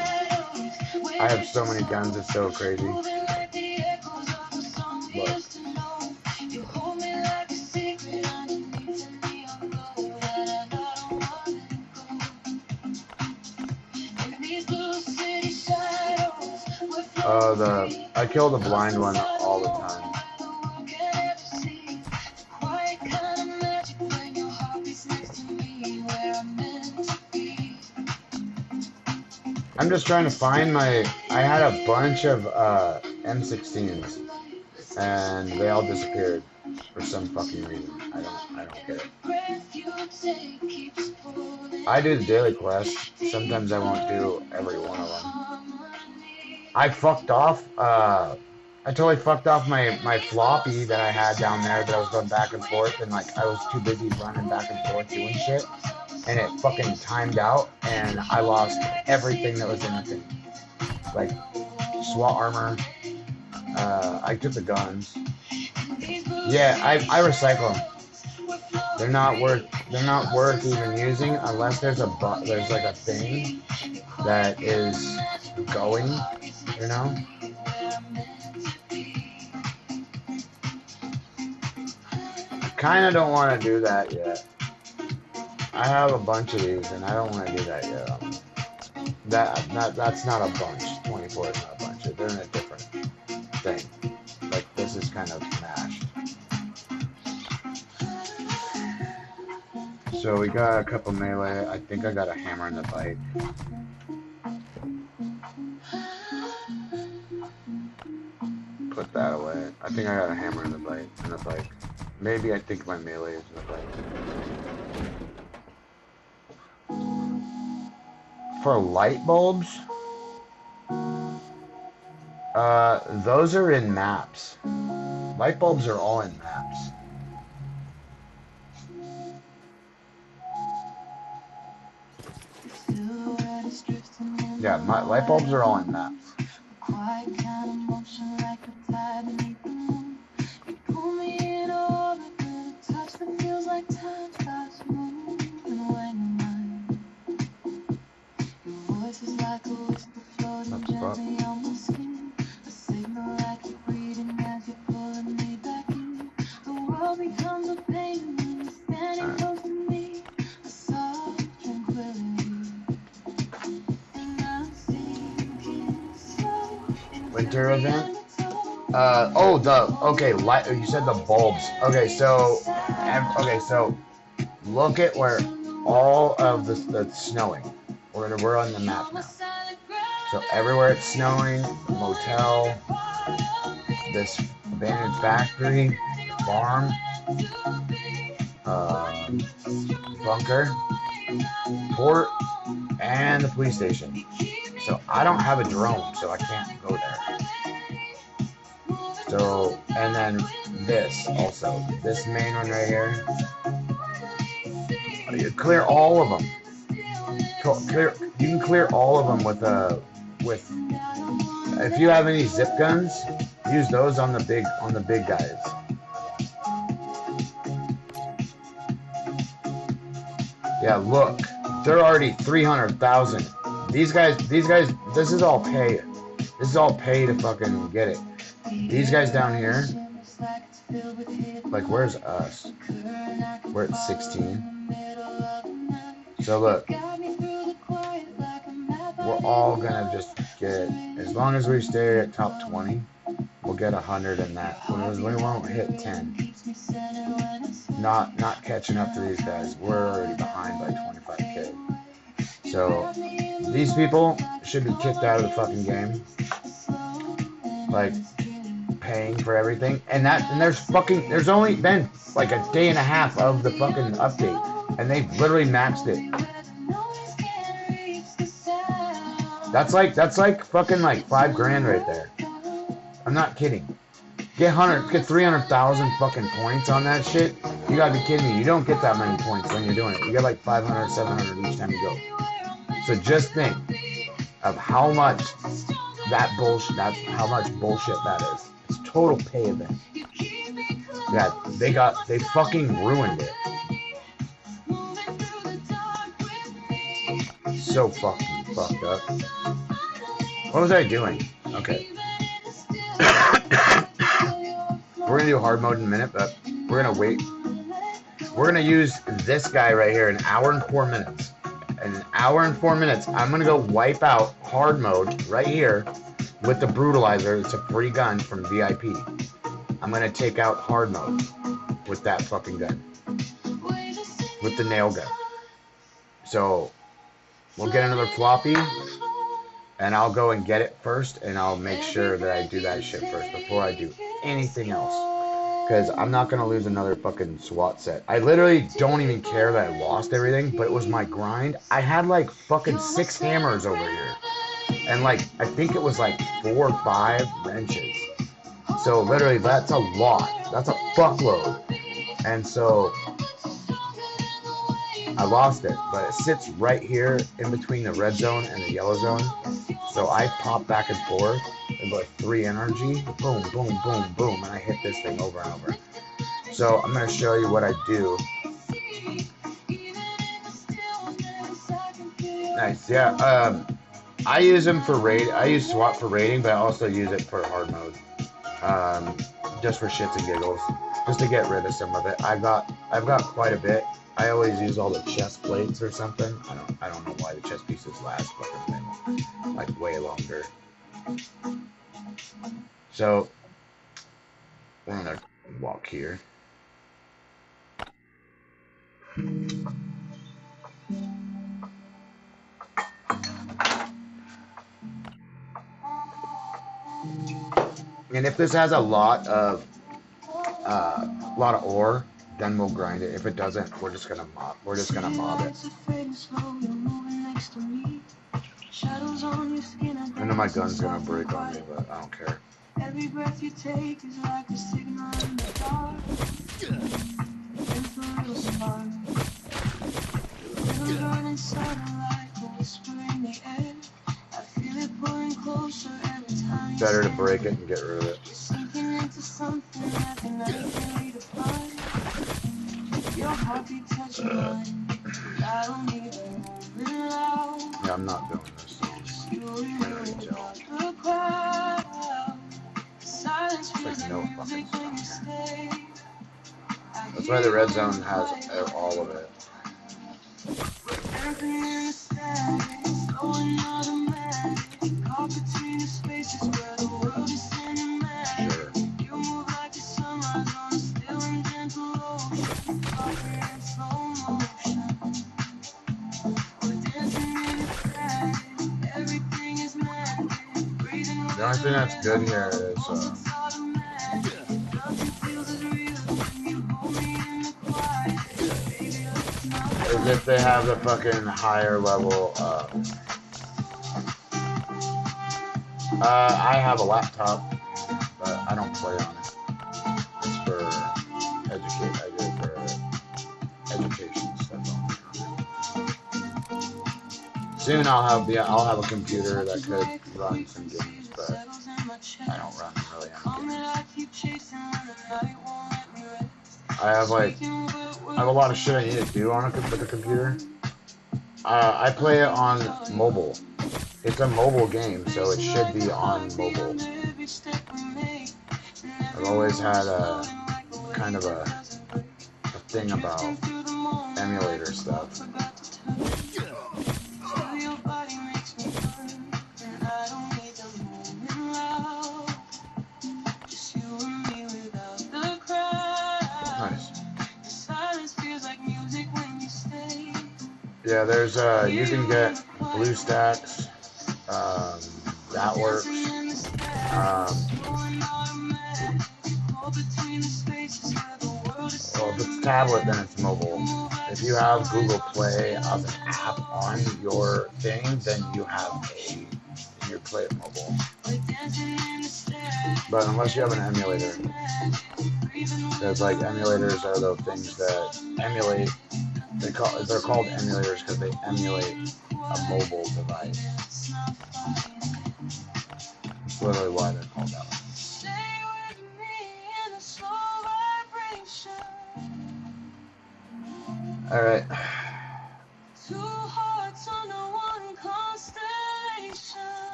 them. I have so many guns, it's so crazy. Look. I kill the blind one all the time. I'm just trying to find my. I had a bunch of M16s, and they all disappeared for some fucking reason. I don't get it. I do the daily quest. Sometimes I won't do every one of them. I fucked off. I totally fucked off my floppy that I had down there that I was going back and forth, and like I was too busy running back and forth doing shit, and it fucking timed out, and I lost everything that was in the thing, like SWAT armor. I took the guns. Yeah, I recycle them. They're not worth even using unless there's like a thing that is going, you know. Kind of don't want to do that yet. I have a bunch of these, and I don't want to do that yet. That's not a bunch. 24 is not a bunch. They're in a different thing. Like this is kind of mashed. So we got a couple melee. I think I got a hammer in the bike. Put that away. I think I got a hammer in the bike. Maybe I think my melee is in the bike. For light bulbs, those are in maps. Light bulbs are all in maps. Yeah, my light bulbs are all in maps. Winter event? Okay, light, you said the bulbs. Okay, so look at where all of that's snowing. We're on the map now. So everywhere it's snowing, the motel, this abandoned factory, farm, bunker, port, and the police station. So I don't have a drone, so I can't go there. So, and then this also, this main one right here. You clear all of them. You can clear all of them with. If you have any zip guns, use those on the big guys. Yeah, look, they're already 300,000. These guys. This is all pay. This is all pay to fucking get it. These guys down here, like, where's us? We're at 16. So look, we're all gonna just get, as long as we stay at top 20, we'll get 100 in that. We won't hit 10. Not catching up to these guys. We're already behind by 25K. So these people should be kicked out of the fucking game. Like, paying for everything, and there's only been like a day and a half of the fucking update, and they've literally maxed it. That's like fucking like $5 grand right there. I'm not kidding. Get 300,000 fucking points on that shit. You gotta be kidding me. You don't get that many points when you're doing it. You get like 500, 700 each time you go. So just think of how much that's how much bullshit that is. It's total pay event. Yeah, they fucking ruined it. So fucking fucked up. What was I doing? Okay. We're gonna do hard mode in a minute, but we're gonna wait. We're gonna use this guy right here, 1 hour and 4 minutes. In 1 hour and 4 minutes, I'm gonna go wipe out hard mode right here with the brutalizer. It's a free gun from VIP. I'm gonna take out hard mode with that fucking gun, with the nail gun. So we'll get another floppy, and I'll go and get it first, and I'll make sure that I do that shit first before I do anything else. Because I'm not going to lose another fucking SWAT set. I literally don't even care that I lost everything, but it was my grind. I had like fucking 6 hammers over here. And like, I think it was like 4 or 5 wrenches. So literally, that's a lot. That's a fuckload. And so I lost it, but it sits right here in between the red zone and the yellow zone. So I pop back and forth with like 3 energy, boom, boom, boom, boom, and I hit this thing over and over. So I'm gonna show you what I do. Nice, yeah. I use them for raid. I use SWAT for raiding, but I also use it for hard mode, just for shits and giggles, just to get rid of some of it. I've got quite a bit. I always use all the chest plates or something. I don't know why the chest pieces last fucking thing like way longer. So we're gonna walk here. And if this has a lot of ore, then we'll grind it. If it doesn't, we're just gonna mob it. I know my gun's gonna break on me, but I don't care. Every breath you take is like a signal in the dark. better to break it and get rid of it. Yeah, I'm not doing this song. I can already tell. It's like no fucking song. That's why the red zone has all of it. Sure. The only thing that's good here is if they have the fucking higher level. I have a laptop, but I don't play on it. It's for education stuff on it. Soon I'll have a computer that could run some games, but I don't run really any games. I have a lot of shit I need to do with the computer. I play it on mobile. It's a mobile game, so it should be on mobile. I've always had a kind of a thing about emulator stuff. Nice. Yeah, there's you can get BlueStacks. That works. Well, if it's tablet, then it's mobile. If you have Google Play as an app on your thing, then you play it mobile. But unless you have an emulator, because like emulators are the things that emulate. They're called emulators because they emulate a mobile device. That's literally why they're called that. All right.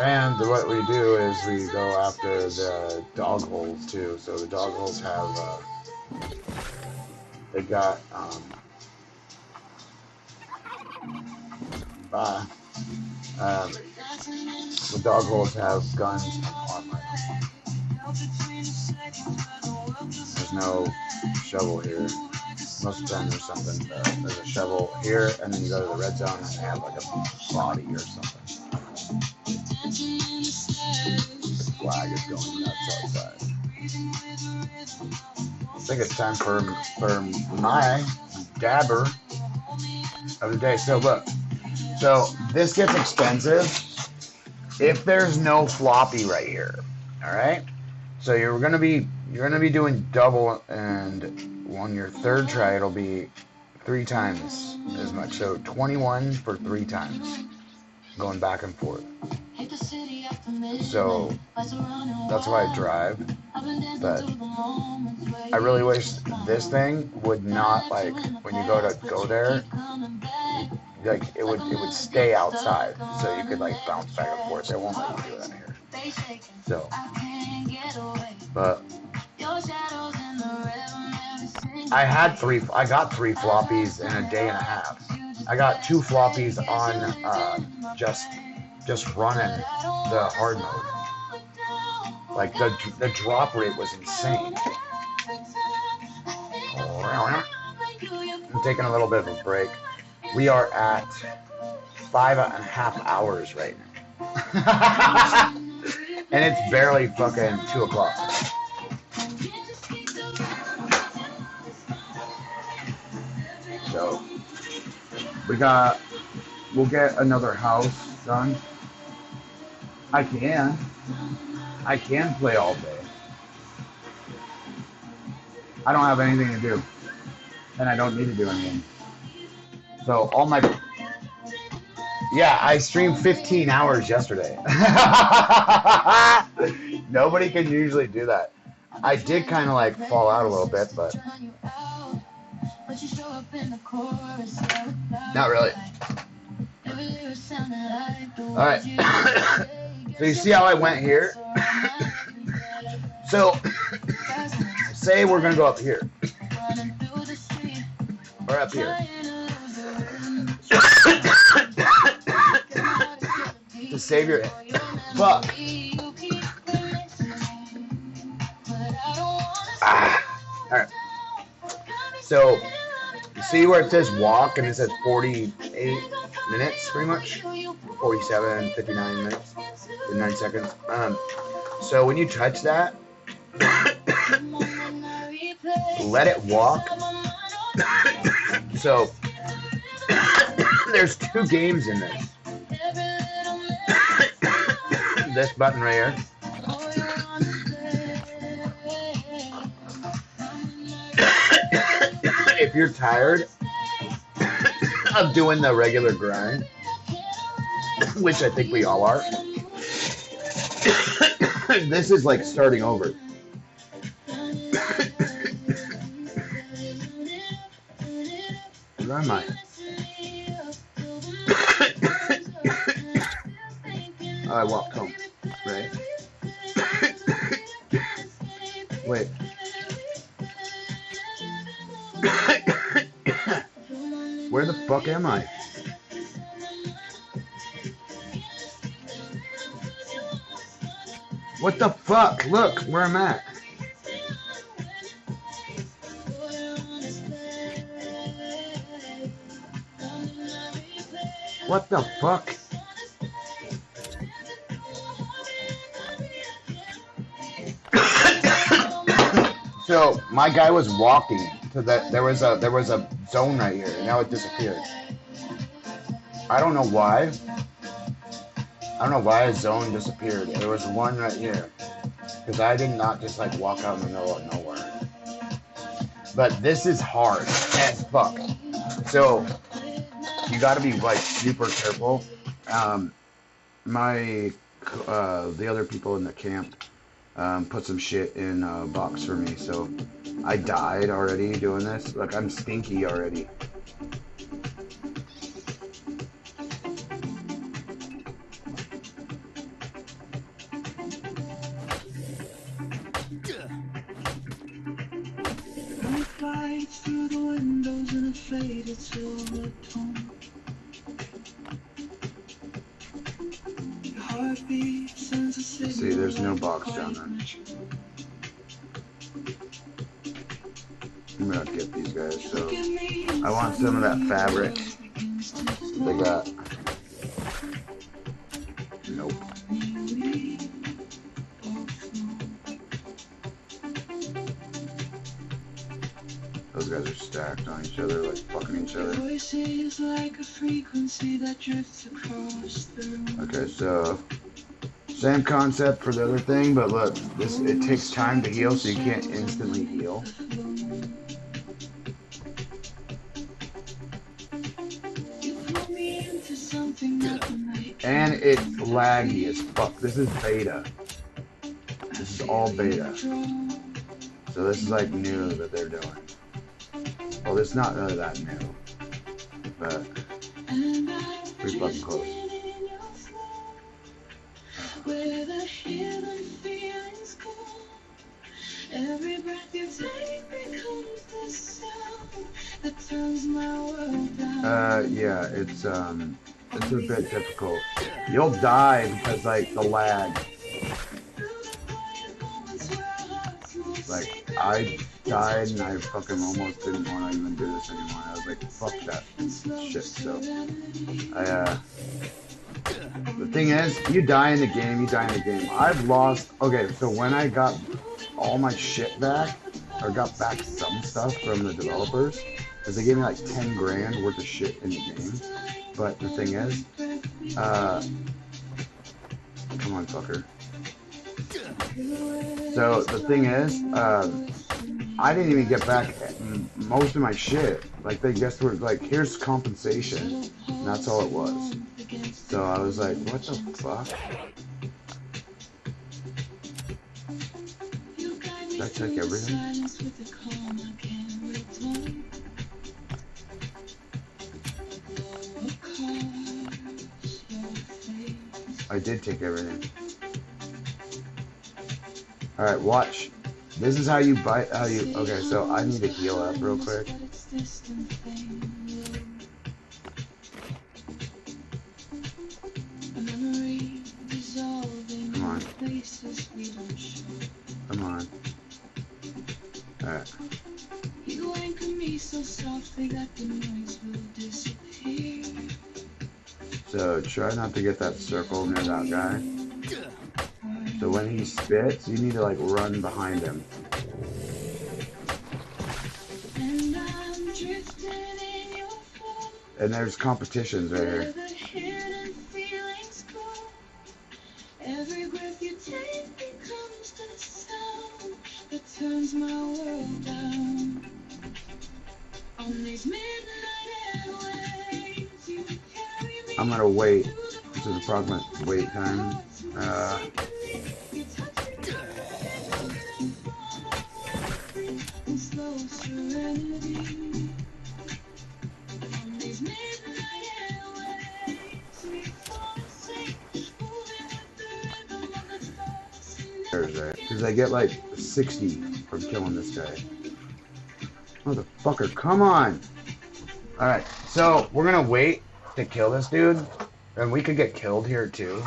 And what we do is we go after the dog holes too. So the dog holes have, they got, the dog holes have guns and armor. There's no shovel here. Most of the time there's something, there's a shovel here, and then you go to the red zone and they have like a body or something. The flag is going nuts outside. I think it's time for my dabber of the day. So look, this gets expensive if there's no floppy right here. All right. So you're gonna be doing double, and on your third try it'll be 3 times as much. So 21 for 3 times, going back and forth. So that's why I drive. But I really wish this thing would not, like, when you go there, like it would stay outside, so you could like bounce back and forth. They won't let you do that here. So, but I got 3 floppies in a day and a half. I got 2 floppies on just running the hard mode. Like the drop rate was insane. I'm taking a little bit of a break. We are at 5.5 hours right now. And it's barely fucking 2 o'clock. So we'll get another house done. I can play all day. I don't have anything to do. And I don't need to do anything. So all my Yeah, I streamed 15 hours yesterday. Nobody can usually do that. I did kind of like fall out a little bit, but not really. Alright. So you see how I went here? So, say we're going to go up here. Or up here. To save your fuck. Alright. So, you see where it says walk and it says 48 minutes, pretty much? 47, 59 minutes, 59 seconds. So when you touch that, let it walk. So, there's 2 games in this. This button right here. If you're tired of doing the regular grind, which I think we all are, this is like starting over. Where am I? I walked home, right? Wait. Where the fuck am I? What the fuck? Look where I'm at. What the fuck? So my guy was walking to that. There was a zone right here, and now it disappeared. I don't know why. I don't know why a zone disappeared. There was one right here, because I did not just like walk out in the middle of nowhere. But this is hard as fuck. So you got to be like super careful. The other people in the camp put some shit in a box for me, so I died already doing this. Look, I'm stinky already. Through the windows in a faded silver tone. Your heartbeat sends a signal. See, there's no box down there. I'm gonna get these guys, so I want some of that fabric that they got. Nope. Those guys are stacked on each other, like fucking each other. Okay, so same concept for the other thing, but look, it takes time to heal, so you can't instantly heal. And it's laggy as fuck. This is beta. This is all beta. So this is like new that they're doing. Well, it's not really that new, but pretty fucking close. Yeah, it's a bit difficult. You'll die because like the lag. Like I died and I fucking almost didn't want to even do this anymore. I was like, fuck that shit. So the thing is, you die in the game, you die in the game. I've lost. Okay, so when I got all my shit back, or got back some stuff from the developers, because they gave me like 10 grand worth of shit in the game. But the thing is, come on, fucker. So the thing is, I didn't even get back most of my shit. Like they just were like, here's compensation, and that's all it was. So I was like, what the fuck? Did I check everything? I did take everything. Alright, watch. This is how you bite, okay, so I need to heal up real quick. Come on. Come on. Alright. So try not to get that circle near that guy. So when he spits, you need to like run behind him. And there's competitions right here. I'm gonna wait. This is approximate wait time. Because I get like 60 from killing this guy. Motherfucker, come on! Alright, so we're gonna wait to kill this dude. And we could get killed here too.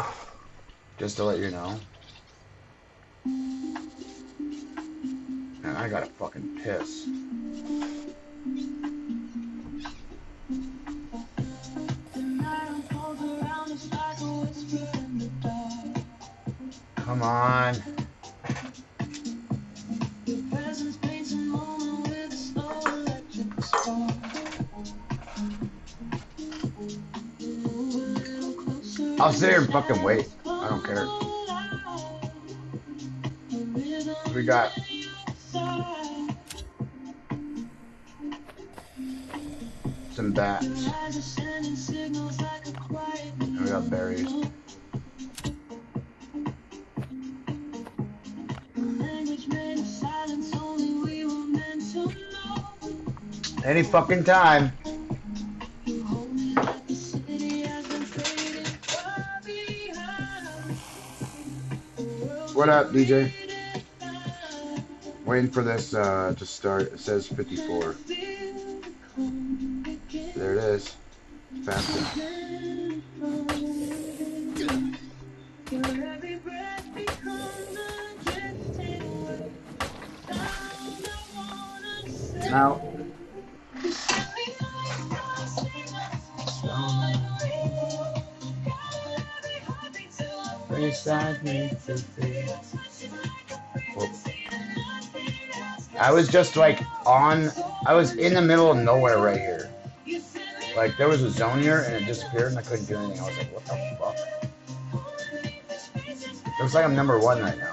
Just to let you know. Man, I gotta fucking piss. Come on. I'll sit here and fucking wait. I don't care. We got some bats. And we got berries. Any fucking time. What up, DJ? Waiting for this to start. It says 54. There it is. Faster. Now. I was just like I was in the middle of nowhere right here. Like there was a zone here and it disappeared and I couldn't do anything. I was like, what the fuck? Looks like I'm number 1 right now.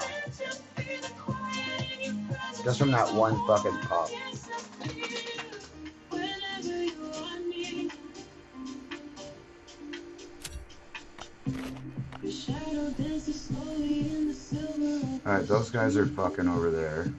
Just from that one fucking pop. Alright, those guys are fucking over there.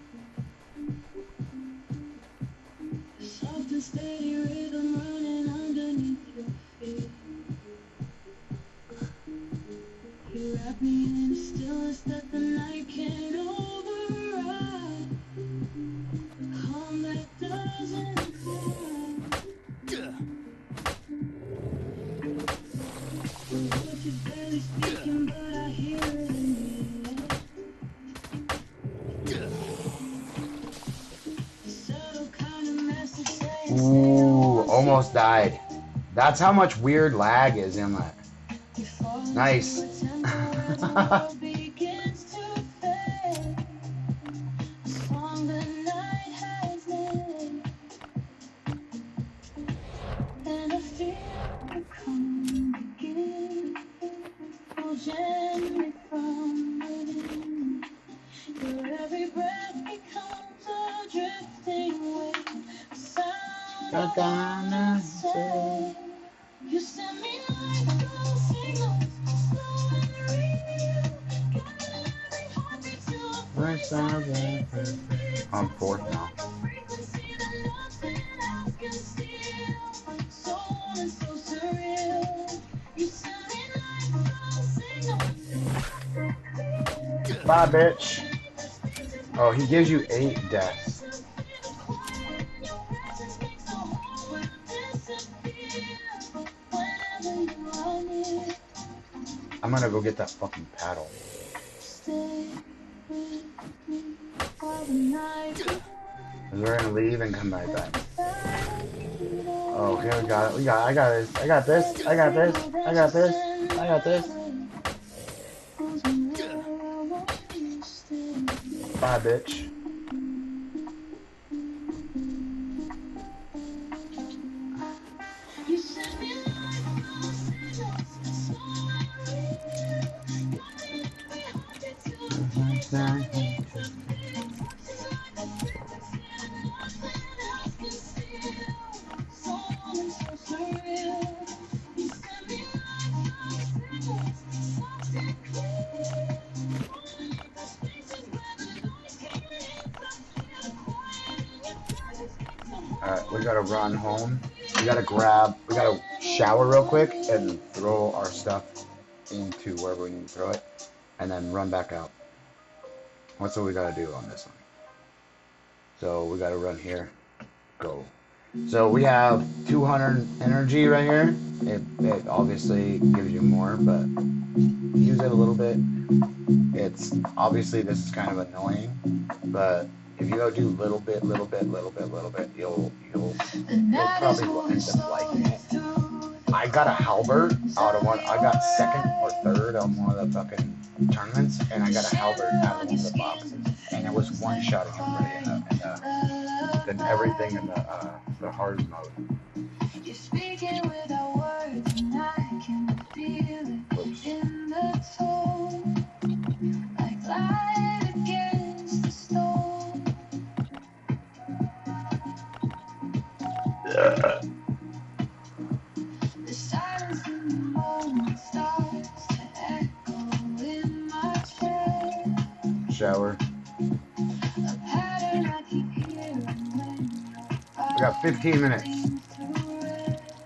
Ooh, almost died. That's how much weird lag is in that. Nice. I'm fourth now. Bye, bitch. Oh, he gives you 8 deaths. I'm gonna go get that fucking paddle. We're gonna leave and come right back. Oh, okay, we got it. I got this. I got this. I got this. I got this. I got this. Bye, bitch. Alright, we gotta run home. We gotta shower real quick and throw our stuff into wherever we need to throw it, and then run back out. That's what we gotta do on this one. So we gotta run here. Go. So we have 200 energy right here. It obviously gives you more, but use it a little bit. It's obviously, this is kind of annoying, but if you go do little bit, you'll probably end up liking it. I got a halberd out of one. I got second or third on one of the fucking tournaments, and I got a halberd out of one of the boxes, and it was one-shotting everybody then everything in the hard mode. You're speaking without words, and I can feel it in the tone, like light against the stone. The silence in the moment starts to echo in my chest. Shower. A pattern I keep hearing when we got 15 minutes.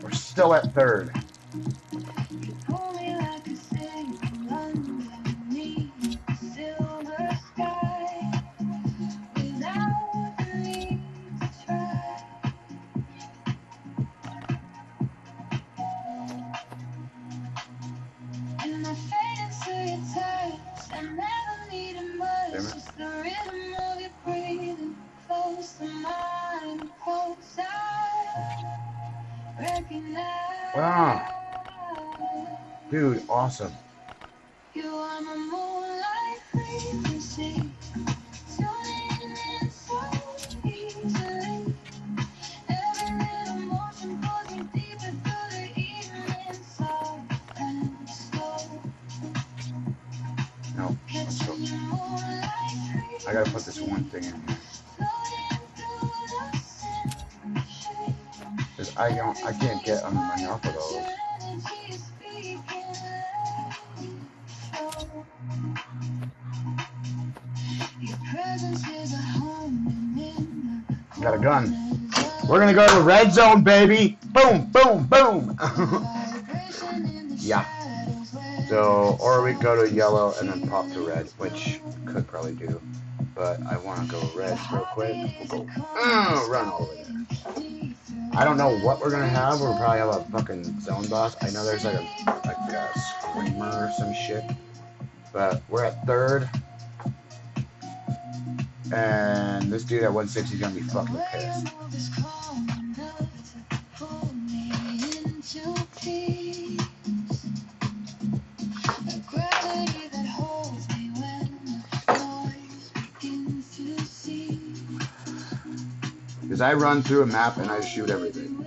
We're still at third. You pull me like a signal underneath the silver sky, without the need to try. And I fade into your touch. I never needed much. Just the rhythm of your breathing, close to mine, close I recognize. Dude, awesome. You are my moonlight frequency, tuning in so easily. Every little motion pulls me deeper through the evening, soft and slow. No, let's go. I gotta put this one thing in here. Because I can't get enough of those. Got a gun. We're gonna go to red zone, baby. Boom, boom, boom. Yeah. So, or we go to yellow and then pop to red, which could probably do. But I want to go red real quick. We'll go run all over there. I don't know what we're gonna have. We'll probably have a fucking zone boss. I know there's like a screamer or some shit. But we're at third. And this dude at 160 is gonna be fucking pissed. Because I run through a map and I shoot everything.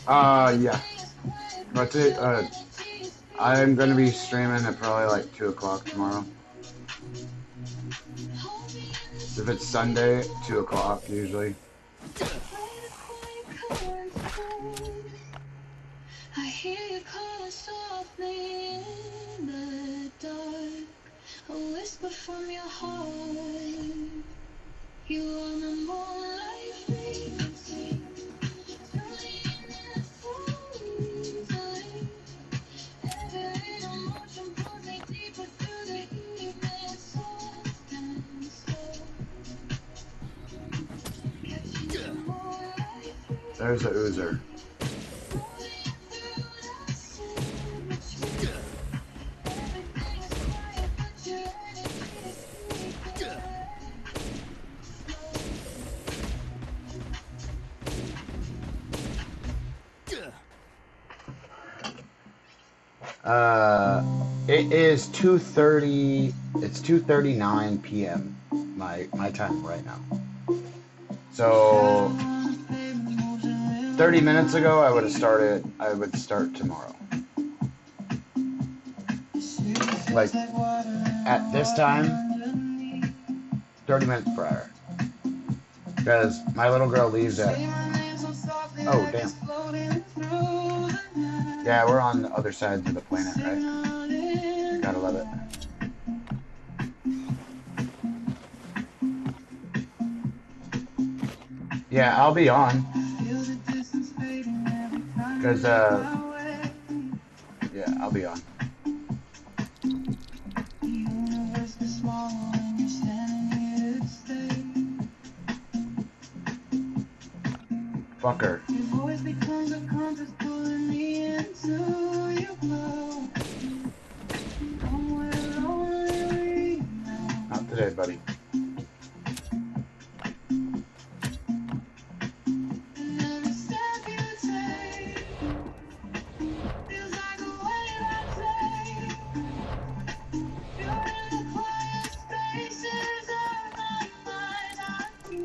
Yeah. That's it. I'm gonna be streaming at probably like 2 o'clock tomorrow. If it's Sunday, 2 o'clock usually. I hear you calling softly in the dark, a whisper from your heart. You are the moonlight frequency, turning in the sunlight. Every emotion pulls me deeper through the evening, soft and slow. Catching the moonlight frequency. There's the Oozer. It is 2:30. It's 2:39 p.m. my time right now. So 30 minutes ago, I would start tomorrow. Like at this time, 30 minutes prior, because my little girl leaves at. Oh damn. Yeah, we're on the other sides of the planet, right? Gotta love it. Yeah, I'll be on. Because, yeah, I'll be on. Fucker. Not today, buddy.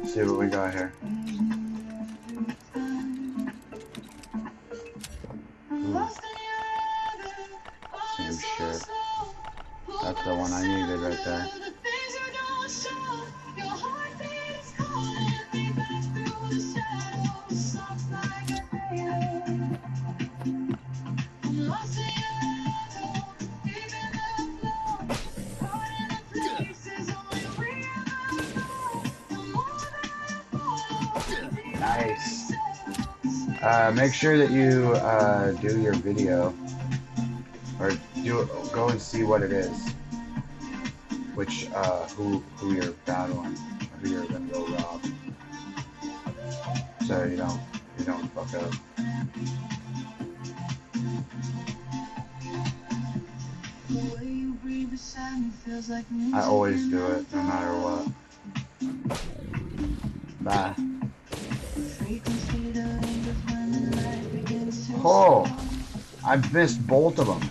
See what we got here. Ooh. Same shit. That's the one I needed right there. Nice. Make sure that you do your video, or go and see what it is, which who you're battling, or who you're gonna go rob, so you don't fuck up. I always do it, no matter what. Bye. Oh, I missed both of them.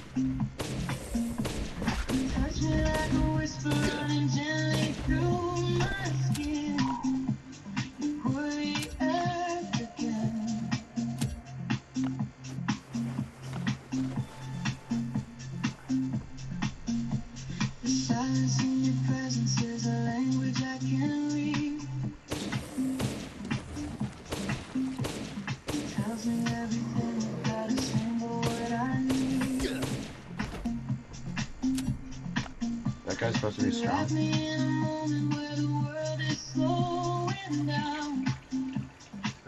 That guy's supposed to be strong.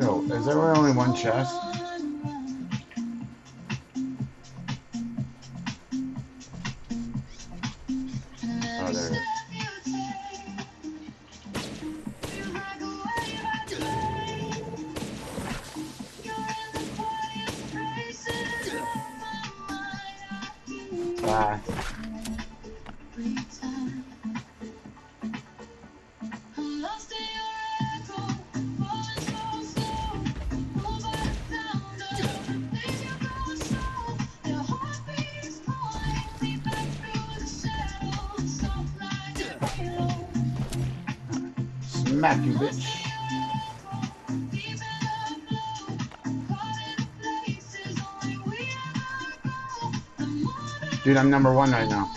Yo, is there only one chest? Oh, there it is. Bye. Smack you, bitch. Dude, I'm number 1 right now.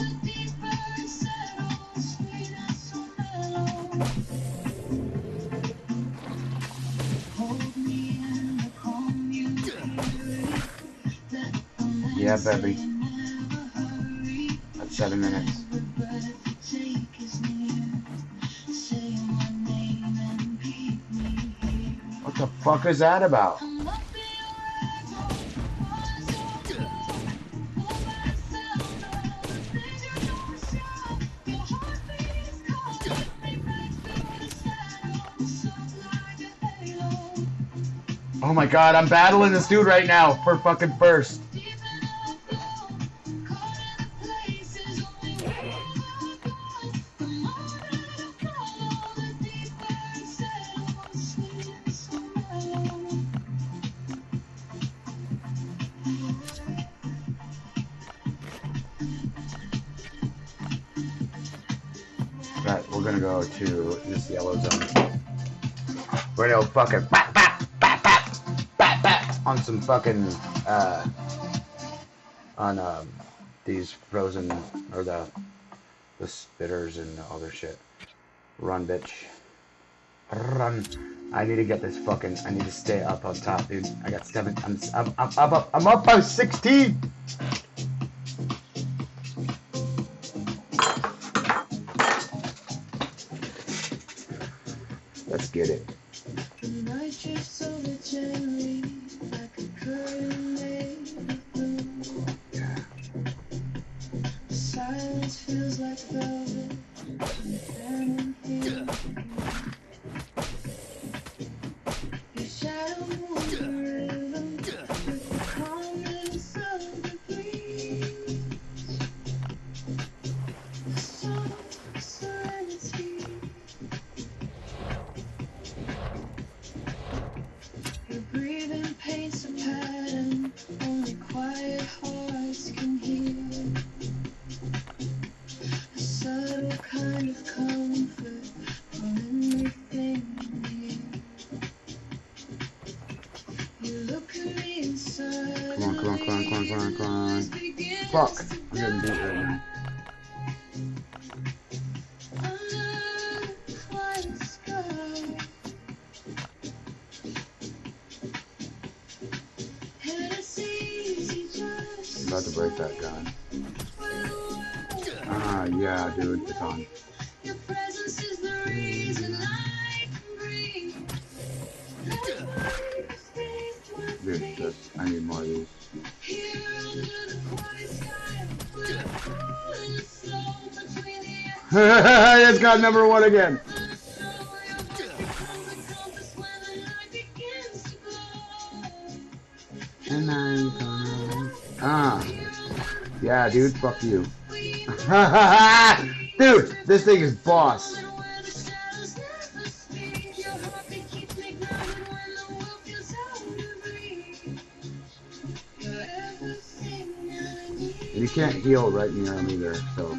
Yeah, baby. That's 7 minutes. What the fuck is that about? Oh my god, I'm battling this dude right now for fucking first. Right, we're gonna go to this yellow zone. We're gonna go fucking bap, bap, bap, bap, bap, bap, on some fucking on these frozen or the spitters and all their shit. Run, bitch. Run. I need to get this fucking. I need to stay up on top, dude. I got 7. I'm up by 16. Let's get it. Yeah. Silence feels like velvet. Your shadow moves the rhythm with the calmness of the breeze. The song of serenity. Your breathing paints a pattern only quiet hearts can hear. A subtle kind of comfort from everything near. You look at me inside. Come on. Fuck. I'm getting beat right now. Under the quiet sky. And it's easy just I'm about to break that gun. Ah, yeah, dude, it's on. Your presence is the reason I can breathe. Dude, I need more of these. Here under the quiet sky, we're falling slow between the I just got number 1 again. And I'm gonna... Ah. Yeah, dude, fuck you. Dude, this thing is boss. And you can't heal right near him either, so...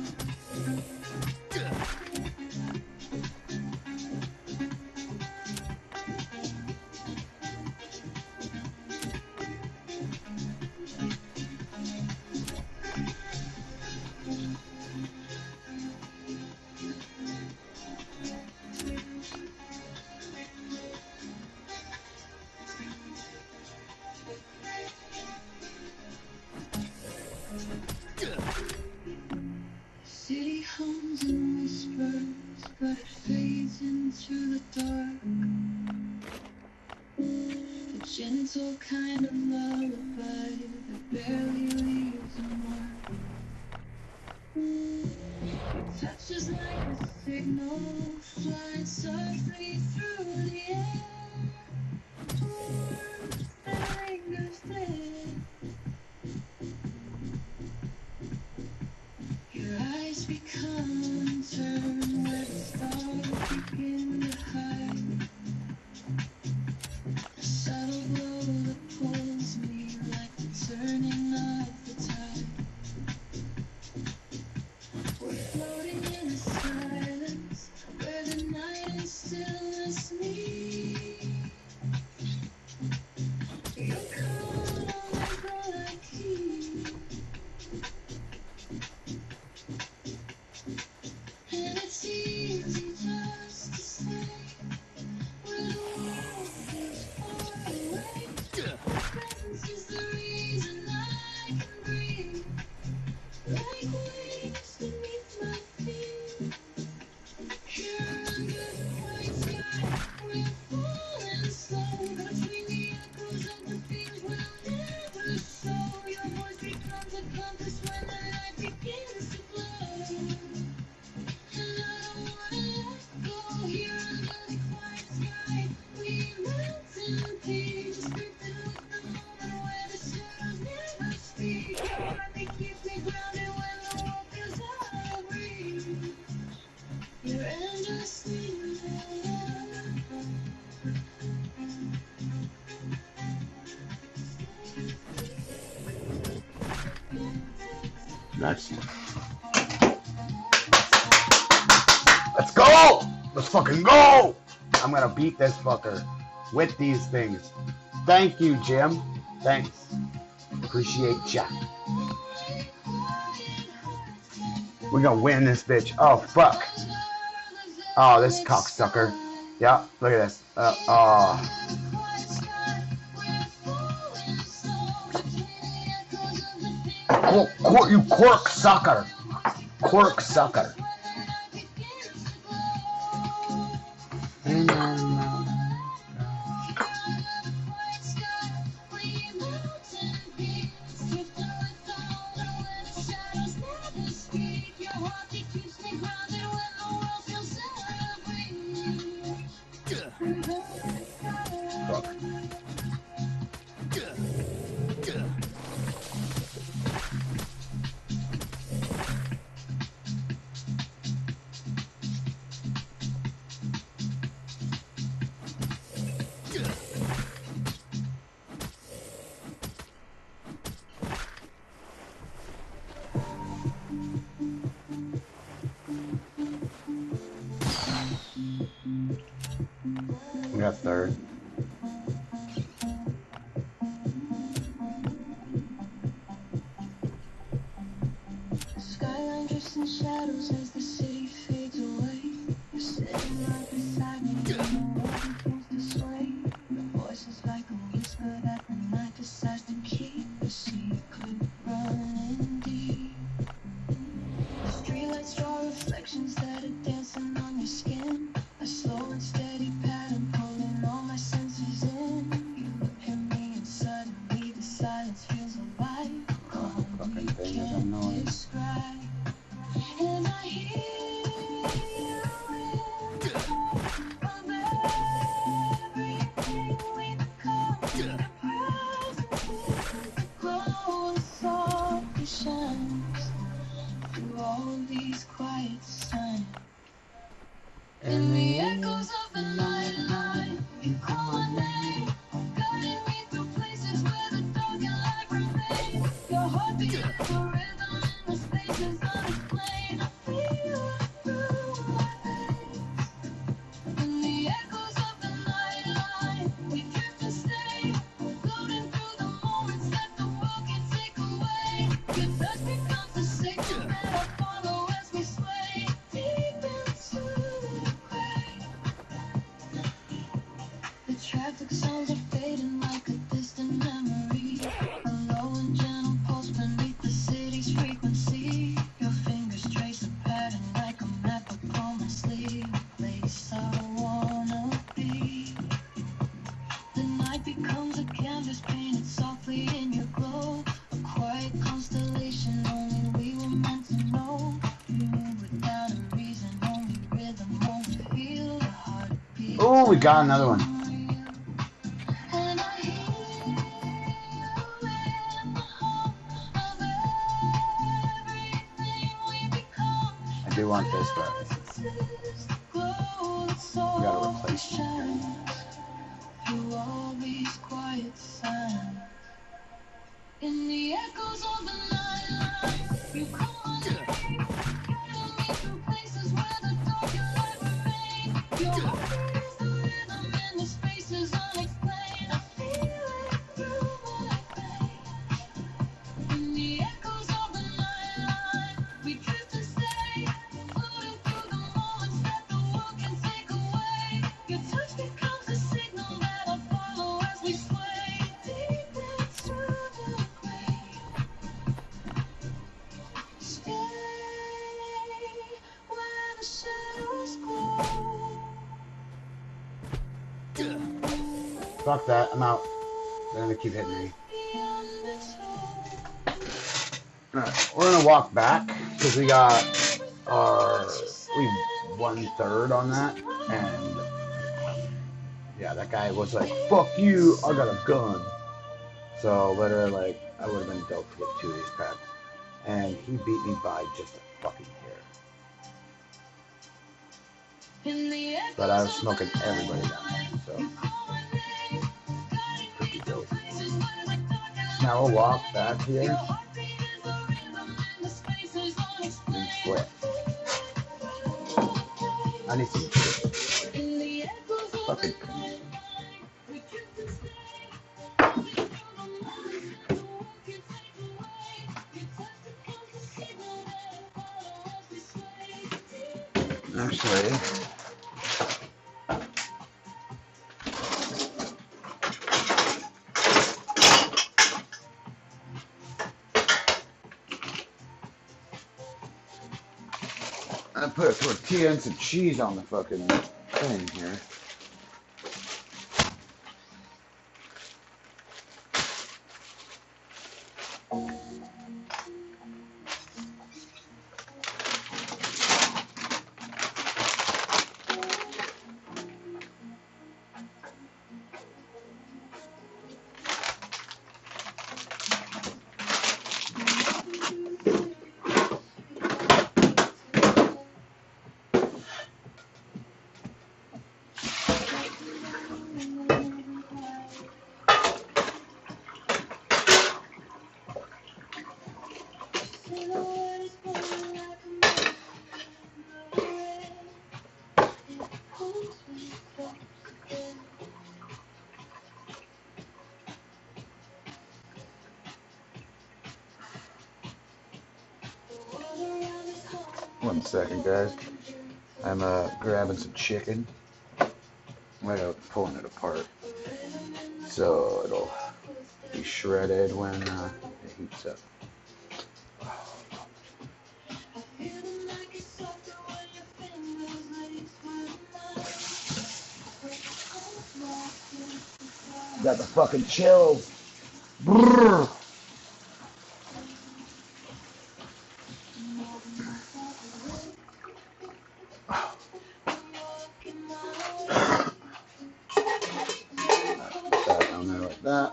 City hums and whispers, but it fades into the dark. A gentle kind of lullaby that barely leaves a mark. It touches like a signal, flying softly through the air. Towards the anger's dead. Your eyes become unturned where the stars begin to hide. A subtle glow that pulls me like the turning of the tide. We're floating in a silence where the night and stillness meet. Next. Let's go! Let's fucking go! I'm gonna beat this fucker with these things. Thank you, Jim. Thanks. Appreciate ya. We're gonna win this bitch. Oh, fuck. Oh, this cocksucker. Yeah, look at this. You cork sucker. Cork sucker. We got third. Skyline drifts in shadows as the city fades away. You're sitting right beside me, and the world begins to sway. The voice is like a whisper that the night decides to keep a secret running deep. The streetlights draw reflections that are dancing on your skin. A slow and steady pattern pulling all my senses in. You look at me and suddenly the silence feels alive. Fucking thing is annoying. Describe. And I hear you in the hum of everything we become. The presence is the glow that softly shines through all these quiet signs. In the echoes of the nightline, you call my name, guiding me through places where the dark and light remain. Your heartbeat is a rhythm in the spaces unexplained. I feel it through my veins. In the echoes of the nightline, we drift and stay, floating through the moments that the world can take away. Your touch becomes the signal that I follow as we sway deep into the the traffic sounds are fading like a distant memory. A low and gentle pulse beneath the city's frequency. Your fingers trace a pattern like a map upon my sleeve. A place I wanna be. The night becomes a canvas painted softly in your glow. A quiet constellation only we were meant to know. You move without a reason, only rhythm, only feel the heartbeat. Oh, we got another one. And I hear you in the hum of everything we become. I do want this, but We gotta replace it. through all these quiet signs. In the echoes of the nightline, you call my name, guiding me through places where the dark and light remain. Your heart is the rhythm in the spaces unexplained. I feel it through my veins. In the echoes of the nightline, we drift and stay, floating through the moments that the world can take away. Your touch becomes a signal that I follow as we sway deep into the grave. Stay where the shadows glow. Fuck that. I'm out. They're gonna keep hitting me. Beyond this hope. Alright, we're gonna walk back because we got we 1/3 on that, and yeah, that guy was like, "Fuck you! I got a gun." So literally, like, I would have been dope to get 2 of these packs, and he beat me by just a fucking hair. But I was smoking everybody down there, so pretty dope. Now we'll walk back here. I need some fucking. Actually, I put a tortilla and some cheese on the fucking thing here. One second, guys. I'm grabbing some chicken. Right out, pulling it apart, so it'll be shredded when it heats up. Got the fucking chills. Brrr. That on there like that.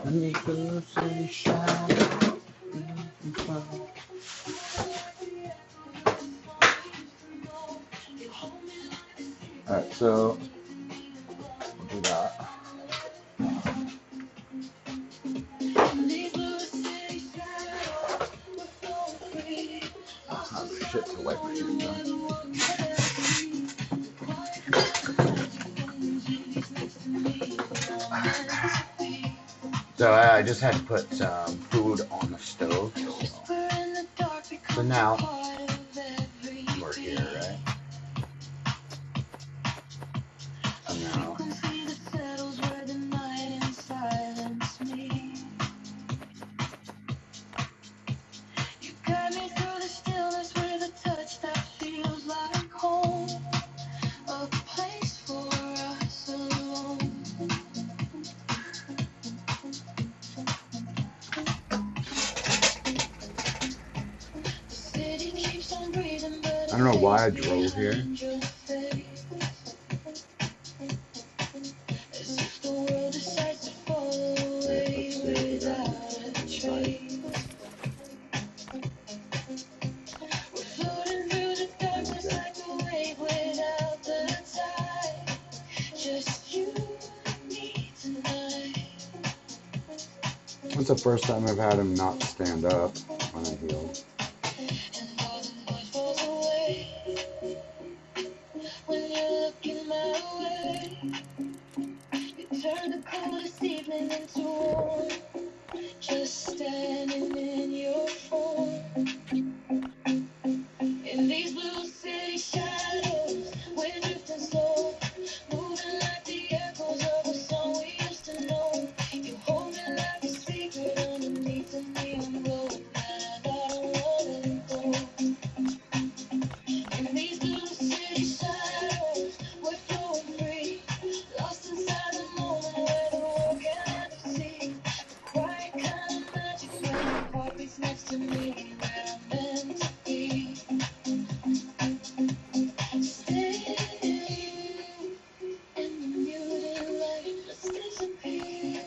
Beneath the city shine. Alright, so we'll do that. Oh, shit, to wipe my hands on. So I just had to put some food on the stove. So now we're here, right? So now I don't know why I drove here. It's the first time I've had him not stand up when I healed. Just standing in your form. In these blue city shadows, we're drifting slow, moving like the echoes of a song we used to know. You hold me like a secret underneath the neon glow, and I don't wanna let go. In these blue city shadows, we're flowing free, lost inside the moment where the world can't see. Quiet kind of magic when your heartbeats next to me, where I'm meant to be. Stay in the muted light, let's disappear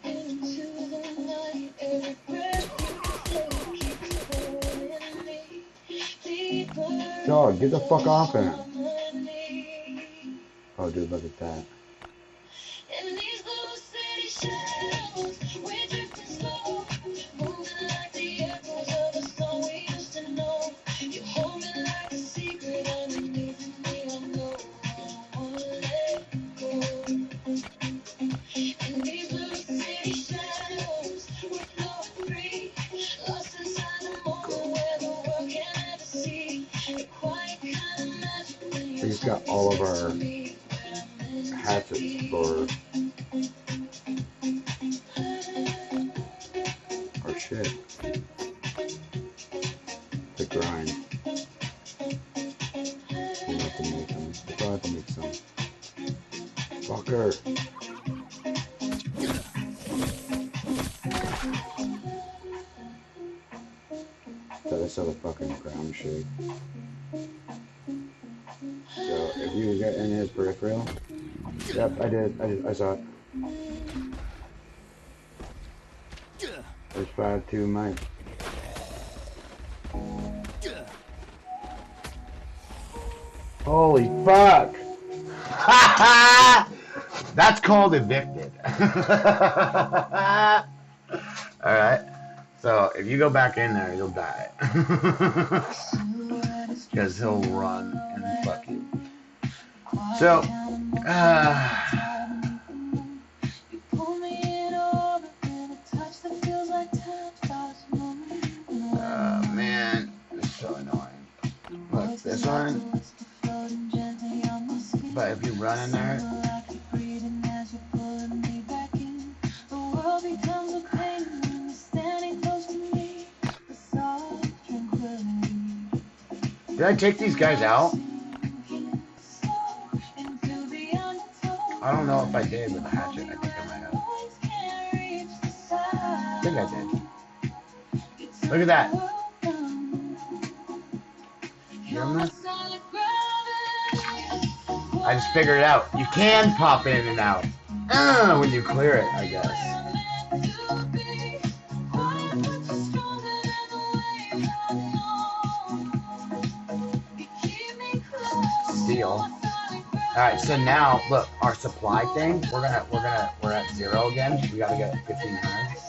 into the night. Every breath you take keeps pulling me deeper. Dog, get the fuck off him. Oh, dude, look at that. In these blue city shadows, we're drifting slow, moving like We just got all of our hatchets for our shit to grind. We have to make them. We probably have to make some. Fucker. That I saw the fucking ground shake. So if you get in his peripheral, yep, I did. I saw it. There's 5-2 Mike. Holy fuck! That's called evicted. Alright. So if you go back in there, you'll die. Because he'll run and fuck you. So, man, it's so annoying. Look, this one. But if you run in there, did I take these guys out? I don't know if I did with the hatchet. I think I might have. I think I did. Look at that. You hear me? I just figured it out. You can pop in and out when you clear it, I guess. Steel. All right, so now look, our supply thing. We're at 0 again. We gotta get 1,500.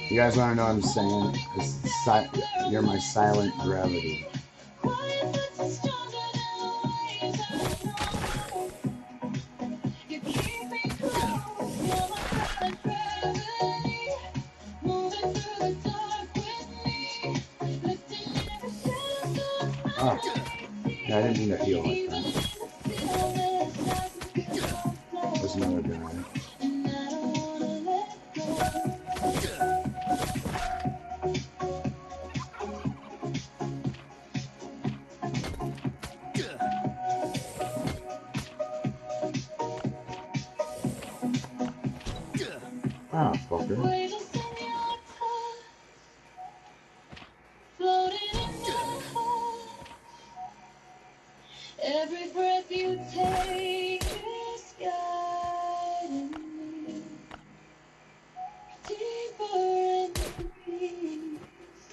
You guys want to know what I'm saying? You're my silent gravity. Oh, yeah, I didn't mean to heal like that. There's another guy. Ah, fucker. Every breath you take is guiding me deeper into peace.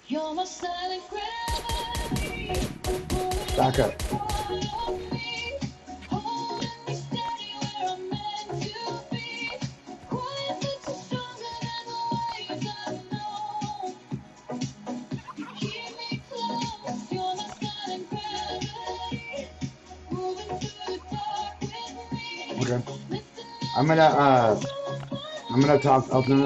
You're my silent gravity. Back up. Okay. I'm gonna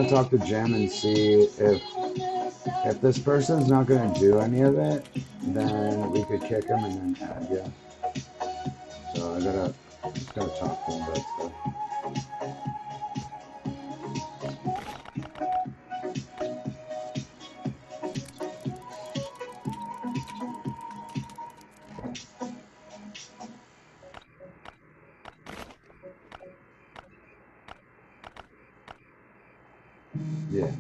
talk to Jim and see if this person's not gonna do any of it, then we could kick him and then add you. So I just gotta talk to him about stuff. Yeah.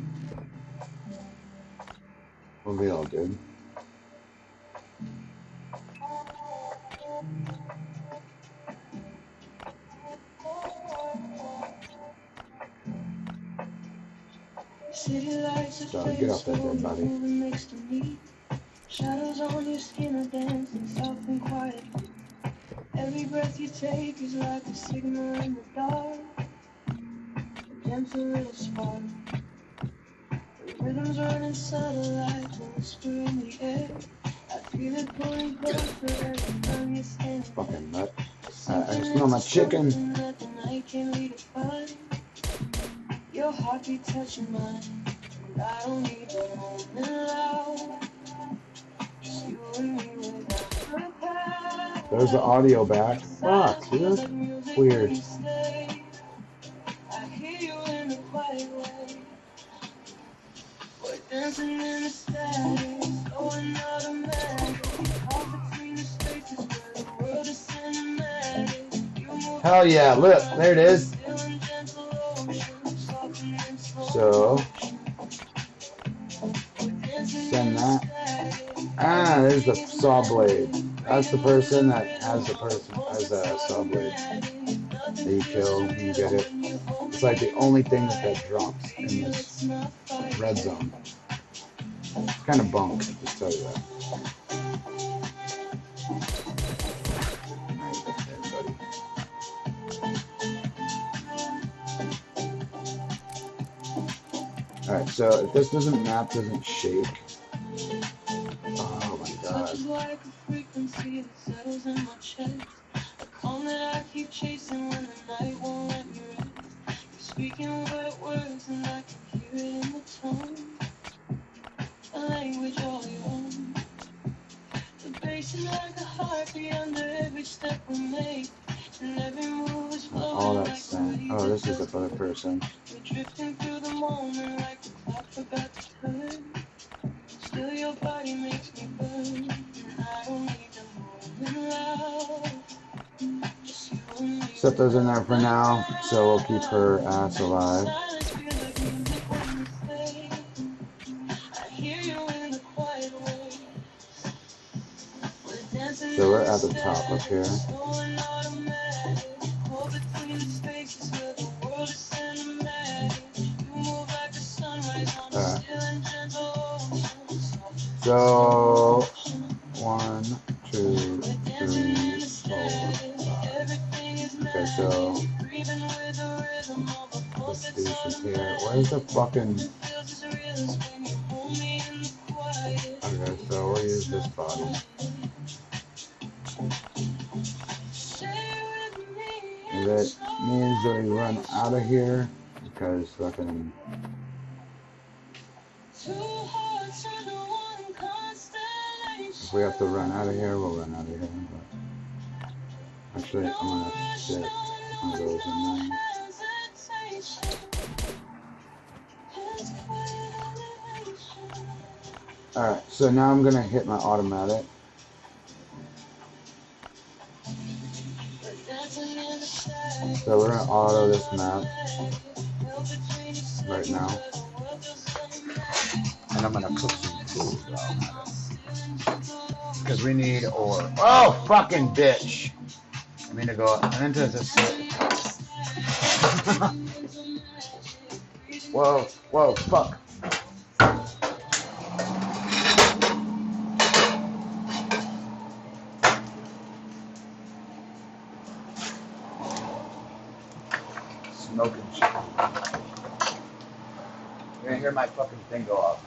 We'll be all good. So get off that dead body. Shadows on your skin are dancing soft and quietly. Every breath you take is like a signal in the dark. A gentle little spark. The rhythms running satellites and whisper in the air. I feel it pulling closer every time you stand. Fucking nut. I smell my chicken. That the night can't lead it by. Your heartbeat touching mine. And I don't need the moment loud. Just you and me without a path. There's the audio back. Fuck, dude. Weird. I hear you in the quiet way. We're dancing in the static, going automatic. Caught between the spaces where the world is cinematic. Hell yeah, look, there it is. So, send that. Ah, there's the saw blade. That's the person that has a saw blade. That you kill, you get it. It's like the only thing that drops in this red zone. It's kind of bunk, I'll just tell you that. Alright, so if this map doesn't shake. Oh my god. Speaking words and I can hear it in the tone. A language all your own. The bass is like a heartbeat under every step we make. And every move is all that sound. Oh, this is the other person. We're drifting through the moment like the clock's about to turn. Still your body makes me burn. And I don't need the moment loud. Just you and me. Set those in there for now, so we'll keep her ass alive. So we're at the top up here. So 1, 2, 3, 4, 5. Okay, so the station's here. Where's the fucking? Okay, so we'll use this body. And that means that we run out of here because fucking. If we have to run out of here, we'll run out of here. But actually, I'm gonna stick one of those in there. Alright, so now I'm gonna hit my automatic. So we're gonna auto this map right now. And I'm gonna cook some food because we need ore. Oh, fucking bitch! I mean to go. I meant to just sit. Whoa, whoa, fuck. Smoking shit. You're gonna hear my fucking thing go off.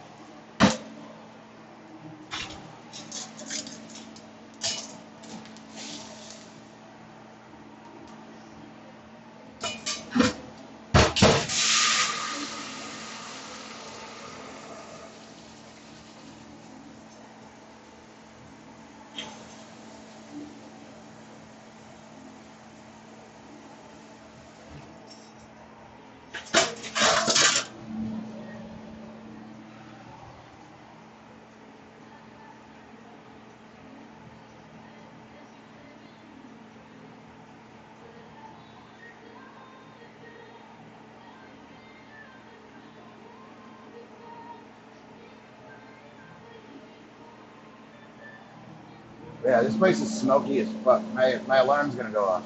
Yeah, this place is smoky as fuck. My alarm's gonna go off.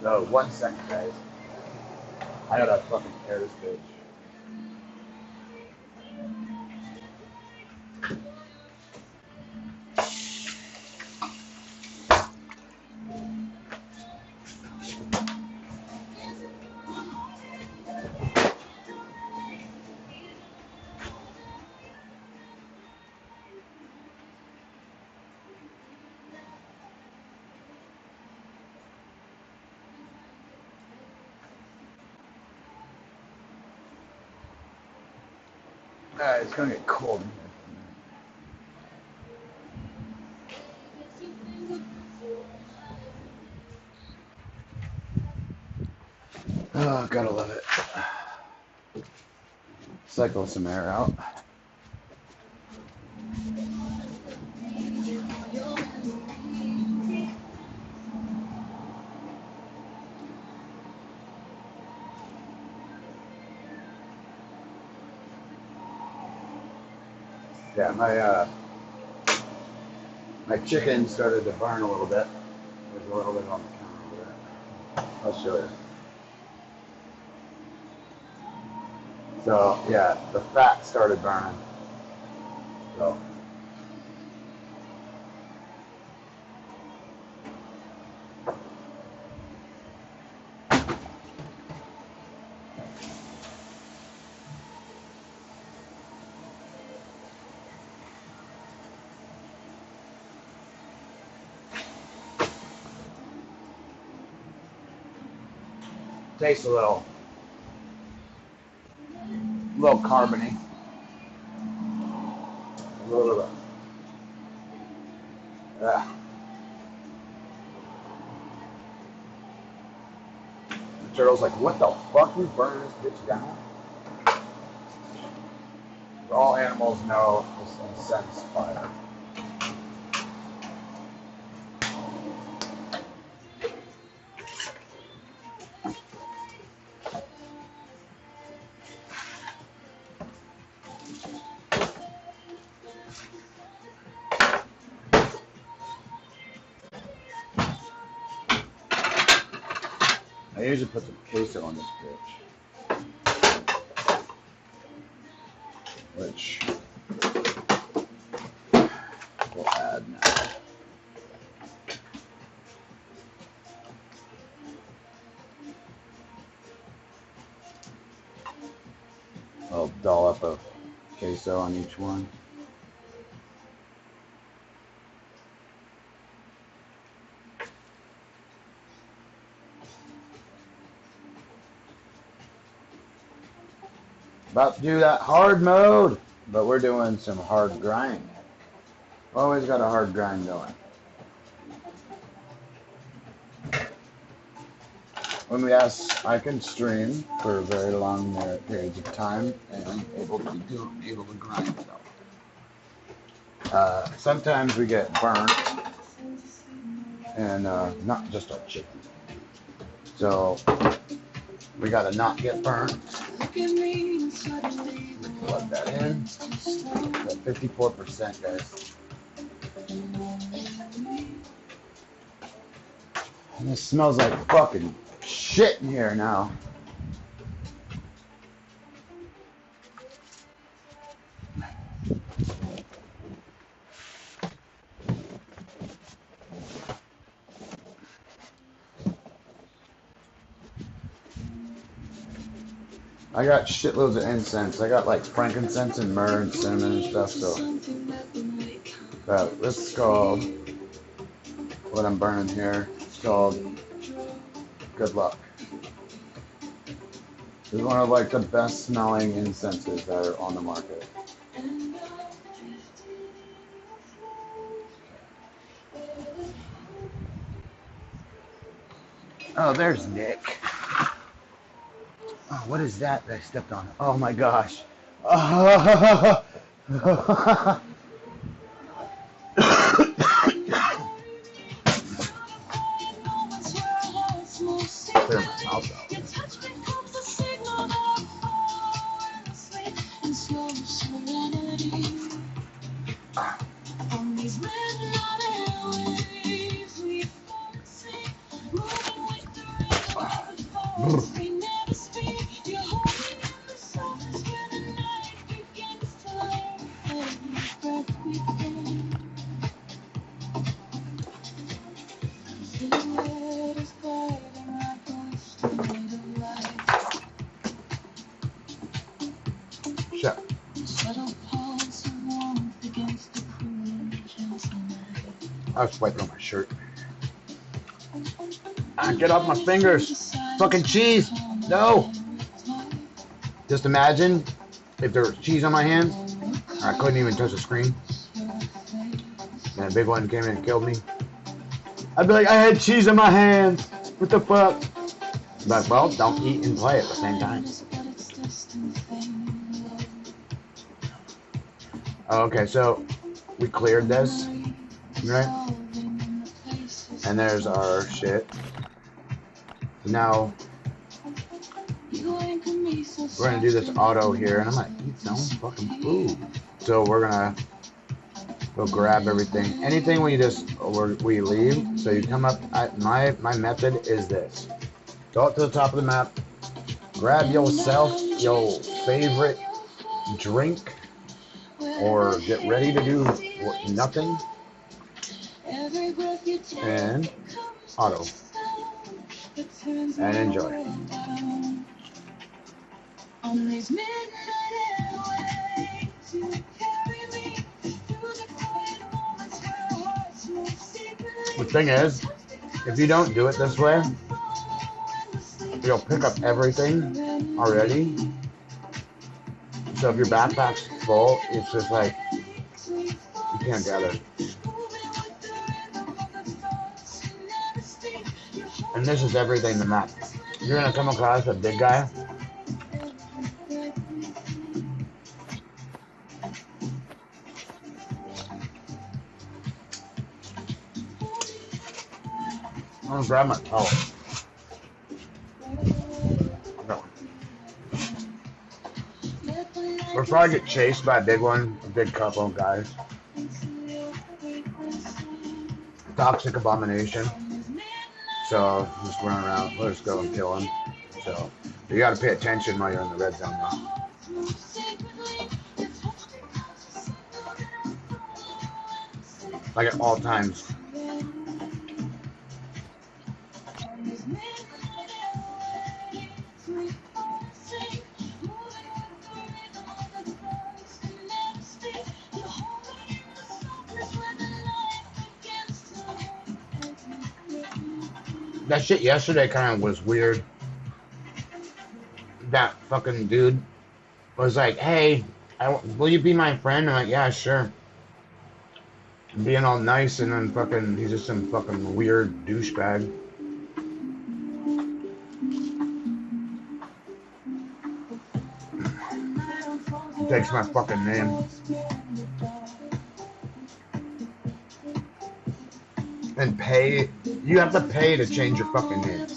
So 1 second, guys. I gotta fucking air this bitch. It's gonna get cold in here. Oh, gotta love it. Cycle some air out. Yeah, my chicken started to burn a little bit. There's a little bit on the counter over there. I'll show you. So yeah, the fat started burning. So tastes a little carbony. A little bit. Yeah. The turtle's like, what the fuck? You burn this bitch down? All animals know this incense fire. I usually put some queso on this bitch, which we'll add now. I'll dollop of queso on each one. About to do that hard mode, but we're doing some hard grind. Always got a hard grind going. When we ask, I can stream for very long periods of time and I'm able to grind stuff. Sometimes we get burnt, and not just our chicken. So we gotta not get burnt. Plug that in. At 54%, guys. And this smells like fucking shit in here now. I got shitloads of incense. I got like frankincense and myrrh and cinnamon and stuff. So this is called, what I'm burning here, it's called Good Luck. This is one of like the best smelling incenses that are on the market. Oh, there's Nick. Oh, what is that I stepped on? Oh my gosh. Oh. Clear my mouth out. Shut. I was wiping on my shirt. Ah, get off my fingers. Fucking cheese. No. Just imagine if there was cheese on my hands. I couldn't even touch the screen. And a big one came in and killed me. I'd be like, I had cheese on my hands. What the fuck? But well, don't eat and play at the same time. Okay, so we cleared this, right? And there's our shit. Now we're gonna do this auto here, and I'm gonna eat some fucking food. So we're gonna go grab everything. Anything we leave. So you come up. My method is this: go up to the top of the map, grab yourself your favorite drink, or get ready to do nothing, and auto, and enjoy. The thing is, if you don't do it this way, you'll pick up everything already. So if your backpack's full, it's just like, you can't gather. And this is everything in the map. You're gonna come across a big guy. I'm gonna grab my towel. We'll probably get chased by a big one, a big couple of guys. Toxic abomination. So just run around. Let's go and kill him. So you gotta pay attention while you're in the red zone now. Like at all times. That shit yesterday kind of was weird. That fucking dude was like, hey, will you be my friend? I'm like, yeah, sure. Being all nice, and then fucking, he's just some fucking weird douchebag. He takes my fucking name. And pay, you have to pay to change your fucking name.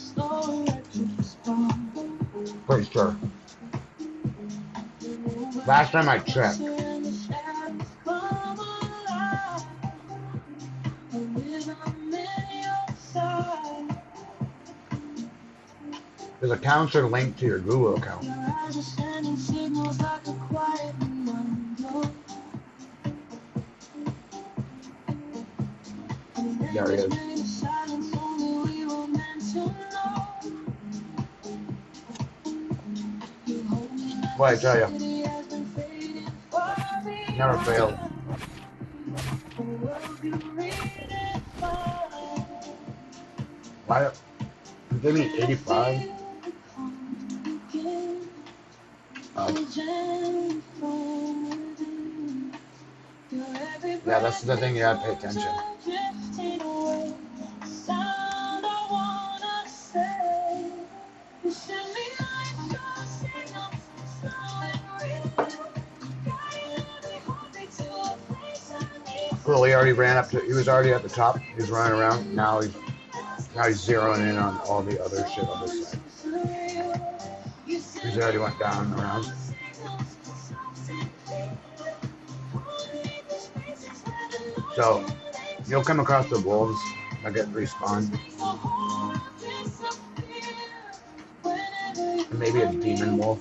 Pretty sure. Last time I checked. His accounts are linked to your Google account. There he is. What I tell you? Never failed. Why? Give me 85. Yeah, that's the thing, you gotta pay attention. Cool, he already ran up to, he was already at the top, he was running around, now he's zeroing in on all the other shit on this side. He's already went down around. So you'll come across the wolves that get respawned. And maybe a demon wolf.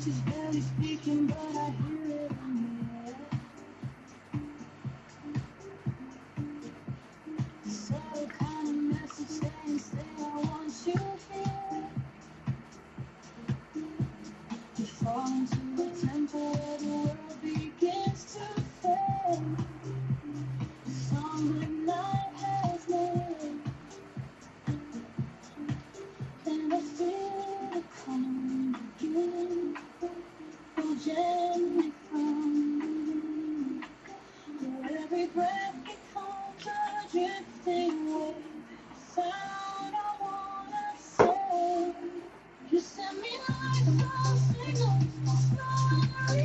She's barely speaking, but I hear it in the air. Subtle kind of message saying, stay, I want you here. You fall into a temple where the world begins to fade. The song that night has made. And I feel it coming again. Gently from me. Through every breath becomes a drifting wave. Sound I wanna say. You send me like some signals, slowly.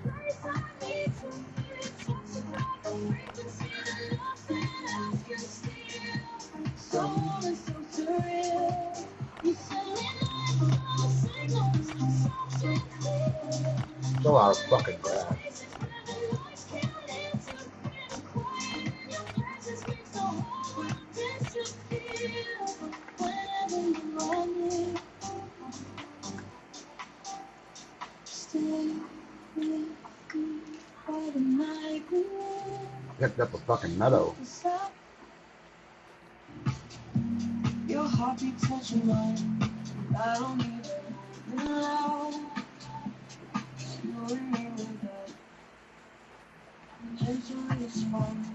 Place I need to feel it. Touches like a frequency that nothing else can steal. So and so surreal. You send me like some signals, soft and clear. It's a lot of fucking grass. Picked up a fucking meadow. Your heartbeat touching mine. I don't even know. Ignoring me with that gentle response.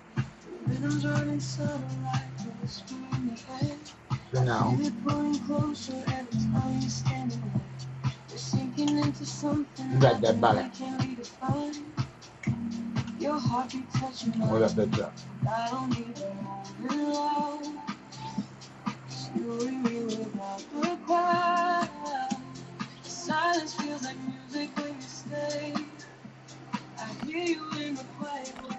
The rhythms running subtle like a whisper in the air. So now, You're pulling closer every time you stand away. You're sinking into something you got that body. I can't redefine. Your heartbeat touching mine. Where that bitch up? I don't even know. Ignoring me without reply. Silence feels like music when you stay. I hear you in the quiet way.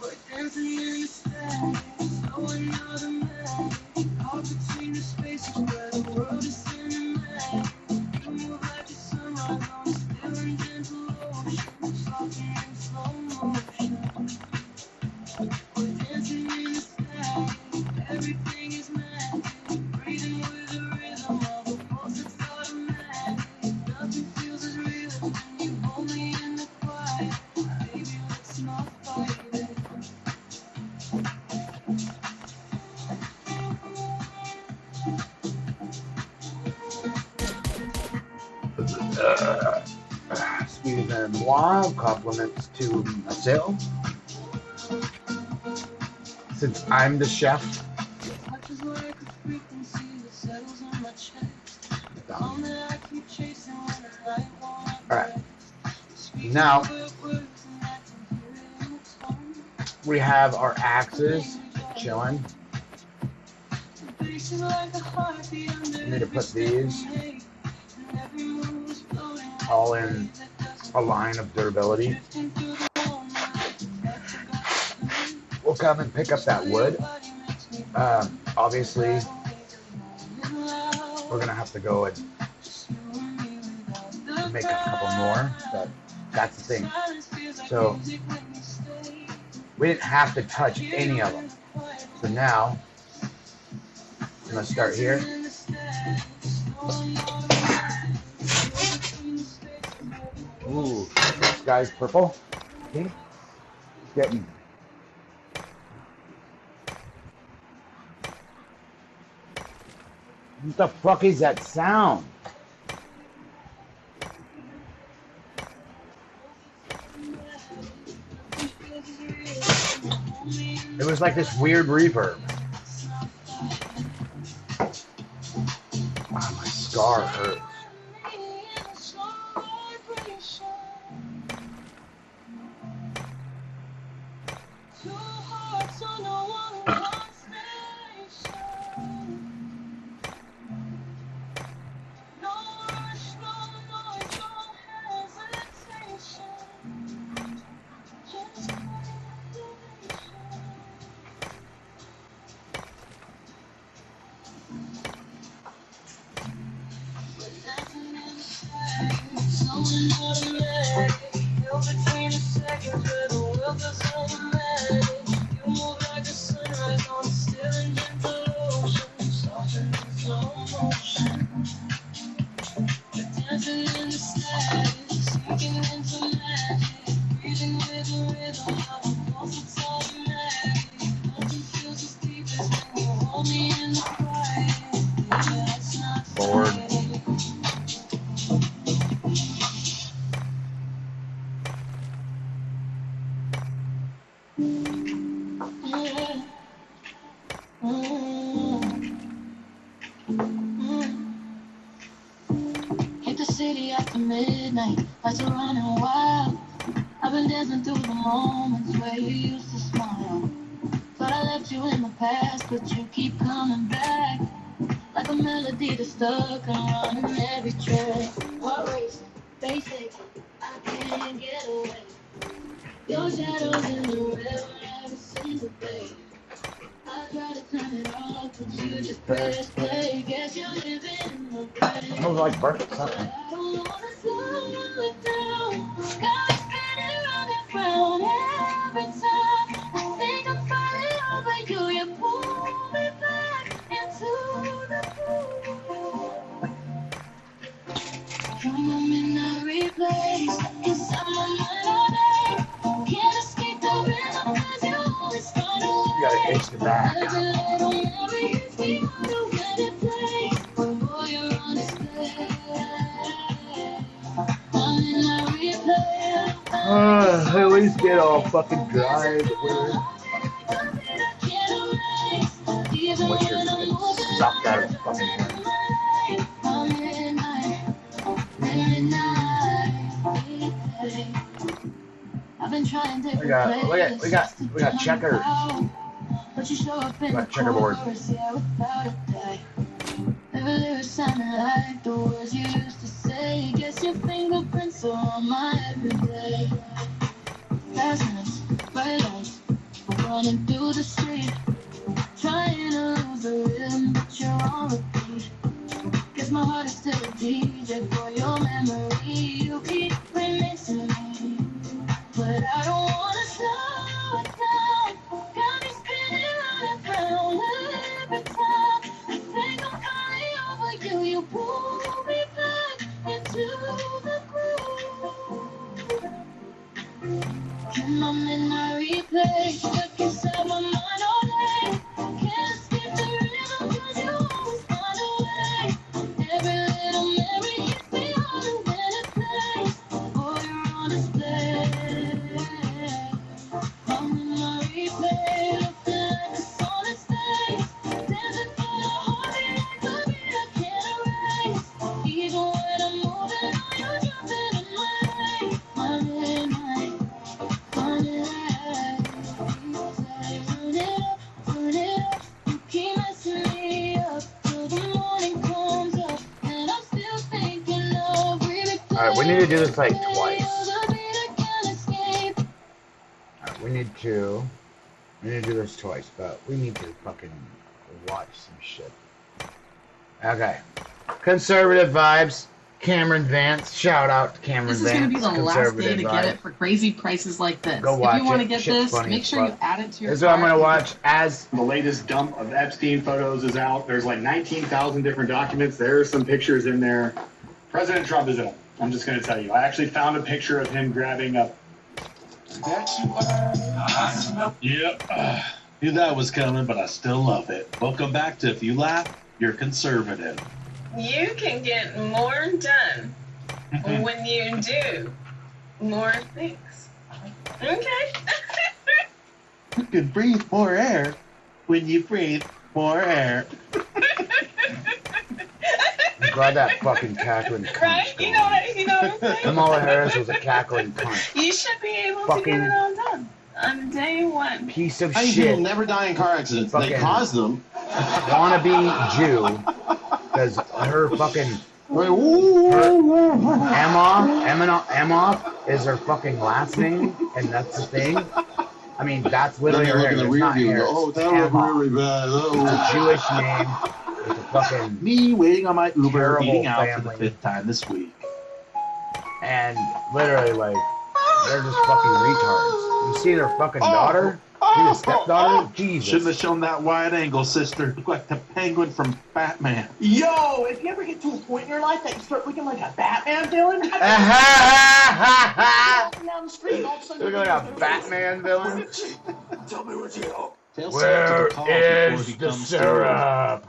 We're dancing in the space, so another man. Caught between the spaces where the world is cinematic. You move like a sunrise on a still and gentle ocean, softening in slow motion. We're dancing in the space, everything is magic. Breathing with the rhythm of a pulse that's automatic. Nothing feels as real as when you hold me in the quiet. Baby, let's not fight it. Excuse and moi, compliments to myself. Since I'm the chef. Touches like a frequency that settles on my chest. The song that I keep chasing when the night won't Alright. Now we have our axes chilling. We need to put these all in a line of durability. We'll come and pick up that wood. Obviously, we're gonna have to go and make a couple more, but that's the thing. So we didn't have to touch any of them. So now I'm gonna start here. Ooh, this guy's purple. Okay. Getting. What the fuck is that sound? It was like this weird reverb. Ah, my scar hurts. motion. Dancing in the static, sinking into magic, breathing with the rhythm of a pulse that's automatic. Nothing feels as deep as when you hold me in the quiet. Yeah, it's not Bored. fake. Hit the city after midnight, lights are running wild. I've been dancing through the moments where you used to smile. Thought I left you in the past, but you keep coming back. Like a melody that's stuck and running every track. Heart racing, face aching, I can't get away. Your shadow's in the river every single day. I try to turn it off, but you just press play. Guess you're living in the brain. Smells like breakfast something. I don't wanna slow it down. Got me spinning round and round every time. I think I'm falling over you. You pull me back into the groove. From a midnight replay, inside my mind all day. Can't escape the rhythm 'cause you always find a way. You gotta itch the back. Every little memory hits me harder when it plays. Boy, you're on display. I'm in my replay. At least get all fucking dry. Wish your sucked out of the fucking hand. We got checkers. We got checkerboard. Every lyric sounded like the words you used to say. Guess your fingerprints are on my everyday. Last nights, bright lights, running through the street, trying to lose the rhythm, but you're on repeat. Guess my heart is still a DJ for your memory. You keep remixing me, but I don't wanna slow it down. Got me spinning round and round every time. I think I'm falling over you. You pull me back into the groove. In my midnight replay, stuck inside my mind all day. Can't escape the rhythm 'cause you always find a way. Every little memory hits me harder when it plays. Boy, you're on display. I'm in my replay, looking like a solid stage. Dancing for the heartbeat like a beat I can't erase. Even when I'm moving on, you're jumping in my way. My midnight. Run it up, you keep messing me up till the morning comes up, and I'm still thinking of Alright, we need to do this like twice. Alright, we need to do this twice, but we need to fucking watch some shit. Okay. Conservative vibes. Cameron Vance. Shout out to Cameron Vance. This is going to be the last day to get it for crazy prices like this. Go watch if you want to it. get Shit's this, funny make as sure you fuck. add it to your This is what I'm going to watch as The latest dump of Epstein photos is out. There's like 19,000 different documents. There are some pictures in there. President Trump is up. I'm just going to tell you. I actually found a picture of him grabbing up. Yep. Knew that was coming, but I still love it. Welcome back to If You Laugh, You're Conservative. You can get more done when you do more things. Okay? You can breathe more air when you breathe more air. I'm glad that fucking cackling cunt. Right? You know what I'm saying? Kamala Harris was a cackling cunt. You should be able to Fucking get it all done on day one. piece of How do shit. people never die in car accidents? They Fucking cause them. Wannabe Jew. Because her fucking Emma is her fucking last name, and that's the thing. I mean, that's literally her hair. Look in the It's rear not view and hair. go, oh, It's that was Emma. really bad. It's a Oh. Jewish name. It's a fucking Me waiting on my Uber, terrible eating out for the family. 5th time this week. And literally, like, they're just fucking retards. You see their fucking daughter? He's a stepdaughter? Jesus. Shouldn't have shown that wide angle, sister. Look like the penguin from Batman. Yo, if you ever get to a point in your life that you start looking like a Batman villain, Look down the street, all of a sudden like a Batman villain. Tell me what you know. Tell Santa to call before he comes syrup?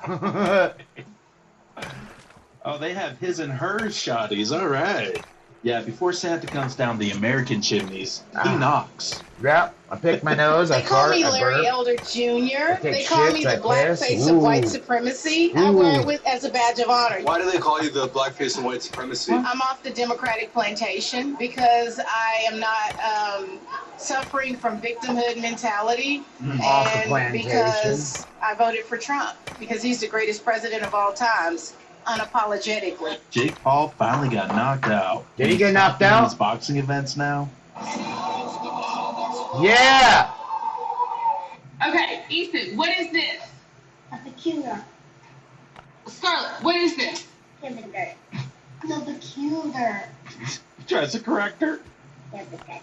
Oh, they have his and hers shotties. All right. Yeah, before Santa comes down the American chimneys, he knocks. Yep, I pick my nose, They I call fart, me I Larry burp. Elder Jr. take They call me shits, I the black piss. face of white Ooh. supremacy. I wear it with as a badge of honor. Why do they call you the blackface and white supremacy? I'm off the Democratic plantation because I am not suffering from victimhood mentality, Off the and plantation. because I voted for Trump because he's the greatest president of all times, unapologetically. Jake Paul finally got knocked out. Did he get knocked Doing out? his boxing events now. Yeah! Okay, Ethan, what is this? A peculiar. Scarlett, what is this? Kindergarten. The peculiar. He tries to correct her. Kindergarten.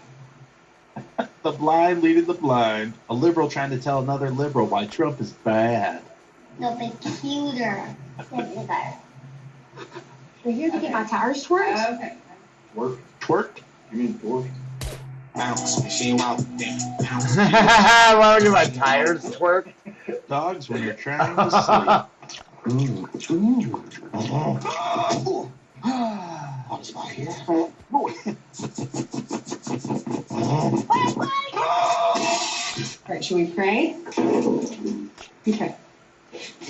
The blind leading the blind. A liberal trying to tell another liberal why Trump is bad. The peculiar. Kindergarten. We're here to get my tires twerked. Okay. Work. Twerk? You mean dork? Bounce, machine wow, bounce. Why would you my tires twerk? Dogs when you're trying to sleep. What is my here? All right, should we pray? Okay.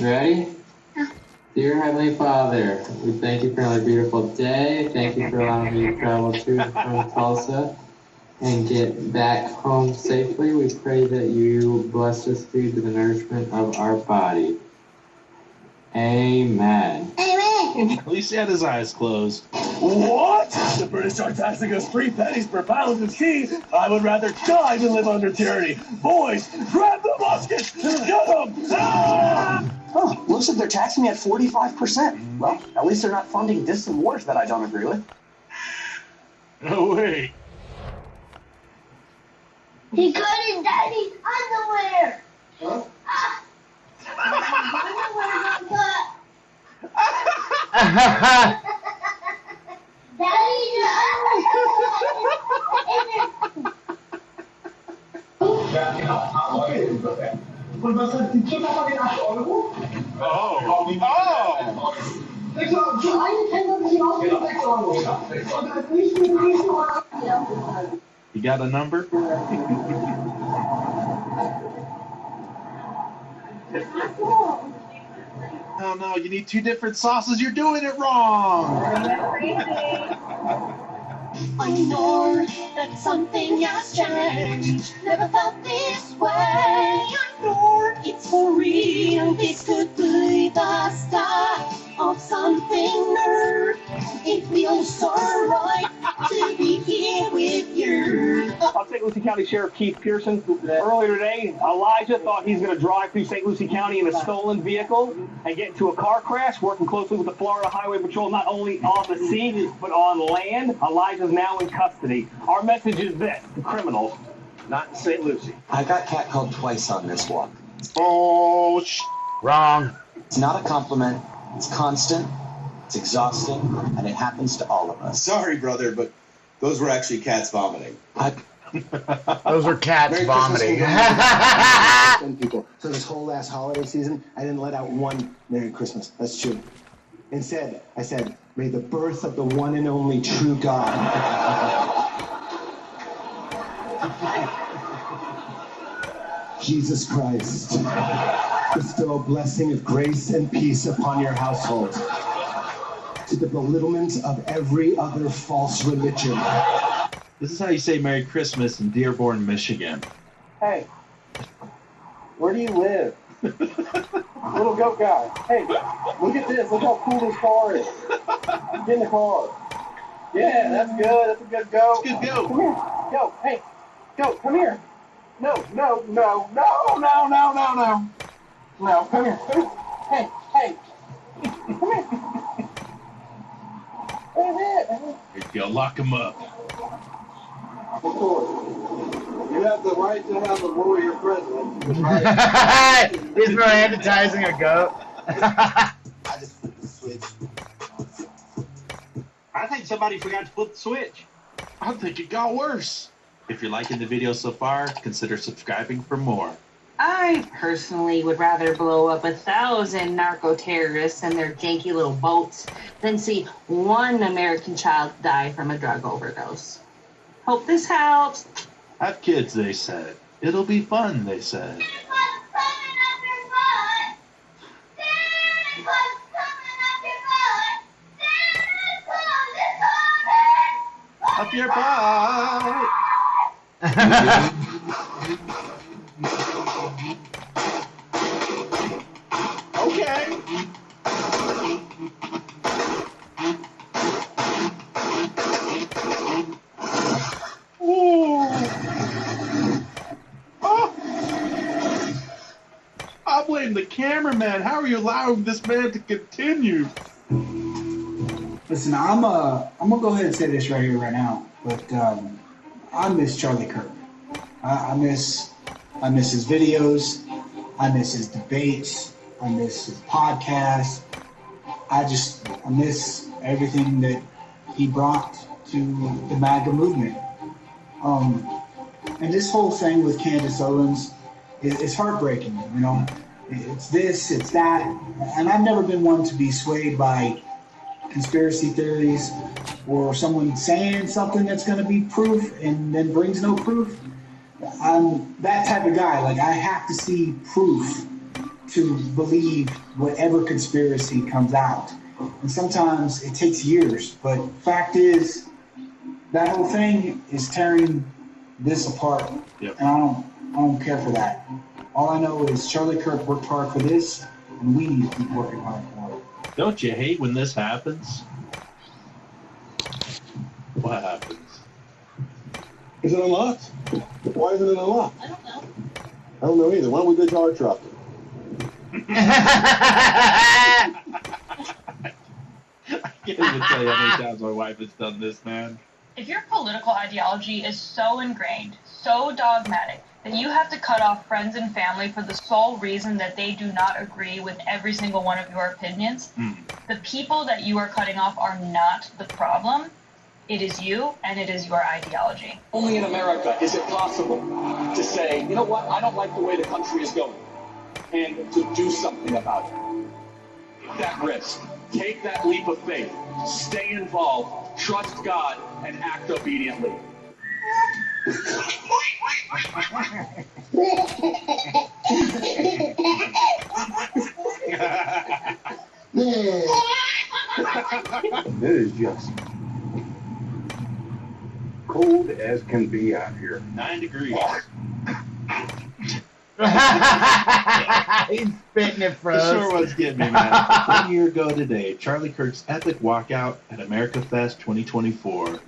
Ready? Dear Heavenly Father, we thank you for another beautiful day. Thank you for allowing me to travel to and from Tulsa and get back home safely. We pray that you bless us through the nourishment of our body. Amen. Amen. At least he had his eyes closed. What? The British are taxing us 3 pennies per pound of cheese. I would rather die than live under tyranny. Boys, grab the muskets! Get them! Ah! Oh, looks like they're taxing me at 45%. Well, at least they're not funding distant wars that I don't agree with. No way. He got in Daddy's underwear. Huh? Ah. Underwear got. You got a number? Oh no, you need 2 different sauces. You're doing it wrong. I know that something has changed. Never felt this way. I know it's for real. This could be the start of something new. It feels so right to be here with you. I'm St. Lucie County Sheriff Keith Pearson. Earlier today, Elijah thought he's going to drive through St. Lucie County in a stolen vehicle and get into a car crash, working closely with the Florida Highway Patrol, not only on the sea, but on land. Elijah's now in custody. Our message is this: the criminals, not in St. Lucie. I got catcalled twice on this walk. Oh, wrong. It's not a compliment. It's constant. It's exhausting, and it happens to all of us. Sorry, brother, but those were actually cats vomiting. Those are cats Merry vomiting. People. So this whole last holiday season, I didn't let out one Merry Christmas. That's true. Instead, I said, may the birth of the one and only true God. Jesus Christ, bestow a blessing of grace and peace upon your household, to the belittlement of every other false religion. This is how you say Merry Christmas in Dearborn, Michigan. Hey, where do you live? Little goat guy. Hey, look at this. Look how cool this car is. Get in the car. Yeah, that's good. That's a good goat. Good goat. Come here. Go. Hey, goat, come here. No, no, no, no, no, no, no, no. No, come here. Come here. Hey, hey. Come here. What is it? Here you go, lock him up. Good boy. You have the right to have a warrior president. He's romanticizing a goat. I just flipped the switch. I think somebody forgot to flip the switch. I think it got worse. If you're liking the video so far, consider subscribing for more. I personally would rather blow up 1,000 narco-terrorists and their janky little boats than see one American child die from a drug overdose. Hope this helps. Have kids, they said. It'll be fun, they said. Up your butt! Okay. I blame the cameraman. How are you allowing this man to continue? Listen, I'm gonna go ahead and say this right here, right now. But I miss Charlie Kirk. I miss his videos. I miss his debates. I miss his podcast. I miss everything that he brought to the MAGA movement. And this whole thing with Candace Owens is heartbreaking. You know, it's this, it's that, and I've never been one to be swayed by conspiracy theories or someone saying something that's going to be proof and then brings no proof. I'm that type of guy. Like, I have to see proof to believe whatever conspiracy comes out. And sometimes it takes years, but fact is that whole thing is tearing this apart. Yep. And I don't care for that. All I know is Charlie Kirk worked hard for this, and we need to keep working hard for it. Don't you hate when this happens? What happens? Is it unlocked? Why isn't it unlocked? I don't know. I don't know either. Why don't we go to our truck? I can't even tell you how many times my wife has done this, man. If your political ideology is so ingrained, so dogmatic, that you have to cut off friends and family for the sole reason that they do not agree with every single one of your opinions, the people that you are cutting off are not the problem. It is you, and it is your ideology. Only in America is it possible to say, you know what, I don't like the way the country is going, and to do something about it. Take that risk. Take that leap of faith. Stay involved. Trust God, and act obediently. It is just cold as can be out here. 9 degrees. He's spitting it, bro. It sure was getting me, man. 1 year ago today, Charlie Kirk's epic walkout at America Fest 2024.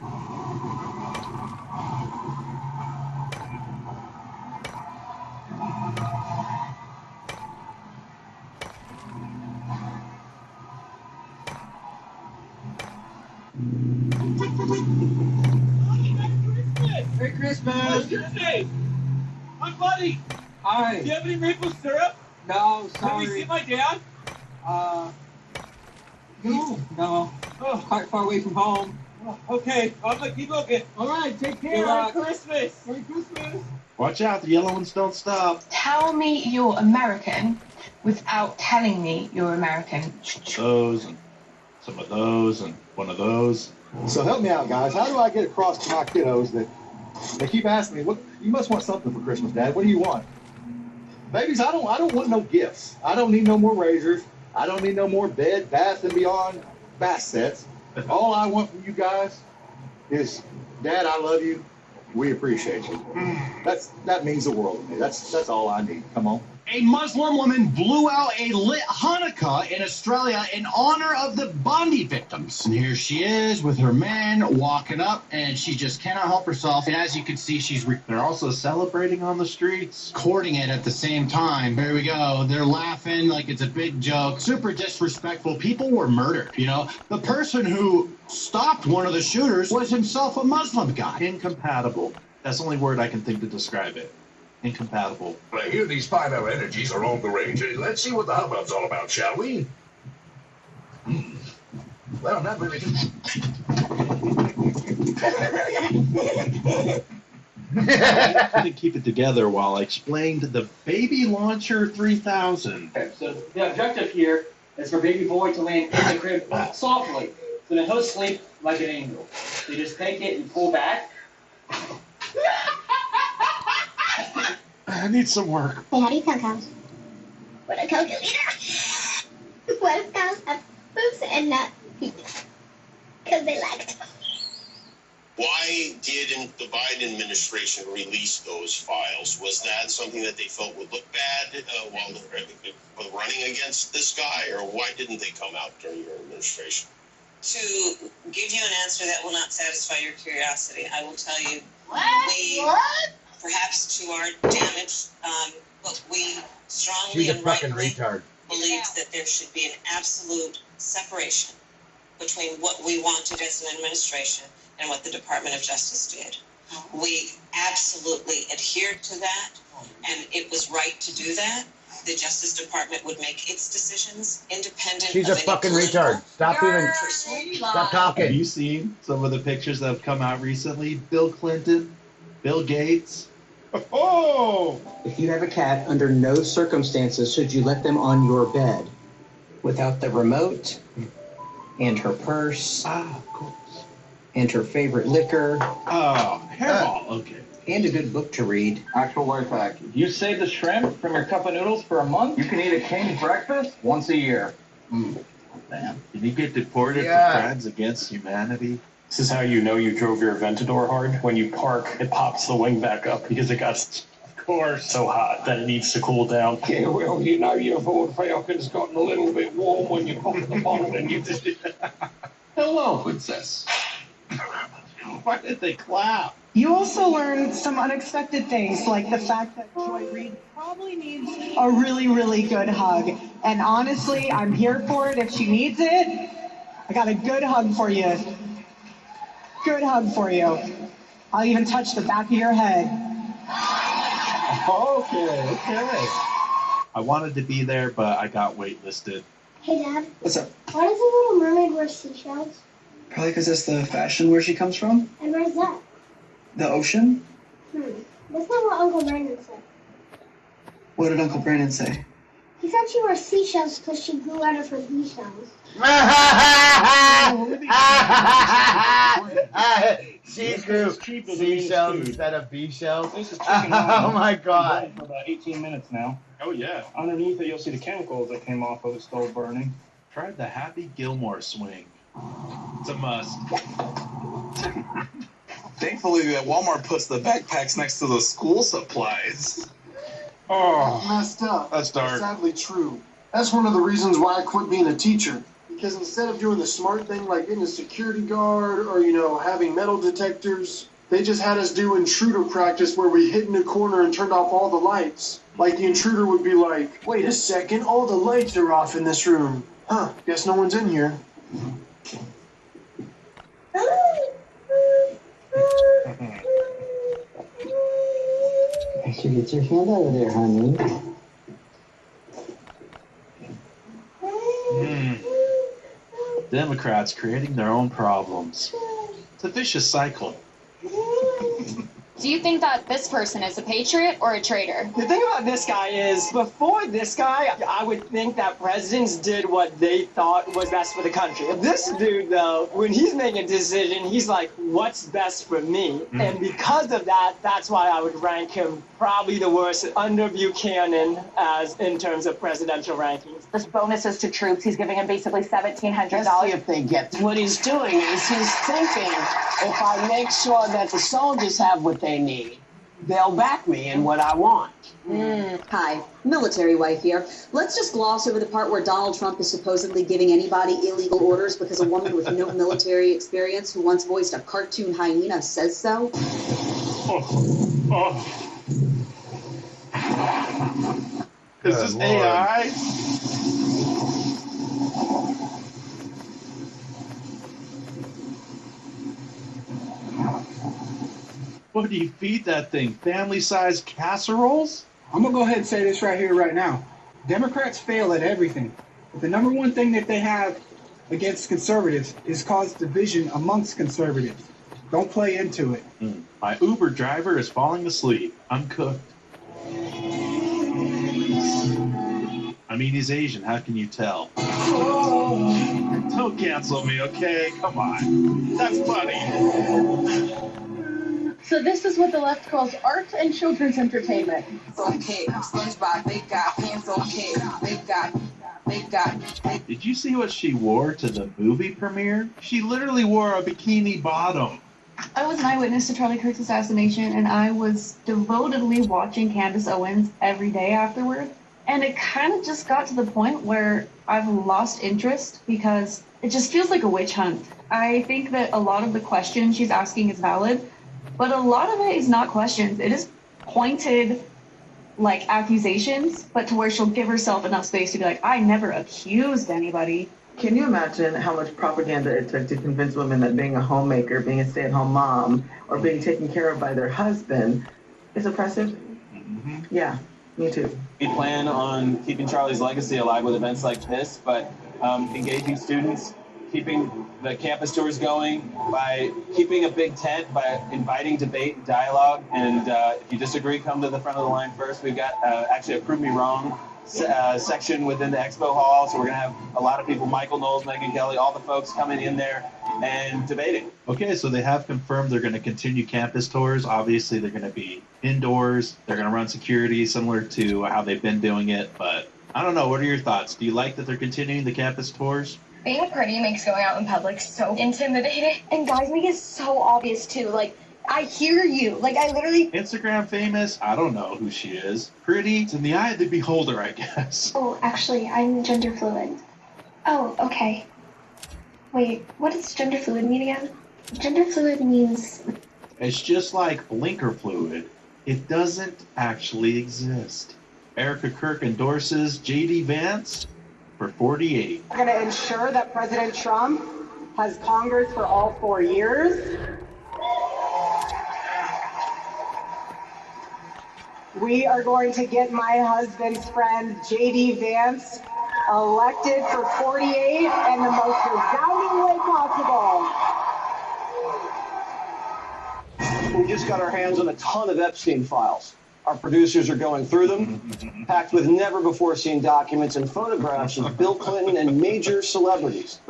Merry Christmas! Oh, Tuesday! My buddy! Hi. Do you have any maple syrup? No, Can sorry. we see my dad? No. Oh. Quite far away from home. Oh, okay, I'm gonna keep looking. All right, take care. Good luck. Christmas! Merry Christmas! Watch out, the yellow ones don't stop. Tell me you're American without telling me you're American. Those, and some of those, and one of those. So help me out, guys. How do I get across to my kiddos that they keep asking me, "What? You must want something for Christmas, Dad. What do you want?" Babies, I don't want no gifts. I don't need no more razors. I don't need no more Bed Bath and Beyond bath sets. All I want from you guys is, Dad, I love you. We appreciate you. That means the world to me. That's all I need. Come on. A Muslim woman blew out a lit Hanukkah in Australia in honor of the Bondi victims. And here she is with her man walking up, and she just cannot help herself. And as you can see, they're also celebrating on the streets. Recording it at the same time. Here we go. They're laughing like it's a big joke. Super disrespectful. People were murdered, you know? The person who stopped one of the shooters was himself a Muslim guy. Incompatible. That's the only word I can think to describe it. Incompatible. I hear these 5-hour energies are all the rage. Let's see what the hubbub's all about, shall we? Well, not really. Couldn't keep it together while I explained the Baby Launcher 3000. Okay, so the objective here is for baby boy to land in the crib softly. So then he'll sleep like an angel. You just take it and pull back. I need some work. Hey, how do you count cows? What a cow do? What if cows have boobs and not peeps? Because they lacked. Why didn't the Biden administration release those files? Was that something that they felt would look bad while running against this guy, or why didn't they come out during your administration? To give you an answer that will not satisfy your curiosity, I will tell you, perhaps to our damage, but we strongly She's a and fucking rightly retard. believed that there should be an absolute separation between what we wanted as an administration and what the Department of Justice did. We absolutely adhered to that, and it was right to do that. The Justice Department would make its decisions independent She's of a any fucking political retard. Stop talking. Have you seen some of the pictures that have come out recently? Bill Clinton, Bill Gates. Oh! If you have a cat, under no circumstances should you let them on your bed without the remote and her purse of course. And her favorite liquor. Oh, hairball. Okay. And a good book to read. Actual life hack. If you save the shrimp from your cup of noodles for a month, you can eat a king breakfast once a year. Damn. Did you get deported for crimes against humanity? This is how you know you drove your Aventador hard. When you park, it pops the wing back up because it got, of course, so hot that it needs to cool down. Yeah, well, you know your Ford Falcon's gotten a little bit warm when you pop the bonnet and you just... Hello, princess. Why did they clap? You also learned some unexpected things, like the fact that Joy Reid probably needs a really, really good hug. And honestly, I'm here for it if she needs it. I got a good hug for you. Good hug for you. I'll even touch the back of your head. Okay. I wanted to be there, but I got waitlisted. Hey, Dad. What's up? Why does a little mermaid wear seashells? Probably because that's the fashion where she comes from. And where's that? The ocean? That's not what Uncle Brandon said. What did Uncle Brandon say? He said she wore seashells because she grew out of her bee shells. She grew seashells instead of bee shells. This is Oh my god. For about 18 minutes now. Oh yeah. Underneath it, you'll see the chemicals that came off of the stove burning. Tried the Happy Gilmore swing. It's a must. Thankfully, that Walmart puts the backpacks next to the school supplies. Oh, messed up. That's dark. Sadly true. That's one of the reasons why I quit being a teacher. Because instead of doing the smart thing like getting a security guard or, having metal detectors, they just had us do intruder practice where we hid in a corner and turned off all the lights. Like the intruder would be like, wait a second, all the lights are off in this room. Huh, guess no one's in here. You should get your hand out of there, honey. Democrats creating their own problems. It's a vicious cycle. Do you think that this person is a patriot or a traitor? The thing about this guy is, before this guy, I would think that presidents did what they thought was best for the country. This dude, though, when he's making a decision, he's like, what's best for me? And because of that, that's why I would rank him probably the worst under Buchanan as in terms of presidential rankings. There's bonuses to troops. He's giving them basically $1,700. Let's see if they get what he's doing is he's thinking, if I make sure that the soldiers have what they need, they'll back me in what I want. Hi, military wife here. Let's just gloss over the part where Donald Trump is supposedly giving anybody illegal orders because a woman with no military experience who once voiced a cartoon hyena says so. Is this AI? What do you feed that thing? Family-sized casseroles? I'm gonna go ahead and say this right here, right now. Democrats fail at everything. But the number one thing that they have against conservatives is cause division amongst conservatives. Don't play into it. My Uber driver is falling asleep. I'm cooked. I mean, he's Asian. How can you tell? Don't cancel me, okay? Come on. That's funny. So this is what the left calls art and children's entertainment. Okay, SpongeBob, they got hands. Okay, they got. Did you see what she wore to the movie premiere? She literally wore a bikini bottom. I was an eyewitness to Charlie Kirk's assassination, and I was devotedly watching Candace Owens every day afterward. And it kind of just got to the point where I've lost interest because it just feels like a witch hunt. I think that a lot of the questions she's asking is valid, but a lot of it is not questions. It is pointed, like, accusations, but to where she'll give herself enough space to be like, I never accused anybody. Can you imagine how much propaganda it took to convince women that being a homemaker, being a stay-at-home mom, or being taken care of by their husband is oppressive? Yeah, me too. We plan on keeping Charlie's legacy alive with events like this, but engaging students, keeping the campus tours going, by keeping a big tent, by inviting debate and dialogue. And if you disagree, come to the front of the line first. We've got actually a Prove Me Wrong section within the expo hall, so we're going to have a lot of people, Michael Knowles, Megan Kelly, all the folks coming in there and debating. Okay, so they have confirmed they're going to continue campus tours. Obviously, they're going to be indoors. They're going to run security similar to how they've been doing it. But I don't know. What are your thoughts? Do you like that they're continuing the campus tours? Being pretty makes going out in public so intimidating. And guys make it so obvious, too. Like, I hear you. Like, I literally... Instagram famous? I don't know who she is. Pretty? It's in the eye of the beholder, I guess. Oh, actually, I'm gender fluid. Oh, okay. Wait, what does gender fluid mean again? Gender fluid means... It's just like blinker fluid. It doesn't actually exist. Erica Kirk endorses J.D. Vance for 48. We're going to ensure that President Trump has Congress for all 4 years. We are going to get my husband's friend, J.D. Vance, elected for 48 in the most resounding way possible. We just got our hands on a ton of Epstein files. Our producers are going through them, packed with never-before-seen documents and photographs of Bill Clinton and major celebrities.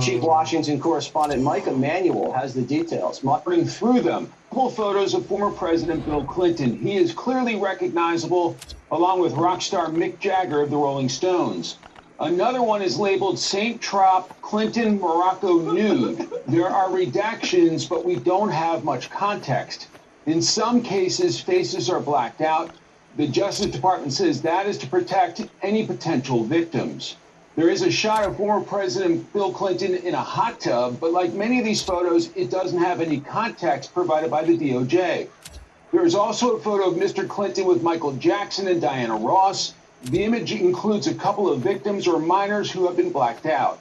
Chief Washington correspondent Mike Emanuel has the details. Muttering through them, couple photos of former President Bill Clinton. He is clearly recognizable, along with rock star Mick Jagger of the Rolling Stones. Another one is labeled St. Trop Clinton Morocco Nude. There are redactions, but we don't have much context. In some cases, faces are blacked out. The Justice Department says that is to protect any potential victims. There is a shot of former President Bill Clinton in a hot tub, but like many of these photos, it doesn't have any context provided by the DOJ. There is also a photo of Mr. Clinton with Michael Jackson and Diana Ross. The image includes a couple of victims or minors who have been blacked out.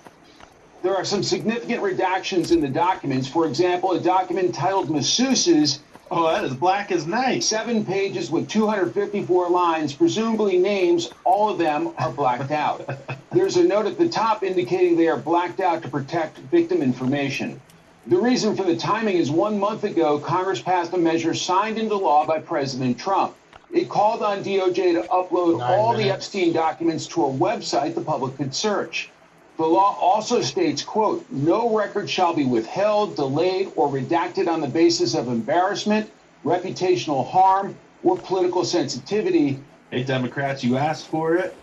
There are some significant redactions in the documents. For example, a document titled Masseuses. Oh, that is black as night. 7 pages with 254 lines, presumably names. All of them are blacked out. There's a note at the top indicating they are blacked out to protect victim information. The reason for the timing is 1 month ago, Congress passed a measure signed into law by President Trump. It called on DOJ to upload all the Epstein documents to a website the public could search. The law also states, quote, no record shall be withheld, delayed, or redacted on the basis of embarrassment, reputational harm, or political sensitivity. Hey, Democrats, you asked for it.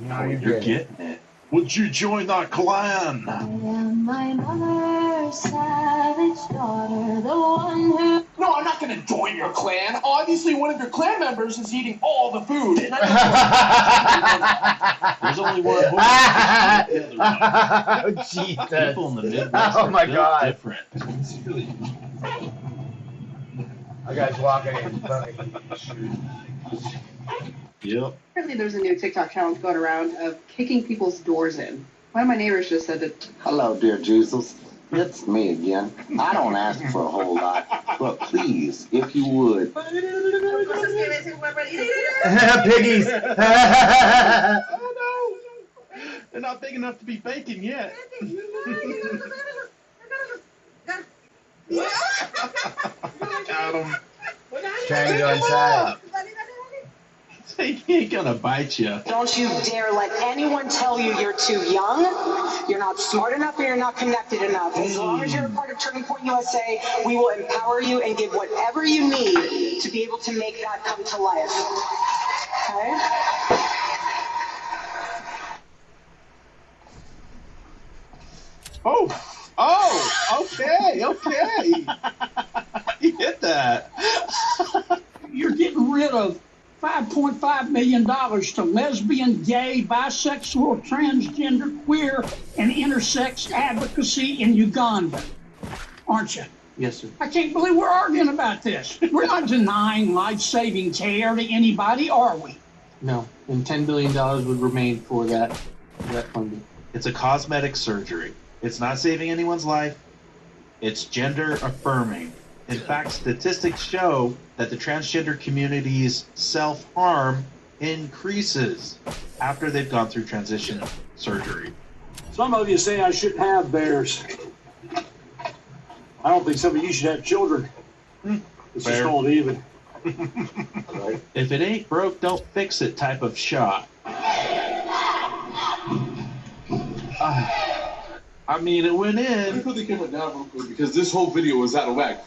Now you're getting it. Would you join our clan? I am my mother's savage daughter, the one who... No, I'm not going to join your clan. Obviously, one of your clan members is eating all the food. And There's only one. Oh, Jesus. People in the Midwest Oh, my are built God. different. It's really... That guy's walking in. Yep. Apparently there's a new TikTok challenge going around of kicking people's doors in. One of my neighbors just said that. Hello, dear Jesus. It's me again. I don't ask for a whole lot. But please, if you would. Piggies. Oh no! They're not big enough to be bacon yet. Got him. Trying to go inside. He ain't gonna bite you. Don't you dare let anyone tell you you're too young, you're not smart enough, or you're not connected enough. As long as you're a part of Turning Point USA, we will empower you and give whatever you need to be able to make that come to life. Okay? Okay. You hit that. You're getting rid of $5.5 million to lesbian, gay, bisexual, transgender, queer, and intersex advocacy in Uganda, aren't you? Yes, sir. I can't believe we're arguing about this. We're not denying life-saving care to anybody, are we? No, and $10 billion would remain for that funding. It's a cosmetic surgery. It's not saving anyone's life. It's gender affirming. In fact, statistics show that the transgender community's self-harm increases after they've gone through transition surgery. Some of you say I shouldn't have bears. I don't think some of you should have children. It's just called even. If it ain't broke, don't fix it type of shot. I mean, it went in. Let me put the camera down real quick because this whole video is out of whack.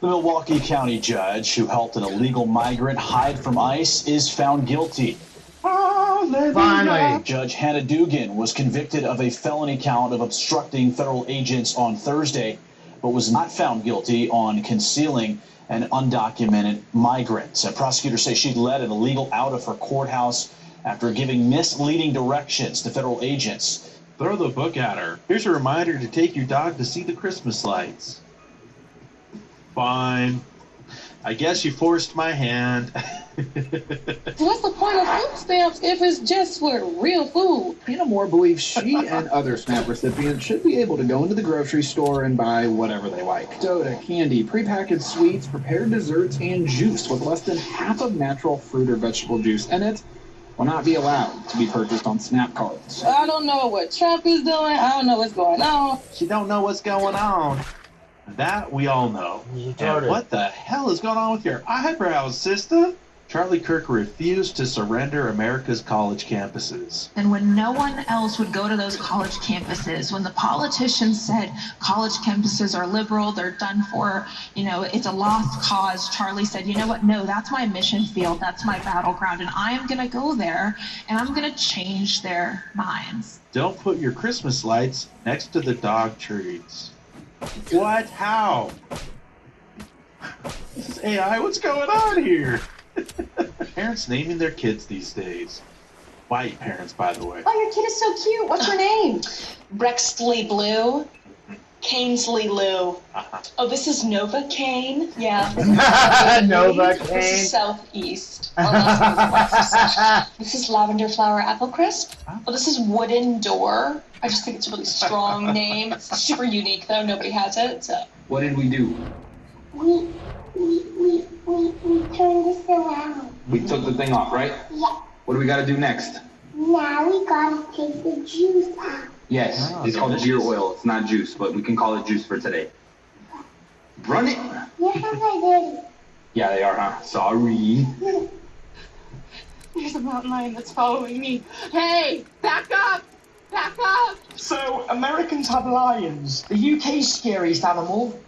The Milwaukee County judge who helped an illegal migrant hide from ICE is found guilty. Finally. Judge Hannah Dugan was convicted of a felony count of obstructing federal agents on Thursday, but was not found guilty on concealing an undocumented migrant. Prosecutors say she'd let an illegal out of her courthouse after giving misleading directions to federal agents. Throw the book at her. Here's a reminder to take your dog to see the Christmas lights. Fine. I guess you forced my hand. What's the point of food stamps if it's just for real food? Hannah Moore believes she and other SNAP recipients should be able to go into the grocery store and buy whatever they like. Soda, candy, prepackaged sweets, prepared desserts, and juice with less than half of natural fruit or vegetable juice in it will not be allowed to be purchased on SNAP cards. I don't know what Trump is doing. I don't know what's going on. She don't know what's going on. That we all know. And what the hell is going on with your eyebrows, sister? Charlie Kirk refused to surrender America's college campuses. And when no one else would go to those college campuses, when the politicians said college campuses are liberal, they're done for, it's a lost cause, Charlie said, you know what, no, that's my mission field, that's my battleground, and I am going to go there, and I'm going to change their minds. Don't put your Christmas lights next to the dog trees. What? How? This is AI, what's going on here? Parents naming their kids these days. White parents, by the way. Oh, your kid is so cute. What's her name? Brexley Blue. Cainsley Lou. Oh, this is Nova Kane. Yeah. Nova Kane. This is Southeast. Our last name is This is Lavender Flower Apple Crisp. Oh, this is Wooden Door. I just think it's a really strong name. It's super unique, though. Nobody has it. So. What did we do? We turned this around. We took the thing off, right? Yeah. What do we got to do next? Now we gotta take the juice out. Yes, it's called deer oil. It's not juice, but we can call it juice for today. Run it! Your hands are dirty. Yeah, they are, huh? Sorry. There's a mountain lion that's following me. Hey, back up! Back up! So, Americans have lions. The UK's scariest animal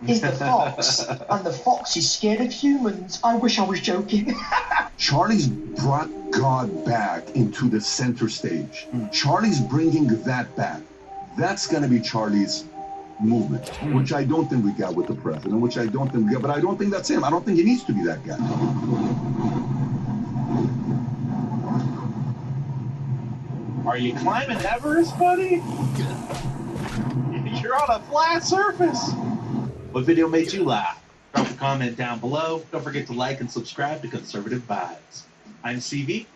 is the fox. And the fox is scared of humans. I wish I was joking. Charlie's brought God back into the center stage. Charlie's bringing that back. That's going to be Charlie's movement, which I don't think we got with the president, which I don't think we got, but I don't think that's him. I don't think he needs to be that guy. Are you climbing Everest, buddy? You're on a flat surface. What video made you laugh? Drop a comment down below. Don't forget to like and subscribe to Conservative Vibes. I'm CV.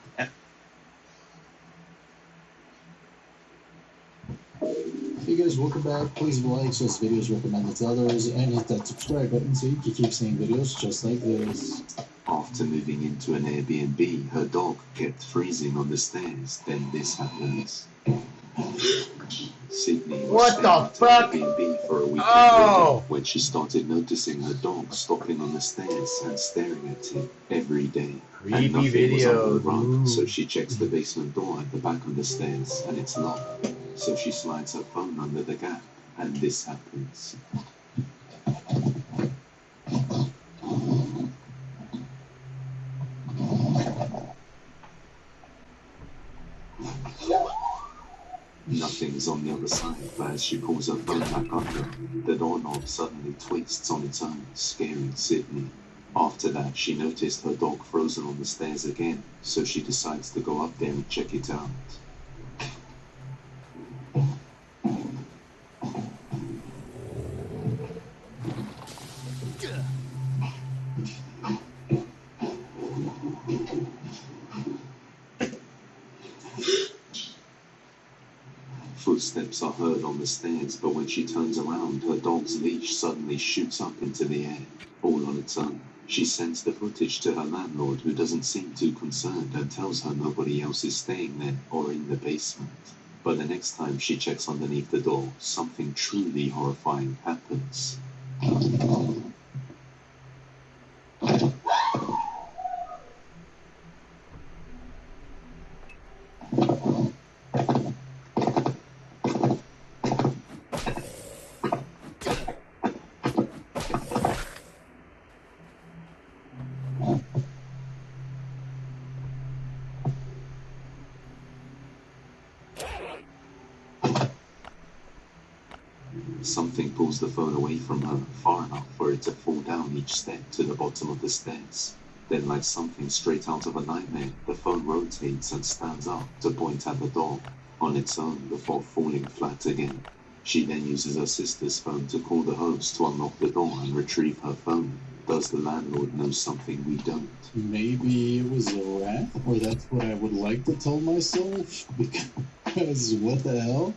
Hey guys, welcome back. Please like this video is recommended to others and hit that subscribe button so you can keep seeing videos just like this. After moving into an Airbnb, her dog kept freezing on the stairs. Then this happens. Sydney was staying at Airbnb for a weekend wedding when she started noticing her dog stopping on the stairs and staring at it every day. Creepy and nothing video. was on the run, so she checks the basement door at the back of the stairs and it's locked. So she slides her phone under the gap and this happens. Nothing's on the other side, but as she pulls her phone back under, the doorknob suddenly twists on its own, scaring Sydney. After that, she noticed her dog frozen on the stairs again, so she decides to go up there and check it out. Footsteps are heard on the stairs, but when she turns around, her dog's leash suddenly shoots up into the air, all on its own. She sends the footage to her landlord, who doesn't seem too concerned and tells her nobody else is staying there or in the basement. But the next time she checks underneath the door, something truly horrifying happens. Something pulls the phone away from her, far enough for it to fall down each step to the bottom of the stairs. Then, like something straight out of a nightmare, the phone rotates and stands up to point at the door, on its own before falling flat again. She then uses her sister's phone to call the host to unlock the door and retrieve her phone. Does the landlord know something we don't? Maybe it was a rat, or that's what I would like to tell myself, because what the hell?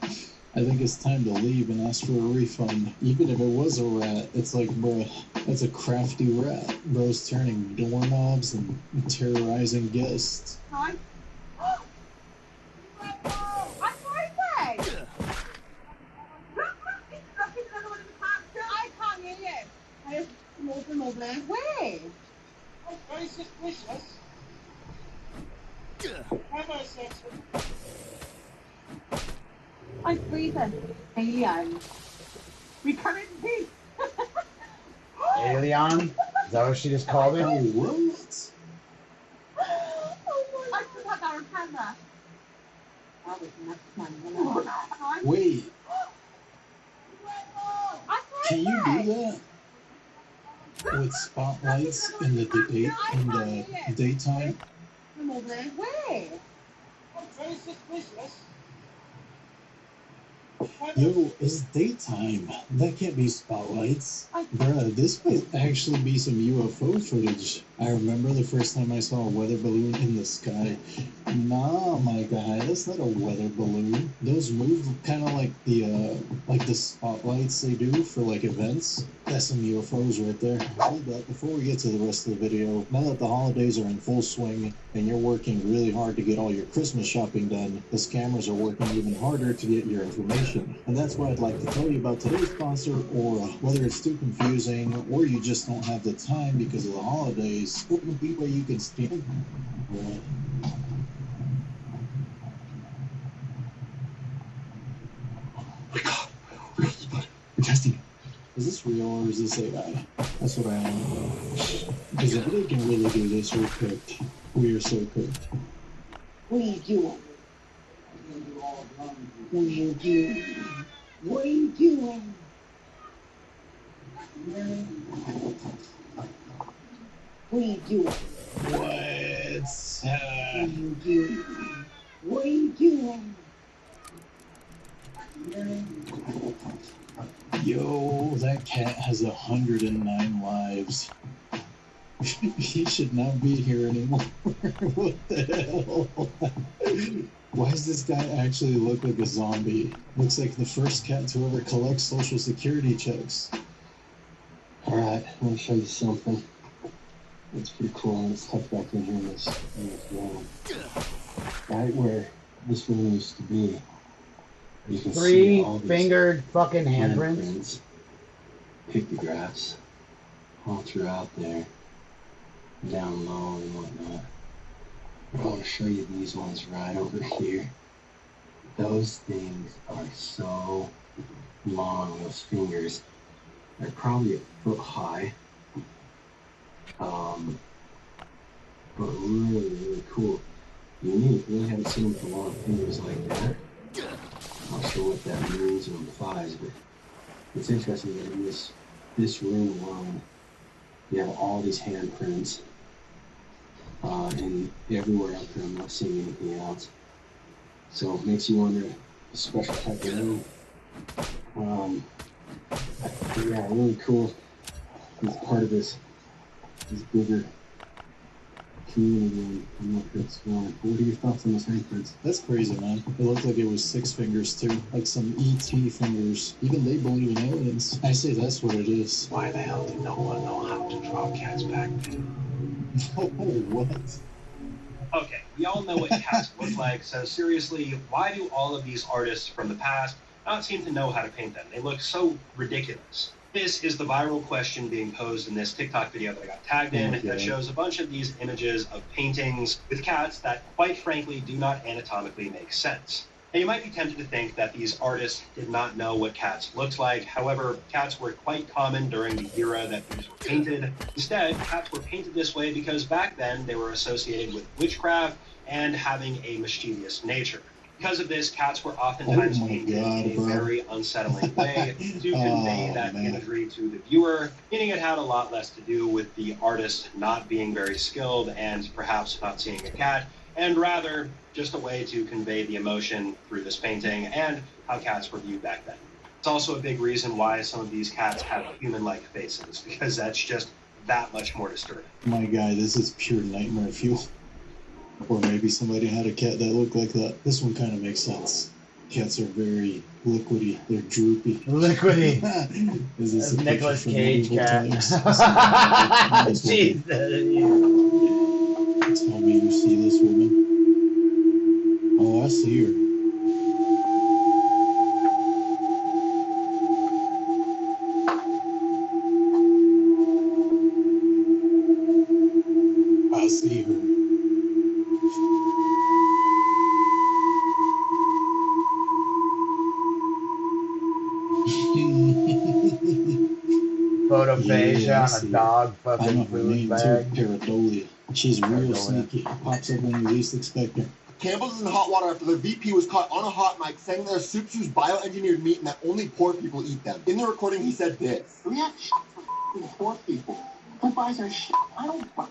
I think it's time to leave and ask for a refund. Even if it was a rat, it's like, bruh, that's a crafty rat. Bro's turning doorknobs and terrorizing guests. I can't hear you. I just moved there. Where? Oh, very suspicious. Homosexual. I'm freezing. Alien. We come in peace. Alien? Is that what she just called it? What? I forgot our camera. That was next one. Wait. Can you do that? With spotlights in the daytime? I'm over there. Where? I'm very suspicious. Yo, it's daytime. That can't be spotlights. Bruh, this might actually be some UFO footage. I remember the first time I saw a weather balloon in the sky. Nah, my guy, that's not a weather balloon. Those move kind of like the spotlights they do for like events. That's some UFOs right there. Hold up, before we get to the rest of the video, now that the holidays are in full swing and you're working really hard to get all your Christmas shopping done, the scammers are working even harder to get your information. And that's why I'd like to tell you about today's sponsor, or whether it's too confusing or you just don't have the time because of the holidays, what would be where you can scam? We're testing it. Is this real or is this AI? That's what I want to know. Because if they can really do this, we're cooked. We are so cooked. What are you doing? What are you doing? What are you doing? What are you doing? What? What are you doing? What are you doing? Yo, that cat has 109 lives. He should not be here anymore. What the hell? Why does this guy actually look like a zombie? Looks like the first cat to ever collect social security checks. Alright, I want to show you something. It's pretty cool. Let's tuck back in here in this room. Right where this room used to be. You can see all these Three-fingered fucking handprints. Pictographs all throughout there. Down low and whatnot. I want to show you these ones right over here. Those things are so long, those fingers. They're probably a foot high. But really, really cool. Unique. Really haven't seen with a lot of fingers like that. Not sure what that means or implies, but it's interesting that in this room alone, you have all these handprints. And everywhere out there, I'm not seeing anything else. So it makes you wonder, a special type of room. Yeah, really cool. It's part of this bigger community, and I'm not sure it's going. What are your thoughts on those handprints? That's crazy, man. It looked like it was 6 fingers too, like some ET fingers. Even they believe in aliens. I say that's what it is. Why the hell did no one know how to draw cats back then? Oh, what? Okay, we all know what cats look like, so seriously, why do all of these artists from the past not seem to know how to paint them? They look so ridiculous. This is the viral question being posed in this TikTok video that I got tagged in that shows a bunch of these images of paintings with cats that, quite frankly, do not anatomically make sense. Now, you might be tempted to think that these artists did not know what cats looked like. However, cats were quite common during the era that these were painted. Instead, cats were painted this way because back then they were associated with witchcraft and having a mischievous nature. Because of this, cats were oftentimes painted in a very unsettling way to convey that imagery to the viewer, meaning it had a lot less to do with the artist not being very skilled and perhaps not seeing a cat, and rather just a way to convey the emotion through this painting and how cats were viewed back then. It's also a big reason why some of these cats have human-like faces, because that's just that much more disturbing. My guy, this is pure nightmare fuel. Or maybe somebody had a cat that looked like that. This one kind of makes sense. Cats are very liquidy. They're droopy. Liquidy. Is this a Nicolas picture from Cage medieval cat. times? Jesus. Tell me you see this woman. Oh, I see her. I see her. Photophagia on a dog fucking food bag. Paradolia. She's real sneaky. Pops up when you least expect her. Campbell's is in hot water after their VP was caught on a hot mic saying their soups use bioengineered meat and that only poor people eat them. In the recording, he said this. We have shit for poor people. Who buys our shit? I don't buy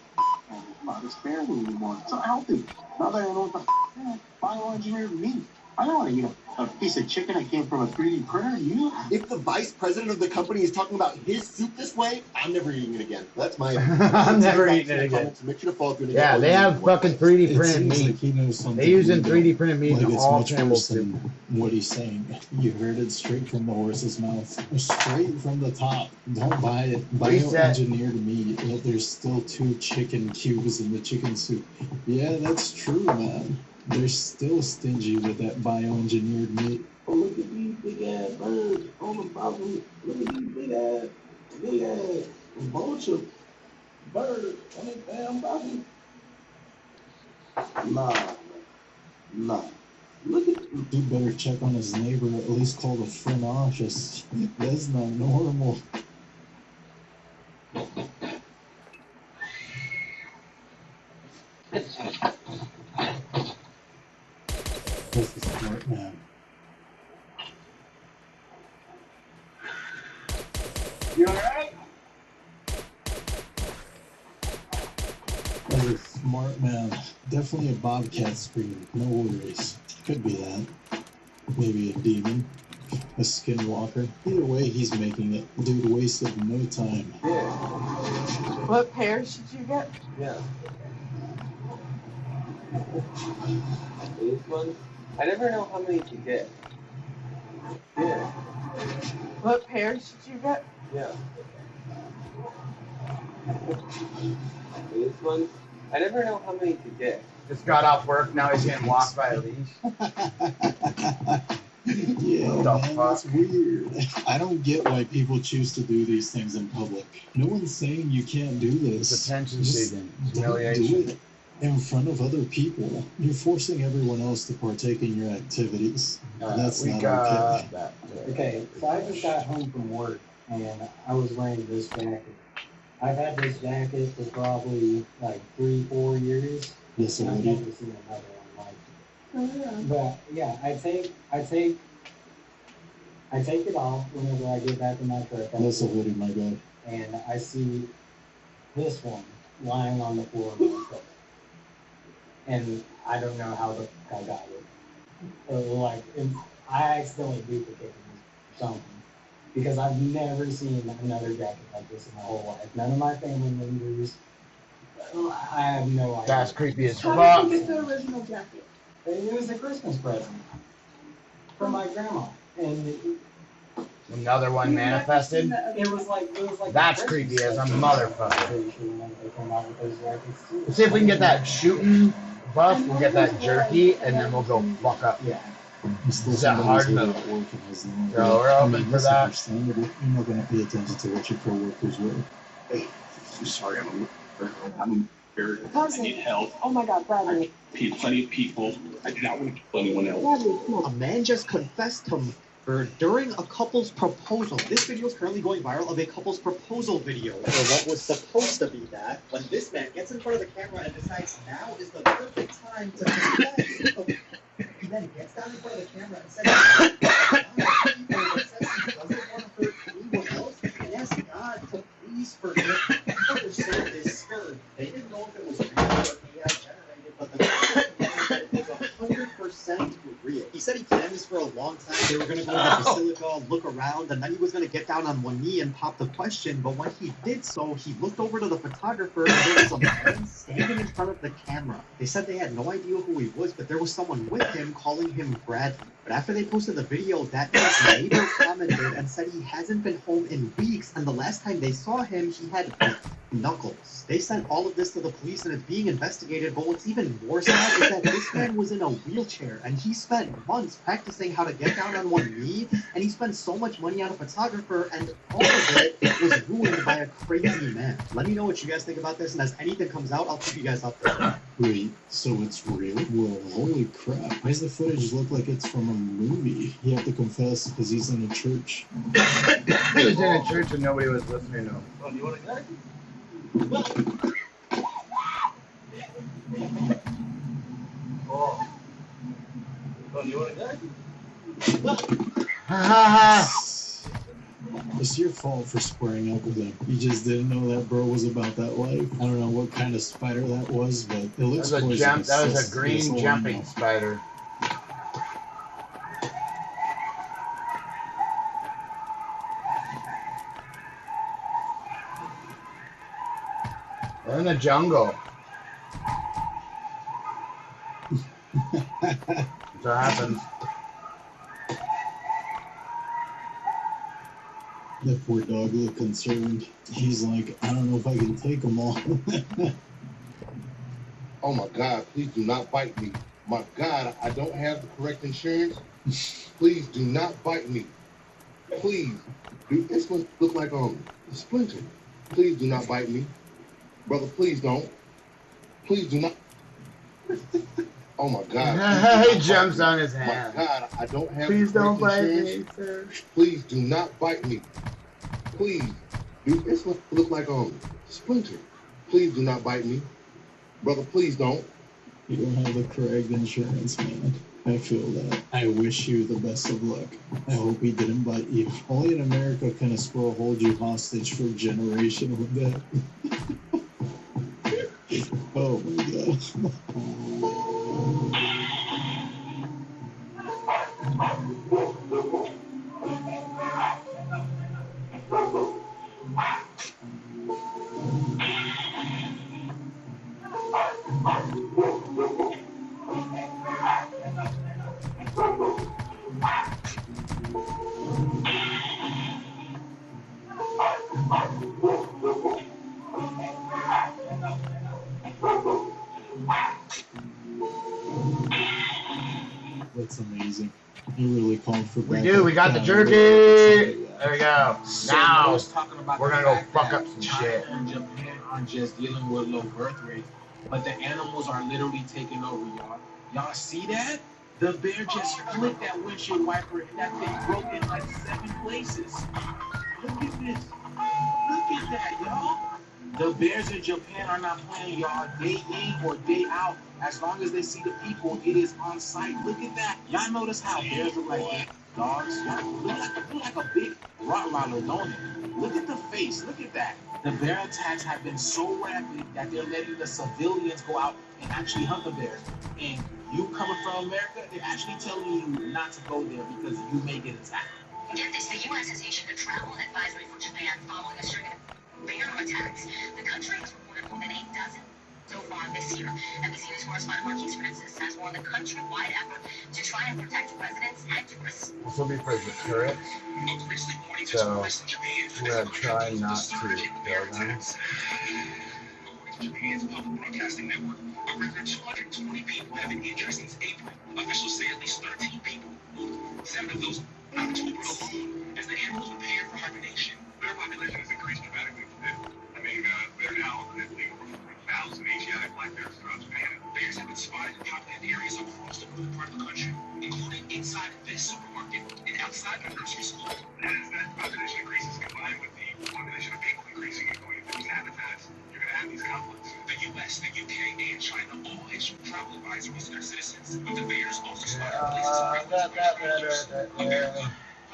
it's barely anymore. It's not healthy. Now that I know what the bioengineered meat. I don't want to eat a piece of chicken that came from a 3D printer. You? If the vice president of the company is talking about his soup this way, I'm never eating it again. That's my. I'm never eating it again. So make sure to follow through. Yeah, they have fucking 3D printed meat. Like he knows something. They using 3D printed meat in it's all much Campbell's worse soup. than what he's saying. You heard it straight from the horse's mouth. Straight from the top. Don't buy it. Bioengineered meat. Yet there's still 2 chicken cubes in the chicken soup. Yeah, that's true, man. They're still stingy with that bioengineered meat. Oh, look at these big ass birds on the bottom. Look at these big ass bunch of birds on this damn bottom. Nah. Look at. He better check on his neighbor, at least call the phrenologist. That's not normal. That's the smart man. You alright? That's a smart man. Definitely a bobcat scream. No worries. Could be that. Maybe a demon. A skinwalker. Either way, he's making it. Dude wasted no time. What pairs did you get? Yeah. This one, I never know how many to get. Yeah. What pairs did you get? Yeah. This one, I never know how many to get. Just got off work, now he's getting walked by a leash. Yeah, man, that's weird. I don't get why people choose to do these things in public. No one's saying you can't do this. It's attention Just seeking, don't humiliation. do it in front of other people. You're forcing everyone else to partake in your activities. That's we not got okay. that. Okay, so I just got home from work and I was wearing this jacket. I've had this jacket for probably like 3-4 years. Yes, and I've already. never seen another one like it. But yeah, I take it off whenever I get back in my truck. That's a hoodie, my guy. And I see this one lying on the floor of my truck. And I don't know how the fuck I got it. I accidentally duplicated it or something. Because I've never seen another jacket like this in my whole life. None of my family members. I have no idea. That's creepy as How fuck. did you get the original jacket? It was a Christmas present from my grandma. And Another one manifested. it was like That's creepy as a motherfucker. Let's see if we can get that shooting buff, we'll get that jerky, and then we'll go fuck up. Yeah. It's a hard move. So we're open for that. You're not going to pay attention to what your coworkers wear. Hey, I'm sorry, I'm very. I need help. Oh my God, Bradley. Plenty of people. I do not want to kill anyone else. Bradley, come on. A man just confessed to murder during a couple's proposal. This video is currently going viral of a couple's proposal video. Or what was supposed to be that, when this man gets in front of the camera and decides now is the perfect time to confess. Okay. He then gets down in front of the camera and says, he doesn't want to hurt anyone else and asks God to please forgive him. Their soul is stirred. They didn't know if it was real or AI generated, but the man said it was 100% real. He said he planned this for a long time. They were going to go to the basilica, look around, and then he was going to get down on one knee and pop the question. But when he did so, he looked over to the photographer and there was a man standing in front of the camera. They said they had no idea who he was, but there was someone with him calling him Bradley. But after they posted the video, that man's neighbor commented and said he hasn't been home in weeks, and the last time they saw him, he had knuckles. They sent all of this to the police and it's being investigated, but what's even more sad is that this man was in a wheelchair and he spent months practicing how to get down on one knee, and he spent so much money on a photographer, and all of it was ruined by a crazy man. Let me know what you guys think about this, and as anything comes out, I'll keep you guys updated. Wait, so it's real? Well, holy crap. Why does the footage look like it's from a movie? You have to confess because he's in a church. He was in a church and nobody was listening to him. Oh, you want to go? Oh. Oh, you want to go? It's your fault for squaring up with him. You just didn't know that bro was about that life. I don't know what kind of spider that was, but it looks That was a, poisonous. that was Yes, a green yes, jumping I know. spider. They're in the jungle. That's what happens. That poor dog looked concerned. He's like, I don't know if I can take them all. Oh my God, please do not bite me. My God, I don't have the correct insurance. Please do not bite me. Please. Dude, this one look like a splinter. Please do not bite me. Brother, please don't. Please do not. Oh my God. He jumps on his hand. My God, I don't have Please the don't correct bite insurance. me, sir. Please do not bite me. Please. Dude, this one look like a splinter. Please do not bite me. Brother, please don't. You don't have the correct insurance, man. I feel that. I wish you the best of luck. I hope he didn't bite you. Only in America can a squirrel hold you hostage for a generation with that. Oh my God. You really called for We backup. do. We got the jerky. There we go. Now we're gonna go fuck up some shit. China and Japan aren't just dealing with low birth rates, but the animals are literally taking over, y'all. Y'all see that? The bear just flicked that windshield wiper and that thing broke in like 7 places. Look at this. Look at that, y'all. The bears in Japan are not playing, y'all, day in or day out. As long as they see the people, it is on site. Look at that. Y'all notice how bears look like big dogs? Y'all look like a big Rottweiler, don't it? Look at the face. Look at that. The bear attacks have been so rapid that they're letting the civilians go out and actually hunt the bears. And you coming from America, they're actually telling you not to go there because you may get attacked. Get this, the U.S. has issued a travel advisory for Japan following a string of bear attacks. The country has reported more than 8 dozen so far this year. NBC News correspondent Marquise Francis has warned the countrywide effort to try and protect residents and tourists. This will be for the turrets. So we're gonna try not to kill them. Japan's public broadcasting network, a record 220 people have been injured since April. Officials say at least 13 people. 7 of those out of 12 alone, as the animals prepare for hibernation. Their population has increased dramatically. They're now legal for 40,000 Asiatic black bears throughout Japan. Bears have been spotted in populated areas across the northern part of the country, including inside this supermarket and outside the nursery school. As that population increases combined with the population of people increasing and going into these habitats, you're going to have these conflicts. The U.S., the U.K., and China all issue travel advisories to their citizens, with the bears also spotted in places of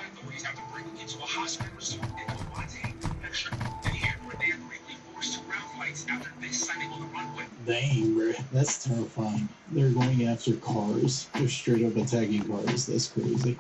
authorities have to bring into a hospital resort in Iwate, Prefecture, and here where they are greatly forced to ground fights after this sighting on the runway. Dang, bro. That's terrifying. They're going after cars. They're straight up attacking cars. That's crazy.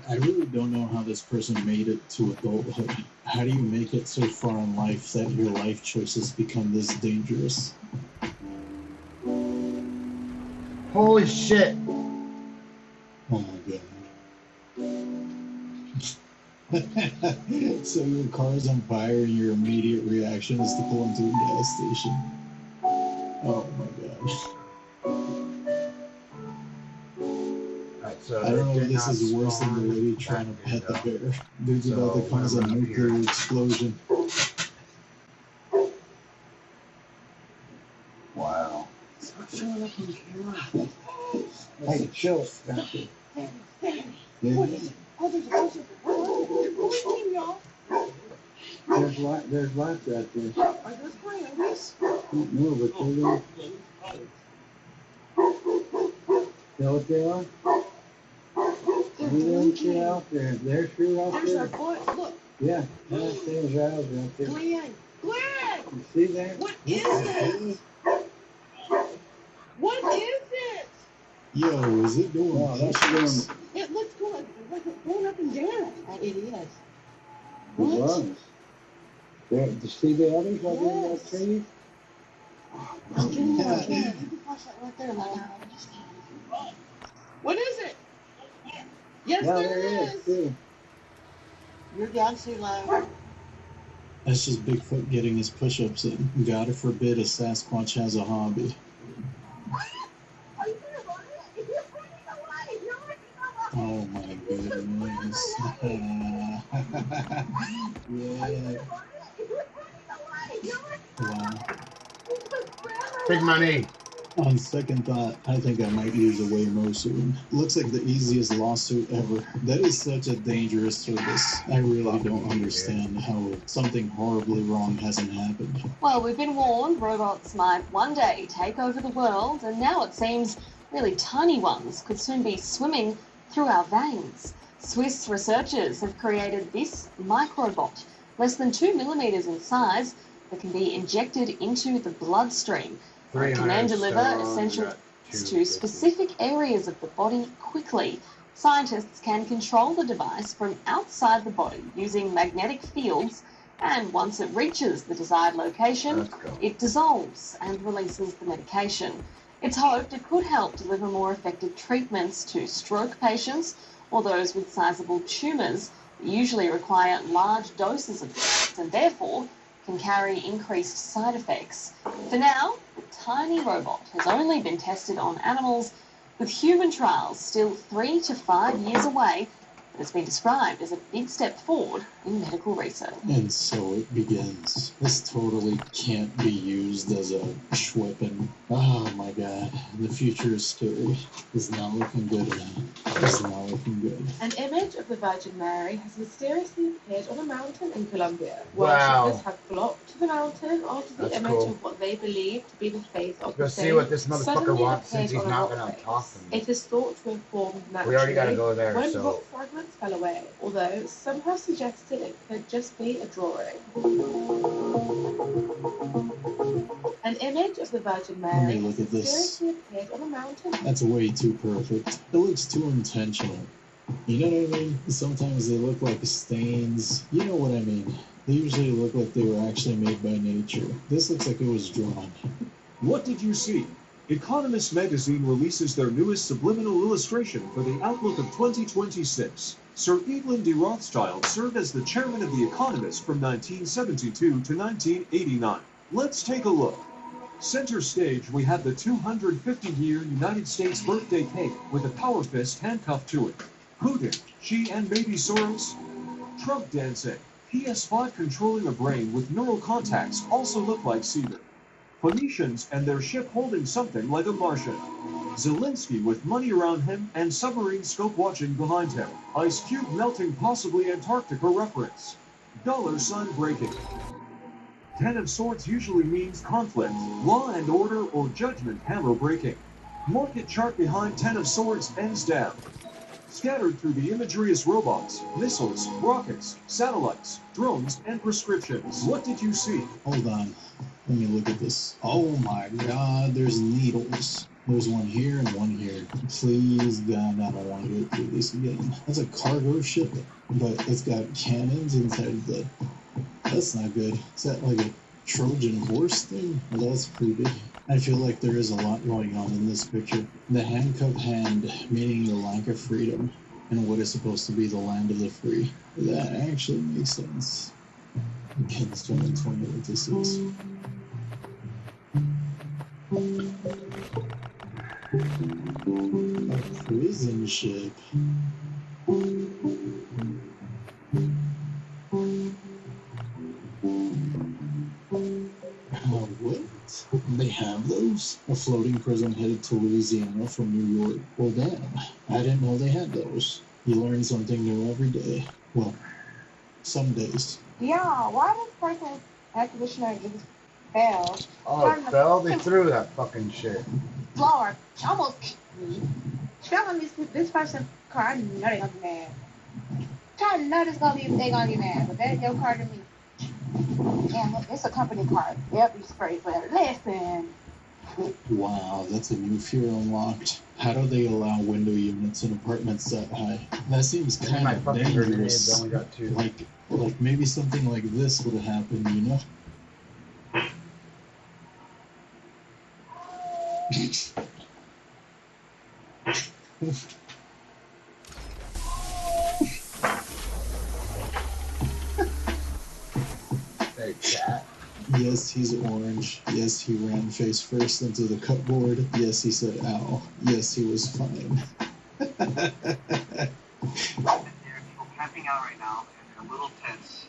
I really don't know how this person made it to adulthood. How do you make it so far in life that your life choices become this dangerous? Holy shit! Oh my god. So your car's on fire and your immediate reaction is to pull into a gas station. Oh my gosh. So I don't know if this is worse than the lady trying to pet the bear. Dude's about to cause a nuclear explosion. Wow. Stop showing up on camera. Hey, chill, Scotty. What is it? Oh, there's a bunch of y'all. There's lots out there. Are those coyotes? No, but they're going. You know what they are? You don't see out there. They're true out There's there. our boy. Look. Yeah, there's things out there. Glenn. Glenn. You see that? What is this? What is it? Yo, is it doing? Oh, that's doing. It looks good. It's like going up and down. It is. The bugs. You see the others out there in that tree? What is it? Yes, Yeah, there is. Too. You're down too low. That's just Bigfoot getting his push-ups in. God forbid a Sasquatch has a hobby. Oh my goodness. Yeah. Wow. Big money. On second thought, I think I might use a Waymo soon. Looks like the easiest lawsuit ever. That is such a dangerous service. I really don't understand how something horribly wrong hasn't happened. Well, we've been warned robots might one day take over the world, and now it seems really tiny ones could soon be swimming through our veins. Swiss researchers have created this microbot, less than 2 millimeters in size, that can be injected into the bloodstream. It can then deliver essentials to specific areas of the body quickly. Scientists can control the device from outside the body using magnetic fields And once it reaches the desired location, it dissolves and releases the medication. It's hoped it could help deliver more effective treatments to stroke patients or those with sizable tumours that usually require large doses of drugs and therefore can carry increased side effects. For now, the tiny robot has only been tested on animals, with human trials still 3 to 5 years away. But it's been described as a big step forward in medical research. And so it begins. This totally can't be used as a weapon. Oh my god. The future is scary. It's not looking good. It's not looking good. An image of the Virgin Mary has mysteriously appeared on a mountain in Colombia. Wow. Worshippers have flocked to the mountain after the That's image cool. of what they believe to be the face of Go the see saint what this motherfucker suddenly wants since appeared he's on a not rock gonna face. talk to me. It is thought to have formed naturally We already gotta go there, when so- rock fragments fell away, although some have suggested it could just be a drawing. An image of the Virgin Mary look has at this. mysteriously appeared on a mountain. That's way too perfect. It looks too intentional. You know what I mean? Sometimes they look like stains. You know what I mean? They usually look like they were actually made by nature. This looks like it was drawn. What did you see? Economist magazine releases their newest subliminal illustration for the outlook of 2026. Sir Evelyn de Rothschild served as the chairman of The Economist from 1972 to 1989. Let's take a look. Center stage, we have the 250-year United States birthday cake with a power fist handcuffed to it. Putin, Xi and maybe Soros. Trump dancing. PS5 controlling a brain with neural contacts also look like Seaver. Phoenicians and their ship holding something like a Martian. Zelensky with money around him and submarine scope watching behind him. Ice Cube melting, possibly Antarctica reference. Dollar sign breaking. Ten of Swords usually means conflict, law and order, or judgment hammer breaking. Market chart behind Ten of Swords ends down. Scattered through the imagery is robots, missiles, rockets, satellites, drones, and prescriptions. What did you see? Hold on. Let me look at this. Oh my god, there's needles. There's one here and one here. Please, God, I don't want to go through this again. That's a cargo ship, but it's got cannons inside the... That's not good. Is that like a Trojan horse thing? Well, that's creepy. I feel like there is a lot going on in this picture. The handcuffed hand, meaning the lack of freedom, and what is supposed to be the land of the free. That actually makes sense. Again, it's 2020 what this is. A prison ship. What? They have those? A floating prison headed to Louisiana from New York. Well, damn. I didn't know they had those. You learn something new every day. Well, some days. Yeah, why does person's air conditioner just fail? Oh, it fell? They threw that fucking shit. Lord, she almost kicked me. She fell on this person's car. I know they're gonna be mad. I know they're gonna be mad, but that's your car to me. Yeah, it's a company car. Yep, you spray for it. Listen. Wow, that's a new fear unlocked. How do they allow window units in apartments that high? That seems kind of dangerous. Only got two. Like maybe something like this would have happened, you know? Hey, cat. Yes, he's orange. Yes, he ran face first into the cupboard. Yes, he said ow. Yes, he was fine. Camping out right now in a little tents.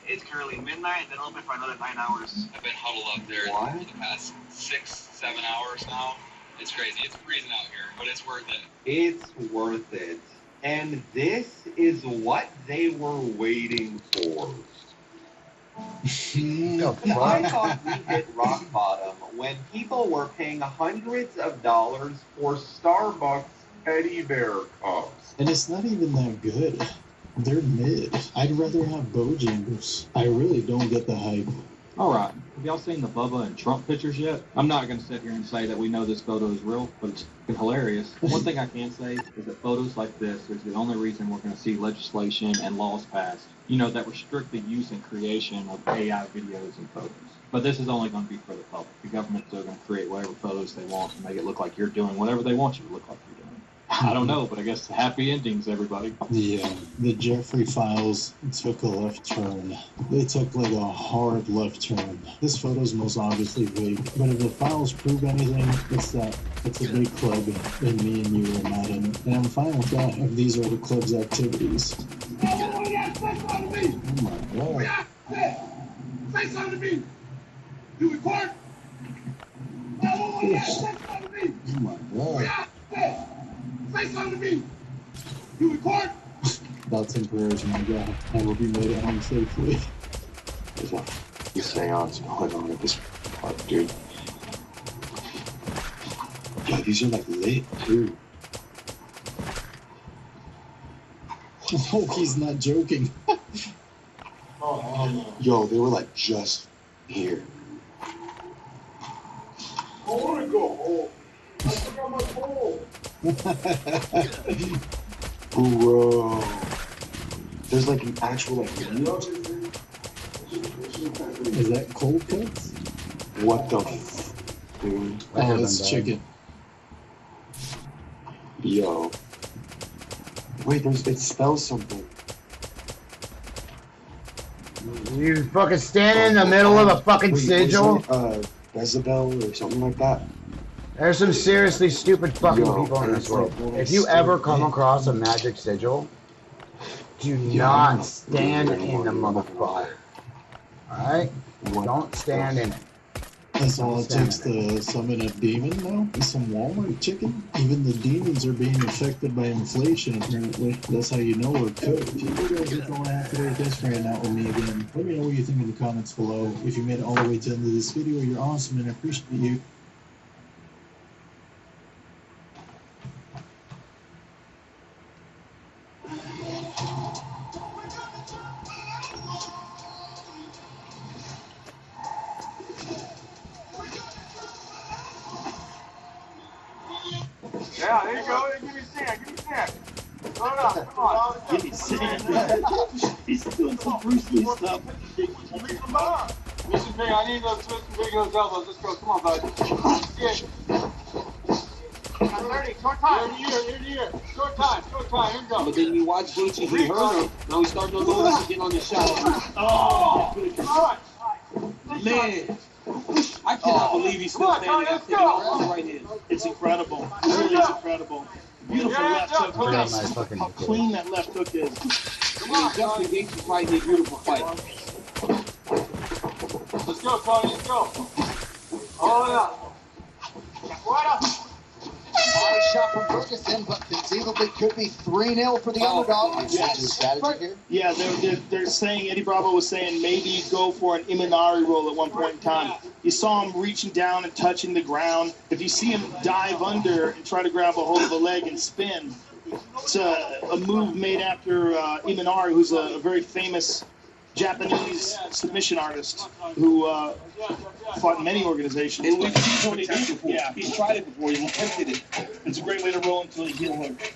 It's currently midnight, then open for another 9 hours. I've been huddled up there for the past 6-7 hours now. It's crazy. It's freezing out here, but it's worth it. It's worth it. And this is what they were waiting for. I thought we hit rock bottom when people were paying hundreds of dollars for Starbucks teddy bear cups. And it's not even that good. They're mid. I'd rather have Bojangles. I really don't get the hype. Alright, have y'all seen the Bubba and Trump pictures yet? I'm not going to sit here and say that we know this photo is real, but it's fucking hilarious. One thing I can say is that photos like this is the only reason we're going to see legislation and laws passed, you know, that restrict the use and creation of AI videos and photos. But this is only going to be for the public. The government's still going to create whatever photos they want to make it look like you're doing whatever they want you to look like you're doing. I don't know, but I guess happy endings, everybody. Yeah, the Jeffrey files took a left turn. They took like a hard left turn. This photo's most obviously fake, but if the files prove anything, it's a big club, and me and you are not in it. And I'm fine with that if these are the club's activities. Oh my god. Say something to me. You record? Oh my god. Say something to me. You record? Thoughts and prayers, my god. I will be made at home safely. There's a seance going on at this park, dude. Yo, these are like lit too. Oh, he's not joking. Yo, they were like just here. I want to go home. I forgot my phone. Bro. There's like an actual like Is that cold cuts? what the f, dude? Oh, it's chicken. Yo. Wait, it spells something. You fucking stand in the middle of a fucking sigil? Jezebel or something like that. There's some seriously stupid fucking Yo, people in this world. like If you ever come across a magic sigil, do not stand in the motherfucker. Alright? Don't stand in it. That's all it takes to summon a demon now? Is some Walmart chicken? Even the demons are being affected by inflation, apparently. That's how you know we're cooked. If you guys are going after their guest for hanging out with me again, let me know what you think in the comments below. If you made it all the way to the end of this video, you're awesome and I appreciate you. Yeah, there you go. Give me a sand. Give me a sand. Throw it up. Come on. Give me sand. He's doing some Bruce Lee stuff. Come on. Listen, big. I need those twists and big those elbows. Let's go. Come on, bud. Yeah. 30. Short time. Here. Short time. Here we go. But then you watch Gaethje, he hurt him. Now he's starting to load up again on the shot. Oh! All right. Man. I cannot believe he's still standing there taking off his right hand. It's incredible. It really is incredible. Beautiful left hook. Look how clean that left hook is. Justin Gaethje fighting a beautiful fight. Let's go, Tony. Let's go. Hold it up. Right up. Body shot from Ferguson, but conceivably could be 3-0 for the underdog. Yes. Strategy here. Yeah, they're saying, Eddie Bravo was saying maybe go for an Imanari roll at one point in time. You saw him reaching down and touching the ground. If you see him dive under and try to grab a hold of a leg and spin, it's a move made after Imanari, who's a very famous Japanese submission artist who fought in many organizations. And we've seen Tony do it before. Yeah, He's tried it before. He attempted it. It's a great way to roll into the heel hook.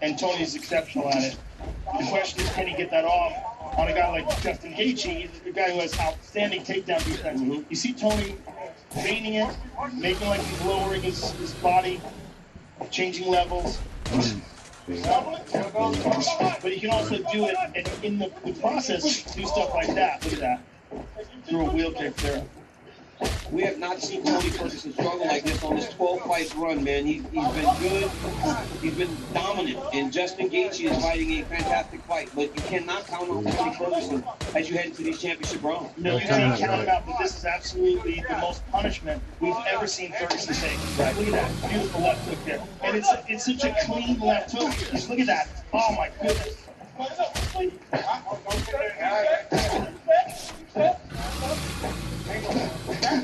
And Tony's exceptional at it. The question is, can he get that off on a guy like Justin Gaethje, a guy who has outstanding takedown defense? You see Tony baiting it, making like he's lowering his body, changing levels. But he can also do it, and in the process, do stuff like that. Look at that. Through a wheel kick there. We have not seen Tony Ferguson struggle like this on this 12-fight run, man. He's been good. He's been dominant. And Justin Gaethje is fighting a fantastic fight. But you cannot count on Tony Ferguson as you head into these championship rounds. No, you can't count him out, but this is absolutely the most punishment we've ever seen Ferguson take. Right? Look at that. Beautiful left hook there. And it's such a clean left hook. Just look at that. Oh, my goodness.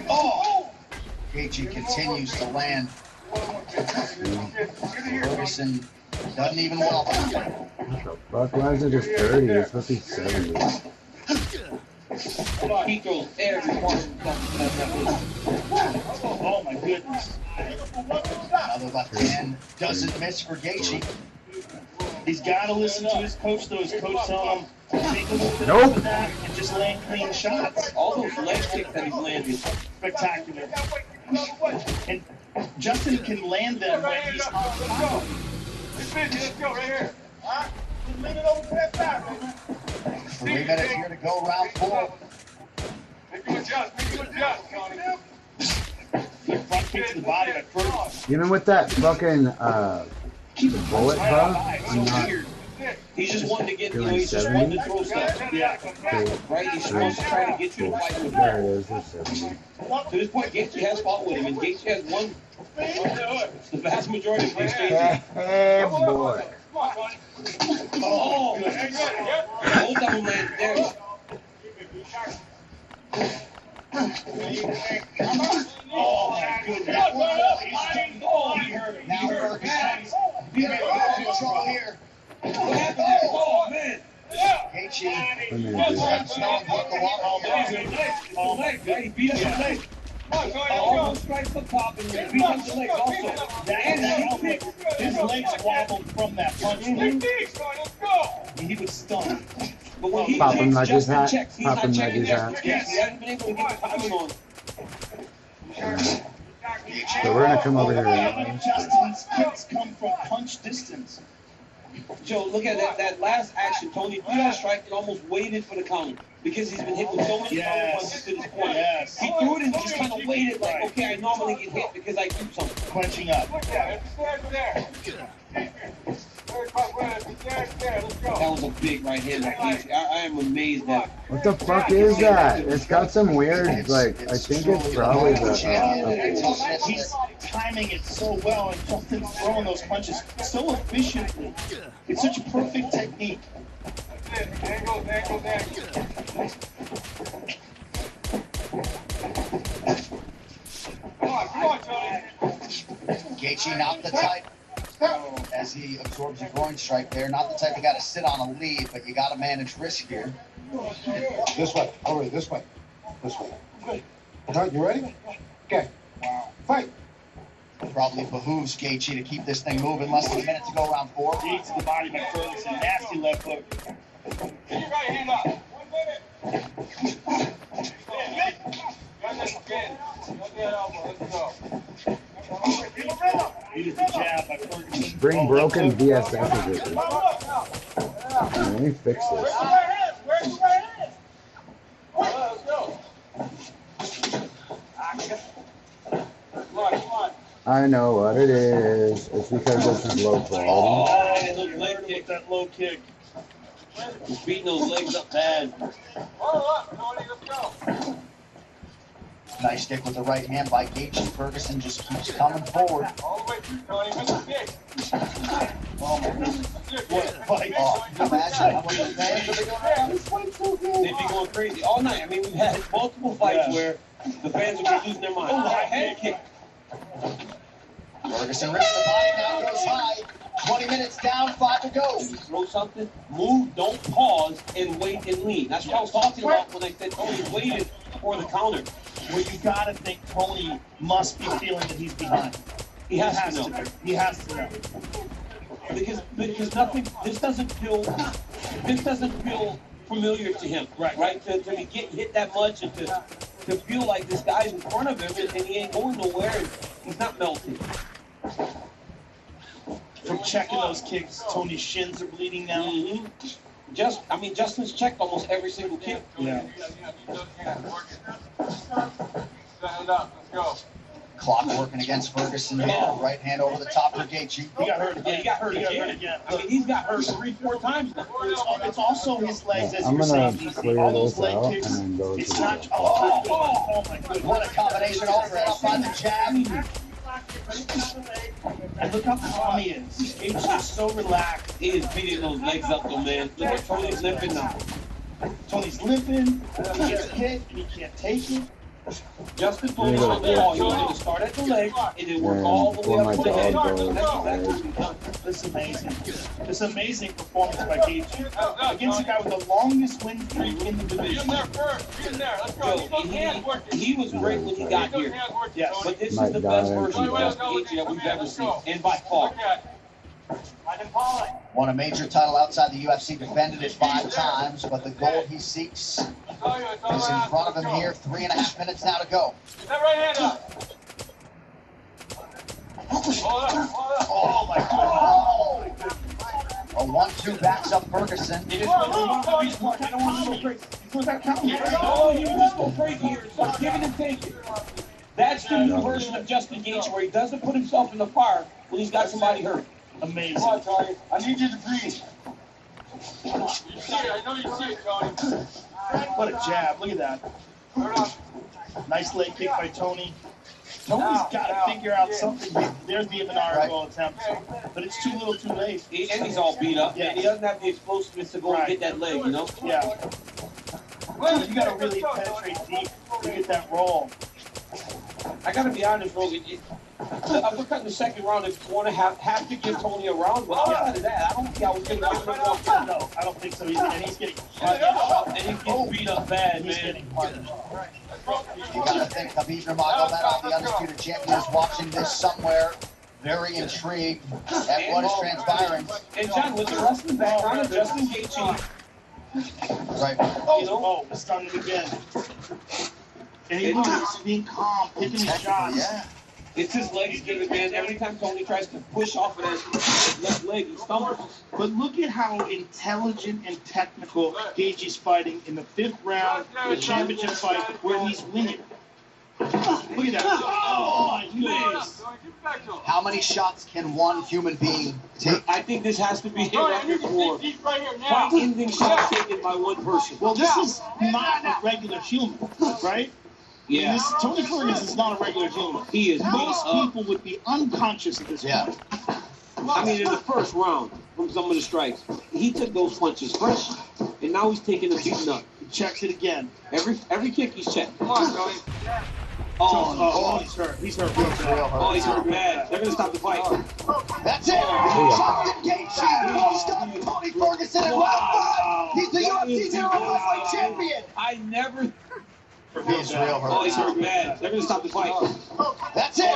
Oh! Gaethje continues to land. Ferguson doesn't even welcome. Fuck, why is it just 30? It's supposed to be 70. He throws every part of himself. Oh my goodness. Another left hand doesn't miss for Gaethje. He's got to listen to his coach, though. His coach telling him to take a little bit Nope. of that and just land clean shots. All those leg kicks that he's landed. Spectacular. And Justin can land them when he's on top. Let's go right here. Huh? Lean it over to that side, man. 3 minutes here to go, round 4. Make you adjust, Tony. Front kick to the body by first. Even with that fucking bullet club, I'm not He's just wanting to get, he's just wanting to throw stuff. Yeah. Right? He's supposed to try to get you to fight with him. There it is. There's 70. To this point, Gaethje has fought with him, and Gaethje has won the vast majority of his cases. Hey, boy. Oh, both of them landed there. Oh my goodness. Oh, he hurt him. Now Ferguson getting control here. What happened there? Oh, man. Gaethje snowing hook the water. Oh, my God. He beat up the leg. All those strikes up top, and he beat up the leg also. His legs wobbled from that punch. He was stunned. But when he Pop him checks, like his Justin hat. checks. He's Pop not him like checking his Justin hat. checks. He hasn't been able to get the timing on. So we're gonna come over here. Justin's kicks come from punch distance. Joe, look at that last action. Tony threw that strike and almost waited for the counter because he's been hit with so many counter punches to this point. Yes. He threw it and just kind of waited like, okay, I normally get hit because I do something. Clenching up. That was a big right hand by Gaethje. I am amazed at. What the fuck is that? It's got some weird, like, I think it's probably the. He's timing it so well and Justin's throwing those punches so efficiently. It's such a perfect technique. Gaethje not the type, as he absorbs a groin strike there, not the type you got to sit on a lead, but you got to manage risk here. This way. Hurry, this way. This way. All right, you ready? Okay. Fight. Probably behooves Gaethje to keep this thing moving. Less than a minute to go, round 4. Knee to the body by Ferguson. Nasty left hook. Get your right hand up. 1 minute. Got this again. Got that elbow. Let's go. Use the jab by Ferguson. Bring broken VSF with it. Let me fix this. Where's your right hand? Let's go. Come on. I know what it is. It's because this is low quality. Oh, those leg kick, that low kick. He's beating those legs up bad. Tony, let's go. Nice stick with the right hand by Gaethje. Ferguson just keeps coming forward. All the way through, Tony. Miss the kick. Oh my goodness. What a fight. Oh, imagine how much the fans are going around. This fight's so good. They'd be going crazy all night. I mean, we've had multiple fights where the fans would be losing their mind. Oh, head kick. Ferguson rips the body, now goes high. 20 minutes down, 5 to go. You throw something, move, don't pause, and wait and lead. That's what I was talking about when I said Tony waited for the counter. Where you gotta think Tony must be feeling that he's behind. He has to know. He has to know. Because nothing. This doesn't feel familiar to him. Right. To be getting hit that much and to feel like this guy's in front of him and he ain't going nowhere and he's not melting. From checking those kicks, Tony's shins are bleeding now. Mm-hmm. Justin's checked almost every single kick. Yeah. Stand up. Let's go. Clock working against Ferguson here. Right hand over the top for Gaethje. He got hurt again. He got hurt again. I mean, he's got hurt 3-4 times now. It's also his legs, as I'm you're gonna saying. clear All those this leg out kicks. and then go to It's the not. Oh my goodness. What a combination all set up by the jab. And look how calm he is. He's just so relaxed. He is beating those legs up though, man. Look at Tony's limping now. Tony's limping. He gets hit and he can't take it. Justin told me on the wall, he wanted to start at the leg and then work all the way up to the head. That's exactly what he done. This is amazing. This amazing performance by Gaethje against a guy with the longest win streak in the division. He was great when he got here. Yes, but this is the best version of Justin Gaethje that we've ever seen, and by far. Won a major title outside the UFC, defended it 5 times, but the gold he seeks is in front of him here. 3.5 minutes now to go. That right hand up. Oh my God. A 1-2 backs up Ferguson. Oh, he would just go crazy here and start giving and taking. That's the new version of Justin Gaethje, where he doesn't put himself in the fire when he's got somebody hurt. Amazing. Come on, Tony. I need you to breathe. You see it. I know you see it, Tony. What a jab. Look at that. Nice leg kick by Tony. Tony's got to figure out something. There's the Ivanaro attempt. But it's too little too late. And he's all beat up. Yeah. And he doesn't have the explosiveness to go and get that leg, you know? Yeah. You got to really penetrate deep to get that roll. I got to be honest, Rogan. The uppercut in the second round, if you want to have to give Tony a round, but outside of that, I don't think I was going to give him a round. No, I don't think so either. And he's getting And he's getting beat up bad, He's man. getting punished. You gotta think Khabib Nurmagomedov, the undisputed champion, is watching this somewhere, very intrigued at what is transpiring. And John, with the wrestling background of Justin Gaethje, Right. Oh, stunned him again. And he was being calm, picking his shots. Yeah. it's his legs giving, man. Every time Tony tries to push off of that left leg, he stumbles. But look at how intelligent and technical Gaethje's fighting in the 5th round, the championship fight, where he's winning. Look at that. Oh, nice. How many shots can one human being take? I think this has to be a record for fight-ending shots taken by one person. Well, this is not a regular human, right? Yeah. This, Tony Ferguson is not a regular human. He is. Most people would be unconscious at this point. I mean, in the first round, from some of the strikes, he took those punches fresh, and now he's taking them beaten up. He checks it again. Every kick he's checked. Come on, Tony. Oh, he's hurt. He's hurt real bad. Oh, he's hurt bad. They're going to stop the fight. That's it! Justin Gaethje stopped Tony Ferguson in round 5! He's the UFC middleweight champion! I never... He's real hurt. Oh, he's hurt bad. They're going to stop the fight. That's it!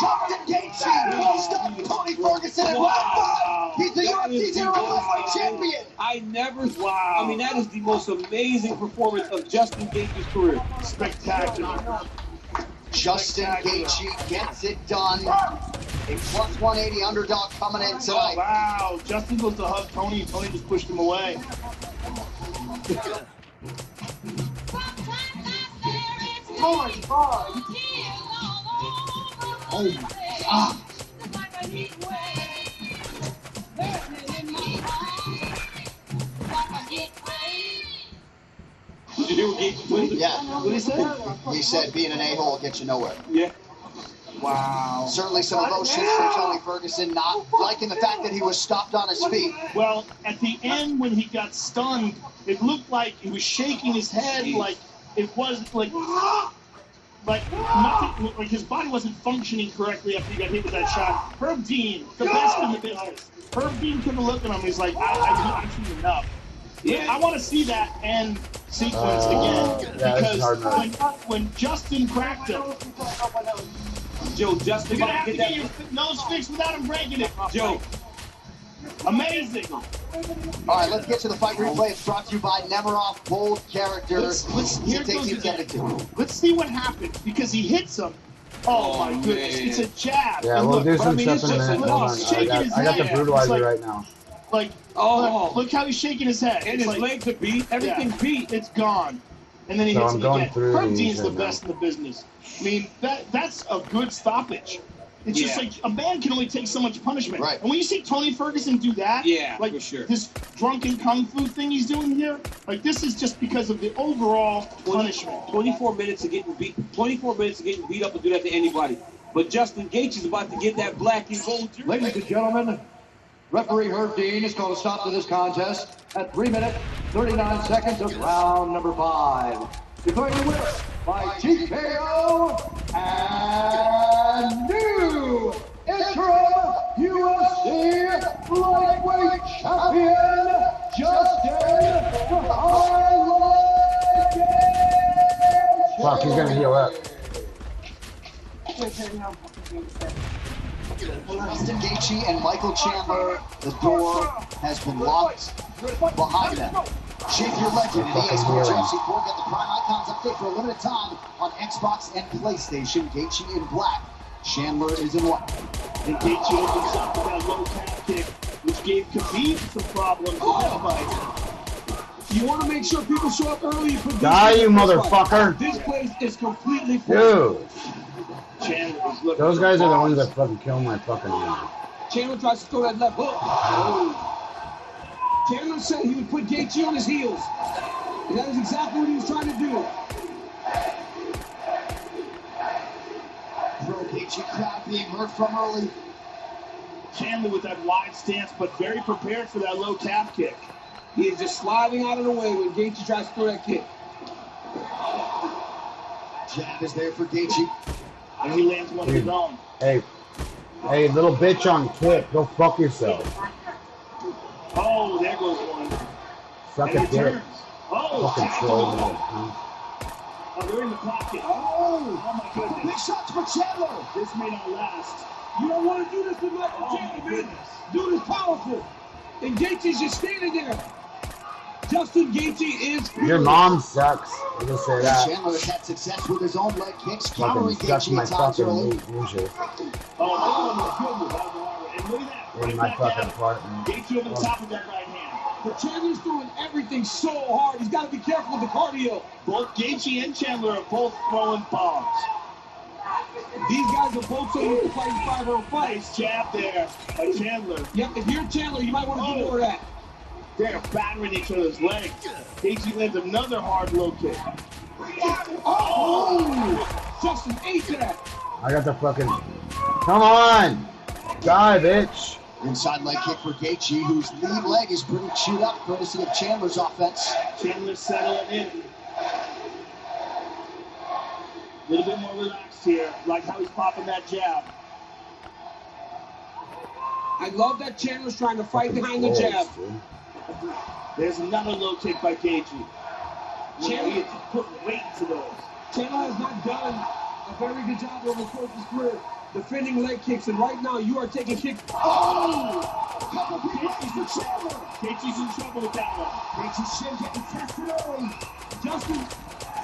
Justin Gaethje stopped Tony Ferguson in round 5! He's the UFC middleweight champion! I never... Wow. I mean, that is the most amazing performance of Justin Gaethje's career. Spectacular. Justin Gaethje gets it done. A plus 180 underdog coming in tonight. Oh, wow. Justin goes to hug Tony, and Tony just pushed him away. Oh, my God. Oh, my God. Did you hear what Gaethje told him? Yeah. What did he say? He said being an a-hole gets you nowhere. Yeah. Wow. Certainly some emotions from Tony Ferguson, not liking the fact that he was stopped on his feet. Well, at the end when he got stunned, it looked like he was shaking his head, like it was like nothing, like his body wasn't functioning correctly after he got hit with that shot. Herb Dean, the best in the business. Herb Dean took a look at him. He's like, I've seen enough. Yeah, I want to see that end sequence again because when Justin cracked him. Joe, Justin, you're gonna have to get your nose fixed without him breaking it. Joe. Amazing. All right, let's get to the fight replay. It's brought to you by Nemiroff Bold Character. Here goes Let's see what happened because he hits him. Oh my goodness, man. It's a jab. Yeah, and we'll look, do some I mean, stuff in a minute. Hold on. I got the brutalizer right now. Like, look how he's shaking his head. And his legs are beat. Everything's beat. It's gone. And then he So hits I'm him going again. through Herb these Dean's the right best in the business. I mean, that's a good stoppage. It's just like a man can only take so much punishment. Right. And when you see Tony Ferguson do that, like for sure. This drunken kung fu thing he's doing here, like this is just because of the overall punishment. 24 minutes of getting beat. 24 minutes of getting beat up and do that to anybody. But Justin Gaethje is about to get that black and gold jersey. Ladies and gentlemen, referee Herb Dean has called a stop to this contest at 3 minutes, 39 seconds of round number 5. Declaring the winner by TKO and new interim UFC lightweight champion, Justin the Highlight Gaethje. Fuck, he's gonna heal up. Justin Gaethje and Michael Chandler, the door has been locked behind them. Shape your legend at EA Sports UFC 4. Get the Prime Icons update for a limited time on Xbox and PlayStation. Gaethje in black, Chandler is in white. And Gaethje opens up with that low calf kick, which gave Khabib some problems in that fight. You want to make sure people show up early. You put Die, you motherfucker! This place is completely full. Dude, those guys are the ones that fucking kill my fucking man. Chandler tries to throw that left hook. Oh. Chandler said he would put Gaethje on his heels. And that is exactly what he was trying to do. Pro Gaethje crowd being heard from early. Chandler with that wide stance, but very prepared for that low calf kick. He is just sliding out of the way when Gaethje tries to throw that kick. Jab is there for Gaethje. And he lands one of his own. Hey, little bitch on kick. Go fuck yourself. Oh, there goes one. Suck and a dick. turns. Oh, fucking troll me. Oh, they're in the pocket. Oh my goodness. Big shots for Chandler. This may not last. You don't want to do this with Michael Chandler, man. Dude is powerful. And Gaethje's just standing there. Justin Gaethje is fearless. Your mom sucks. I just say that. Chandler has had success with his own leg kicks, Fucking countering sucks Gaethje my at times fucking early. leisure. Oh, and look at that. In my fucking apartment. Gaethje over the top of that right hand. But Chandler's doing everything so hard. He's got to be careful with the cardio. Both Gaethje and Chandler are both throwing bombs. These guys are both so used to fighting 5-on-5. Nice jab there by Chandler. Yep, if you're Chandler, you might want to do more of that. They're battering each other's legs. Gaethje lands another hard low kick. Oh! Justin ate that. I got the fucking. Come on! Die, bitch! Inside leg kick for Gaethje, whose lead leg is pretty chewed up, courtesy of Chandler's offense. Chandler settling in. A little bit more relaxed here, like how he's popping that jab. I love that Chandler's trying to fight behind the jab. There's another low kick by Gaethje. Chandler is putting weight into those. Chandler has not done a very good job over the course of his career defending leg kicks, and right now you are taking kicks. Oh! Gaethje's in trouble. Gaethje's in trouble with that one. Gaethje's shin getting tested early.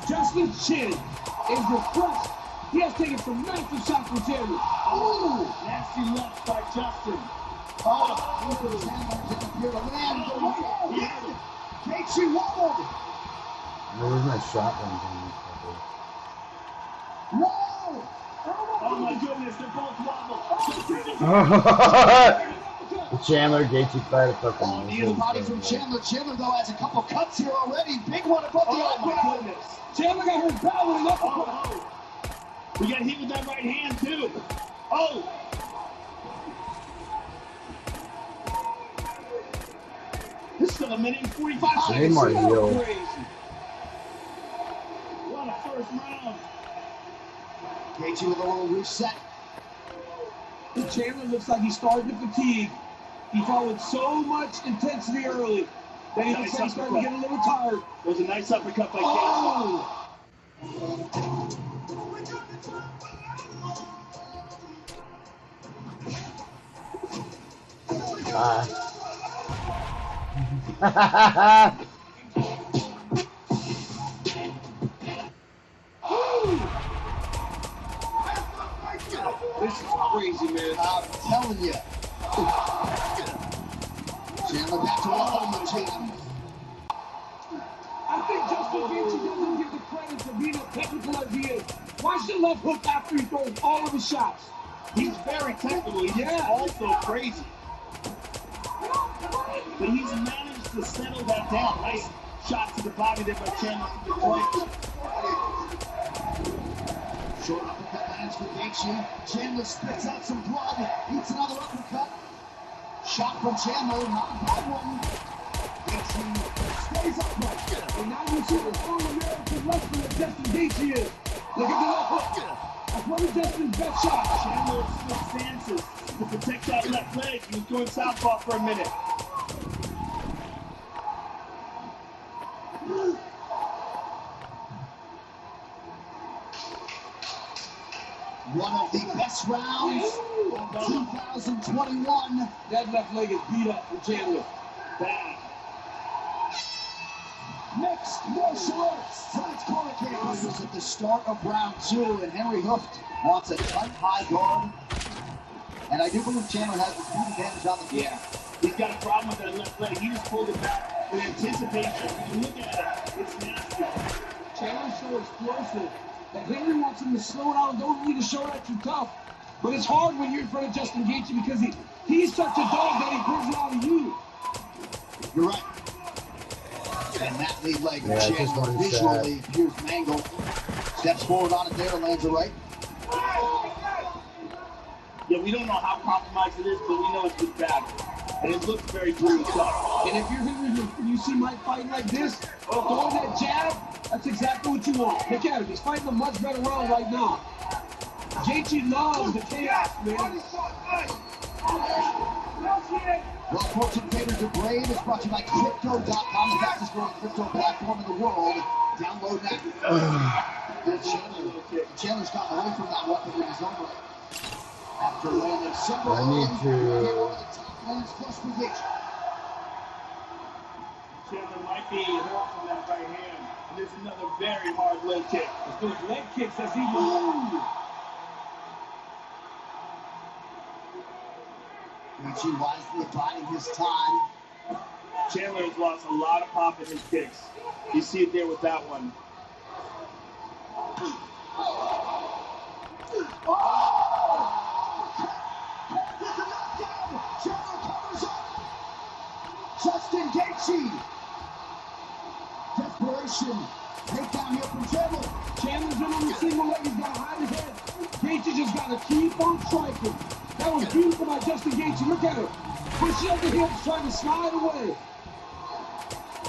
Justin's chin is refreshed. He has taken some massive shots from Chandler. Oh! Nasty left by Justin. Oh, Chandler didn't appear to land. Gaethje wobbled. Where's my shotgun gun? Whoa! Oh my goodness, they're both wobbled. The Chandler Gaethje fight a fucking. Oh, knee to the body from Chandler. Chandler, though, has a couple cuts here already. Big one above the Oh my goodness. Chandler got hurt bad with an uppercut. Oh. We got hit with that right hand, too. Oh! This is still a minute and 45 seconds. Need more heal. What a first round. Gaethje with a little reset. Chandler looks like he's starting to fatigue. He fought with so much intensity early that he looks like he's starting to get a little tired. It was a nice uppercut by Gaethje. Oh! This is crazy, man. I'm telling you. Chandler back to one the jam. I think Justin Gaethje doesn't give the credit for being as technical as he is. Watch the left hook after he throws all of his shots. He's very technical. He's also crazy. But he's managed to settle that down. Nice shot to the body there by Chandler to the clinch. Short uppercut lands for Gaethje. Chandler spits out some blood. Eats another uppercut. Shot from Chandler, not a bad one. Stays upright. And now you see the All-American wrestler that Justin Gaethje is. Look at the left hook. That's one of Justin's best shots. Chandler switched stances to protect that left leg. He was going southpaw for a minute. One of the best rounds of 2021. That left leg is beat up from Chandler. Bad. Mixed martial arts. Tonight's corner cage was at the start of round 2, and Henry Hooft wants a tight high guard. And I do believe Chandler has the speed advantage on the field. Yeah. He's got a problem with that left leg. He just pulled it back with anticipation. You look at it, it's nasty. Chandler's so explosive that Henry wants him to slow down. Don't need to show that you're tough. But it's hard when you're in front of Justin Gaethje because he's such a dog that he brings it out of you. You're right. And that lead leg of Chandler visually appears mangled. Steps forward on it there, lands it right. Yeah, we don't know how compromised it is, but we know it's just bad. And it looks very bruised up. And if you're Henry, you see Mike fighting like this, throwing that jab, that's exactly what you want. Look at him. He's fighting a much better round right now. Gaethje loves the chaos, man. Well, Fortune Faders of Brave is brought to you by Crypto.com, the fastest growing crypto platform in the world. Download that. Chandler's gotten away from that weapon in his own right. After landing several I need to. Plus for Gaethje. Chandler might be off on that right hand. And there's another very hard leg kick. It's those leg kicks that's even. Gaethje wisely biding his time. Chandler has lost a lot of pop in his kicks. You see it there with that one. Justin Gaethje. Desperation. Takedown here from Chandler. Chandler's in on the single leg. He's got to hide his head. Gaethje just got to keep on striking. That was beautiful by Justin Gaethje. Look at him. Push up the hips, trying to slide away.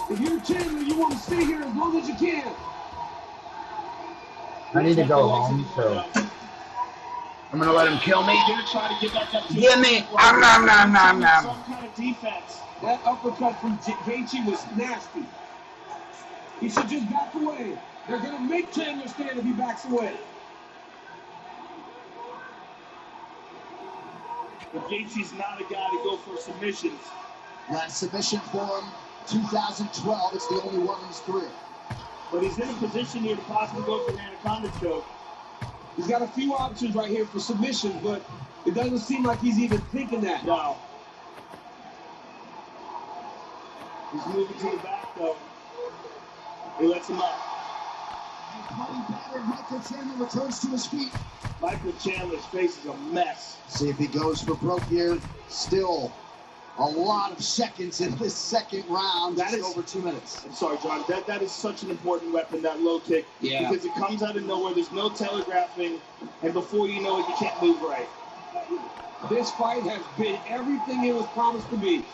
If you're Chandler, you want to stay here as long as you can. I need to go home, so I'm gonna let him kill me. Give me. Nom nom nom nom nom. Some kind of defense. That uppercut from Gaethje was nasty. He should just back away. They're gonna make Chandler stand if he backs away. But Gaethje's not a guy to go for submissions. Last submission for him, 2012. It's the only one in his career. But he's in a position here to possibly go for an anaconda choke. He's got a few options right here for submissions, but it doesn't seem like he's even thinking that. No. He's moving to the back, though. He lets him up. Michael Chandler returns to his feet. Michael Chandler's face is a mess. See if he goes for broke here. Still a lot of seconds in this second round. That is over 2 minutes. I'm sorry, John. That is such an important weapon, that low kick. Yeah. Because it comes out of nowhere. There's no telegraphing. And before you know it, you can't move right. This fight has been everything it was promised to be.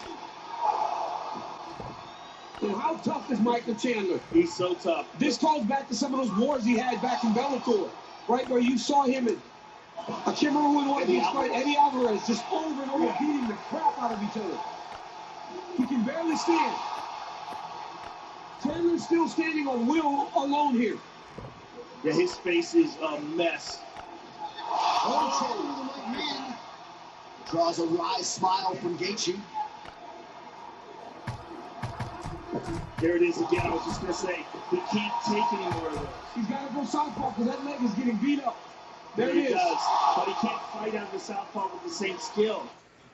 And how tough is Michael Chandler? He's so tough. This calls back to some of those wars he had back in Bellator, right, where you saw him and I can't remember who it was. He fight Eddie Alvarez just over and over beating the crap out of each other. He can barely stand. Chandler's still standing on will alone here. Yeah, his face is a mess. Oh, the right hand. Draws a wry smile from Gaethje. There it is again. I was just going to say, he can't take any more of those. He's got to go southpaw because that leg is getting beat up. There it is. Does, but he can't fight out of the southpaw with the same skill.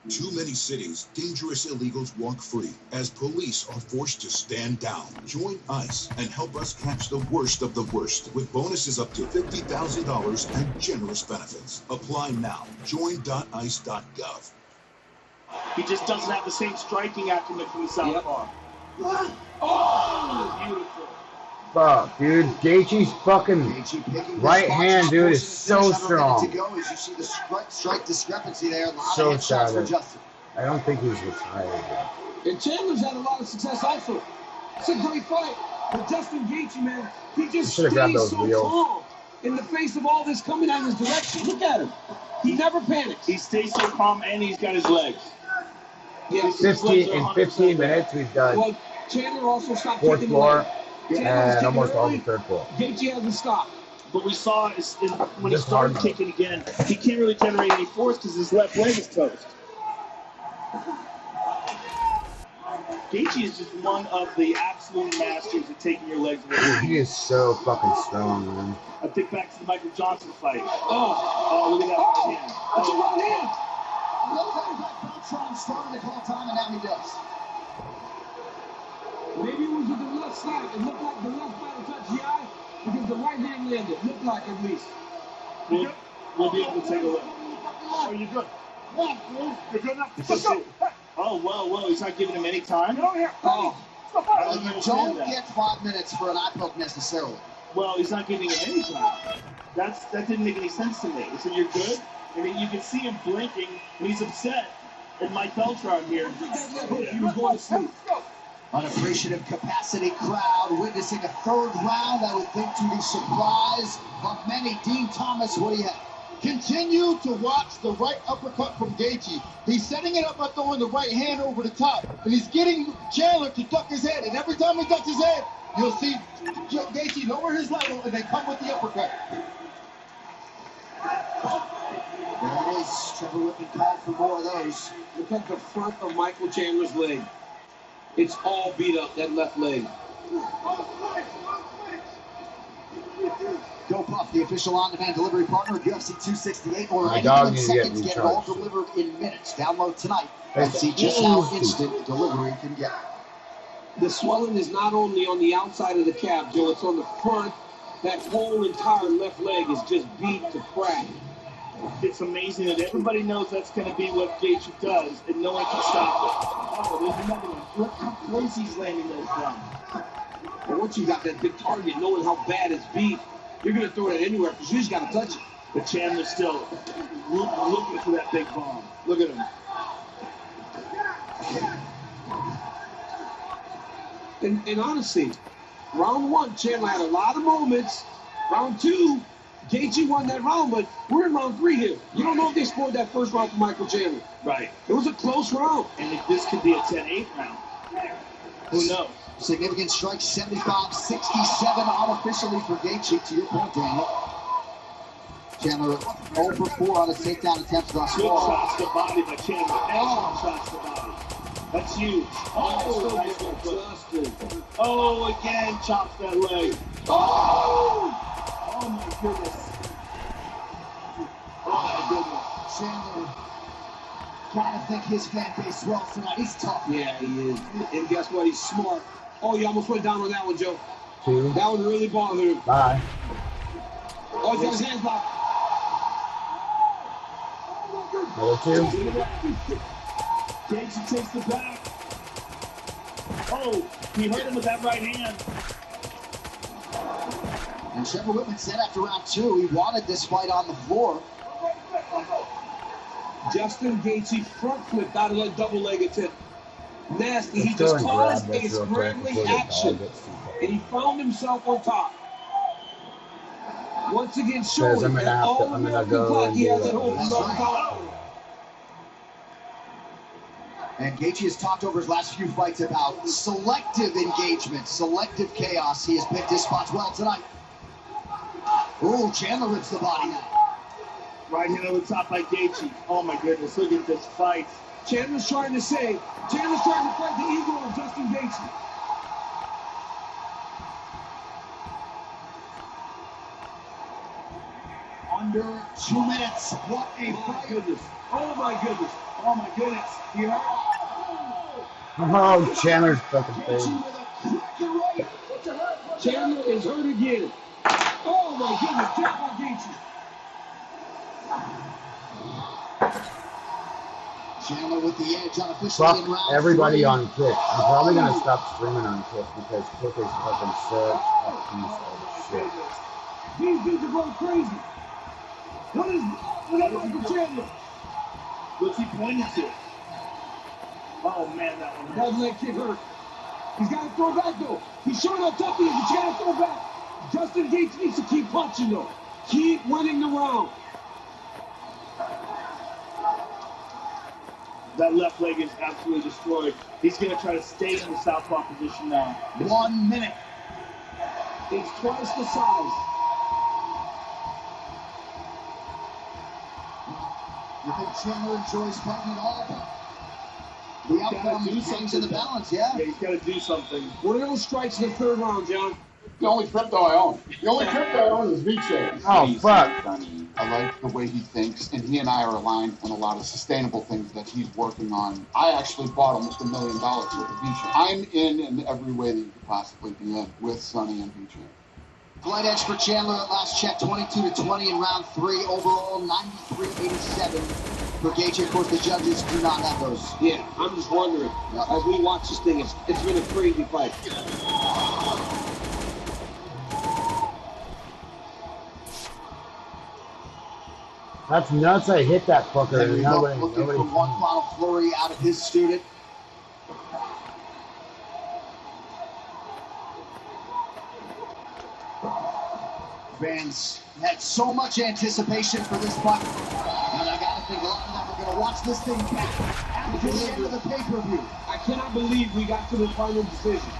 Too many cities, dangerous illegals walk free as police are forced to stand down. Join ICE and help us catch the worst of the worst with bonuses up to $50,000 and generous benefits. Apply now. Join.ice.gov. He just doesn't have the same striking acumen from the southpaw. Yep. Oh, beautiful. Fuck, dude. Gaethje's fucking right hand, dude, is so strong. To go as you see the strike discrepancy there. So sad. I don't think he's retired yet. And Chandler's had a lot of success also. It's a great fight. But Justin Gaethje, man, he just stays so calm in the face of all this coming out his direction. Look at him. He never panics. He stays so calm, and he's got his legs. Yeah, 15 minutes, we've done well, Chandler also stopped fourth taking floor the and almost all the third floor. Gaethje hasn't stopped. But we saw when he started kicking again, he can't really generate any force because his left leg is toast. Gaethje is just one of the absolute masters at taking your legs away. He is so fucking strong, man. I think back to the Michael Johnson fight. Oh, look at that right hand. That's a right hand. Beltran started to call time, and now he does. Maybe it was with the left side. It looked like the left might have touched the eye because the right hand landed. Looked like at least. We'll be able to take a look. Oh, you're good. You're good enough. Let's go. Oh, whoa. He's not giving him any time? Get over here. Oh. Well, you don't get 5 minutes for an eye poke necessarily. Well, he's not giving him any time. That didn't make any sense to me. So you're good? I mean, you can see him blinking, and he's upset at Mike Beltran here. He was going to sleep. Unappreciative capacity crowd witnessing a third round, I would think, to the surprise of many. Dean Thomas, what do you have? Continue to watch the right uppercut from Gaethje. He's setting it up by throwing the right hand over the top, and he's getting Chandler to duck his head. And every time he ducks his head, you'll see Gaethje lower his level, and they come with the uppercut. There it is. Trevor Whitman called for more of those. Look at the front of Michael Chandler's leg. It's all beat up, that left leg. Go Puff, the official on-demand delivery partner of UFC 268, or My dog 91 seconds, get it all delivered in minutes. Download tonight and see just how instant delivery can get. The swelling is not only on the outside of the calf, Joe, it's on the front. That whole entire left leg is just beat to crap. It's amazing that everybody knows that's going to be what Gaethje does, and no one can stop it. Oh, there's another one. Look how close he's landing those from. And once you got that big target, knowing how bad it's beat, you're going to throw it anywhere because you just got to touch it. But Chandler's still looking for that big bomb. Look at him. And honestly, round one, Chandler had a lot of moments. Round two, Gaethje won that round, but we're in round three here. You don't know if they scored that first round for Michael Chandler. Right. It was a close round. And this could be a 10-8 round. Who knows? Significant strike, 75-67 unofficially for Gaethje, to your point, Daniel. Chandler 0 for 4 on his takedown attempts thus Good far. shots to body by Chandler. Excellent shots to body. That's huge. Oh, again, chops that leg. Oh my goodness. Oh my goodness. Chandler trying to think his fan base well tonight. He's tough. Yeah, he is. And guess what? He's smart. Oh, he almost went down on that one, Joe. 2. That one really bothered him. Bye. Oh, he's got his hands locked. Another 2. Gaethje takes the back. Oh, he hurt him with that right hand. And Trevor Whitman said after round 2 he wanted this fight on the floor. Justin Gaethje front flipped out of that double-leg attempt. Nasty. He just caused a scrambling action, and he found himself on top. Once again, showing that all American clock he has at home. He's on top. And Gaethje has talked over his last few fights about selective engagement, selective chaos. He has picked his spots well tonight. Ooh, Chandler rips the body now. Right hand over the top by Gaethje. Oh my goodness, look at this fight. Chandler's trying to fight the ego of Justin Gaethje. Under 2 minutes. What a fight. Goodness. Oh my goodness. Oh my goodness. You heard? Oh, Chandler's fucking face. Chandler is hurt again. Oh my goodness, tap on Gaethje. Chandler with the edge unofficially in round 3. Everybody on Kick. I'm probably going to stop streaming on Kick because Kick is fucking such a piece of shit. These dudes are going crazy. What is Michael Chandler? What's he pointing to? Oh, man, that one. That leg kick hurt. He's got to throw back, though. He's showing how tough he is, but you got to throw back. Justin Gates needs to keep punching, though. Keep winning the round. That left leg is absolutely destroyed. He's going to try to stay in the southpaw position now. 1 minute. It's twice the size. You think Chandler enjoys fighting at all? The outcome hangs in the balance, yeah? Yeah, he's got to do something. What are those strikes in the third round, John? The only crypto I own. The only crypto I own is VeChain. Oh, fuck. I like the way he thinks, and he and I are aligned on a lot of sustainable things that he's working on. I actually bought almost $1 million worth of VeChain. I'm in every way that you could possibly be in with Sonny and VeChain. Flight edge for Chandler at last check, 22-20 in round 3. Overall, 93-87 for Gaethje. Of course, the judges do not have those. Yeah, I'm just wondering. As we watch this thing, it's been a crazy fight. That's nuts. I hit that fucker. Henry Nobody, looking for one final flurry out of his student. Fans had so much anticipation for this fight, and I gotta think a lot of them are gonna watch this thing back after the end of the pay-per-view. I cannot believe we got to the final decision.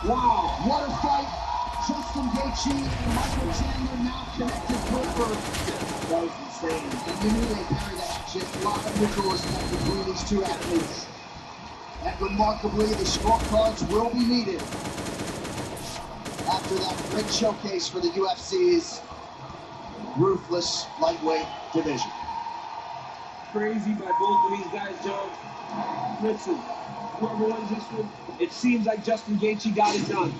Wow, what a fight! Justin Gaethje and Michael Chandler now connected forever. That was insane. And you knew they carried that action. A lot of mutual respect between these two athletes. And remarkably, the scorecards will be needed after that great showcase for the UFC's ruthless lightweight division. Crazy by both of these guys, John. Listen, whoever wins this one, it seems like Justin Gaethje got it done.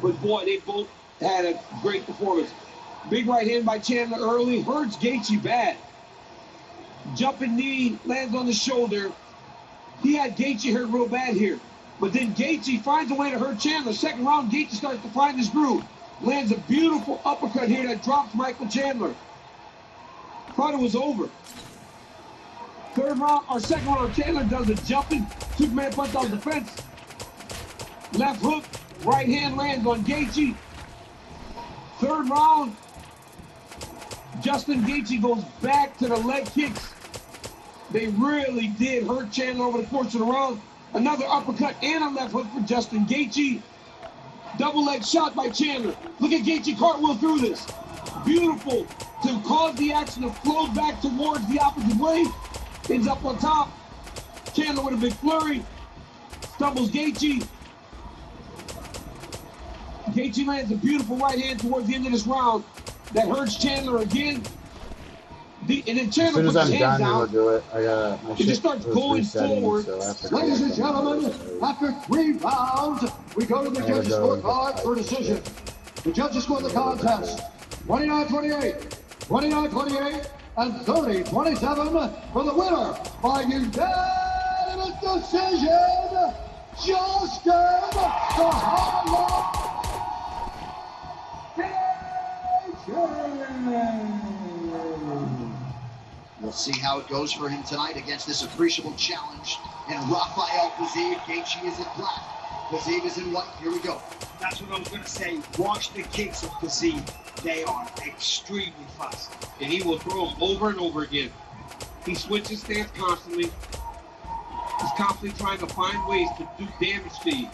But boy, they both had a great performance. Big right hand by Chandler early, hurts Gaethje bad. Jumping knee, lands on the shoulder. He had Gaethje hurt real bad here. But then Gaethje finds a way to hurt Chandler. Second round, Gaethje starts to find his groove. Lands a beautiful uppercut here that drops Michael Chandler. Thought it was over. Third round, or second round, Chandler does a jumping Superman punch off the fence. Left hook, right hand lands on Gaethje. Third round, Justin Gaethje goes back to the leg kicks. They really did hurt Chandler over the course of the round. Another uppercut and a left hook for Justin Gaethje. Double leg shot by Chandler. Look at Gaethje cartwheel through this. Beautiful to cause the action to flow back towards the opposite way. Ends up on top. Chandler with a big flurry. Stumbles Gaethje. Gaethje lands a beautiful right hand towards the end of this round. That hurts Chandler again. And then Chandler puts his hands down. Do it. I got It just starts going forward. Ladies and gentlemen, after 3 rounds, we go to the judges' scorecard for decision. The judges score the contest 29-28, 29-28, and 30-27 for the winner by unanimous decision, Justin the Hard We'll see how it goes for him tonight against this appreciable challenge. And Rafael Fiziev, Gaethje is in black. Fiziev is in white. Here we go. That's what I was going to say. Watch the kicks of Fiziev. They are extremely fast. And he will throw them over and over again. He switches stance constantly. He's constantly trying to find ways to do damage to you.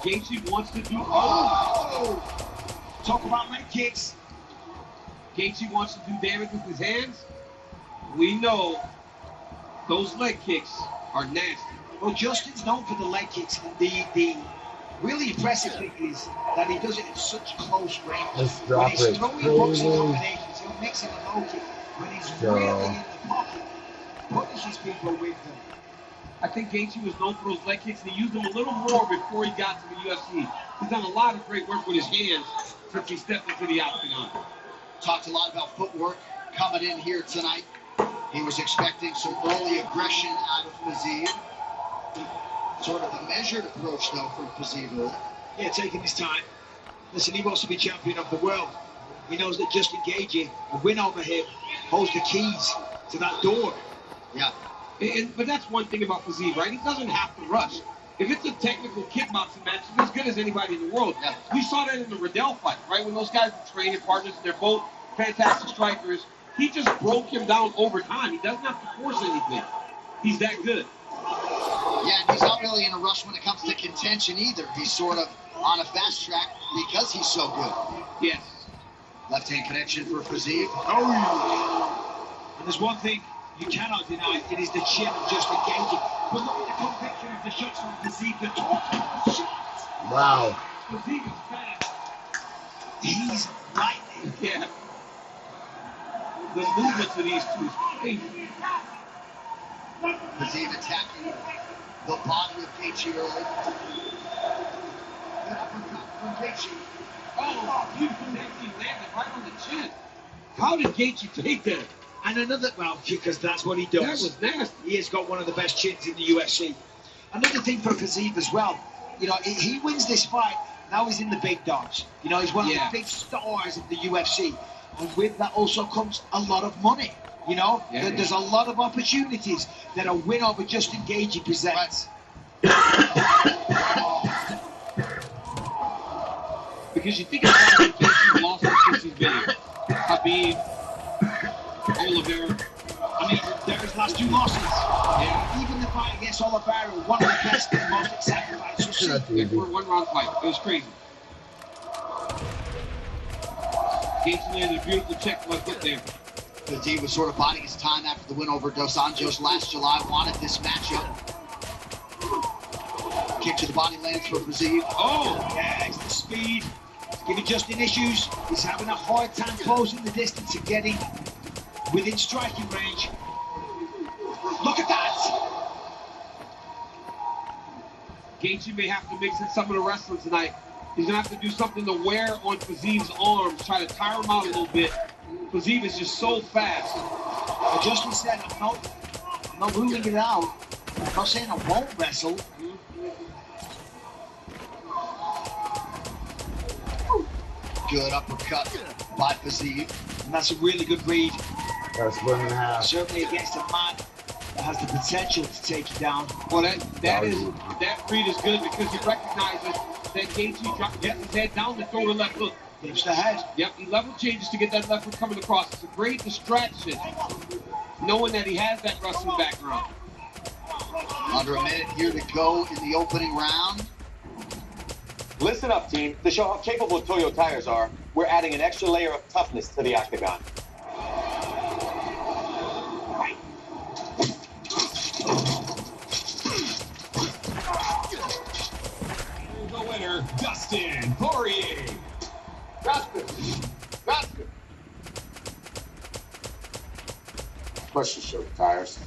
Gaethje wants to do... Oh! Talk about leg kicks. Gaethje wants to do damage with his hands. We know those leg kicks are nasty. Well, Justin's known for the leg kicks. The really impressive thing is that he does it in such close range. When he's throwing boxing combinations, he'll mix in a low kick. When he's really in the pocket, punishes people with them. I think Gaethje was known for those leg kicks, and he used them a little more before he got to the UFC. He's done a lot of great work with his hands since he stepped into the octagon. Talked a lot about footwork coming in here tonight. He was expecting some early aggression out of Fiziev. Sort of a measured approach, though, from Fiziev. Yeah, taking his time. Listen, he wants to be champion of the world. He knows that Justin Gaethje, a win over him, holds the keys to that door. Yeah. But that's one thing about Fiziev, right? He doesn't have to rush. If it's a technical kickboxing match, he's as good as anybody in the world. Yeah. We saw that in the Riddell fight, right? When those guys were training partners, and they're both fantastic strikers. He just broke him down over time. He doesn't have to force anything. He's that good. Yeah, and he's not really in a rush when it comes to contention either. He's sort of on a fast track because he's so good. Yes. Left-hand connection for Fiziev. Oh! And there's one thing you cannot deny, it is the chin of Justin Gaethje. But look at the full picture of the shots from Fiziev. The talking shots. Wow. Fiziev is fast. He's lightning. Yeah. The movement to these two is crazy. Fiziev attacking the body of Gaethje early. Good uppercut from Gaethje. Oh, beautiful Gaethje landed right on the chin. How did Gaethje take that? And another, well, because that's what he does. That was nasty. He has got one of the best chins in the UFC. Another thing for Fiziev as well, you know, he wins this fight, now he's in the big dogs. You know, he's one of the big stars of the UFC. And with that also comes a lot of money. You know, there's a lot of opportunities that a win over Justin Gaethje presents. Because you think about it, Gaethje's lost since he's been here. Khabib, Oliveira. I mean, there his last two losses. Yeah. Even the fight against Oliveira, one of the best and most exciting fights you've seen. It was a one-round fight. It was crazy. Gaethje landed a beautiful check to my foot there. Fiziev was sort of biding his time after the win over Dos Anjos last July. Wanted this matchup. Kick to the body lands for Fiziev. Oh, yeah, it's the speed. It's giving Justin issues. He's having a hard time closing the distance and getting within striking range. Look at that! Gaethje may have to mix in some of the wrestling tonight. He's going to have to do something to wear on Fiziev's arms, try to tire him out a little bit. Fiziev is just so fast. Justin said, I'm not ruling it out. I'm not saying I won't wrestle. Good uppercut by Fiziev. And that's a really good read. That's 1.5. Certainly against a man that has the potential to take you down. Well, that read is good because he recognizes that Gaethje gets his head down to throw the left hook. Dips the head. Yep, he level changes to get that left hook coming across. It's a great distraction, knowing that he has that wrestling background. Under a minute here to go in the opening round. Listen up, team. To show how capable Toyo tires are, we're adding an extra layer of toughness to the octagon. The winner, Dustin Poirier. Dustin. Let's just show the tires.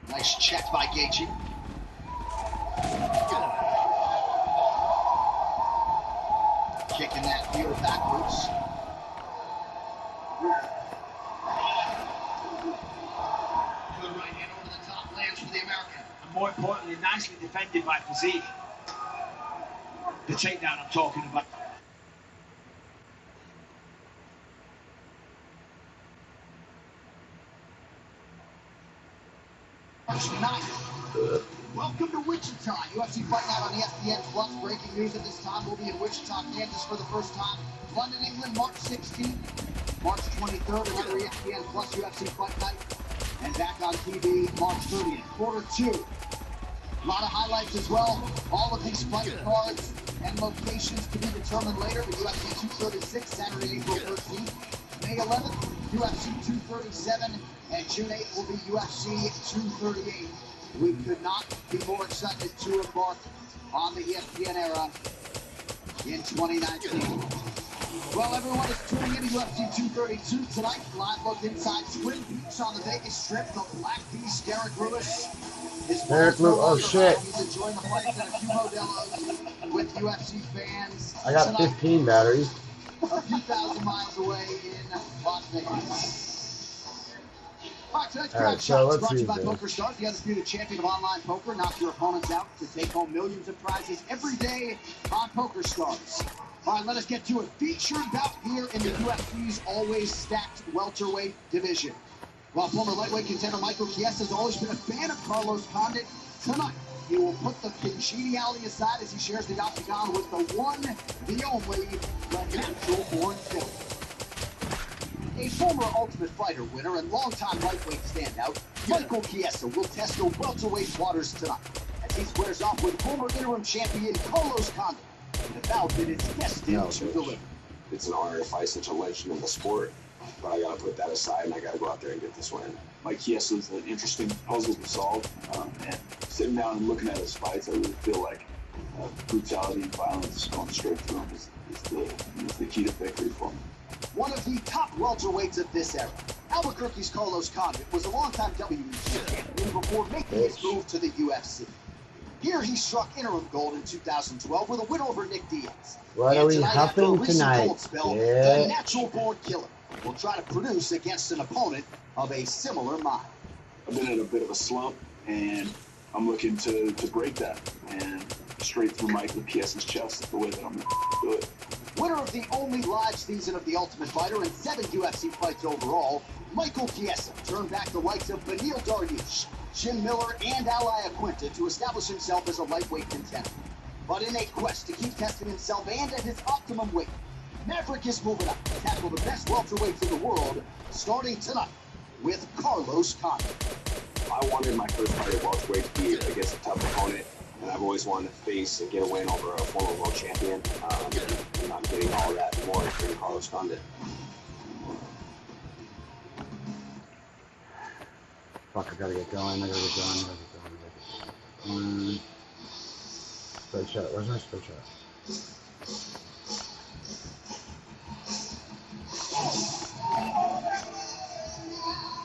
Nice check by Gaethje. Kicking that gear backwards. Good right hand over the top, lands for the American. And more importantly, nicely defended by Fiziev. The takedown I'm talking about. Welcome to Wichita. UFC Fight Night on ESPN Plus. Breaking news at this time. We'll be in Wichita, Kansas for the first time. London, England, March 16th. March 23rd, another ESPN Plus UFC Fight Night. And back on TV March 30th. Quarter 2. A lot of highlights as well. All of these fight cards and locations to be determined later. The UFC 236, Saturday, April 13th. May 11th, UFC 237. And June 8th will be UFC 238. We could not be more excited to embark on the ESPN era in 2019. Well, everyone is tuning in to UFC 232 tonight. Live look inside Twin Peaks on the Vegas Strip. The Black Beast, Derek Lewis. Derek Lewis, oh shit. He's enjoying the fight and a few Modelo's with UFC fans. I got 15 batteries. A few thousand miles away in Las Vegas. All right, so let's brought to see you by this. PokerStars, the undisputed champion of online poker. Knock your opponents out to take home millions of prizes every day on PokerStars. All right, let us get to a featured bout here in the UFC's always stacked welterweight division. While former lightweight contender Michael Chiesa has always been a fan of Carlos Condit, tonight he will put the congeniality aside as he shares the octagon with the one, the only, the natural-born killer. A former Ultimate Fighter winner and longtime lightweight standout, Michael Chiesa will test the welterweight waters tonight as he squares off with former interim champion Carlos Condit in a bout that is destined to deliver. It's an honor to fight such a legend in the sport, but I gotta put that aside and I gotta go out there and get this win. Mike Chiesa is an interesting puzzle to solve, and sitting down and looking at his fights, I really feel like brutality and violence going straight through him is the key to victory for him. One of the top welterweights of this era, Albuquerque's Carlos Condit was a longtime WBC champion before making his move to the UFC. Here he struck interim gold in 2012 with a win over Nick Diaz. What are we huffing tonight? The natural-born killer will try to produce against an opponent of a similar mind. I've been in a bit of a slump, and I'm looking to break that and straight through Michael Chiesa's chest the way that I'm going to do it. Winner of the only live season of The Ultimate Fighter and 7 UFC fights overall, Michael Chiesa turned back the likes of Beneil Dariush, Jim Miller, and Ally Aquinta to establish himself as a lightweight contender. But in a quest to keep testing himself and at his optimum weight, Maverick is moving up to tackle the best welterweights in the world, starting tonight with Carlos Condit. I wanted my first fight at welterweight to be against a tough opponent, and I've always wanted to face and get a win over a former world champion. And I'm getting all that more in Carlos Condit. Fuck, I gotta get going. Spread shot. Where's my spread shot?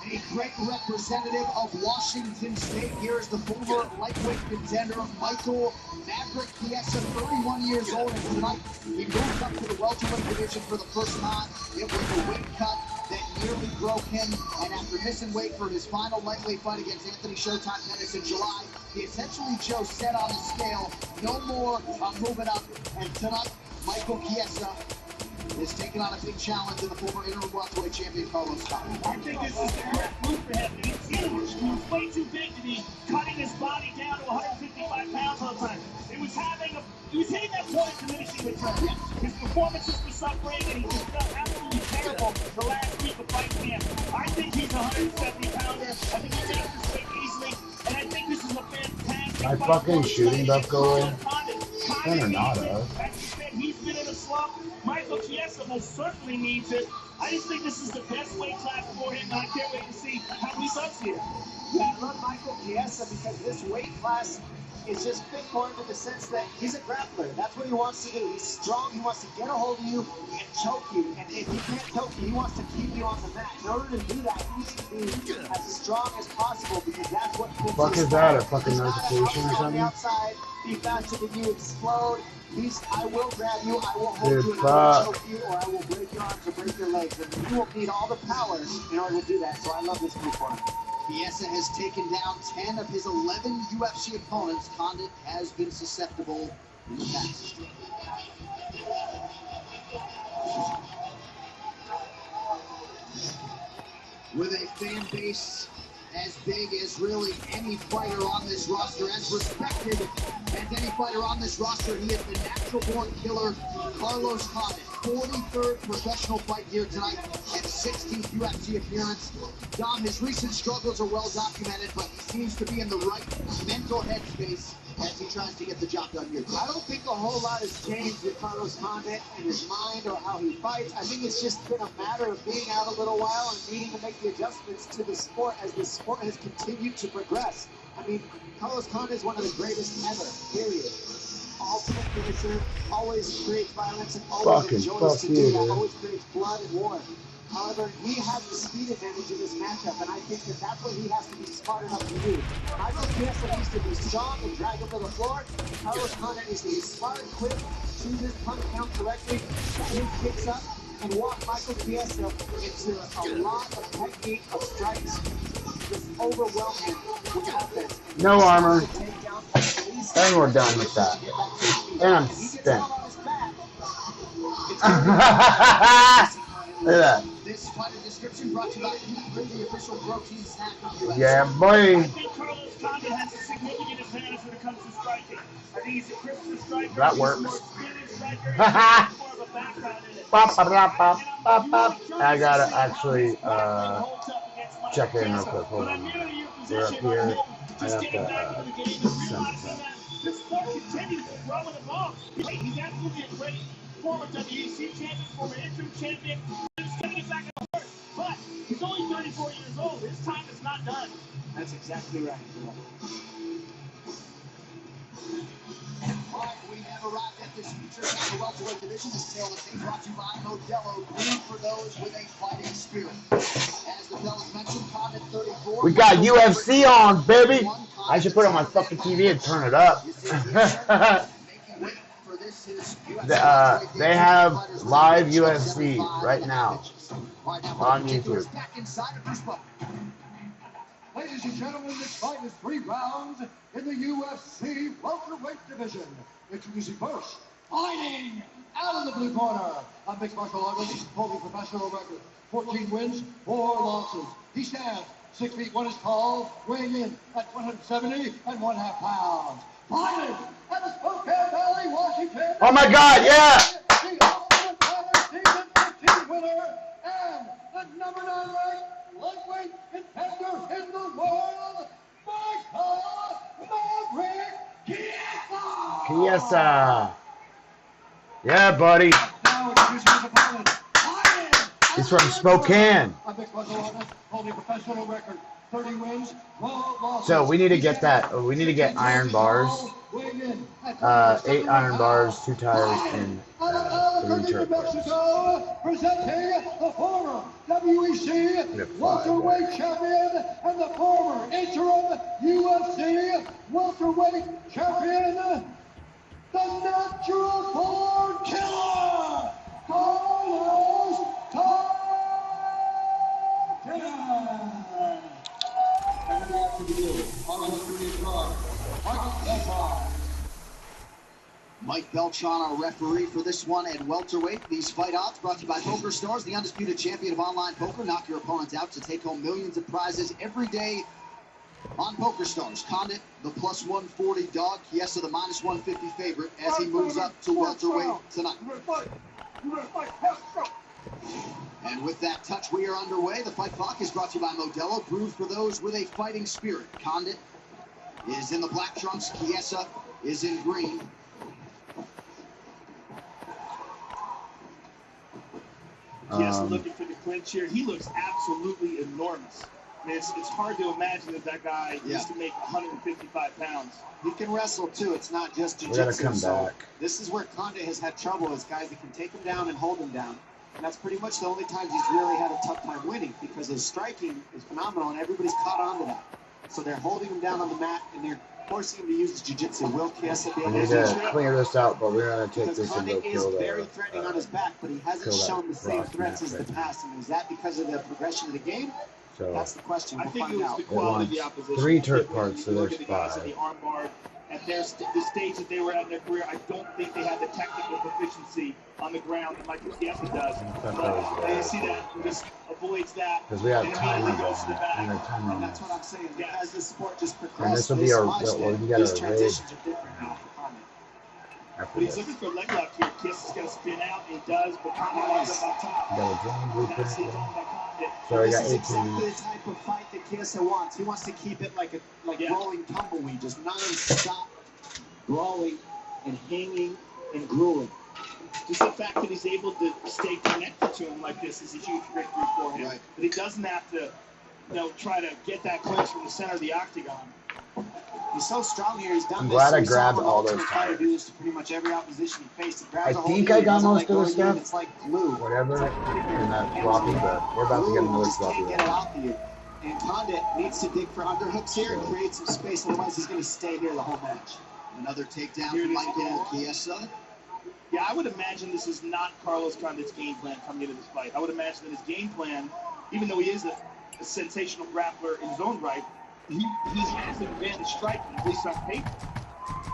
A great representative of Washington State. Here is the former lightweight contender, Michael Maverick Chiesa, 31 years old, and tonight he moved up to the welterweight division for the first time. It was a weight cut that nearly broke him, and after missing weight for his final lightweight fight against Anthony Showtime Pettis in July, he essentially chose set on the scale. No more, I'm moving up, and tonight, Michael Chiesa is taking on a big challenge in the former interim welterweight champion Carlos Condit. I think this is the correct move for him. He was way too big to be cutting his body down to 155 pounds all the time. He was hitting that point of diminishing return. His performances were suffering, and he just felt absolutely terrible the last week of fight camp. I think he's a 170-pounder. I think he takes this weight easily, and I think this is a fantastic My fight. fucking shooting buff going. Or not, He's been in a slump. Michael Chiesa most certainly needs it. I just think this is the best weight class for him, and I can't wait to see how he does here. Yeah, I love Michael Chiesa because this weight class is just fit for him in the sense that he's a grappler. That's what he wants to do. He's strong. He wants to get a hold of you and choke you. And if he can't choke you, he wants to keep you on the mat. In order to do that, he needs to be as strong as possible because that's what fits Fuck his is that? A style. fucking He's not notification or on the something? outside, be faster than you, explode. I will grab you, I will hold Dude, you, and I will fuck. choke you, or I will break your arms or break your legs. And you will need all the power in order to do that. So I love this move for him. Chiesa has taken down 10 of his 11 UFC opponents. Condit has been susceptible in the past. With a fan base as big as really any fighter on this roster, as respected as any fighter on this roster, he is the natural-born killer, Carlos Condit. 43rd professional fight here tonight and 16th UFC appearance. Dom, his recent struggles are well documented, but he seems to be in the right mental headspace as he tries to get the job done here. I don't think a whole lot has changed with Carlos Condit and his mind or how he fights. I think it's just been a matter of being out a little while and needing to make the adjustments to the sport as the sport has continued to progress. I mean, Carlos Condit is one of the greatest ever, period. Ultimate finisher, always creates violence and always enjoys to do that, always creates blood and war. However, he has the speed advantage in this matchup, and I think that that's what he has to be smart enough to do. Michael Chiesa needs to be strong and drag him to the floor. Carlos Condit needs to be smart, quick, choose his punch count correctly, set his kicks up, and walk Michael Chiesa into a lot of technique of strikes. Just overwhelm him with offense. No armor. And we're done with that. And I'm spent. Look at that. This fighter description brought to you by the official protein snack of UFC. Yeah, boy. I think Carlos Condit has a significant advantage when it comes to striking. I think he's a crisper striker. That He's works. a more experienced striker. He's more of a background in it. I gotta actually check in real quick. Hold on. We're up here. I have to send that. This sport continues to grow and evolve. He's absolutely a great former WEC champion, former interim champion. He's going to get back on the court, but he's only 34 years old. His time is not done. That's exactly right. We have arrived at this feature of the welterweight division. This tale of things brought to you by Modelo, brewed for those with a fighting spirit. As the fellas mentioned, Condit 34. We got UFC on, baby. I should put it on my fucking TV and turn it up. They have live UFC right now on YouTube. Ladies and gentlemen, this fight is 3 rounds in the UFC welterweight division. Introducing first, fighting out of the blue corner, a mixed martial artist holding professional record, 14 wins, 4 losses. He stands 6 feet 1 inch tall, weighing in at 170.5 pounds. Fighting out of Spokane Valley, Washington. Oh my God, yeah! The Ultimate Fighter Season 15 winner and the number 9 ranked lightweight contender in the world, Michael Maverick Chiesa. Yeah, buddy. Now introducing his opponent. He's from Spokane. A mixed martial artist holding a professional record, 30 wins, 12 losses. So we need to get that. We need to get iron bars. 8 iron bars, 2 tires, and 3 turret bars. Presenting the former WEC welterweight champion and the former interim UFC welterweight champion, the natural born killer, Carlos Mike Beltran, our referee for this one at welterweight. These fight odds brought to you by Poker Stars, the undisputed champion of online poker. Knock your opponents out to take home millions of prizes every day on Poker Stars. Condit, the plus 140 dog. Chiesa, the minus 150 favorite as he moves up to welterweight tonight. And with that touch, we are underway. The fight clock is brought to you by Modelo, brewed for those with a fighting spirit. Condit is in the black trunks. Chiesa is in green. Chiesa looking for the clinch here. He looks absolutely enormous. I mean, it's hard to imagine that guy used to make 155 pounds. He can wrestle too. It's not just jiu-jitsu. So this is where Condit has had trouble, is guys that can take him down and hold him down. And that's pretty much the only times he's really had a tough time winning, because his striking is phenomenal and everybody's caught on to that. So they're holding him down on the mat and they're forcing him to use his jiu-jitsu. Will Chiesa be able We need to clear this out, but we're going to take this and go kill is very threatening on his back, but he hasn't shown the same threats as the past. And is that because of the progression of the game? So that's the question. I think it was the quality of the opposition. 3 turret parts, so Look there's at the guys 5. in the armbar. At the stage that they were at in their career, I don't think they had the technical proficiency on the ground that Michael Chiesa does. And you see that, he just avoids that. Because we have and time immediately on goes to the back. and a time on That's what I'm saying. As the sport just And progresses, this will be our, well, you got these a raid transitions are different now for Condit. after But he's this. looking for a leg lock here. Chiesa's going to spin out. He does, but Condit winds up on top. You got a drone blueprint. That's the zone by Condit. So I This got is 18. exactly the type of fight that Chiesa wants. He wants to keep it like rolling tumbleweed, just non-stop brawling and hanging and grueling. Just the fact that he's able to stay connected to him like this is a huge victory for him. Right. But he doesn't have to, try to get that clinch from the center of the octagon. He's so strong here. He's done I'm this. glad I We saw grabbed him all Ultimate those Fighter tires. do this to pretty much every opposition he faced. He grabs I a hold think of I you, got doesn't most let of go the you, stuff. and it's like glue. Whatever in that floppy, but we're about to get another Just floppy. can't get it out to you. And Condit needs to dig for underhooks here and create some space, otherwise he's going to stay here the whole match. Another takedown from Michael Chiesa. Yeah, I would imagine this is not Carlos Condit's game plan coming into this fight. I would imagine that his game plan, even though he is a sensational grappler in his own right, he has an advantage striking, at least on paper.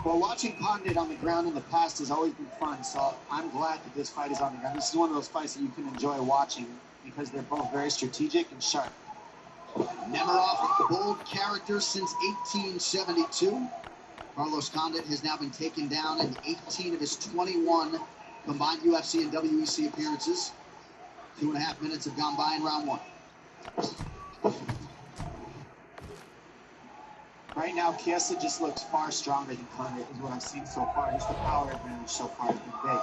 Well, watching Condit on the ground in the past has always been fun, so I'm glad that this fight is on the ground. This is one of those fights that you can enjoy watching because they're both very strategic and sharp. Nemiroff, bold character since 1872. Carlos Condit has now been taken down in 18 of his 21 combined UFC and WEC appearances. 2.5 minutes have gone by in round one. Right now, Chiesa just looks far stronger than Condit, is what I've seen so far. Just the power advantage so far has been big.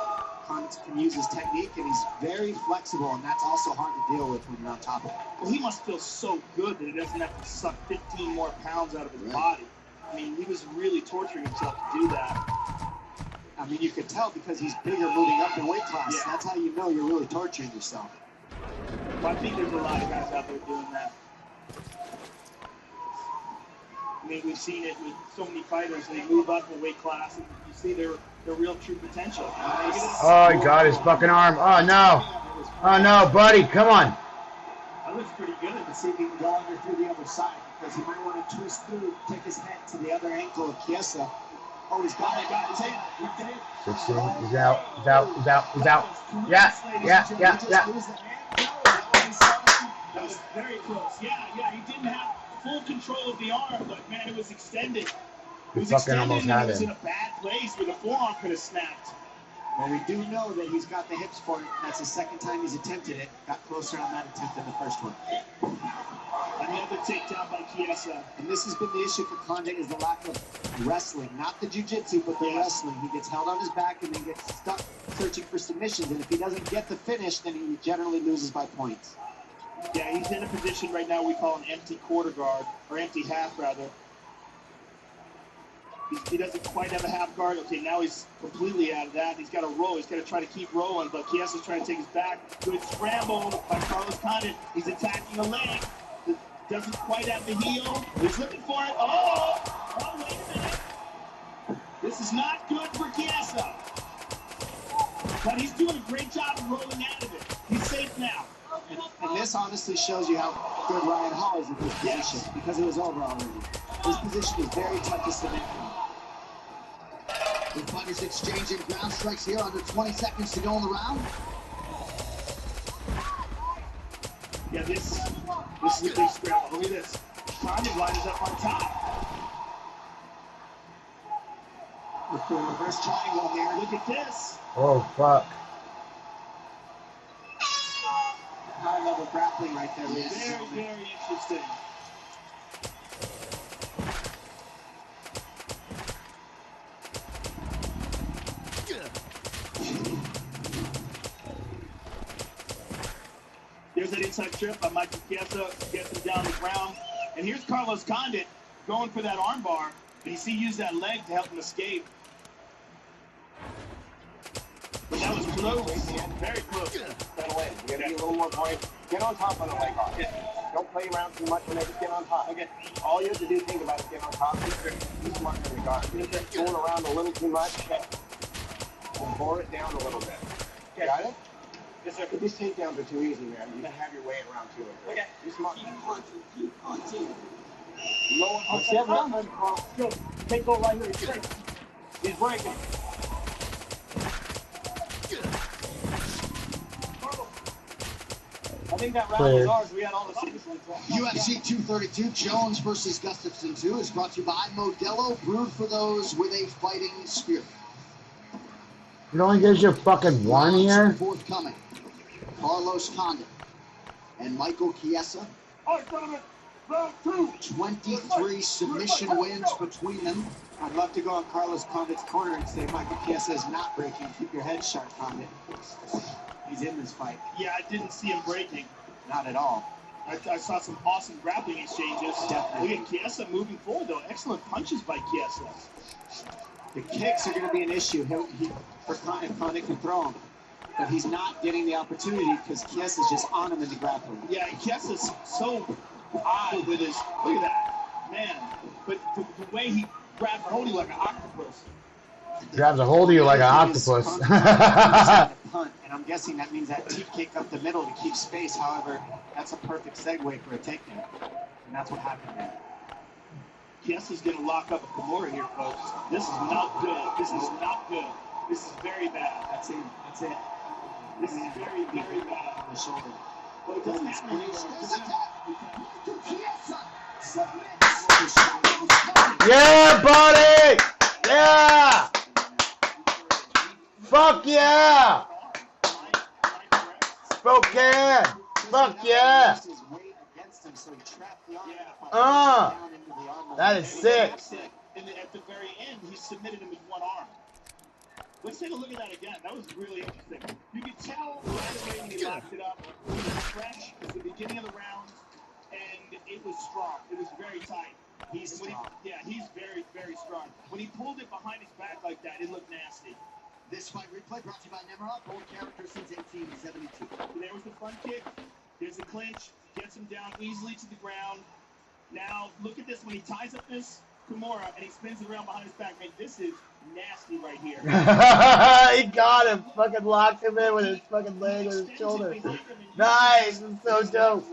Condit can use his technique, and he's very flexible, and that's also hard to deal with when you're on top of him. Well, he must feel so good that he doesn't have to suck 15 more pounds out of his body. I mean, he was really torturing himself to do that. I mean, you could tell because he's bigger moving up in weight class. Yeah. That's how you know you're really torturing yourself. Well, I think there's a lot of guys out there doing that. I mean, we've seen it with so many fighters. They move up in weight class, and you see their real true potential. Oh, he got his fucking arm. Oh, no. Oh, no, buddy. Come on. That looks pretty good to see if he can go under through the other side, because he might want to twist through, take his head to the other ankle of Chiesa. Oh, he's got his hand. 16. He's out. He's out. He's out. He's out. Yeah. That was very close. Yeah. He didn't have full control of the arm, but man, it was extended. It was fucking almost had it was him. in a bad place where the forearm could have snapped. Well, we do know that he's got the hips for it. That's the second time he's attempted it. Got closer on that attempt than the first one. Another takedown by Chiesa. And this has been the issue for Condit, is the lack of wrestling. Not the jiu-jitsu, but the wrestling. He gets held on his back and then gets stuck searching for submissions. And if he doesn't get the finish, then he generally loses by points. Yeah, he's in a position right now we call an empty quarter guard, or empty half, rather. He doesn't quite have a half guard. Okay, now he's completely out of that. He's got to roll. He's got to try to keep rolling, but Chiesa's trying to take his back. Good scramble by Carlos Condit. He's attacking the leg. Doesn't quite have the heel. He's looking for it. Oh, wait a minute. This is not good for Chiesa. But he's doing a great job of rolling out of it. He's safe now. And this honestly shows you how good Ryan Hall is in this position, because it was over already. His position is very tough to submit. The fighters exchanging ground strikes here under 20 seconds to go in the round. Yeah, this is a big scramble. Look at this. Condit lines up on top. Look for the reverse triangle here. Look at this. Oh, fuck. High level grappling right there, Liz. Very, very interesting. There's that inside trip by Michael Chiesa, gets him down the ground. And here's Carlos Condit going for that armbar. And you see he used that leg to help him escape. But that was close. Very close. That away. You gotta be a little more point. Get on top on the leg off. Don't play around too much when they just get on top. Okay. All you have to do think about is get on top. Be smart in regard. Going around a little too much. And bore it down a little bit. Got it? Yes, sir. These takedowns are too easy, man. You gotta have your way around to it. Okay. Be smart. Keep punching. Lower. Go. Take go right here. Straight. He's breaking. I think that round was ours. We had all the sequences. UFC 232, Jones versus Gustafsson 2 is brought to you by Modelo, brewed for those with a fighting spirit. It only gives you fucking one here? Forthcoming. Carlos Condit and Michael Chiesa. 23 submission wins between them. I'd love to go on Carlos Condit's corner and say Michael Chiesa is not breaking. Keep your head sharp, Condit. He's in this fight. Yeah, I didn't see him breaking. Not at all. I saw some awesome grappling exchanges. Definitely. Look at Chiesa moving forward, though. Excellent punches by Chiesa. The kicks are going to be an issue for Condit. Condit can throw them. But he's not getting the opportunity because Chiesa's just on him in the grappling. Yeah, Chiesa's so odd with his, look at that, man. But the way he grabs a hold of you like an octopus. Grabs a hold of you like an octopus. Punt, and I'm guessing that means that teep kick up the middle to keep space. However, that's a perfect segue for a takedown. And that's what happened there. Kiesa's going to lock up a Kimura here, folks. This is not good. This is not good. This is very bad. That's it. That's it. This is very, very bad on the shoulder. But it doesn't happen anymore. Yeah, buddy! Yeah! Fuck yeah! Spokane! Fuck yeah! That is sick. And at the very end, he submitted him with one arm. Let's take a look at that again. That was really interesting. You could tell right away when he locked it up. It was fresh. It was the beginning of the round, and it was strong. It was very tight. He's strong. He's very, very strong. When he pulled it behind his back like that, it looked nasty. This fight replay brought to you by Nemrod, old character since 1872. There was the front kick. There's the clinch. Gets him down easily to the ground. Now, look at this. When he ties up this Kimura and he spins it around behind his back, man, this is nasty right here. He got him. Fucking locked him in with his fucking leg with his shoulder. Nice. It's so dope.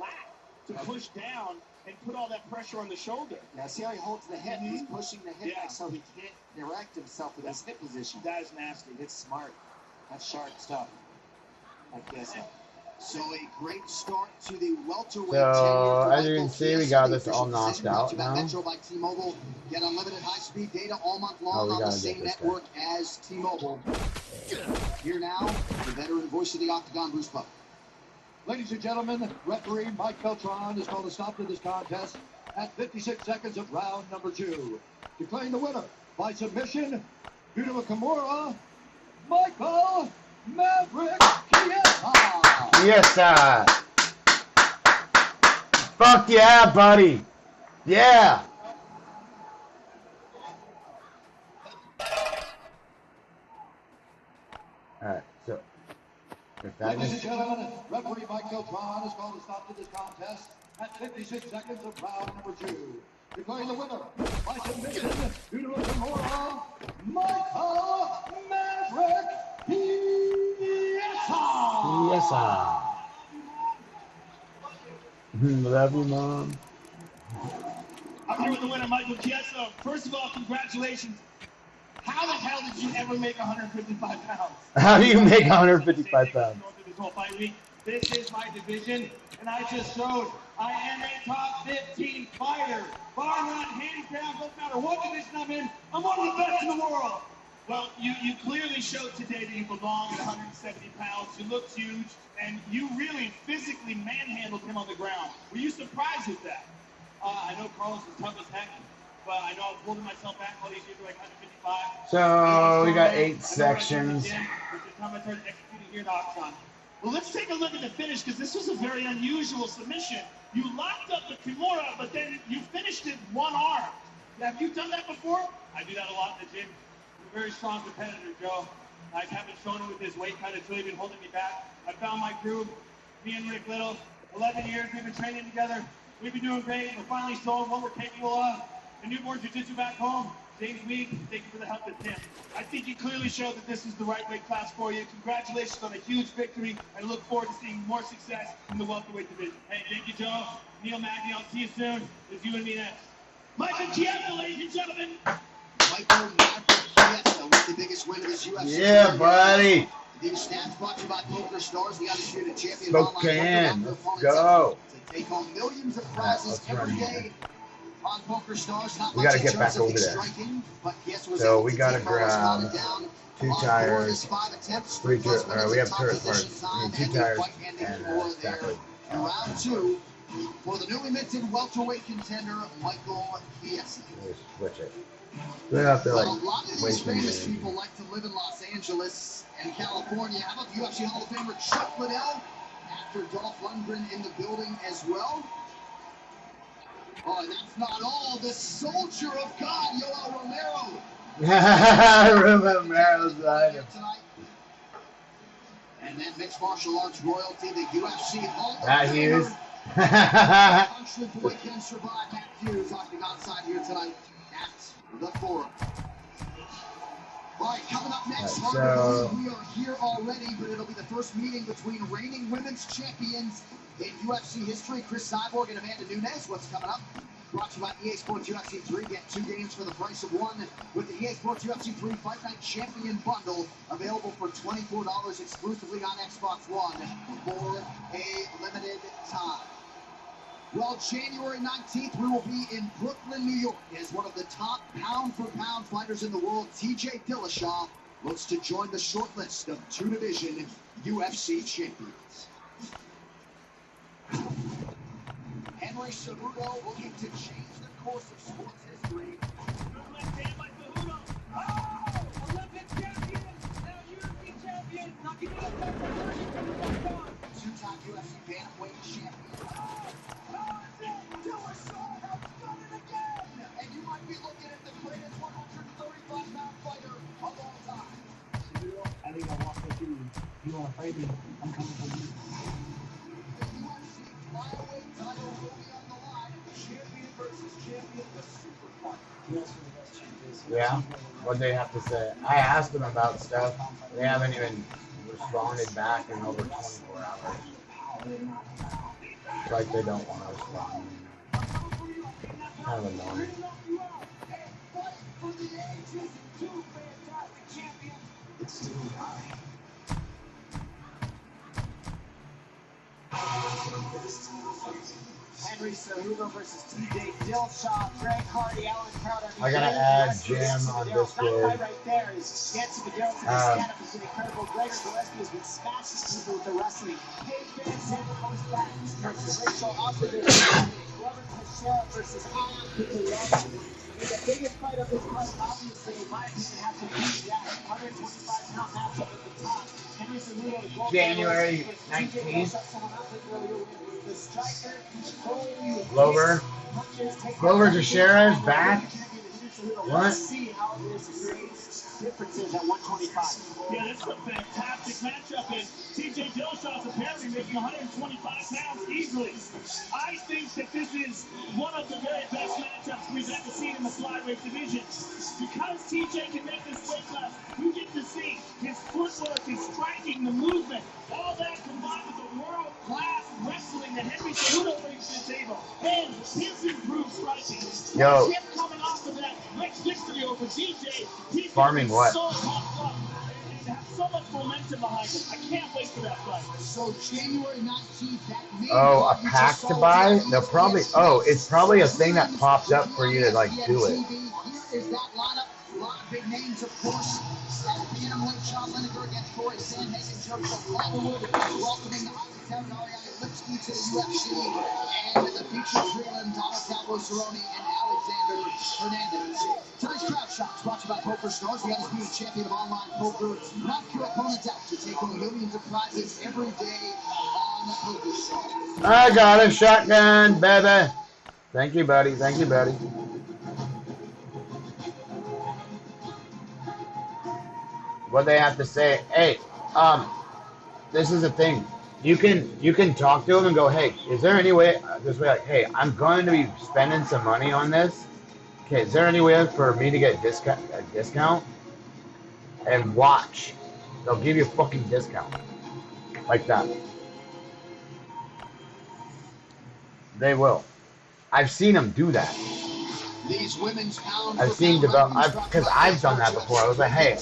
To push down and put all that pressure on the shoulder. Now, see how he holds the hip? He's pushing the hip back so he can't direct himself with his hip position. That is nasty. It's smart. That's sharp stuff. I guess so. So a great start to the welterweight tenure. So, as you can see, we got this all knocked out now. Metro by T-Mobile. Get unlimited high-speed data all month long on the same network as T-Mobile. Here now, the veteran voice of the Octagon, Bruce Buck. Ladies and gentlemen, referee Mike Beltran has called a stop to this contest at 56 seconds of round number 2. Declaring the winner by submission due to a Kimura, Michael Maverick Chiesa. Yes, sir. Fuck yeah, buddy. Yeah. Alright, so. Ladies and gentlemen, referee Mike Beltran has called a stop to this contest at 56 seconds of round number 2. Declaring the winner by submission due to a Kimura, Michael Maverick Chiesa. Yes, sir. Love you, Mom. I'm here with the winner, Michael Chiesa. First of all, congratulations. How the hell did you ever make 155 pounds? How do you make 155 pounds? This whole fight week. This is my division, and I just showed I am a top 15 fighter. Bar none, hands down, no matter what division I'm in, I'm one of the best in the world. Well, you clearly showed today that you belong at 170 pounds. You looked huge, and you really physically manhandled him on the ground. Were you surprised at that? I know Carlos is tough as heck, but I know I was holding myself back all these years, like 155. So we got 8 sections. Well, let's take a look at the finish, because this was a very unusual submission. You locked up the Kimura, but then you finished it one arm. Have you done that before? I do that a lot in the gym. I'm a very strong competitor, Joe. I haven't shown it with this weight cut. It's really been holding me back. I found my groove. Me and Rick Little, 11 years we've been training together. We've been doing great. We're finally showing what we're capable of. The newborn jiu-jitsu back home. James Week, thank you for the help with him. I think you clearly showed that this is the right weight class for you. Congratulations on a huge victory. I look forward to seeing more success in the welterweight division. Hey, thank you, Joe. Neil Magny, I'll see you soon. It's you and me next. Michael Chiesa, ladies and gentlemen. Michael Maverick Chiesa with the biggest win of his UFC. Yeah, buddy. These stats brought to you by Poker Stars, the undisputed champion. Spokane, let's go. To take home millions of prizes every day. On Poker Stars, not we gotta get back over there. So we gotta grab 2 tires, 3 turrets, we have turret parts. We need 2 tires and stack it. And round 2 for the newly minted welterweight contender, Michael Chiesa. Switch it. We're out there like a lot of these famous people like to live in Los Angeles and California. How about the UFC Hall of Famer Chuck Liddell? After Dolph Lundgren in the building as well. Oh, and that's not all. The soldier of God, Yoel Romero. Romero's behind him. And then mixed martial arts royalty, the UFC Hall of Matt Hughes. Country boy can survive. Matt Hughes octagon side here tonight at the Forum. All right, coming up next, we are here already, but it'll be the first meeting between reigning women's champions in UFC history, Chris Cyborg and Amanda Nunes. What's coming up? brought to you by EA Sports UFC 3. Get 2 games for the price of 1 with the EA Sports UFC 3 Fight Night Champion Bundle, available for $24 exclusively on Xbox One for a limited time. Well, January 19th, we will be in Brooklyn, New York, as one of the top pound-for-pound fighters in the world, TJ Dillashaw, looks to join the short list of 2-division UFC champions. Henry Cejudo looking to change the course of sports history. Olympic champion, now European champion, knocking out that 2-time UFC bantamweight champion. Dillashaw has done it again! And you might be looking at the greatest 135-pound fighter of all time. I think I walked with you. You want to fight me? I'm coming for you. The UFC flyweight title will be on the line. Champion versus champion, the super fight. Yes, for the best champions. Yeah, what they have to say. I asked them about stuff. They haven't even responded back in over 24 hours. It's like they don't want to respond. Kind of annoying. It's still high. Henry Cejudo versus TJ Dillashaw, Greg Hardy, Alan Crowder. I gotta add Jam on Discord. Right there is Nancy McGill to the stand-up is incredible. Gregor Gillespie has been smashing people with the wrestling. Paige Van Zandt comes back versus Rachel Osgood. Glover Teixeira versus Alan Cutello. In the biggest fight of this card, obviously, in my opinion, has to be that 125-pound matchup at the top. Henry Cejudo, January 19th. the striker, Glover Teixeira is back. What? See how this creates differences at 125. Yeah, this is a fantastic matchup, and TJ Dillashaw's apparently making 125 pounds easily. I think that this is one of the very best matchups we've ever seen in the flyweight division. Because TJ can make this weight class, you get to see his footwork, his striking, the movement, all that combined with the world-class wrestling that Henry Cejudo brings to the table, and his improved striking. Yo. Him coming off of that next victory over DJ, he's Farming what? so pumped up and have so much momentum behind him. I can't wait for that fight. So January 19th, that may Oh, a pack to buy? They'll probably, it's probably a thing that popped up for you to like do it. Here is that lineup. A lot of big names, of course. Bantamweight Sean Lineker against Corey Sandhagen, Joseph Blackwood, welcoming Octagon Ariane Lipsky to the UFC, and the featured Freeland, Donald Cowboy Cerrone, and Alexander Hernandez. Tonight's Crowd Shots brought to you by Poker Stars, the undisputed champion of online poker. Knock your opponents out to take home millions of prizes every day on Poker Stars. I got a shotgun, baby. Thank you, buddy. Thank you, buddy. What they have to say, hey, this is the thing. You can talk to them and go, hey, is there any way, this way, like, hey, I'm going to be spending some money on this. Okay, is there any way for me to get a discount? And watch. They'll give you a fucking discount. Like that. They will. I've seen them do that. These women's pound I've seen because I've done that before. I was like, hey,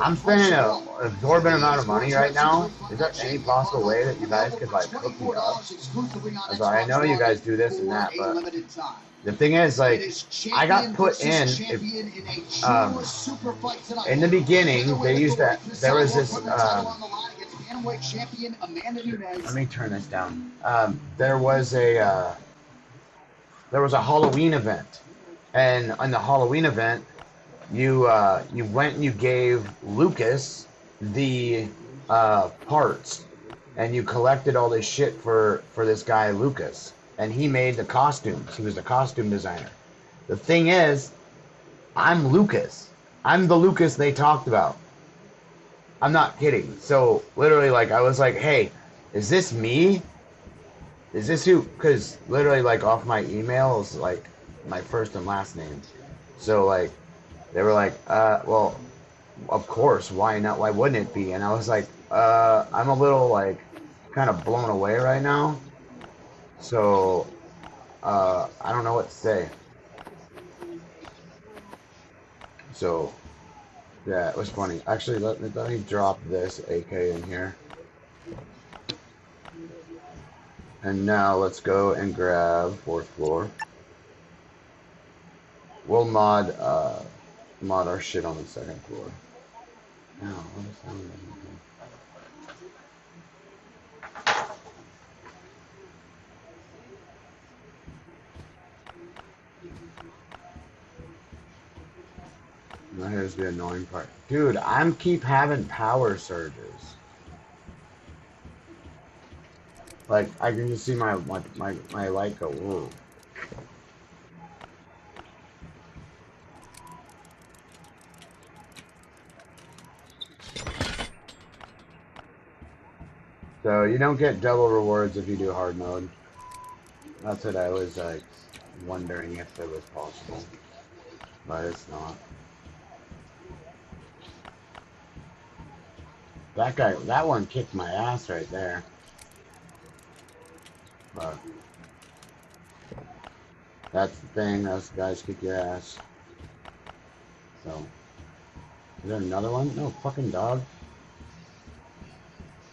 I'm spending an exorbitant amount of money right now. Is there any possible way that you guys could like hook me up? I was like, I know you guys do this and that, but the thing is, like, I got put in the beginning. They used that. There was this. Let me turn this down. There was a Halloween event. And on the Halloween event, you went and you gave Lucas the parts, and you collected all this shit for this guy Lucas, and he made the costumes. He was the costume designer. The thing is, I'm Lucas. I'm the Lucas they talked about. I'm not kidding. So literally, like, I was like, hey, is this me? Is this who? Because literally, like, off my emails, like, my first and last name. So like they were like, well, of course, why not? Why wouldn't it be? And I was like, I'm a little like kind of blown away right now. So I don't know what to say. So, yeah, it was funny. Actually, let me drop this AK in here. And now let's go and grab 4th floor. We'll mod our shit on the 2nd floor. Now, what is that? Now here's the annoying part. Dude, I'm keep having power surges. Like, I can just see my light go, whoa. So you don't get double rewards if you do hard mode. That's what I was like wondering if it was possible, but it's not. That one kicked my ass right there. But that's the thing, those guys kick your ass. So, is there another one? No, fucking dog.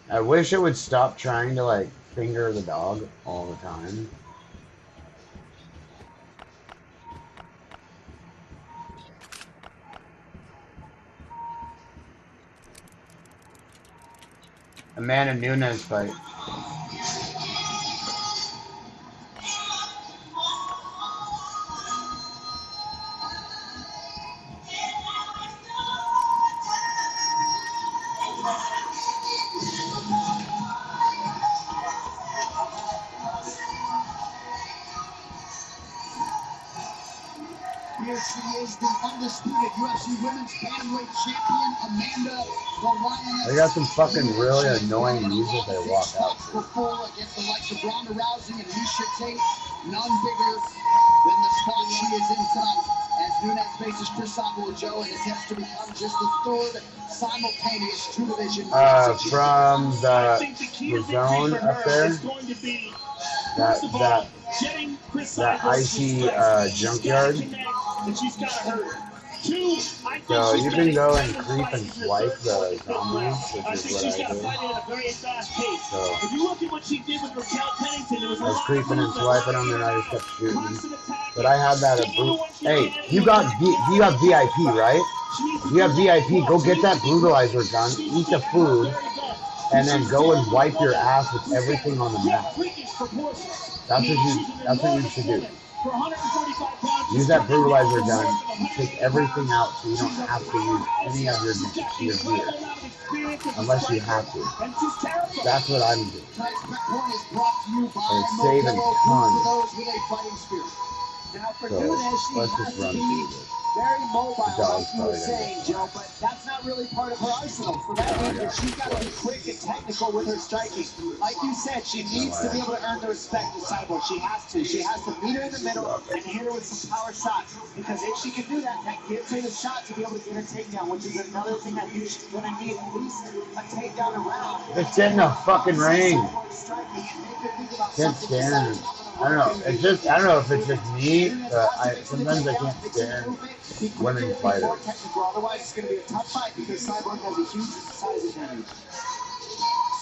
I wish it would stop trying to like finger the dog all the time. Amanda Nunes fight. Here she is, the undisputed UFC Women's Bantamweight Champion, Amanda the Lioness. They got some fucking really annoying music they walk out to. Before against the likes of Ronda Rousey and Miesha Tate, none bigger than the spot she is in tonight. As Nunes faces Chris Joe and attempts to become just the third simultaneous two-division. From the zone up there, that icy junkyard. So you can go and creep and swipe the zombies, which is what I do. So I was creeping and swiping them, and I just kept shooting. But I had that Hey, you got VIP, right? If you have VIP, go get that brutalizer gun, eat the food, and then go and wipe your ass with everything on the map. That's what you should do. Use that brutalizer gun, take everything out so you don't have to use any of your gear. Unless you have to. That's what I'm doing. And it's saving tons. So, let's just run through this. Very mobile, like you were saying, Joe, but that's not really part of her arsenal. For that reason, she's got to be quick and technical with her striking. Like you said, she needs to be able to earn the respect of Cyborg. She has to. She has to meet her in the middle and hit her with some power shots. Because if she can do that, that gives her the shot to be able to get her takedown, which is another thing that she's going to need, at least a takedown around. It's in the fucking ring. Can't stand. I don't know. It's just, I don't know if it's just me, but sometimes I can't stand women fighters. Otherwise, it's going to be a tough fight because Cyborg has a huge size advantage.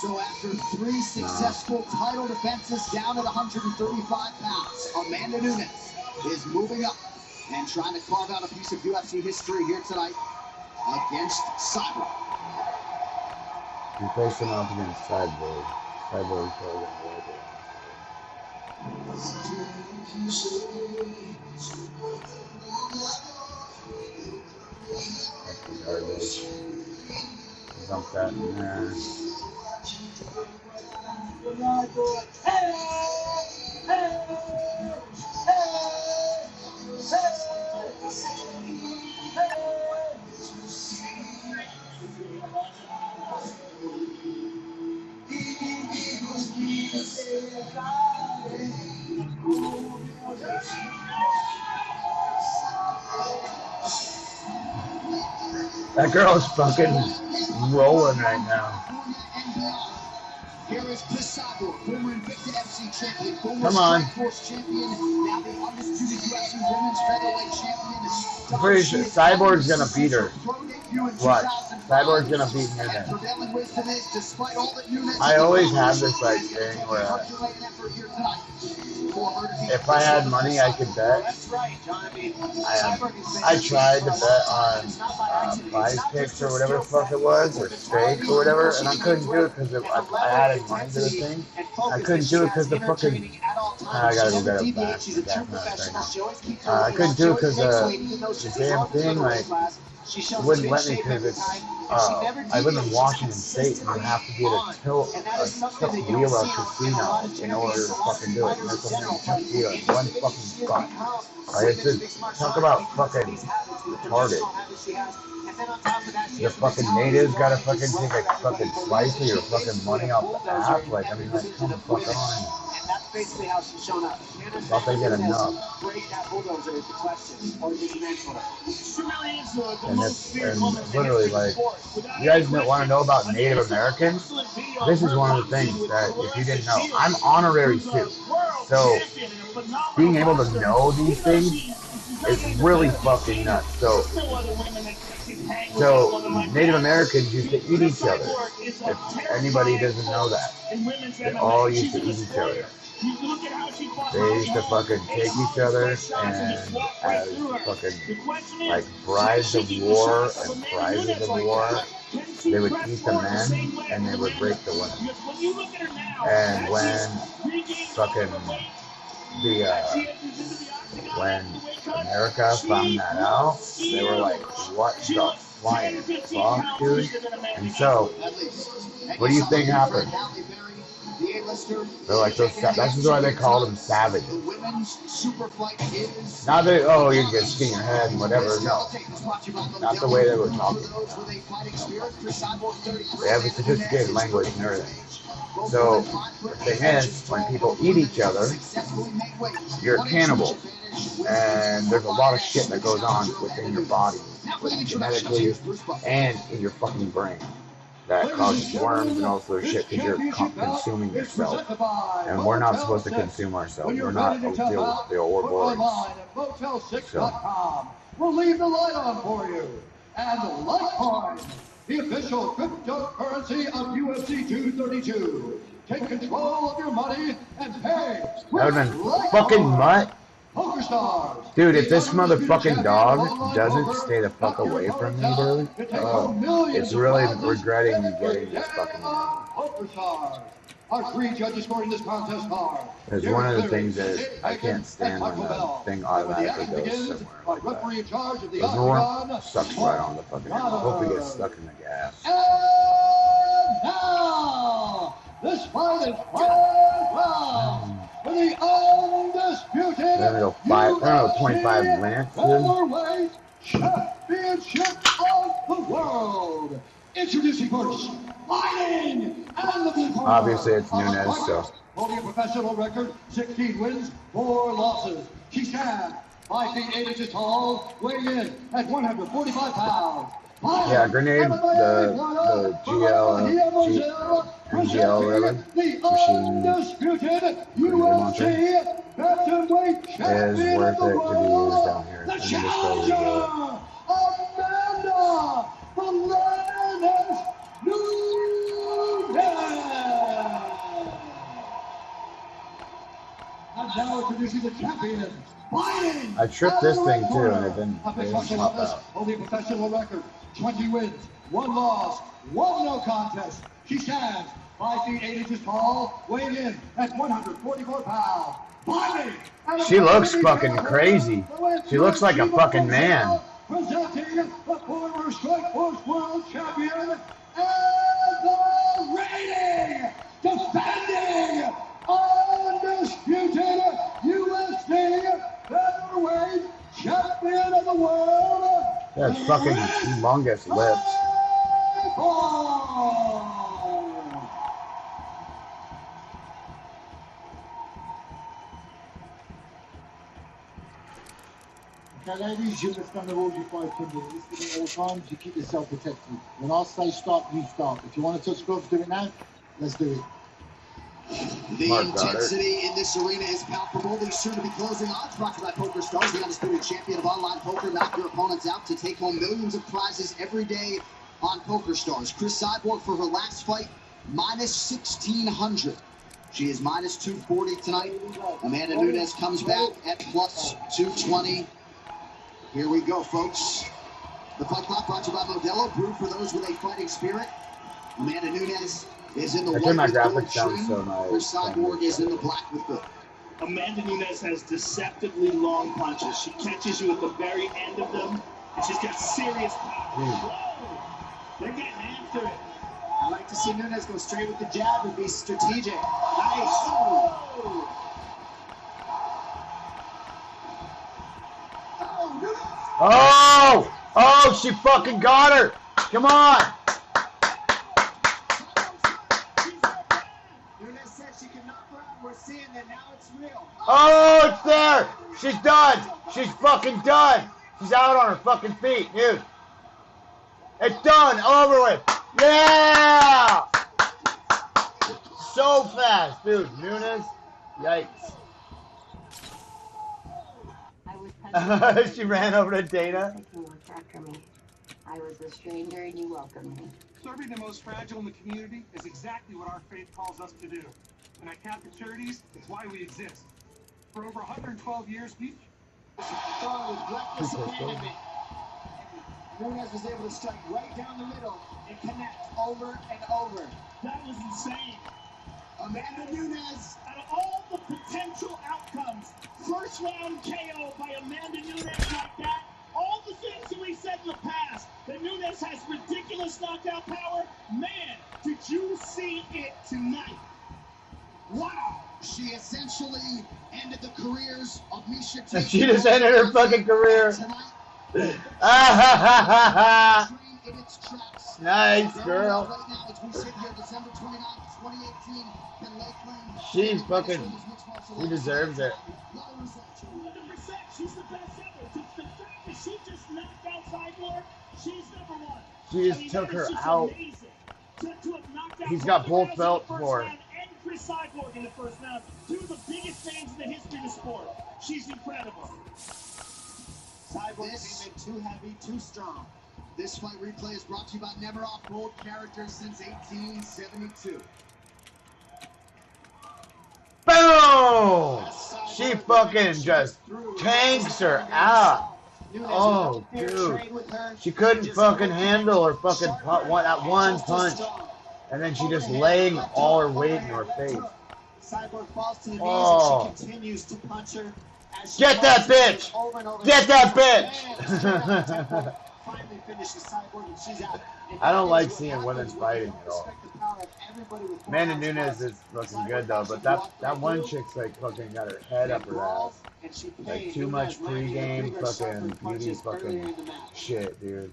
So after 3 successful title defenses down at 135 pounds, Amanda Nunes is moving up and trying to carve out a piece of UFC history here tonight against Cyborg. You're facing off against Cyborg. Cyborg's probably going to work it. That's garbage. Dump that in there. That girl's fucking rolling right now. Here is Chris Cyborg, former Invicta FC champion, former Come on. Strikeforce champion, now the undisputed UFC women's featherweight champion. I'm pretty sure Cyborg's gonna beat her. Watch. Cyborg's gonna beat Nunes. I always have this like thing where if I had money I could bet. I tried to bet on Prize Picks or whatever the fuck it was, or Stake or whatever, and I couldn't do it because I added money to the thing. I couldn't do it because the fucking I gotta go get it back. I couldn't do it because the damn thing like it wouldn't let me because it's I live in Washington State and you have to get a tilt wheel of casino in order to fucking do it. And there's only a wheel in one fucking spot. It's just talk about fucking retarded. The fucking natives gotta fucking take a fucking slice of your fucking money off the app. Like, I mean, like, come the fuck on. That's basically how she's shown up. Thought they get enough. And literally, like, you guys want to know about Native Americans? This is one of the things that, if you didn't know, I'm honorary too. So, being able to know these things is really fucking nuts. So Native Americans used to eat each other. If anybody doesn't know that, they all used to eat each other. They used to fucking take each other and as fucking like brides of war and prizes of war, they would eat the men and they would rape the women. And when fucking when America found that out, they were like, what the flying fuck, dude? And so, what do you think happened? They're like, that's why they called them savages. Not that, oh, you can get skin in your head and whatever, no. Not the way they were talking about. They have a sophisticated language and everything. So, the thing is, when people eat each other, you're a cannibal. And there's a lot of shit that goes on within your body, genetically and in your fucking brain, that causes worms and all sorts of shit because you're consuming yourself. And we're not supposed to consume ourselves. We're not the Ouroboros. So. We'll leave the light on for you. And Litecoin, the official cryptocurrency of UFC 232. Take control of your money and pay. That would have been fucking mutt. Dude, if this motherfucking dog doesn't stay the fuck away from me, dude, it's really regretting me getting this fucking dog. Our three judges scoring this contest are. Because one of the things is I can't stand when the thing automatically goes somewhere like that. The norm sucks right on the fucking end. I hope he gets stuck in the gas. And now, this fight is 12 rounds. For the undisputed They're gonna go 25 minutes, featherweight championship of the world. Introducing first, fighting and the people. Obviously, it's Nunes, so. Holding a professional record, 16 wins, 4 losses. She stands 5 feet 8 inches tall, weighing in at 145 pounds. Yeah, Grenade, the MGL, whatever, machine, launcher, is worth it to be used down here. And just And now introducing the champion, fighting. I tripped this thing too, and it didn't pop out. Holding a professional record, 20 wins, 1 loss, 1 no contest. She stands 5 feet 8 inches tall, weighing in at 144 pounds. Fighting. She looks fucking crazy. She looks like a fucking man. Presenting the former Strikeforce World Champion and the reigning, defending, undisputed UFC featherweight champion of the world. That's fucking humongous lips. Okay, ladies, you understand the rules you fight under. Listen at all times, you keep yourself protected. When I say stop, you stop. If you want to touch gloves, do it now. Let's do it. The Smart intensity in this arena is palpable. These soon-to-be closing odds brought to you by Poker Stars, the undisputed champion of online poker. Knock your opponents out to take home millions of prizes every day on Poker Stars. Chris Cyborg for her last fight, minus 1,600. She is minus 240 tonight. Amanda Nunes comes back at plus 220. Here we go, folks. The fight clock brought to you by Modelo, brewed for those with a fighting spirit. Amanda Nunes is in the white my with gold graphics sound trim. so nice. Chris Cyborg is in the black with gold. Amanda Nunes has deceptively long punches. She catches you at the very end of them, and she's got serious power. Whoa! They're getting after it. I like to see Nunes go straight with the jab and be strategic. Nice. Oh! Oh, she fucking got her! Come on! Nunes said she could knock her out. We're seeing that now it's real. Oh, it's there! She's done! She's fucking done! She's out on her fucking feet, dude. It's done! Over with! Yeah! So fast, dude. Nunes, yikes. She ran over to Dana. Looked after me. I was a stranger and you welcomed me. Serving the most fragile in the community is exactly what our faith calls us to do. And at Catholic Charities, it's why we exist. For over 112 years, we've with reckless abandonment. Nunes was able to strike right down the middle and connect over and over. That was insane. Amanda Nunes, out of all the potential outcomes, first round KO by Amanda Nunes like that, all the things that we said in the past, that Nunes has ridiculous knockout power, man, did you see it tonight? Wow. She essentially ended the careers of Misha Tate. She just ended her fucking career. Nice, girl. She's fucking, she deserves it. 100%, she's the best ever. The fact that she just knocked out Cyborg, she's number one. She just took her out. He's got both belts for her. And Chris Cyborg in the first round. Two of the biggest names in the history of the sport. She's incredible. Cyborg came in too heavy, too strong. This fight replay is brought to you by Never Off Bold Characters since 1872. Boom! She fucking just tanks her out. Oh, dude. She couldn't fucking handle her fucking that one punch. And then she just laying all her weight in her face. Cyborg falls to the knees and she continues to punch her. Get that bitch! Get that bitch! Finally finishes Cyborg and she's out. I don't like seeing women fighting at all. Amanda Nunes is looking good though, but that one chick's like fucking got her head up her ass. Like too much pregame fucking beauty fucking shit, dude.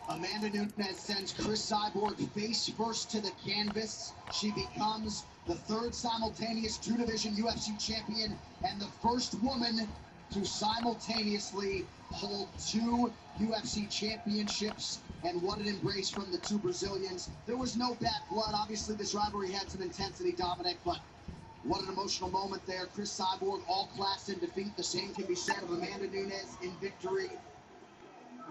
Amanda Nunes sends Chris Cyborg face first to the canvas. She becomes the third simultaneous two-division UFC champion and the first woman to simultaneously hold two UFC championships. And what an embrace from the two Brazilians. There was no bad blood. Obviously, this rivalry had some intensity, Dominic, but what an emotional moment there. Chris Cyborg, all class in defeat. The same can be said of Amanda Nunes in victory.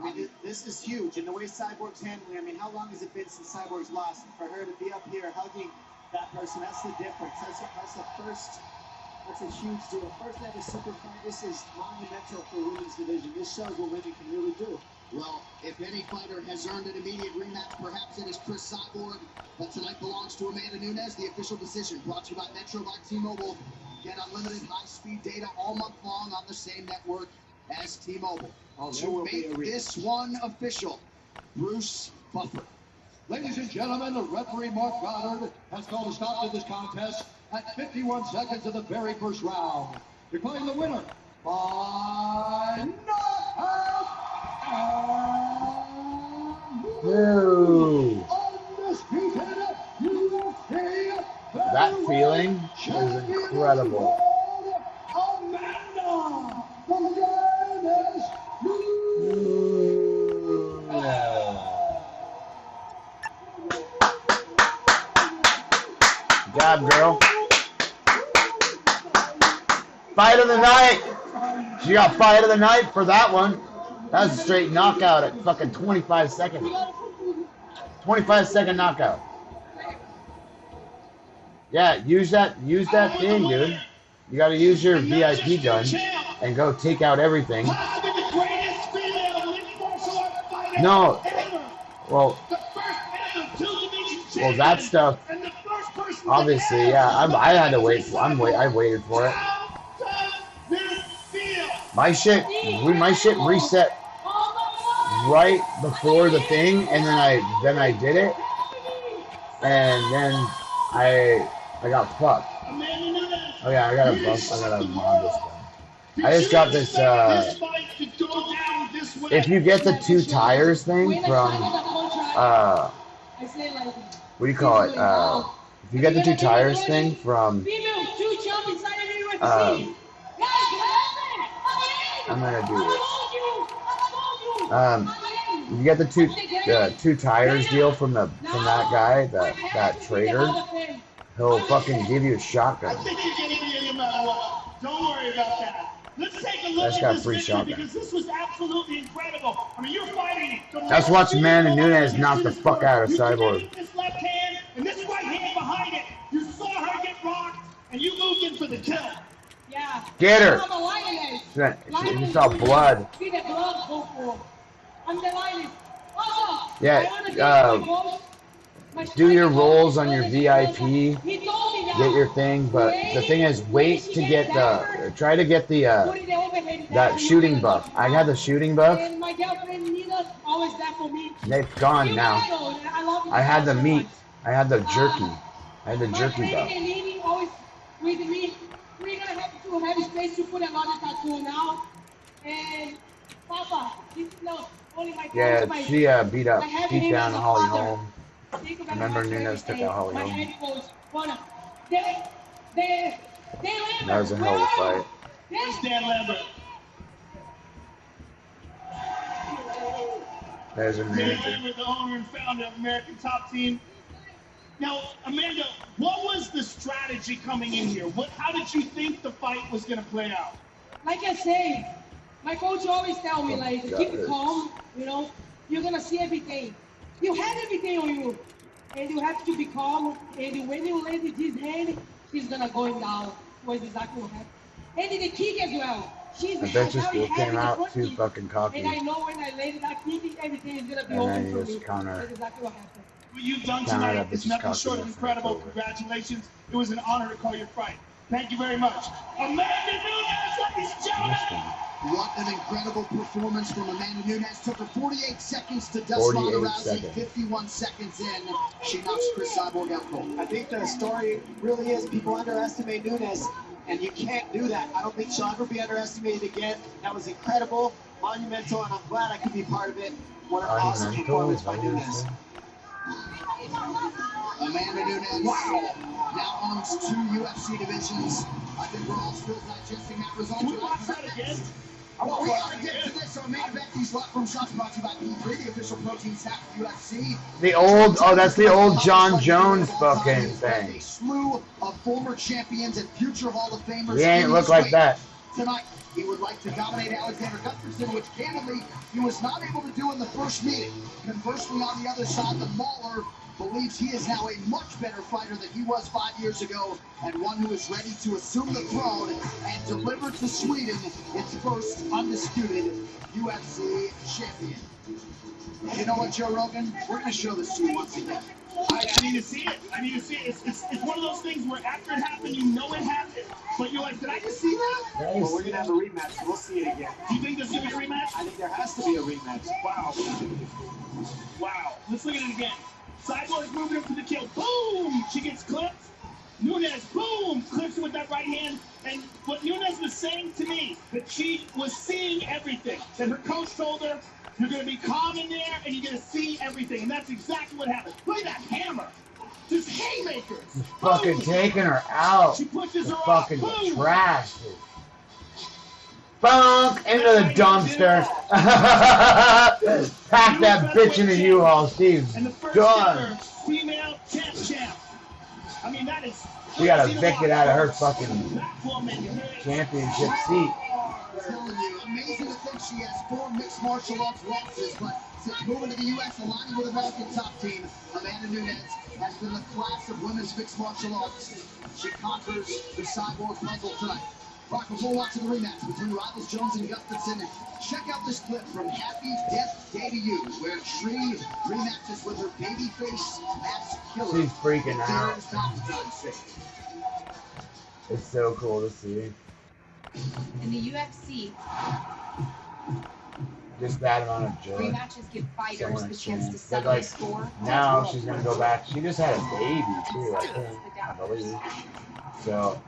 I mean, this is huge. And the way Cyborg's handling, I mean, how long has it been since Cyborg's lost? And for her to be up here hugging that person, that's the difference. That's the first. That's a huge deal. First ever super fight. This is monumental for women's division. This shows what women can really do. Well, if any fighter has earned an immediate rematch, perhaps it is Chris Cyborg. But tonight belongs to Amanda Nunes. The official decision brought to you by Metro by T-Mobile. Get unlimited high-speed data all month long on the same network as T-Mobile. To make this one official, Bruce Buffer. Ladies and gentlemen, the referee Mark Goddard has called a stop to this contest at 51 seconds of the very first round. Declaring the winner by knockout. Dude. That feeling is incredible. Good job, girl. Fight of the night. She got fight of the night for that one. That was a straight knockout at fucking 25 seconds. 25-second knockout. Yeah, use that thing, dude. You gotta use your VIP gun and go take out everything. No. Well, that stuff. Obviously, yeah. I had to wait. I waited for it. My shit reset right before the thing, and then I did it, and then I got fucked. Oh yeah, I gotta mod this thing. I just got this. If you get the 2 tires thing from what do you call it? If you get the 2 tires thing from I'm gonna do this. You get the two tires deal from that guy, that trader. He'll fucking give you a shotgun. Don't worry about that. Let's take a look That's at got this free picture shotgun. because this was absolutely incredible. I mean, you're fighting. Let's watch Amanda Nunes knock the fuck out of Cyborg. This left hand and this right hand behind it. You saw her get rocked, and you moved in for the kill. Yeah. Get her. You saw blood. See the blood go for. I'm the lioness. Yeah. Do your rolls on your VIP. Get your thing, but the thing is, wait to get try to get the that shooting buff. I had the shooting buff. My girlfriend Nina always there for me. It's gone now. I had the meat. I had the jerky. I had the jerky buff. Always with me. We're gonna have to have space to put another tattoo now. And Papa, this is not only my Yeah, she beat down Holly Holm. Remember Nunes took out Holly Holm. That was a hell of a fight. Where's Dan Lambert? There's a Dan manager. Lambert, the owner and founder of American Top Team. Now, Amanda, what was the strategy coming in here? How did you think the fight was going to play out? Like I say, my coach always tell me, like, keep it calm, you know, you're going to see everything. You have everything on you, and you have to be calm, and when you land his hand, he's going to go down. Was exactly what happened. And the kick as well. She's I bet you still came out too fucking cocky. And I know when I landed that kick, everything is going to be And then open you for just me. counter. That's exactly what happened. What you've done tonight is nothing short of incredible. Congratulations. It was an honor to call your fight. Thank you very much. Amanda Nunes, ladies and gentlemen. What an incredible performance from Amanda Nunes. Took her 48 seconds to dust Ronda Rousey. 51 seconds in, she knocks Chris Cyborg out cold. I think the story really is people underestimate Nunes, and you can't do that. I don't think she'll ever be underestimated again. That was incredible, monumental, and I'm glad I could be part of it. What an awesome performance by Nunes. Amanda Nunes now owns 2 UFC divisions. I think we're all still digesting that result. Can we watch that again? We are getting to this. Our main event, these Locked Room Shots brought to you by P3, the official protein snack of UFC. That's the old John Jones fucking thing. A slew of former champions and future Hall of Famers. He ain't look like that. Tonight, he would like to dominate Alexander Gustafsson, which candidly he was not able to do in the first meeting. Conversely, on the other side, the Mauler believes he is now a much better fighter than he was 5 years ago, and one who is ready to assume the throne and deliver to Sweden its first undisputed UFC champion. You know what, Joe Rogan? We're going to show this to you once again. I need to see it. I need to see it. It's one of those things where after it happened, you know it happened, but you're like, did I just see that? Well, we're going to have a rematch. We'll see it again. Do you think there's going to be a rematch? I think there has to be a rematch. Wow. Wow. Let's look at it again. Cyborg moving up to the kill. Boom! She gets clipped. Nunes, boom! Clips with that right hand. And what Nunes was saying to me, that she was seeing everything. That her coach told her, you're going to be calm in there and you're going to see everything. And that's exactly what happened. Look at that hammer. Just haymakers. He's fucking taking her out. She pushes her fucking off. Boom. trash. Bonk into the dumpster. Pack that bitch in the U-Haul, Steve. And the first Done. ever female champ. I mean, that is She got evicted out of her fucking championship seat. I'm telling you, amazing to think she has 4 mixed martial arts losses, but since moving to the U.S. aligning with American top team, Amanda Nunes has been the class of women's mixed martial arts. She conquers the cyborg puzzle tonight. Right, before watching the rematch between rivals Jones and Gustafson, check out this clip from Happy Death Day to You, where Tree rematches with her babyface Max Killer. She's freaking out. There's Valentine's Day. It's so cool to see. In the UFC, Just that amount of joy. rematches give fighters the chance to But settle like the score. now she's gonna go back. She just had a baby too, I think. I believe. So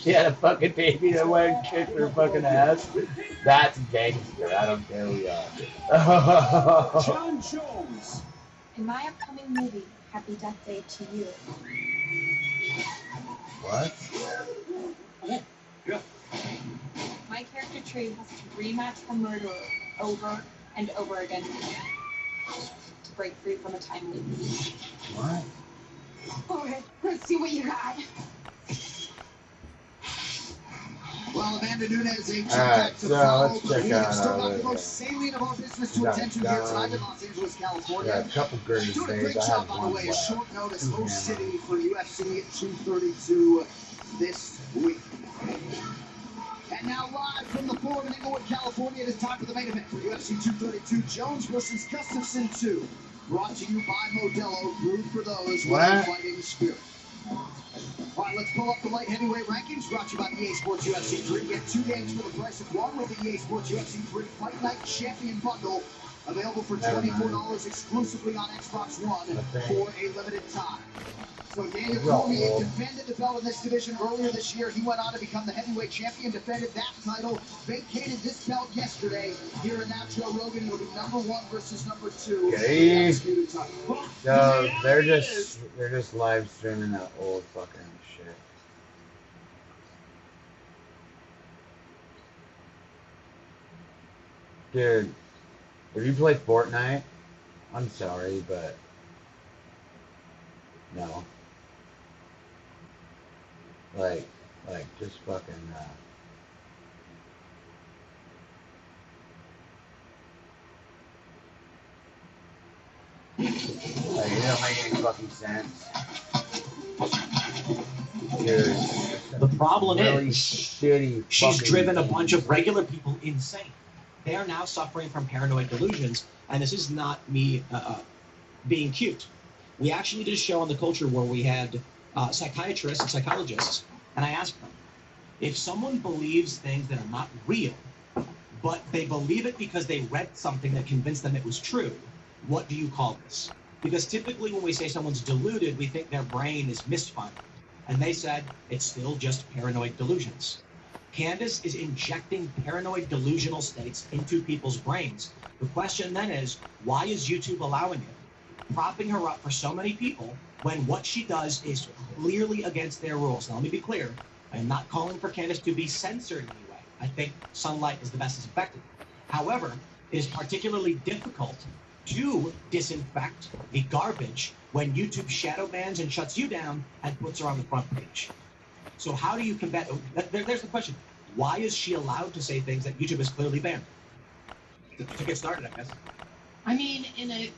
she had a fucking baby that went and kicked her fucking ass. That's gangster. I don't care who you are. John Jones. In my upcoming movie, Happy Death Day to You. What? Yeah. My character Tree has to rematch the murderer over and over again to break free from a time loop. What? Okay, let's see what you got. Well, Amanda Nunes, a Alright, so let's check we out still our got the list. most salient of our business to attend to here tonight in Los Angeles, California. Got a couple great Doing a days. great I job, have by the one way, left. short notice, host city for UFC 232 this week. And now live from the Forum in Inglewood, California, it is time for the main event for UFC 232, Jones versus Gustafson 2. Brought to you by Modelo, brewed for those with a fighting spirit. All right, let's pull up the light heavyweight rankings, brought to you by EA Sports UFC 3. Get 2 games for the price of 1 with the EA Sports UFC 3 Fight Night Champion Bundle, available for $24 exclusively on Xbox One for a limited time. So Daniel Cormier defended the belt in this division earlier this year. He went on to become the heavyweight champion, defended that title, vacated this belt yesterday. Here and now, Joe Rogan, it'll be number 1 versus number 2. Okay. So they're just live streaming that old fucking shit. Dude, if you play Fortnite, I'm sorry, but no. Like just fucking like, it don't make any fucking sense. Dude, The problem really is shitty she's fucking driven a game. bunch of regular people insane. They are now suffering from paranoid delusions, and this is not me being cute. We actually did a show on The Culture where we had psychiatrists and psychologists, and I asked them, if someone believes things that are not real, but they believe it because they read something that convinced them it was true, what do you call this? Because typically when we say someone's deluded, we think their brain is misfiring. And they said, it's still just paranoid delusions. Candace is injecting paranoid delusional states into people's brains. The question then is, why is YouTube allowing it, propping her up for so many people, when what she does is clearly against their rules? Now, let me be clear. I am not calling for Candace to be censored in any way. I think sunlight is the best disinfectant. However, it is particularly difficult to disinfect the garbage when YouTube shadow bans and shuts you down and puts her on the front page. So how do you combat? There's the question. Why is she allowed to say things that YouTube has clearly banned? To get started, I guess. I mean, in a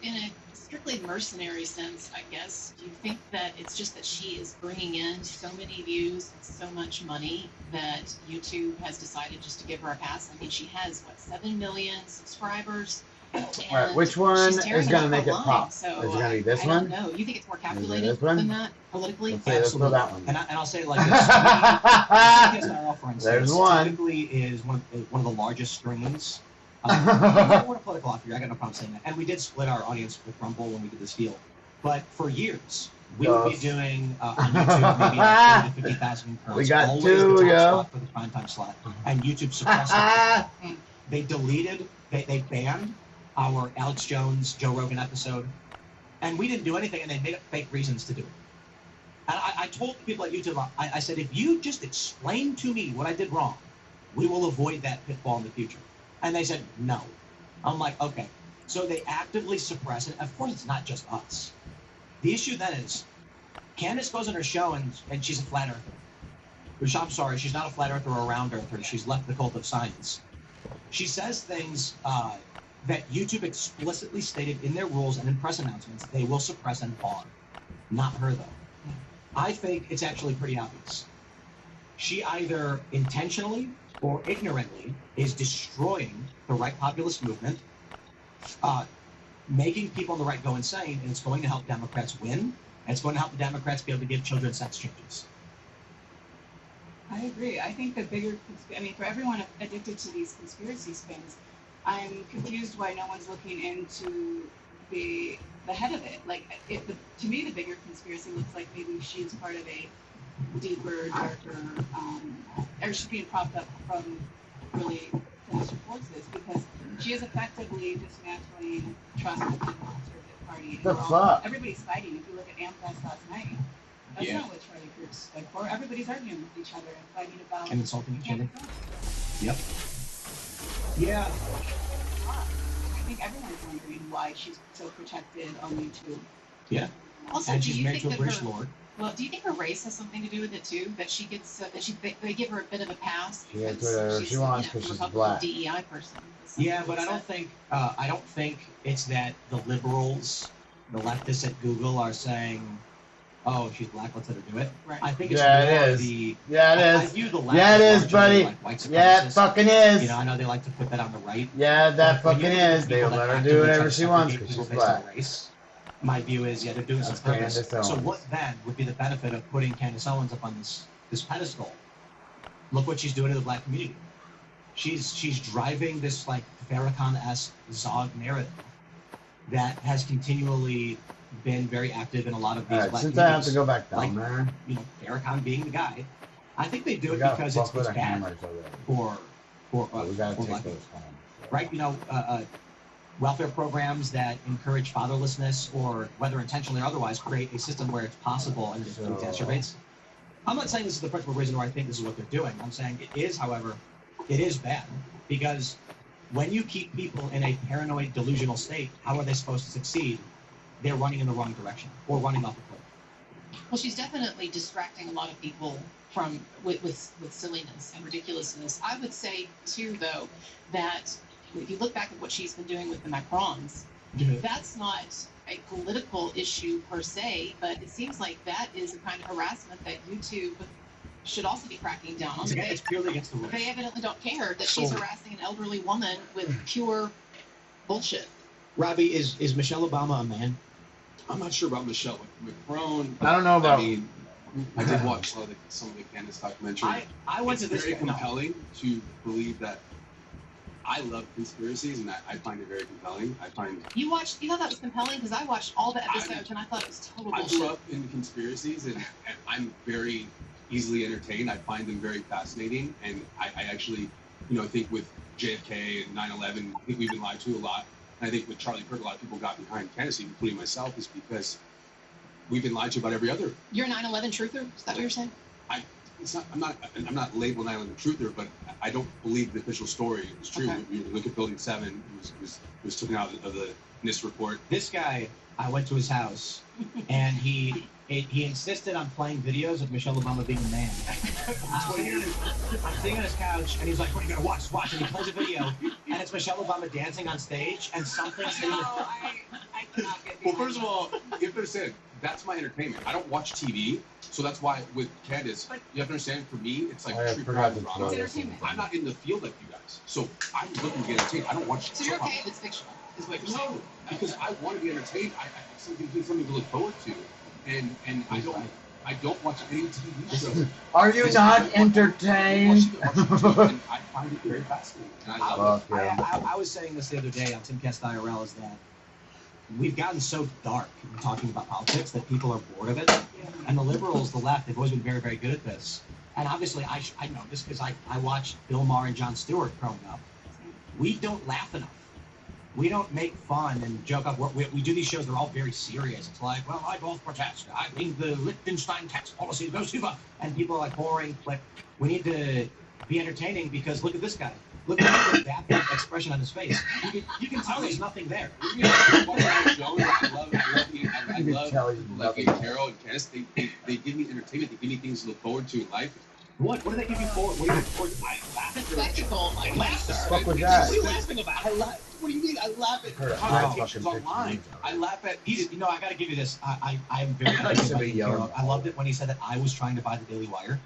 strictly mercenary sense, I guess, do you think that it's just that she is bringing in so many views and so much money that YouTube has decided just to give her a pass? I mean, she has, what, 7 million subscribers? Alright, which one is going to make it pop? So, is it going to be this I one? don't know. You think it's more Is it calculated this one? than that, politically? Let's throw that one. And I'll say it like this. SRL, for instance, There's one. typically is one of the largest screens. I don't want to political off here. I got no problem saying that. And we did split our audience with Rumble when we did this deal. But for years, we would be doing on YouTube maybe like 40, 50,000 concurrents. We got always two, the top yo. spot for the primetime slot. And YouTube suppressed it. They deleted, they banned our Alex Jones, Joe Rogan episode. And we didn't do anything, and they made up fake reasons to do it. And I told the people at YouTube, I said, if you just explain to me what I did wrong, we will avoid that pitfall in the future. And they said, no. I'm like, okay. So they actively suppress it. Of course, it's not just us. The issue then is, Candace goes on her show and she's a flat earther. Which I'm sorry, she's not a flat earther or a round earther. She's left the cult of science. She says things that YouTube explicitly stated in their rules and in press announcements they will suppress and bar. Not her, though. I think it's actually pretty obvious. She either intentionally or ignorantly is destroying the right populist movement, making people on the right go insane, and it's going to help Democrats win, and it's going to help the Democrats be able to give children sex changes. I agree. I think the bigger, for everyone addicted to these conspiracy spins, I'm confused why no one's looking into the head of it. Like, to me, the bigger conspiracy looks like maybe she's part of a deeper, darker, or she's being propped up from really sinister forces, because she is effectively dismantling trust within the conservative party. The fuck? Everybody's fighting. If you look at AmFest last night, that's not what Charlie Kirk's stood for. Everybody's arguing with each other and fighting about And insulting each other. Yep. Yeah. I think everyone's wondering why she's so protected on YouTube. Yeah. Also, And do she's you married think to a that British her, lord. Well, do you think her race has something to do with it too? That she gets they give her a bit of a pass Yeah, because whatever she wants because she's black. DEI person. Yeah, but I don't think it's that the liberals, the leftists at Google are saying, "Oh, she's black, let's let her do it." Right. I think it's Yeah, more it is. the Yeah, it I is. view the left Yeah, it as is, largely buddy. like white Yeah, it supremacists. fucking is. You know, I know they like to put that on the right. Yeah, that But when fucking you look at is. the They'll people let that her actively do try whatever to she wants segregate because she's people based on black. race, my view is, yeah, they're doing this on purpose. Candace So Owens. what then would be the benefit of putting Candace Owens up on this pedestal? Look what she's doing to the black community. She's driving this like Farrakhan-esque Zog narrative that has continually been very active in a lot of these Alright, black since I have communities. to go back down like, there, you know, Farrakhan being the guy. I think they do we it gotta because fuck it's with our bad hammers already. for We gotta for take black those people. home. Right? You know, welfare programs that encourage fatherlessness, or whether intentionally or otherwise, create a system where it's possible and it exacerbates. I'm not saying this is the principal reason why I think this is what they're doing. I'm saying it is, however, it is bad, because when you keep people in a paranoid, delusional state, how are they supposed to succeed? They're running in the wrong direction or running off a cliff. Well, she's definitely distracting a lot of people from with silliness and ridiculousness. I would say too, though, that if you look back at what she's been doing with the Macrons, that's not a political issue per se, but it seems like that is a kind of harassment that YouTube should also be cracking down on. It's purely against the rules. They evidently don't care that she's harassing an elderly woman with pure bullshit. Robbie, is Michelle Obama a man? I'm not sure about Michelle Macron. I don't know about. I mean, I did watch some of the Candace documentary. I went to this. It's very compelling to believe that. I love conspiracies, and I find it very compelling. You thought that was compelling? Because I watched all the episodes and I thought it was total I bullshit. grew up in conspiracies, and I'm very easily entertained. I find them very fascinating, and I actually, I think with JFK and 9/11, I think we've been lied to a lot. And I think with Charlie Kirk, a lot of people got behind Candace, including myself, is because we've been lied to about every other. You're a 9/11 truther? Is that what you're saying? I'm not labeled 9/11 truther, but I don't believe the official story is true. Okay. You look at Building 7, was taken out of the NIST report. This guy, I went to his house, and he insisted on playing videos of Michelle Obama being a man. I'm sitting on his couch, and he's like, "What are you gonna watch? Watch!" And he plays a video, and it's Michelle Obama dancing on stage, and something's hitting the. I cannot get Well, first of all, you have to understand, that's my entertainment. I don't watch TV, so that's why with Candace, you have to understand, for me, it's like I true forgot crime to drama. throw this in. I'm not in the field like you guys, so I'm looking to get entertained. I don't watch. So you're okay if it's fictional, is what you're saying? No, because I want to be entertained. I something to look forward to, and I don't watch any TV shows. Are you not entertained? I find it very fascinating. And I love it. I was saying this the other day on Timcast IRL, is that we've gotten so dark in talking about politics that people are bored of it. And the liberals, the left, they've always been very, very good at this. And obviously, I know this because I watched Bill Maher and Jon Stewart growing up. We don't laugh enough. We don't make fun and joke up. We do these shows, they're all very serious. It's like, well, I both protest. I think the Liechtenstein tax policy goes too far. And people are like boring. Like, we need to be entertaining because look at this guy. Look at the baffled expression on his face. You can tell there's nothing there. I love Carol and Candace. They give me entertainment. They give me things to look forward to in life. What do they give you forward? What do you look forward to? I laugh at spectacle. I laugh at Fuck was that? What are you laughing about? What do you mean? I laugh at conversations online. I laugh at. You know, I got to give you this. I am very. I loved it when he said that I was trying to buy the Daily Wire.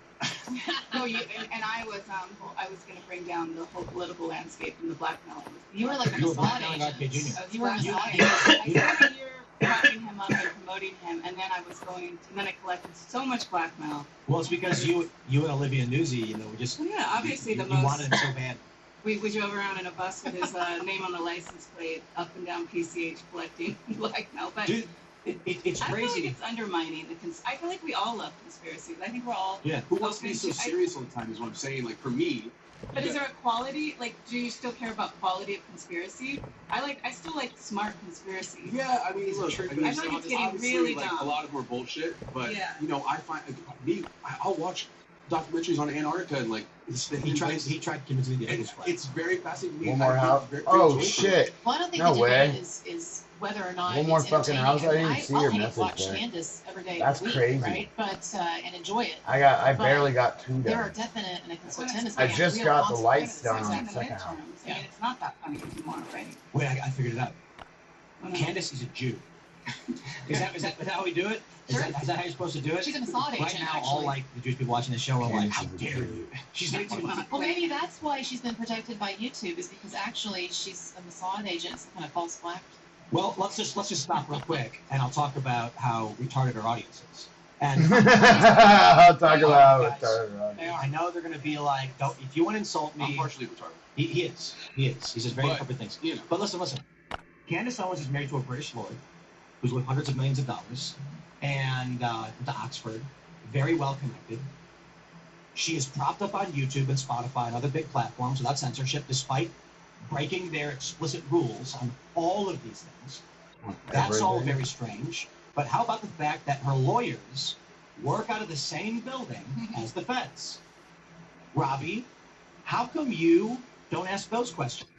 No, and I was going to bring down the whole political landscape and the blackmail. You were like a Mossad agent. You were a Mossad agent. I spent a year backing him up and promoting him, and then I collected so much blackmail. Well, it's because you and Olivia Newsy, you know, we just. Well, yeah, obviously you wanted it so bad. We drove around in a bus with his name on the license plate up and down PCH collecting blackmail. But dude, it's crazy. I feel like it's undermining I feel like we all love conspiracies. I think we're all. Yeah. Who wants to be so serious all the time is what I'm saying. Like for me. But is there a quality? Like, do you still care about quality of conspiracy? I still like smart conspiracies. Yeah, I mean, look, I feel like it's getting really dumb. A lot of them are bullshit, but you know, I find I'll watch documentaries on Antarctica and like he tried convincing me the other it's very fascinating to me. One more house. Oh shit! Well, I don't think no the way. debate is whether or not one more it's fucking house. I didn't see your I'll message. watch Candace every day. That's of the week, crazy, right? But and enjoy it. I barely got 2 There done. are definite, and I can so tendency. I just got the lights done on the second house. I mean, it's not that funny anymore, right? Wait, I figured it out. Candace is a Jew. Is that how we do it? Is that how you're supposed to do it? She's a Mossad agent. Right now, all like the Jewish people watching the show are like, "How dare you?" She's way too much. Well, maybe that's why she's been protected by YouTube, is because actually she's a Mossad agent. It's kind of false flag. Well, let's just stop real quick, and I'll talk about how retarded our audience is. And I'll talk about how retarded our audience. I know they're going to be like, "Don't if you want to insult me." I'm partially retarded. He is. He says very appropriate things. You know. But listen. Candace Owens is married to a British lawyer who's worth hundreds of millions of dollars, and to Oxford, very well connected. She is propped up on YouTube and Spotify and other big platforms without censorship, despite breaking their explicit rules on all of these things. That's all very strange. But how about the fact that her lawyers work out of the same building as the feds? Robbie, how come you don't ask those questions?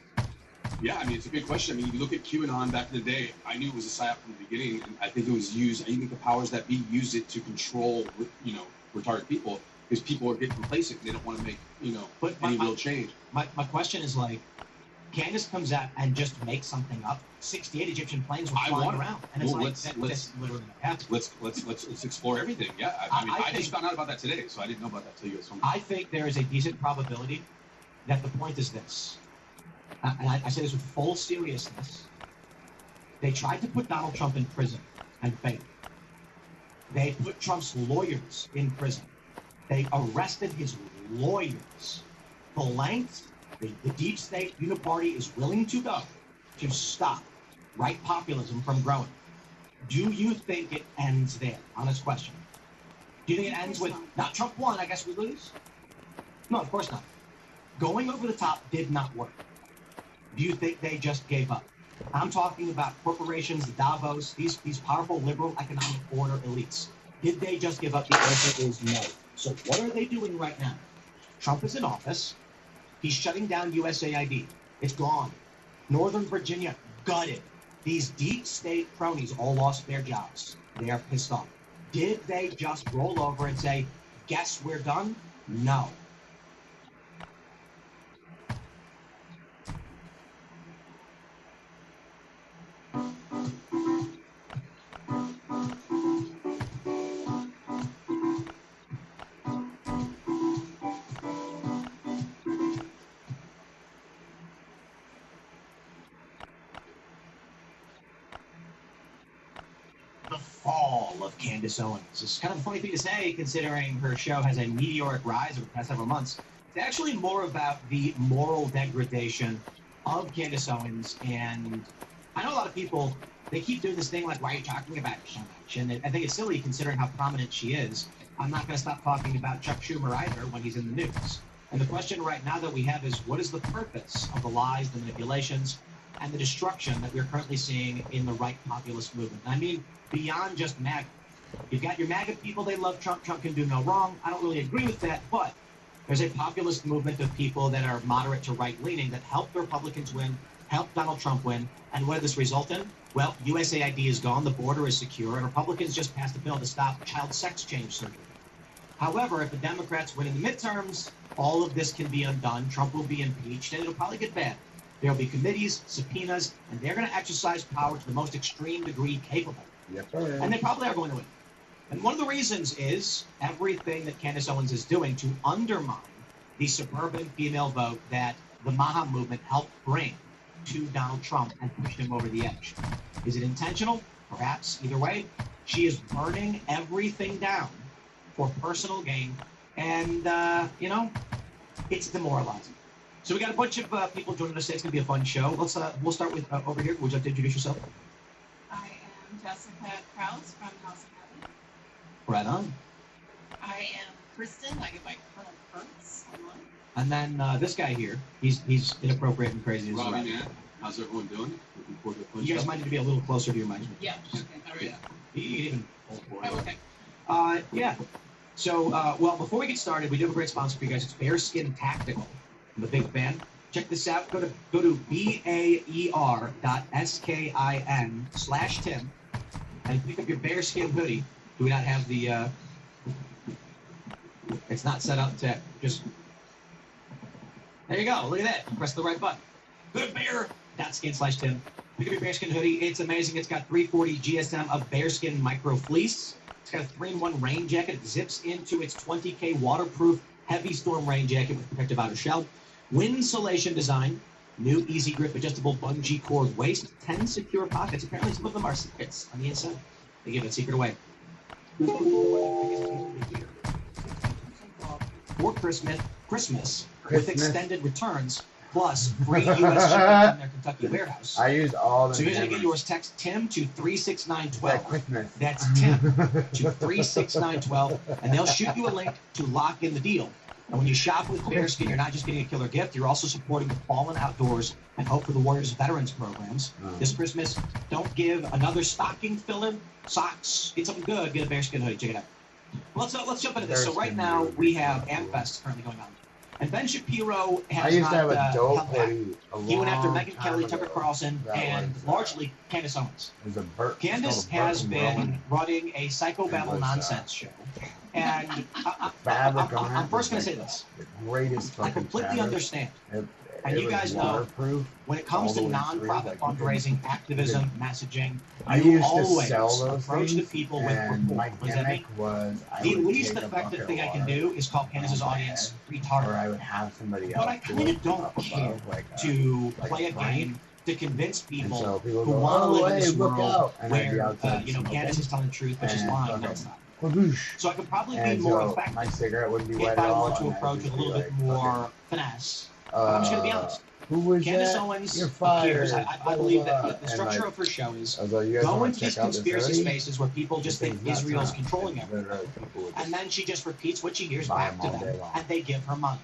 Yeah, I mean, it's a good question. I mean, you look at QAnon back in the day, I knew it was a psyop from the beginning, and I think it was used, I think the powers that be used it to control, you know, retarded people, because people are getting complacent, they don't want to make, you know, any real change. My question is like, Candace comes out and just makes something up. 68 Egyptian planes were flying around, and it's that's literally not happening. Let's explore everything. Yeah, I mean, I just found out about that today, so I didn't know about that till you guys told me. I think there is a decent probability that the point is this. And I say this with full seriousness. They tried to put Donald Trump in prison and failed. They put Trump's lawyers in prison. They arrested his lawyers. The lengths the deep state uniparty is willing to go to stop right populism from growing. Do you think it ends there? Honest question. Do you think it ends with, not Trump won, I guess we lose? No, of course not. Going over the top did not work. Do you think they just gave up? I'm talking about corporations, Davos, these powerful liberal economic order elites. Did they just give up? The answer is no. So what are they doing right now? Trump is in office. He's shutting down USAID. It's gone. Northern Virginia, gutted. These deep state cronies all lost their jobs. They are pissed off. Did they just roll over and say, guess we're done? No. Candace Owens. It's kind of a funny thing to say, considering her show has a meteoric rise over the past several months. It's actually more about the moral degradation of Candace Owens, and I know a lot of people, they keep doing this thing like, why are you talking about her so much? And I think it's silly considering how prominent she is. I'm not going to stop talking about Chuck Schumer either when he's in the news. And the question right now that we have is, what is the purpose of the lies, the manipulations, and the destruction that we're currently seeing in the right populist movement? I mean, beyond just MAGA. You've got your MAGA people, they love Trump. Trump can do no wrong. I don't really agree with that, but There's a populist movement of people that are moderate to right-leaning that helped the Republicans win, helped Donald Trump win, and what did this result in? Well, USAID is gone, the border is secure, and Republicans just passed a bill to stop child sex change surgery. However, if the Democrats win in the midterms, all of this can be undone. Trump will be impeached, and it'll probably get bad. There will be committees, subpoenas, and they're going to exercise power to the most extreme degree capable. Yes, sir. And they probably are going to win. And one of the reasons is everything that Candace Owens is doing to undermine the suburban female vote that the Maha movement helped bring to Donald Trump and pushed him over the edge. Is it intentional? Perhaps. Either way, she is burning everything down for personal gain, and you know, it's demoralizing. So we got a bunch of people joining us today. It's gonna be a fun show. Let's we'll start with over here. Would you like to introduce yourself? I am Jessica Krause from House of Heaven. Right on. I am Kristen. I go by Colonel Kurtz online. And then this guy here, he's inappropriate and crazy as well. Robin, yeah. How's everyone doing? Looking forward to the fun You guys stuff. might need to be a little closer to your mic. Yeah. Okay. All right. Yeah. You can even hold for it. Oh, okay. Yeah. So, well, before we get started, we do have a great sponsor for you guys. It's Bearskin Tactical. I'm a big fan. Check this out. Go to BAER.SKIN/Tim and pick up your bearskin hoodie. Do we not have the? It's not set up to just. There you go. Look at that. Press the right button. Go to bear.skin/Tim. Pick up your bearskin hoodie. It's amazing. It's got 340 GSM of bearskin micro fleece. It's got a 3-in-1 rain jacket. It zips into its 20K waterproof heavy storm rain jacket with protective outer shell. Windsolation design. New easy grip adjustable bungee cord waist. 10 secure pockets. Apparently some of them are secrets on the inside. They give that secret away. For Christmas with extended returns plus free U.S. shipping from their Kentucky warehouse. I use all the. So here's how to get yours. Text Tim to 36912. That's Tim to 36912, and they'll shoot you a link to lock in the deal. And when you shop with Bearskin, you're not just getting a killer gift, you're also supporting the Fallen Outdoors and Hope for the Warriors Veterans programs. This Christmas, don't give another stocking filler, socks, get something good, get a Bearskin hoodie, check it out. Let's jump into this. So right now, we have AmFest currently going on. And Ben Shapiro has I used to have a dope held back. hoodie He went after Megyn Kelly, Tucker Carlson, and largely Candace Owens. Candace has been running a psychobabble nonsense show. And I'm first going to say this. I completely understand. And you guys know, when it comes to nonprofit fundraising, activism, messaging, you always approach the people with rapport. What does that mean? The least effective thing I can do is call Candace's audience retarded. Or I would have somebody else. But I kind of don't care to play a game to convince people who go, want to live in this look world out. And I'd be where, outside, you know, Candace is telling the truth, but she's lying. No, it's not. So I could probably be And more so effective my cigarette wouldn't be wet if at I all, were to and I'd approach just with a be little bit like, more finesse. But I'm just going to be honest. Who was Candace that? Owens You're fired. appears. I believe that the And, structure like, of her show is I was like, you guys go wanna into these check out this conspiracy hoodie? spaces where people just think This thing's Israel's nuts, huh? controlling everything. Literally, people would And then she just repeats what she hears buy back them to all them, day long. and they give her money.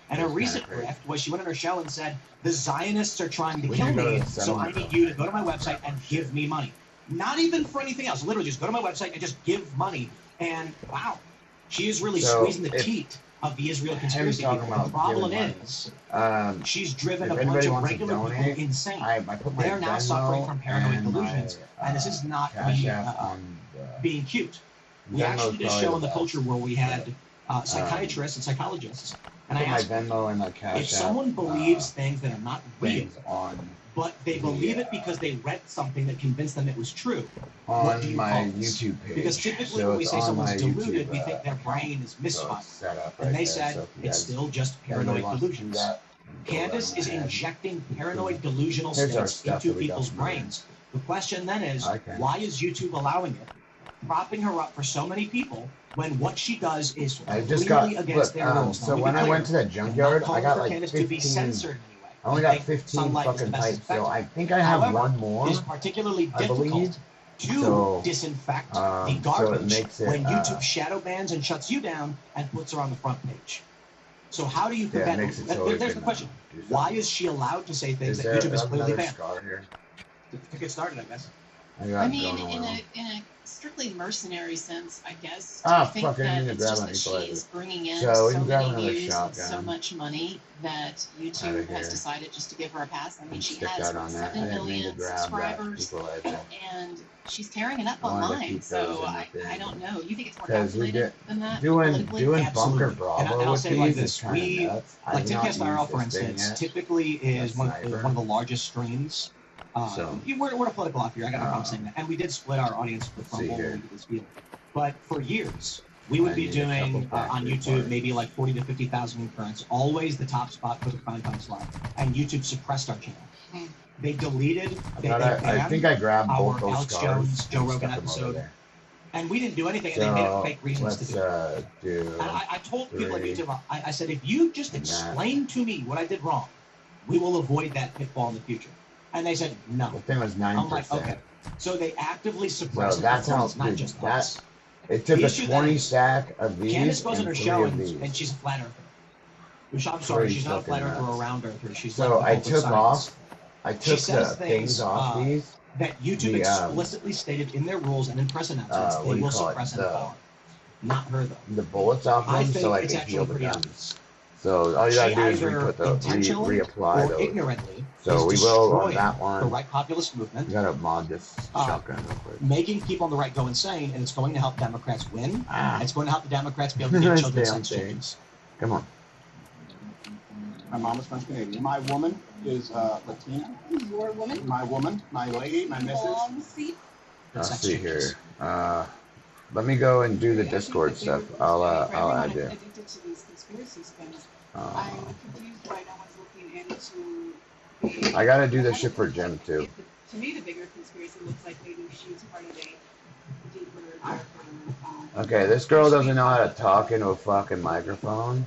And her It's recent kinda crazy. grift was she went on her show and said, the Zionists are trying to We kill need to go to me, the so I settlement. need you to go to my website and give me money. Not even for anything else. Literally just go to my website and just give money. And wow, she is really So, squeezing the if- teeth of the Israel him conspiracy talking people. about The problem giving money. is If she's driven a bunch anybody of wants to regular donate, people insane. I put my They're now Venmo suffering from paranoid and my, delusions. And this is not Cash me App on the being cute. We Venmo's actually did a probably show the in the best. culture where we had psychiatrists and psychologists. And I put my asked them, Venmo and my Cash if someone App, believes things that are not real, things on but they believe it because they read something that convinced them it was true, what on do you my call this? YouTube page. Because typically So when we it's say on someone's my deluded, YouTube, we think their brain is so misfired. it's set up And right they there, said so if you it's guys- still just everybody paranoid wants to do delusions. that, go Candace right is ahead. injecting paranoid delusional Here's our states stuff into that we got people's from there. brains. The question then is, Okay. why is YouTube allowing it, propping her up for so many people, when what she does is I just clearly got against look, their rules? Now, so let me when be I clear. went to that I'm junkyard, not I calling got for like Candace 15. to be censored in any way. I only I got think 15 sunlight is the fucking best pipes, so disinfectant. I think I have However, one more. It is particularly I believe. difficult to So, disinfect the so it garbage makes it, when YouTube shadow bans and shuts you down and puts her on the front page. So how do you Yeah, it prevent? makes it so it There's can, the question: do Why something. is she allowed to say things Is that there YouTube has clearly another banned? scar here? To get started, I guess. I mean, in a strictly mercenary sense, I guess. Do Ah, you think fuck, I that didn't mean to it's grab just an that she equalizer. is bringing in So we so can grab many another views and so shotgun. much money that Outta YouTube has here. decided just to give her a pass? I mean, she Stick has that on there. I 7 didn't mean to million grab that subscribers, equalizer. and she's tearing it up I wanted to online. keep So those in I the don't know. You think it's more because we calculated did than that doing politically? Bunker Absolutely. And Bravo I'll with say it like these is this: kind of we, nuts. like I've not Timcast IRL, used for this thing instance, yet. typically is The one sniper. of the largest streams. So We're a political off here. I got no problem saying that. And we did split our audience with see Rumble when here. we did this deal. But for years, we would I be need a couple doing on factory YouTube parts. maybe like 40 to 50,000 concurrents, always the top spot for the prime time slot. And YouTube suppressed our channel. They deleted. I think I grabbed our both those Alex scars Jones, Joe and Rogan stuck them over episode. there. And we didn't do anything, and So they made up fake reasons let's to do it. do. And I told people at 3 YouTube, I said, if you just and that. explain to me what I did wrong, we will avoid that pitfall in the future. And they said, no. The thing was 9%. I'm like, okay. So they actively suppress So that's how performance, not just us. It took The a issue 20 that stack of these Candace goes in and her 3 show, of these. and she's a flat earther. I'm sorry, Pretty she's not a flat fucking earther or a nuts. round earther. She's So like I took off. I She took says the things off these. that YouTube the, explicitly stated in their rules and in press announcements what they do you will call it? suppress and empower. Not her though. The bullets off I them think so I it's can actually heal the pretty guns. obvious. So all you gotta She do is either re-put the intentionally reapply or those. ignorantly So is we will on destroying that one. the right populist movement. You gotta mod this shotgun real quick. Making people on the right go insane, and it's going to help Democrats win. It's going to help the Democrats be able to Nice give children damn sex thing. changes. Come on. My mom is French Canadian. My woman is Latina. Your woman? My woman, my lady, my missus. Long seat. Let's see here. Let me go and do the Discord stuff. I'll add you. Addicted to these conspiracy spins. I'm confused why no one's looking into I gotta do this shit for Jim too. To me, the bigger conspiracy looks like maybe she's part of a deeper, darker. Okay, this girl doesn't know how to talk into a fucking microphone.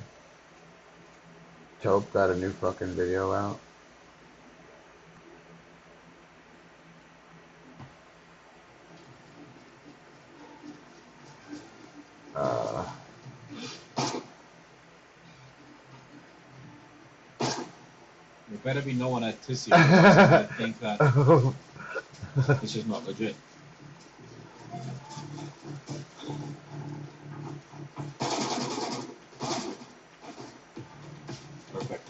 Taupe got a new fucking video out. There better be no one at Tissy that think that this is not legit. Perfect.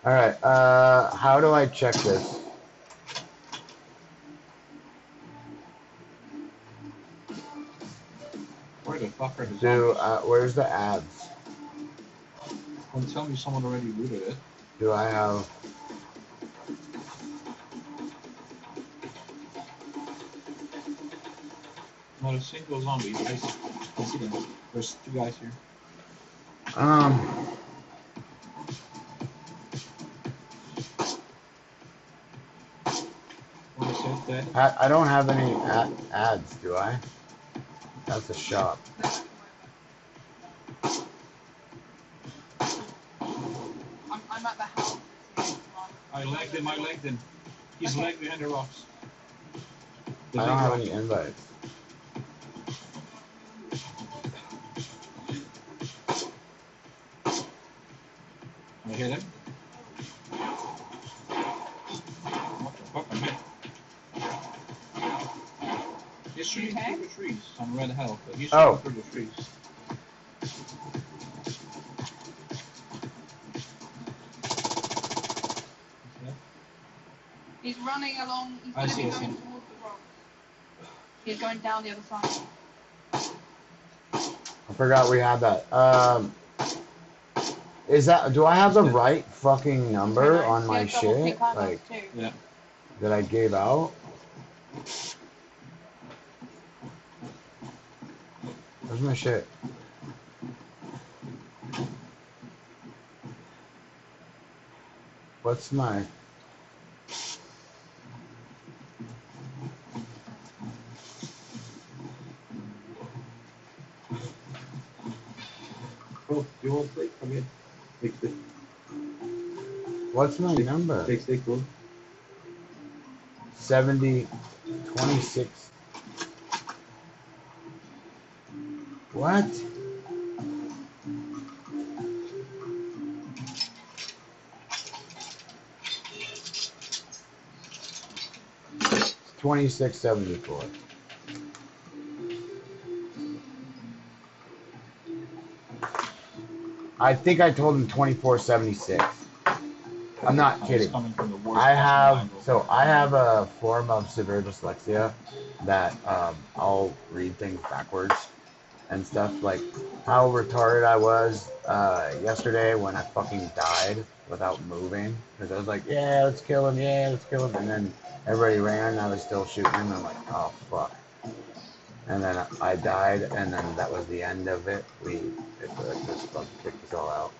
Alright, how do I check this? Where the fuck are the Do, zombies? where's the ads? Don't tell me someone already looted it. Do I have... Not a single zombie. I see them. There's 2 guys here. One is dead. I don't have any ads, do I? That's the shop. I'm at the house. I lagged him. He's lagged behind the rocks. I don't have any invites. I hit him. What the fuck? I'm hit. He's shooting through the trees on red health, but he's Oh. shooting through the trees. He's running along. He's I going to see, be I see. going towards the rock. He's going down the other side. I forgot we had that. Is that? Do I have the right fucking number on my shit? Like Yeah. that I gave out? Where's my shit? What's my? Oh, you want to come in? Take stick. What's my number? Take stick, bro. 70, 26. What? $26.74. I think I told him $24.76. I'm not kidding. I have a form of severe dyslexia that I'll read things backwards and stuff. Like how retarded I was yesterday when I fucking died without moving because I was like, yeah, let's kill him, and then everybody ran and I was still shooting him. And I'm like, oh fuck. And then I died, and then that was the end of it. Just fucking kicked us all out.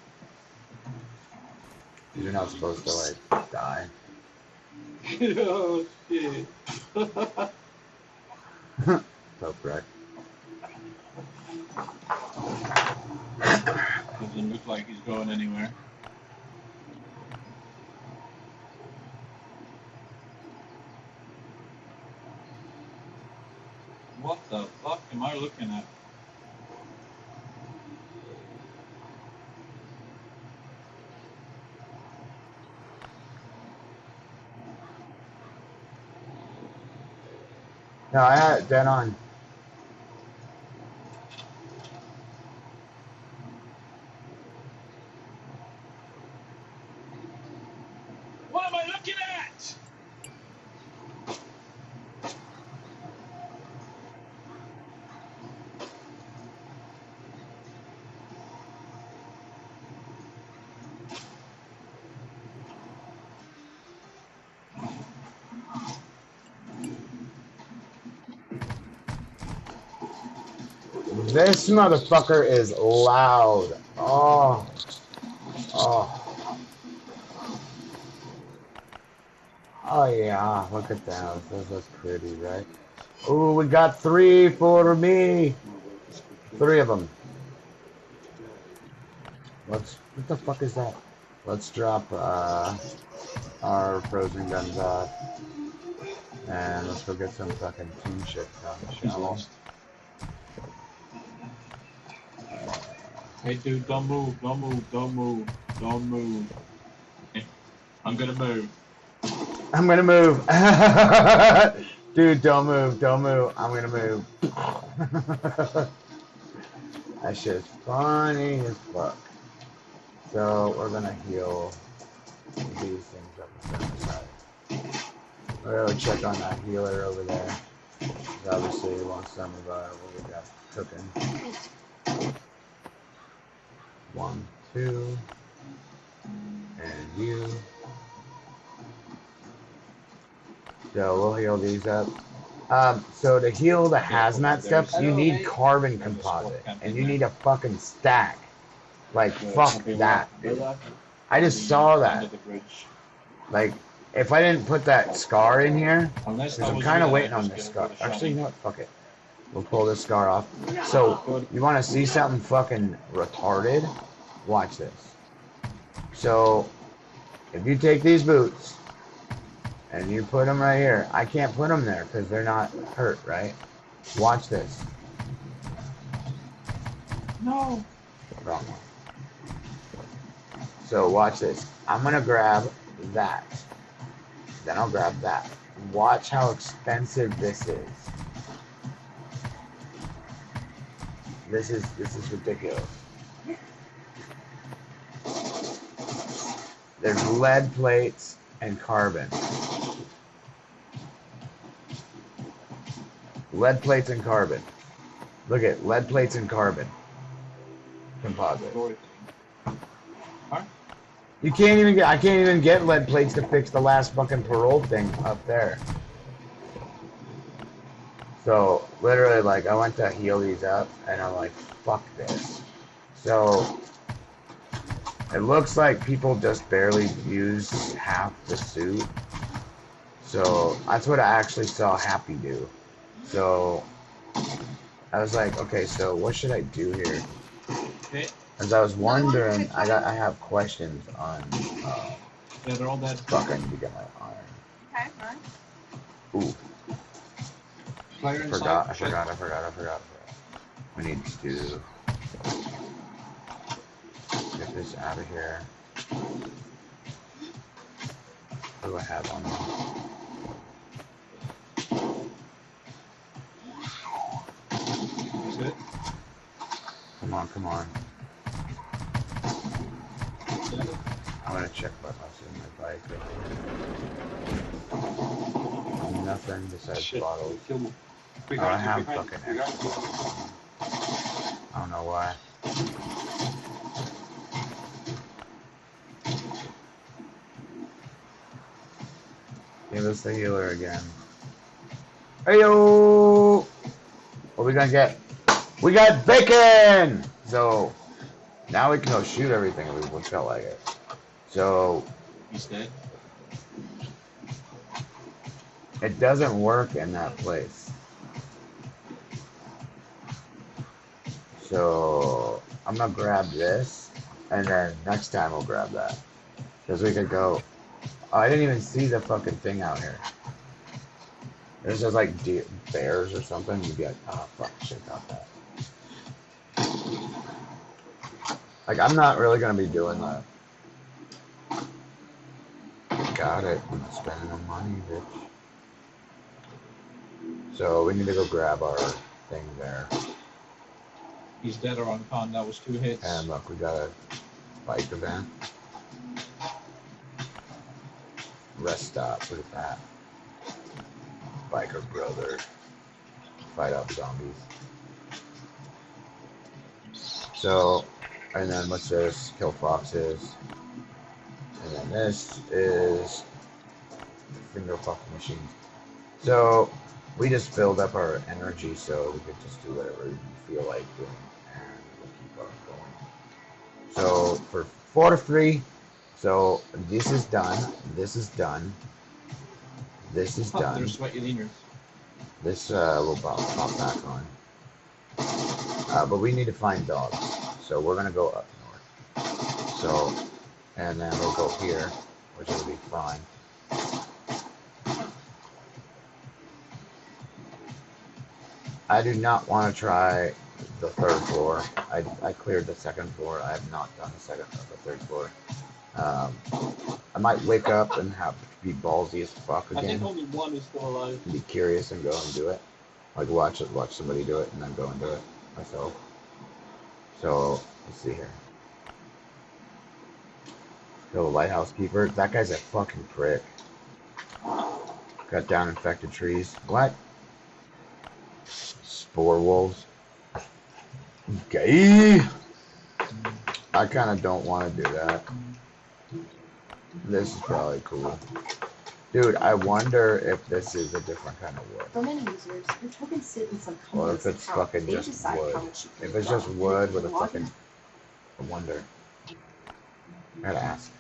You're not supposed to like die. Oh shit. So correct. Doesn't look like he's going anywhere. What the fuck am I looking at? No, I had it dead on. What am I looking at? This motherfucker is loud. Oh. Oh yeah, look at that. Those look pretty, right? Ooh, we got 3 for me. 3 of them. What the fuck is that? Let's drop our frozen guns off. And let's go get some fucking team shit done, shall we? Hey dude, don't move, don't move, don't move, don't move. I'm gonna move. I'm gonna move. Dude, don't move, don't move. I'm gonna move. That shit is funny as fuck. So we're gonna heal these things up on the side. We're gonna check on that healer over there. Obviously we want some of what we got cooking. 1, 2, and you. So we'll heal these up. So to heal the hazmat stuff, you need carbon composite, and you need a fucking stack. Like fuck that, dude. I just saw that. Like if I didn't put that scar in here, because I'm kind of waiting on this scar. Actually, you know what? Fuck it. We'll pull this scar off. So you want to see something fucking retarded? Watch this. So if you take these boots and you put them right here, I can't put them there because they're not hurt, right? Watch this. No. Wrong one. So watch this. I'm gonna grab that. Then I'll grab that. Watch how expensive this is. This is ridiculous. There's lead plates and carbon. Lead plates and carbon. Look at lead plates and carbon. Composite. You can't even get. I can't even get lead plates to fix the last fucking parole thing up there. So literally, like, I went to heal these up, and I'm like, fuck this. So it looks like people just barely use half the suit. So that's what I actually saw Happy do. So I was like, okay, so what should I do here? As I was wondering, I have questions on. Yeah, they're all dead. Fuck, I need to get my iron. Okay, nice. Ooh. Fire I inside. forgot. We need to get this out of here. What do I have on me? That's it. Come on. I'm gonna check what else in my bike right here. Nothing besides bottles. Oh, I have fucking extra. I don't know why. Give us the healer again. Heyo! What are we gonna get? We got bacon! So now we can go shoot everything if we felt like it. So He's dead. it doesn't work in that place. So I'm gonna grab this, and then next time we'll grab that. Because we could go. Oh, I didn't even see the fucking thing out here. There's just like bears or something. You'd be like, oh fuck, shit got that. Like, I'm not really gonna be doing that. Got it. I'm spending the money, bitch. So we need to go grab our thing there. He's dead or on con. That was 2 hits. And look, we got a bike event. Rest stop. Look at that. Biker brother. Fight off zombies. So, and then what's this? Kill foxes. And then this is finger fucking machines. So we just filled up our energy so we could just do whatever we feel like doing, and we'll keep on going. So for 4 to 3, so this is done. This is done. This is done. There's sweaty leaners. This will pop back on. But we need to find dogs, so we're gonna go up north. So, and then we'll go here, which will be fine. I do not want to try the 3rd floor. I cleared the 2nd floor. I have not done the 3rd floor. I might wake up and have to be ballsy as fuck again. I think only one is still alive. Be curious and go and do it. Like watch somebody do it and then go and do it myself. So let's see here. Kill the lighthouse keeper. That guy's a fucking prick. Cut down infected trees. What? Spore wolves. Gay. I kind of don't want to do that. This is probably cool. Dude, I wonder if this is a different kind of wood. For many users, your tokens sit in some Or if it's fucking just wood. If it's just wood with a fucking... I wonder. I gotta ask.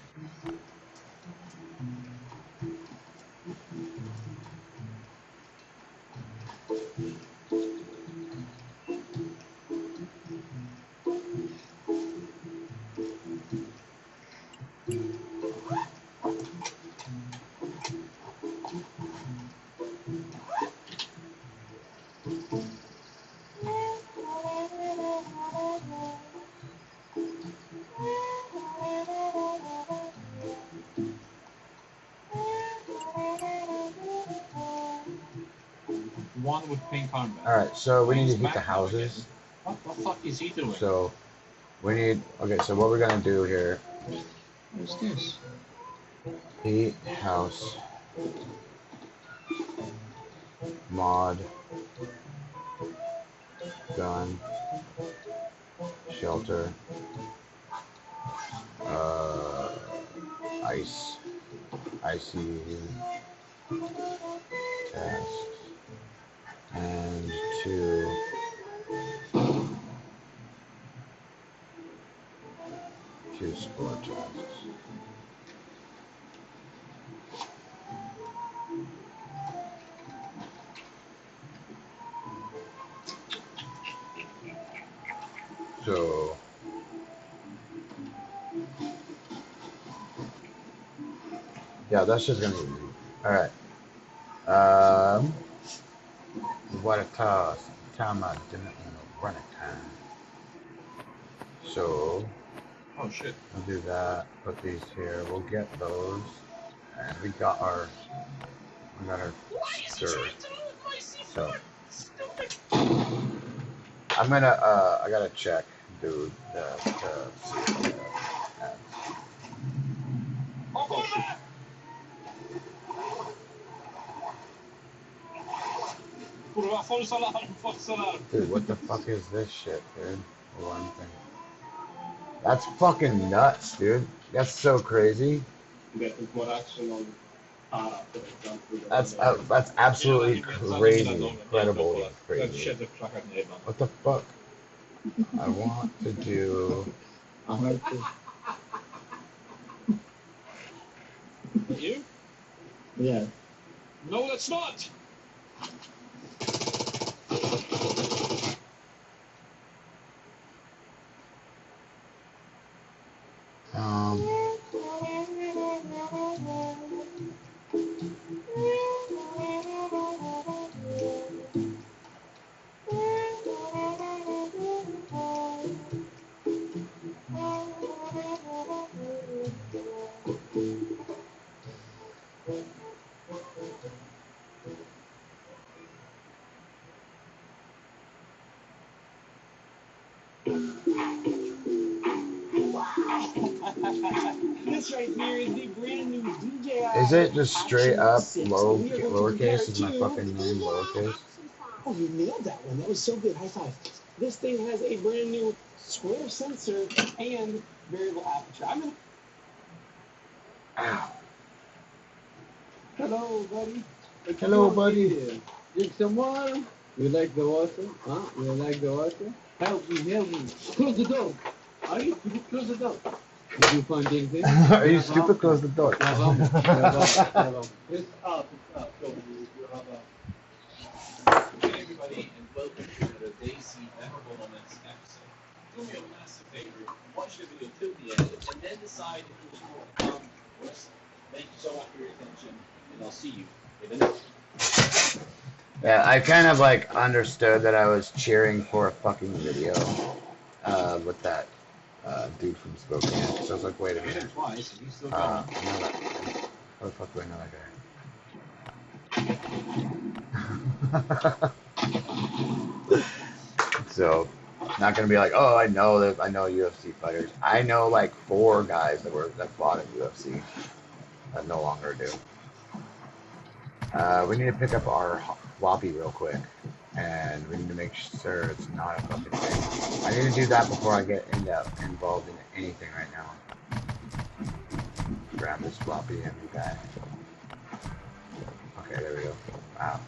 One with pink armband. Alright, so we need to heat the houses. fuck is he doing? So we need. Okay, so what we're gonna do here? What's this? Heat house mod gun shelter icy tasks and two sport tasks. So yeah, that's just gonna be easy. All right. What a toss. Time I didn't want to run a time. So Oh shit. we'll do that. Put these here. We'll get those, and we got our stir. So I'm gonna I gotta check, dude. To see if we have. Oh shit. Dude, what the fuck is this shit, dude? One thing. That's fucking nuts, dude. That's so crazy. That's absolutely crazy, incredibly crazy. What the fuck? I want to do. You? Yeah. No, that's not. This right here is the brand new DJI. Is it just straight up lowercase? Is my fucking name lowercase? Oh, you nailed that one. That was so good. High five. This thing has a brand new square sensor and variable aperture. I'm gonna. Ow. Hello, buddy. Hello, buddy. Drink some water. You like the water? Huh? You like the water? Help me, help me. Close the door. Are you stupid? Close the door. Did you find anything? Are you stupid? Close the door. It's up. It's up. So you have a... Hey everybody, and welcome to another Daisy Memorable Moments episode. Do me a massive favor, watch the video till the end, and then decide if it was more fun or worse. Thank you so much for your attention, and I'll see you in the next. Yeah, I kind of like understood that I was cheering for a fucking video with that dude from Spokane. So I was like, wait a minute. I know that. How the fuck do I know that guy? So, not gonna be like, oh, I know UFC fighters. I know like 4 guys that fought at UFC that no longer do. We need to pick up our floppy real quick, and we need to make sure it's not a fucking thing. I need to do that before I get involved in anything right now. Grab this floppy and be back. Okay, there we go. Wow.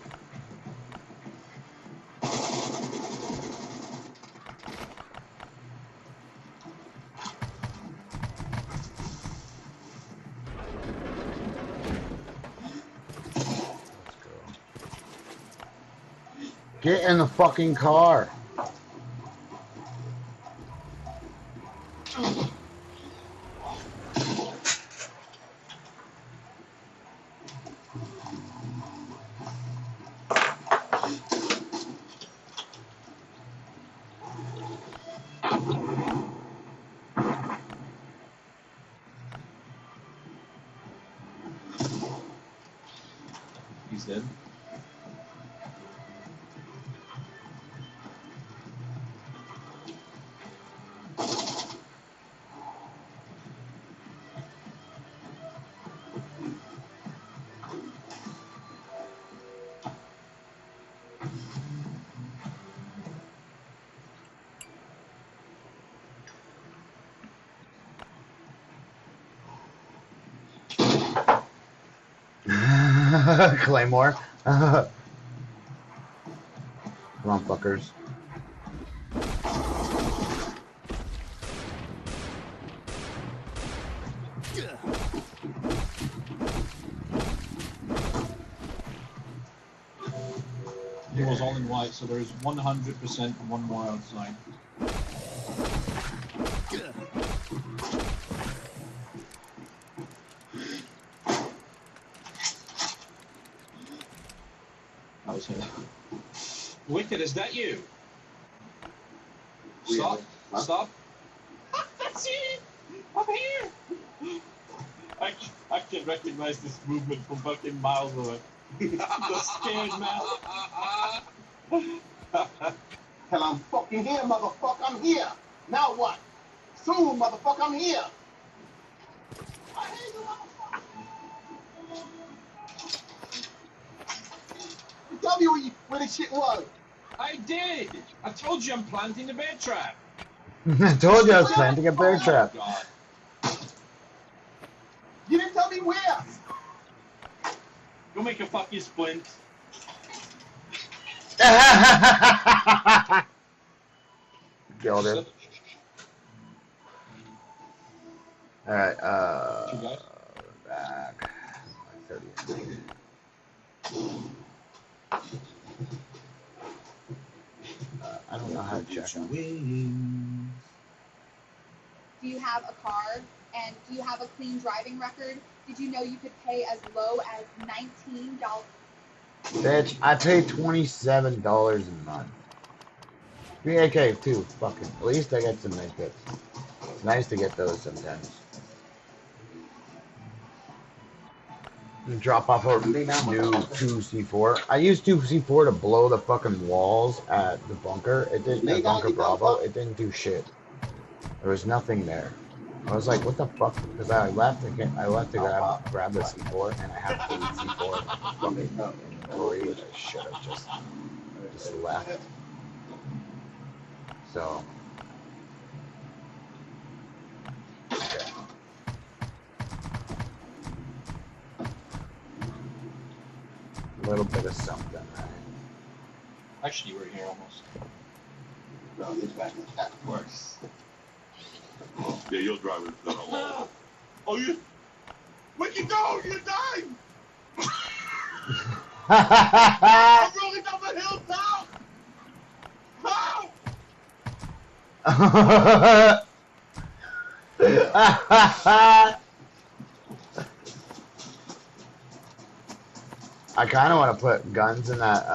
Get in the fucking car. He's dead. Claymore. Come on, fuckers. It was all in white, so there's 100% and one more outside. That was him. Wicked, is that you? Really? Stop. Huh? Stop. That's it. I'm here. I can recognize this movement from fucking miles away. The scared mouth. Hell, I'm fucking here, motherfucker. I'm here. Now what? Soon, motherfucker, I'm here. Tell me where the shit was. I did. I told you I'm planting the bear trap. I told you I was planting a bear trap. God. You didn't tell me where. Go make a fucking splint. Killed him. Alright, back. 30. I don't know how to check them. Do you have a car? And do you have a clean driving record? Did you know you could pay as low as $19? Bitch, I pay $27 a month. Okay, too. Fucking. At least I get some nice bits. It's nice to get those sometimes. And drop off a new 2C4. I used 2C4 to blow the fucking walls at the bunker. It didn't. At Bunker Bravo. It didn't do shit. There was nothing there. I was like, what the fuck? Because I left again. I left to grab the C4, and I have the C4 fucking inventory, which I should have just left. So, okay. A little bit of something, right? Actually, you were here almost. No, he's back in the Worse. Yeah, you'll drive it. Oh, you? Where'd you go? You died! I'm rolling down the hilltop! How? I kind of want to put guns in that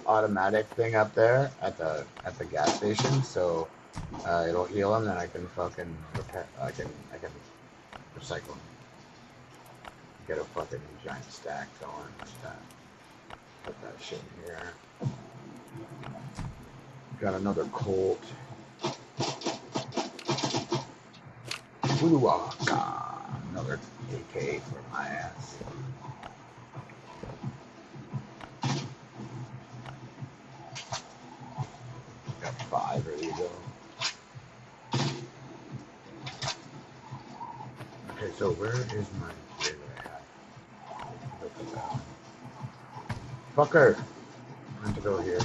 automatic thing up there at the gas station, so it'll heal them, then I can fucking repair. I can recycle them. Get a fucking giant stack going like that. Put that shit in here. Got another Colt. Another AK for my ass. Got 5, ready to go. Okay, so where is my gear that I have? Fucker! I have to go here.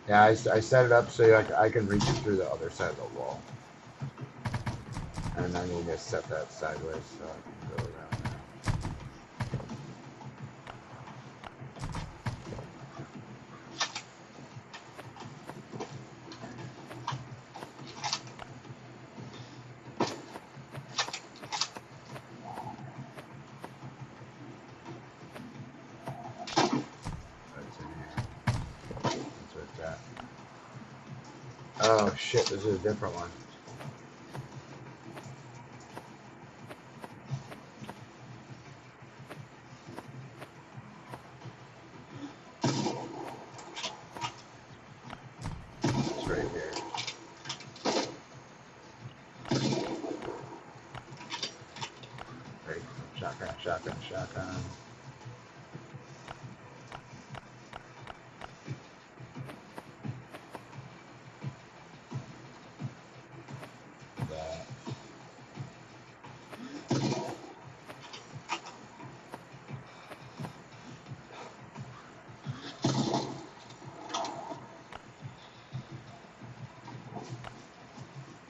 Yeah, I set it up so I can reach it through the other side of the wall. And I need to set that sideways so I can go around there. Oh shit, this is a different one. It's right here. Right, shotgun.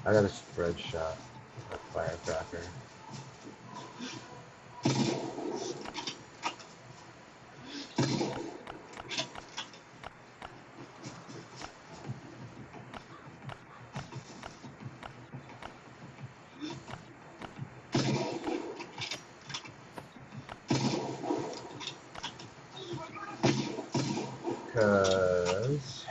I got a spread shot. A firecracker. Because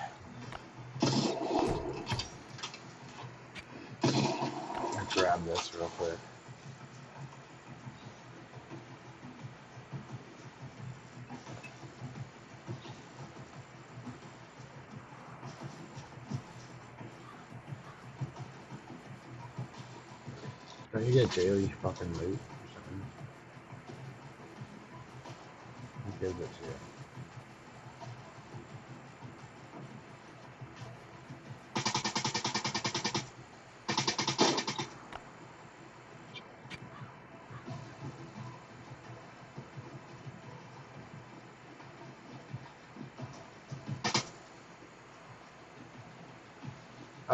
I grab this real quick. Don't you get daily fucking loot or something? Who gives it to you?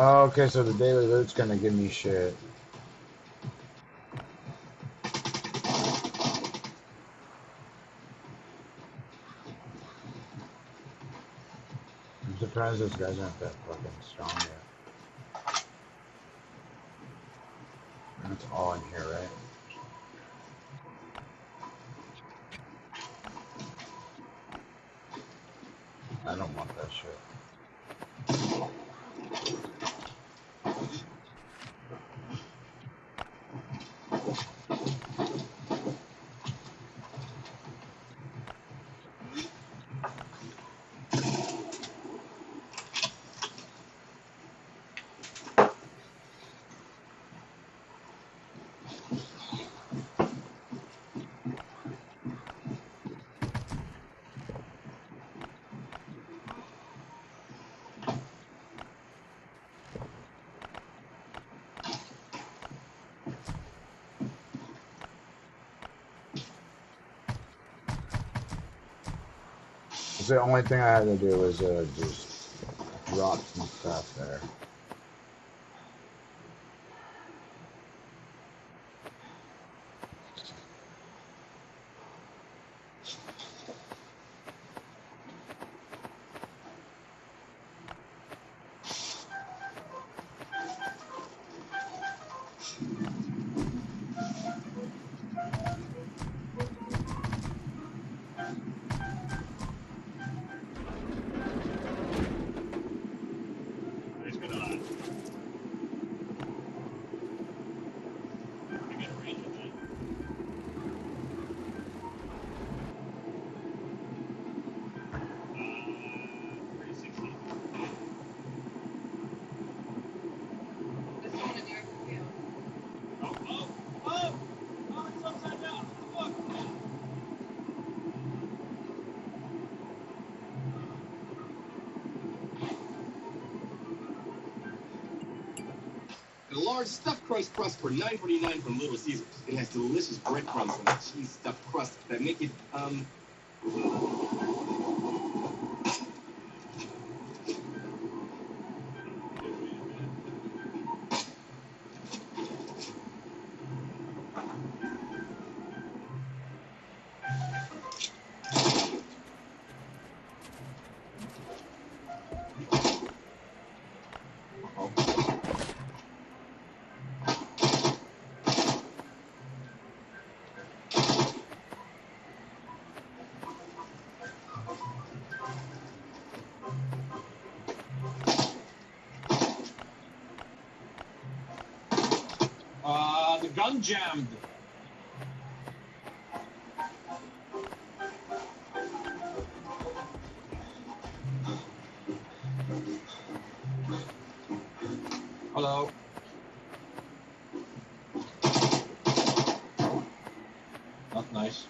Oh, okay, so the daily loot's gonna give me shit. I'm surprised those guys aren't that fucking strong yet. That's all in here, right? I don't want that shit. The only thing I had to do was just drop some stuff there. And a large stuffed crust crust for $9.49 from Little Caesars. It has delicious breadcrumbs and a cheese stuffed crust that make it, The gun jammed. Hello. Not nice.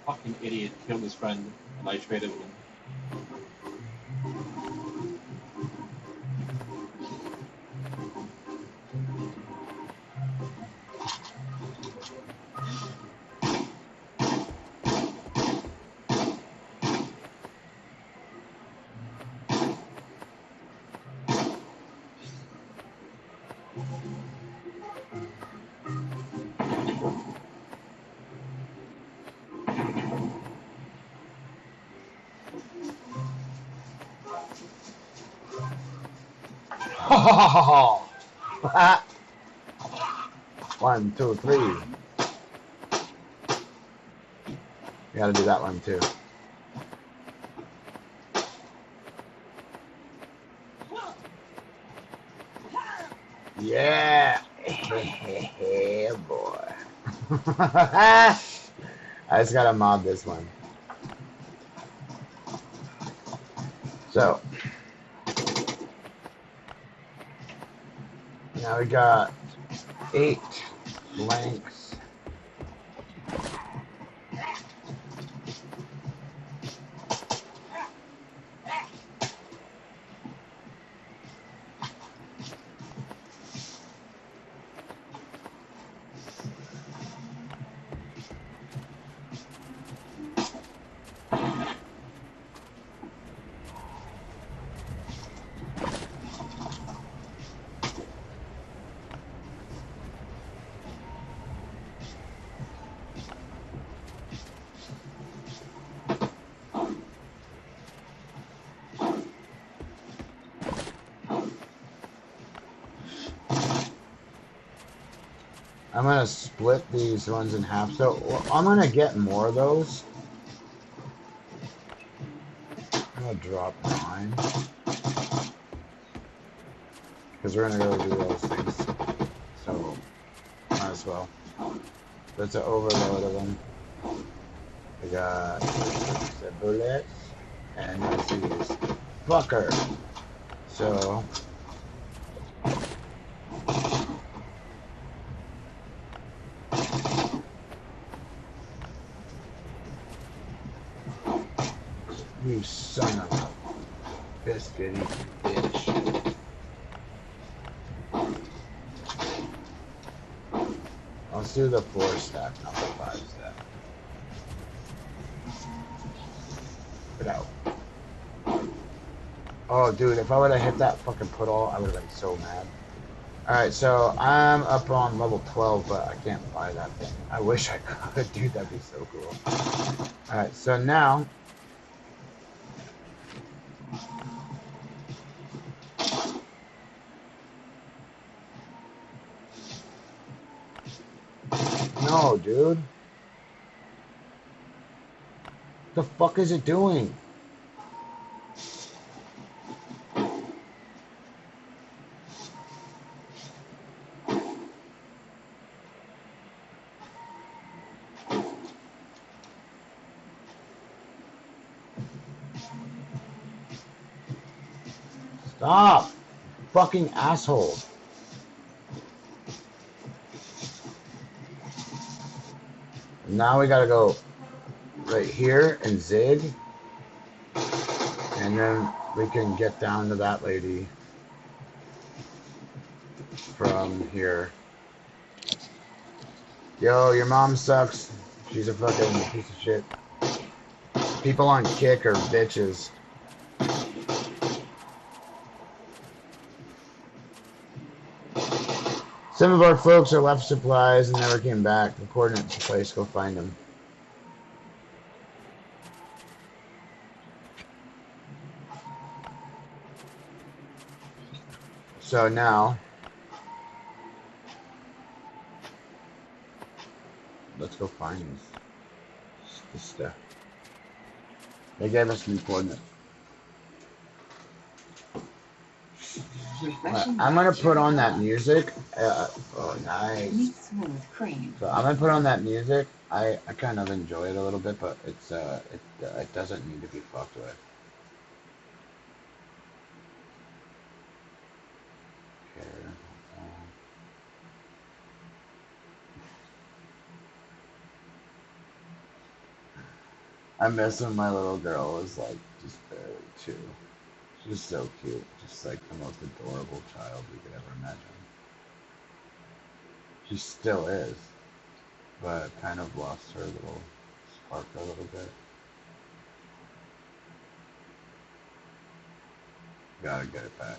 Fucking idiot killed his friend and I traded with him. Oh! 1, 2, 3. You gotta do that one too. Yeah! Yeah, boy. I just gotta mod this one. So, now we got 8 flanks. I'm gonna split these ones in half. So I'm gonna get more of those. I'm gonna drop mine because we're gonna go do those things. So might as well. That's an overload of them. We got the bullets and let's see this fucker. So you son of a biscuity bitch. Let's do the 4 stack, not the 5 stack. Get out. Oh, dude, if I would have hit that fucking put all, I would have been so mad. Alright, so I'm up on level 12, but I can't buy that thing. I wish I could. Dude, that'd be so cool. Alright, so now no, dude. What the fuck is it doing? Stop! Fucking asshole. Now we gotta go right here and zig. And then we can get down to that lady from here. Yo, your mom sucks. She's a fucking piece of shit. People on Kick are bitches. Some of our folks are left supplies and never came back. The coordinates to place, go find them. So now, let's go find this stuff. They gave us new coordinates. I'm gonna put on that music. Oh, nice. So I'm gonna put on that music. I kind of enjoy it a little bit, but it's it doesn't need to be fucked with. I miss when my little girl was like just barely 2. She's so cute, just like the most adorable child we could ever imagine. She still is, but kind of lost her little spark a little bit. Gotta get it back.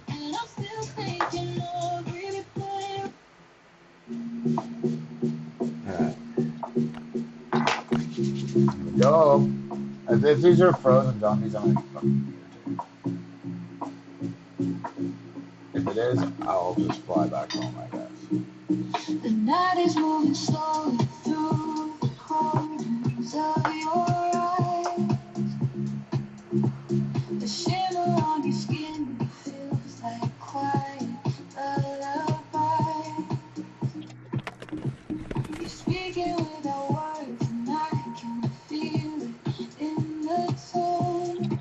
And I'm still thinking of really playing. Alright. Here we go. If these are frozen zombies, I'm gonna be fucking irritated. it is, I'll just fly back home, I guess. The night is moving slowly through the corners of your eyes. The shimmer on your skin feels like quiet lullaby. You're speaking without words, and I can feel it in the tone.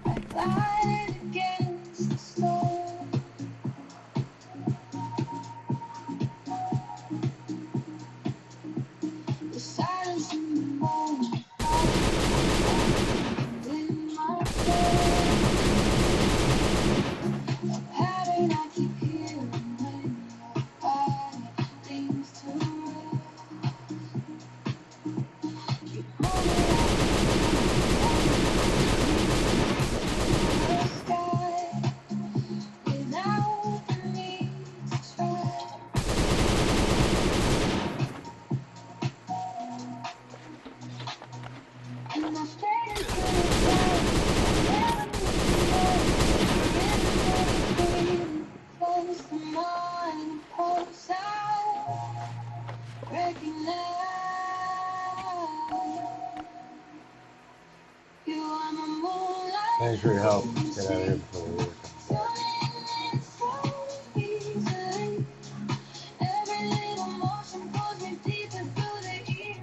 I glide against the storm. The silence in the moment, in my soul. A pattern I keep hearing when your body leans to rest. You pull me out the sky without the need to try. And I fade into the dark. Close the mind, pulse out, recognize you are my moonlight. Thanks for your help. Get out of here before we leave. So easily, every little motion pulls me deeper through the evening.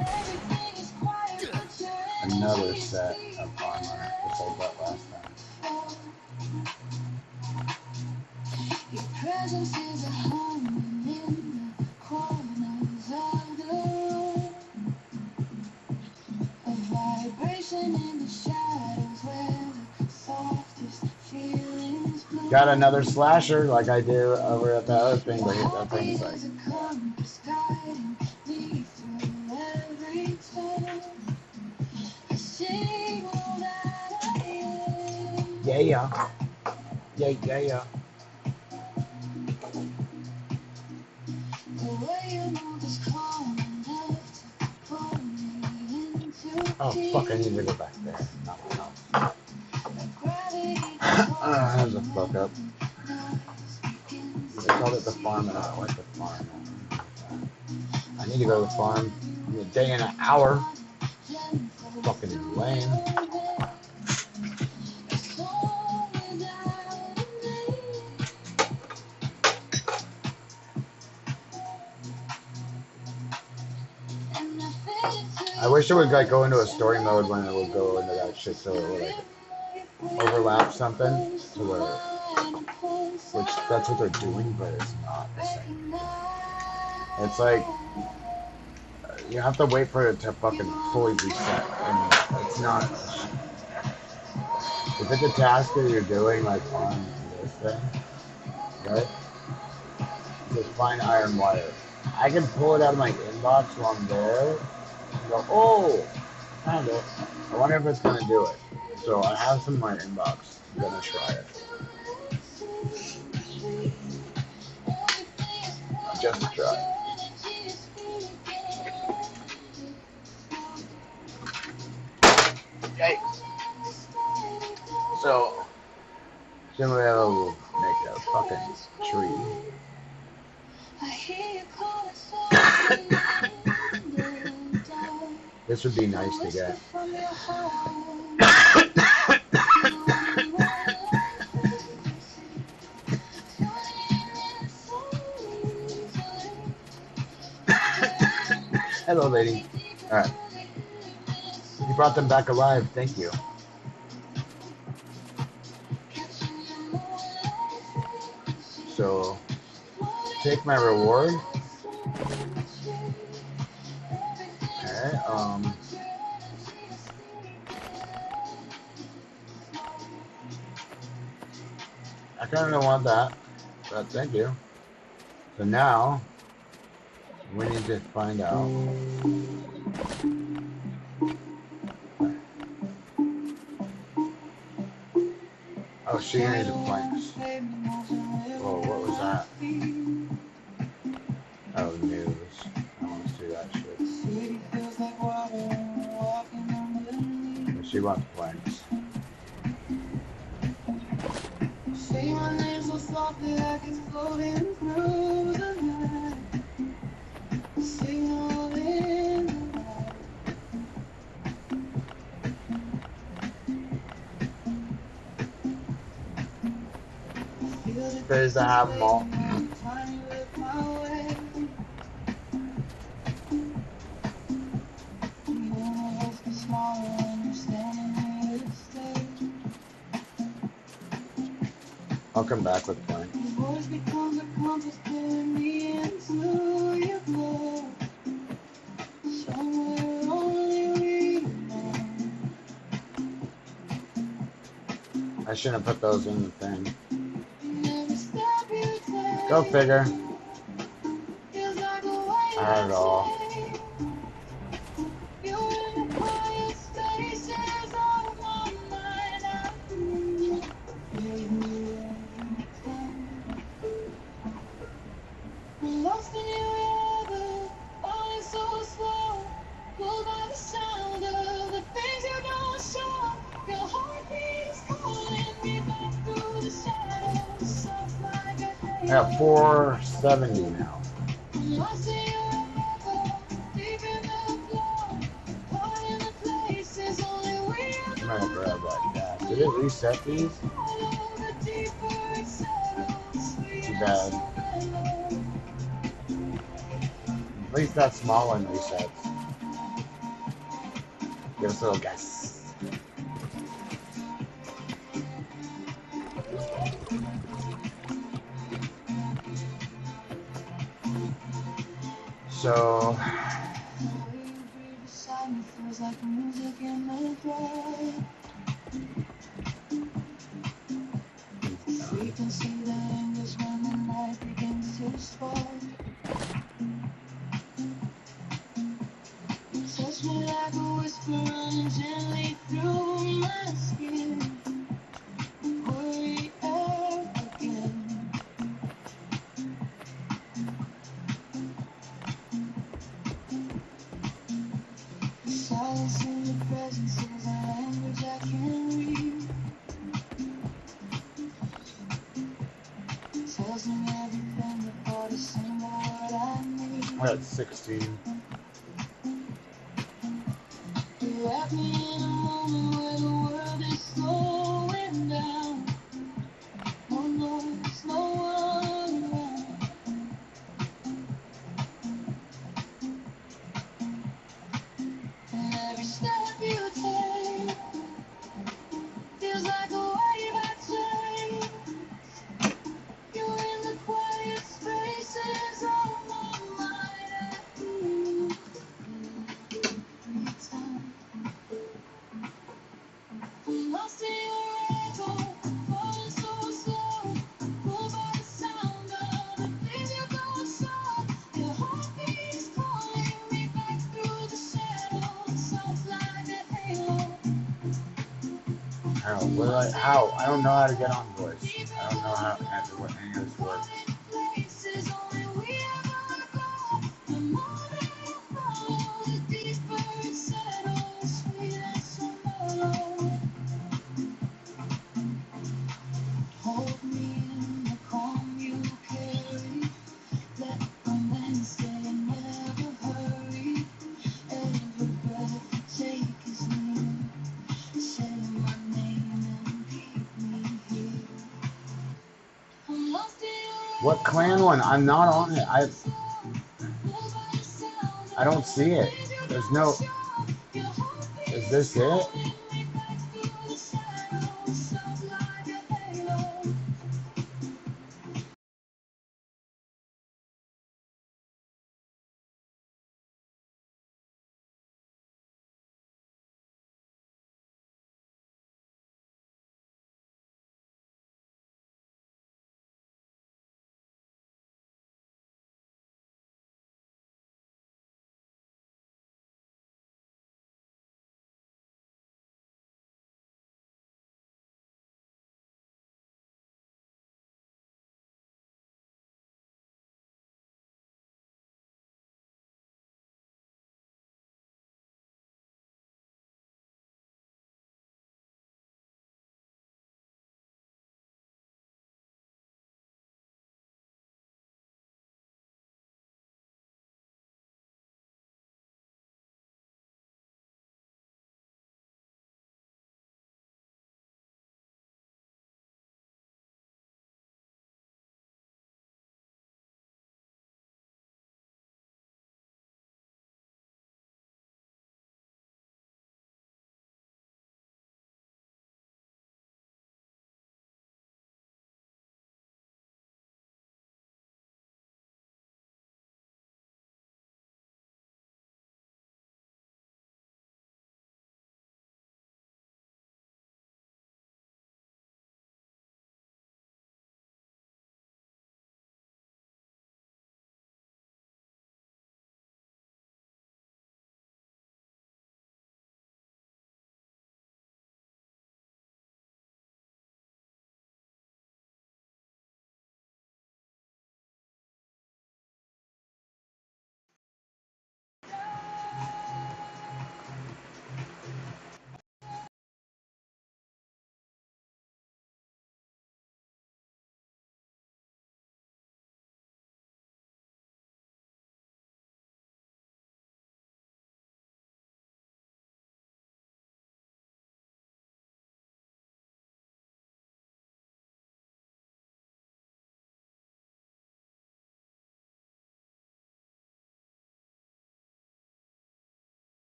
Everything is quiet, but you're Another set of armor, just like that last time. Your presence is a hum in the corners of the room. A vibration in the shadows where the softest feelings bloom. Got another slasher like I do over at the other thing, but that thing's like, There's a compass guiding me through every turn. A signal that I am. yeah. The way you move is calm enough to pull me into Oh fuck, I need to go back there. No. That was a fuck up. They called it the farm and I don't like the farm. I need to go to the farm in a day and an hour. Fucking lame. I wish it would like go into a story mode when it would go into that shit, so it would like overlap something to where, which that's what they're doing, but it's not the same. It's like you have to wait for it to fucking fully reset, and it's not. If it's a task that you're doing like on this thing, right? Just find iron wire. I can pull it out of my inbox while I'm there. And go, oh, found it. I wonder if it's gonna do it. So I have some in my inbox. I'm gonna try it. Just to try. Okay. So, Jimmy will make a fucking tree. This would be nice to get. Hello, lady. All right. You brought them back alive. Thank you. So, take my reward. Okay. I kind of don't want that, but thank you. So now, we need to find out. Oh, she needs the planks. Oh, what was that? Oh, news. I want to see that shit. She wants planks. Say my name so softly like it's floating through the night. Signal in the night. Days to have them all. Time you look my way. Universe gets smaller when you're standing here to stay. I'll come back with planks. Your voice becomes a compass pulling me into your glow. Somewhere only we know. I shouldn't have put those in the thing. Never stop you take. Go figure. Feels like a way I had it all. you're in the quiet spaces of my mind. I feel you every time. I'm lost in your rhythm, falling so slow. Pulled by the sound of the things you don't show. Your heartbeat's calling me back through the shadows. Soft like a I have 470 now. I'm lost in your rhythm, deep in the flow. Caught in the places only we I'm gonna grab like that. Did it reset these? Too bad. At least that small one resets. Give us a little guess. So feels like music in the dark. Frequency that lingers when the night begins to spark. Touch me like a whisper running gently through my skin. Worry again. Silence in your presence is a language I can read. Tells me everything before the single word I need. we're at 16. You wrap me in a moment where the world is slowing down. No noise, no one around. And every step you take feels like a wave I take. You're in the quiet spaces of my mind. I feel every time. I'm lost in your echo, falling so slow. Pulled by the sound of the things you don't show. Your heartbeat's calling me back through the shadows. Sounds like a halo. How? How? I don't know how to get on voice. I don't know how what any of this works. Places only we ever go. The more that you follow, the deeper it settles. Sweet as tomorrow. Hold me in the calm you carry. Let romance stay, never hurry. Every breath you take is new. Say my name and keep me here. I'm lost in your What clan one? I'm not on it. I don't see it. There's no. Is this it?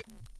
you.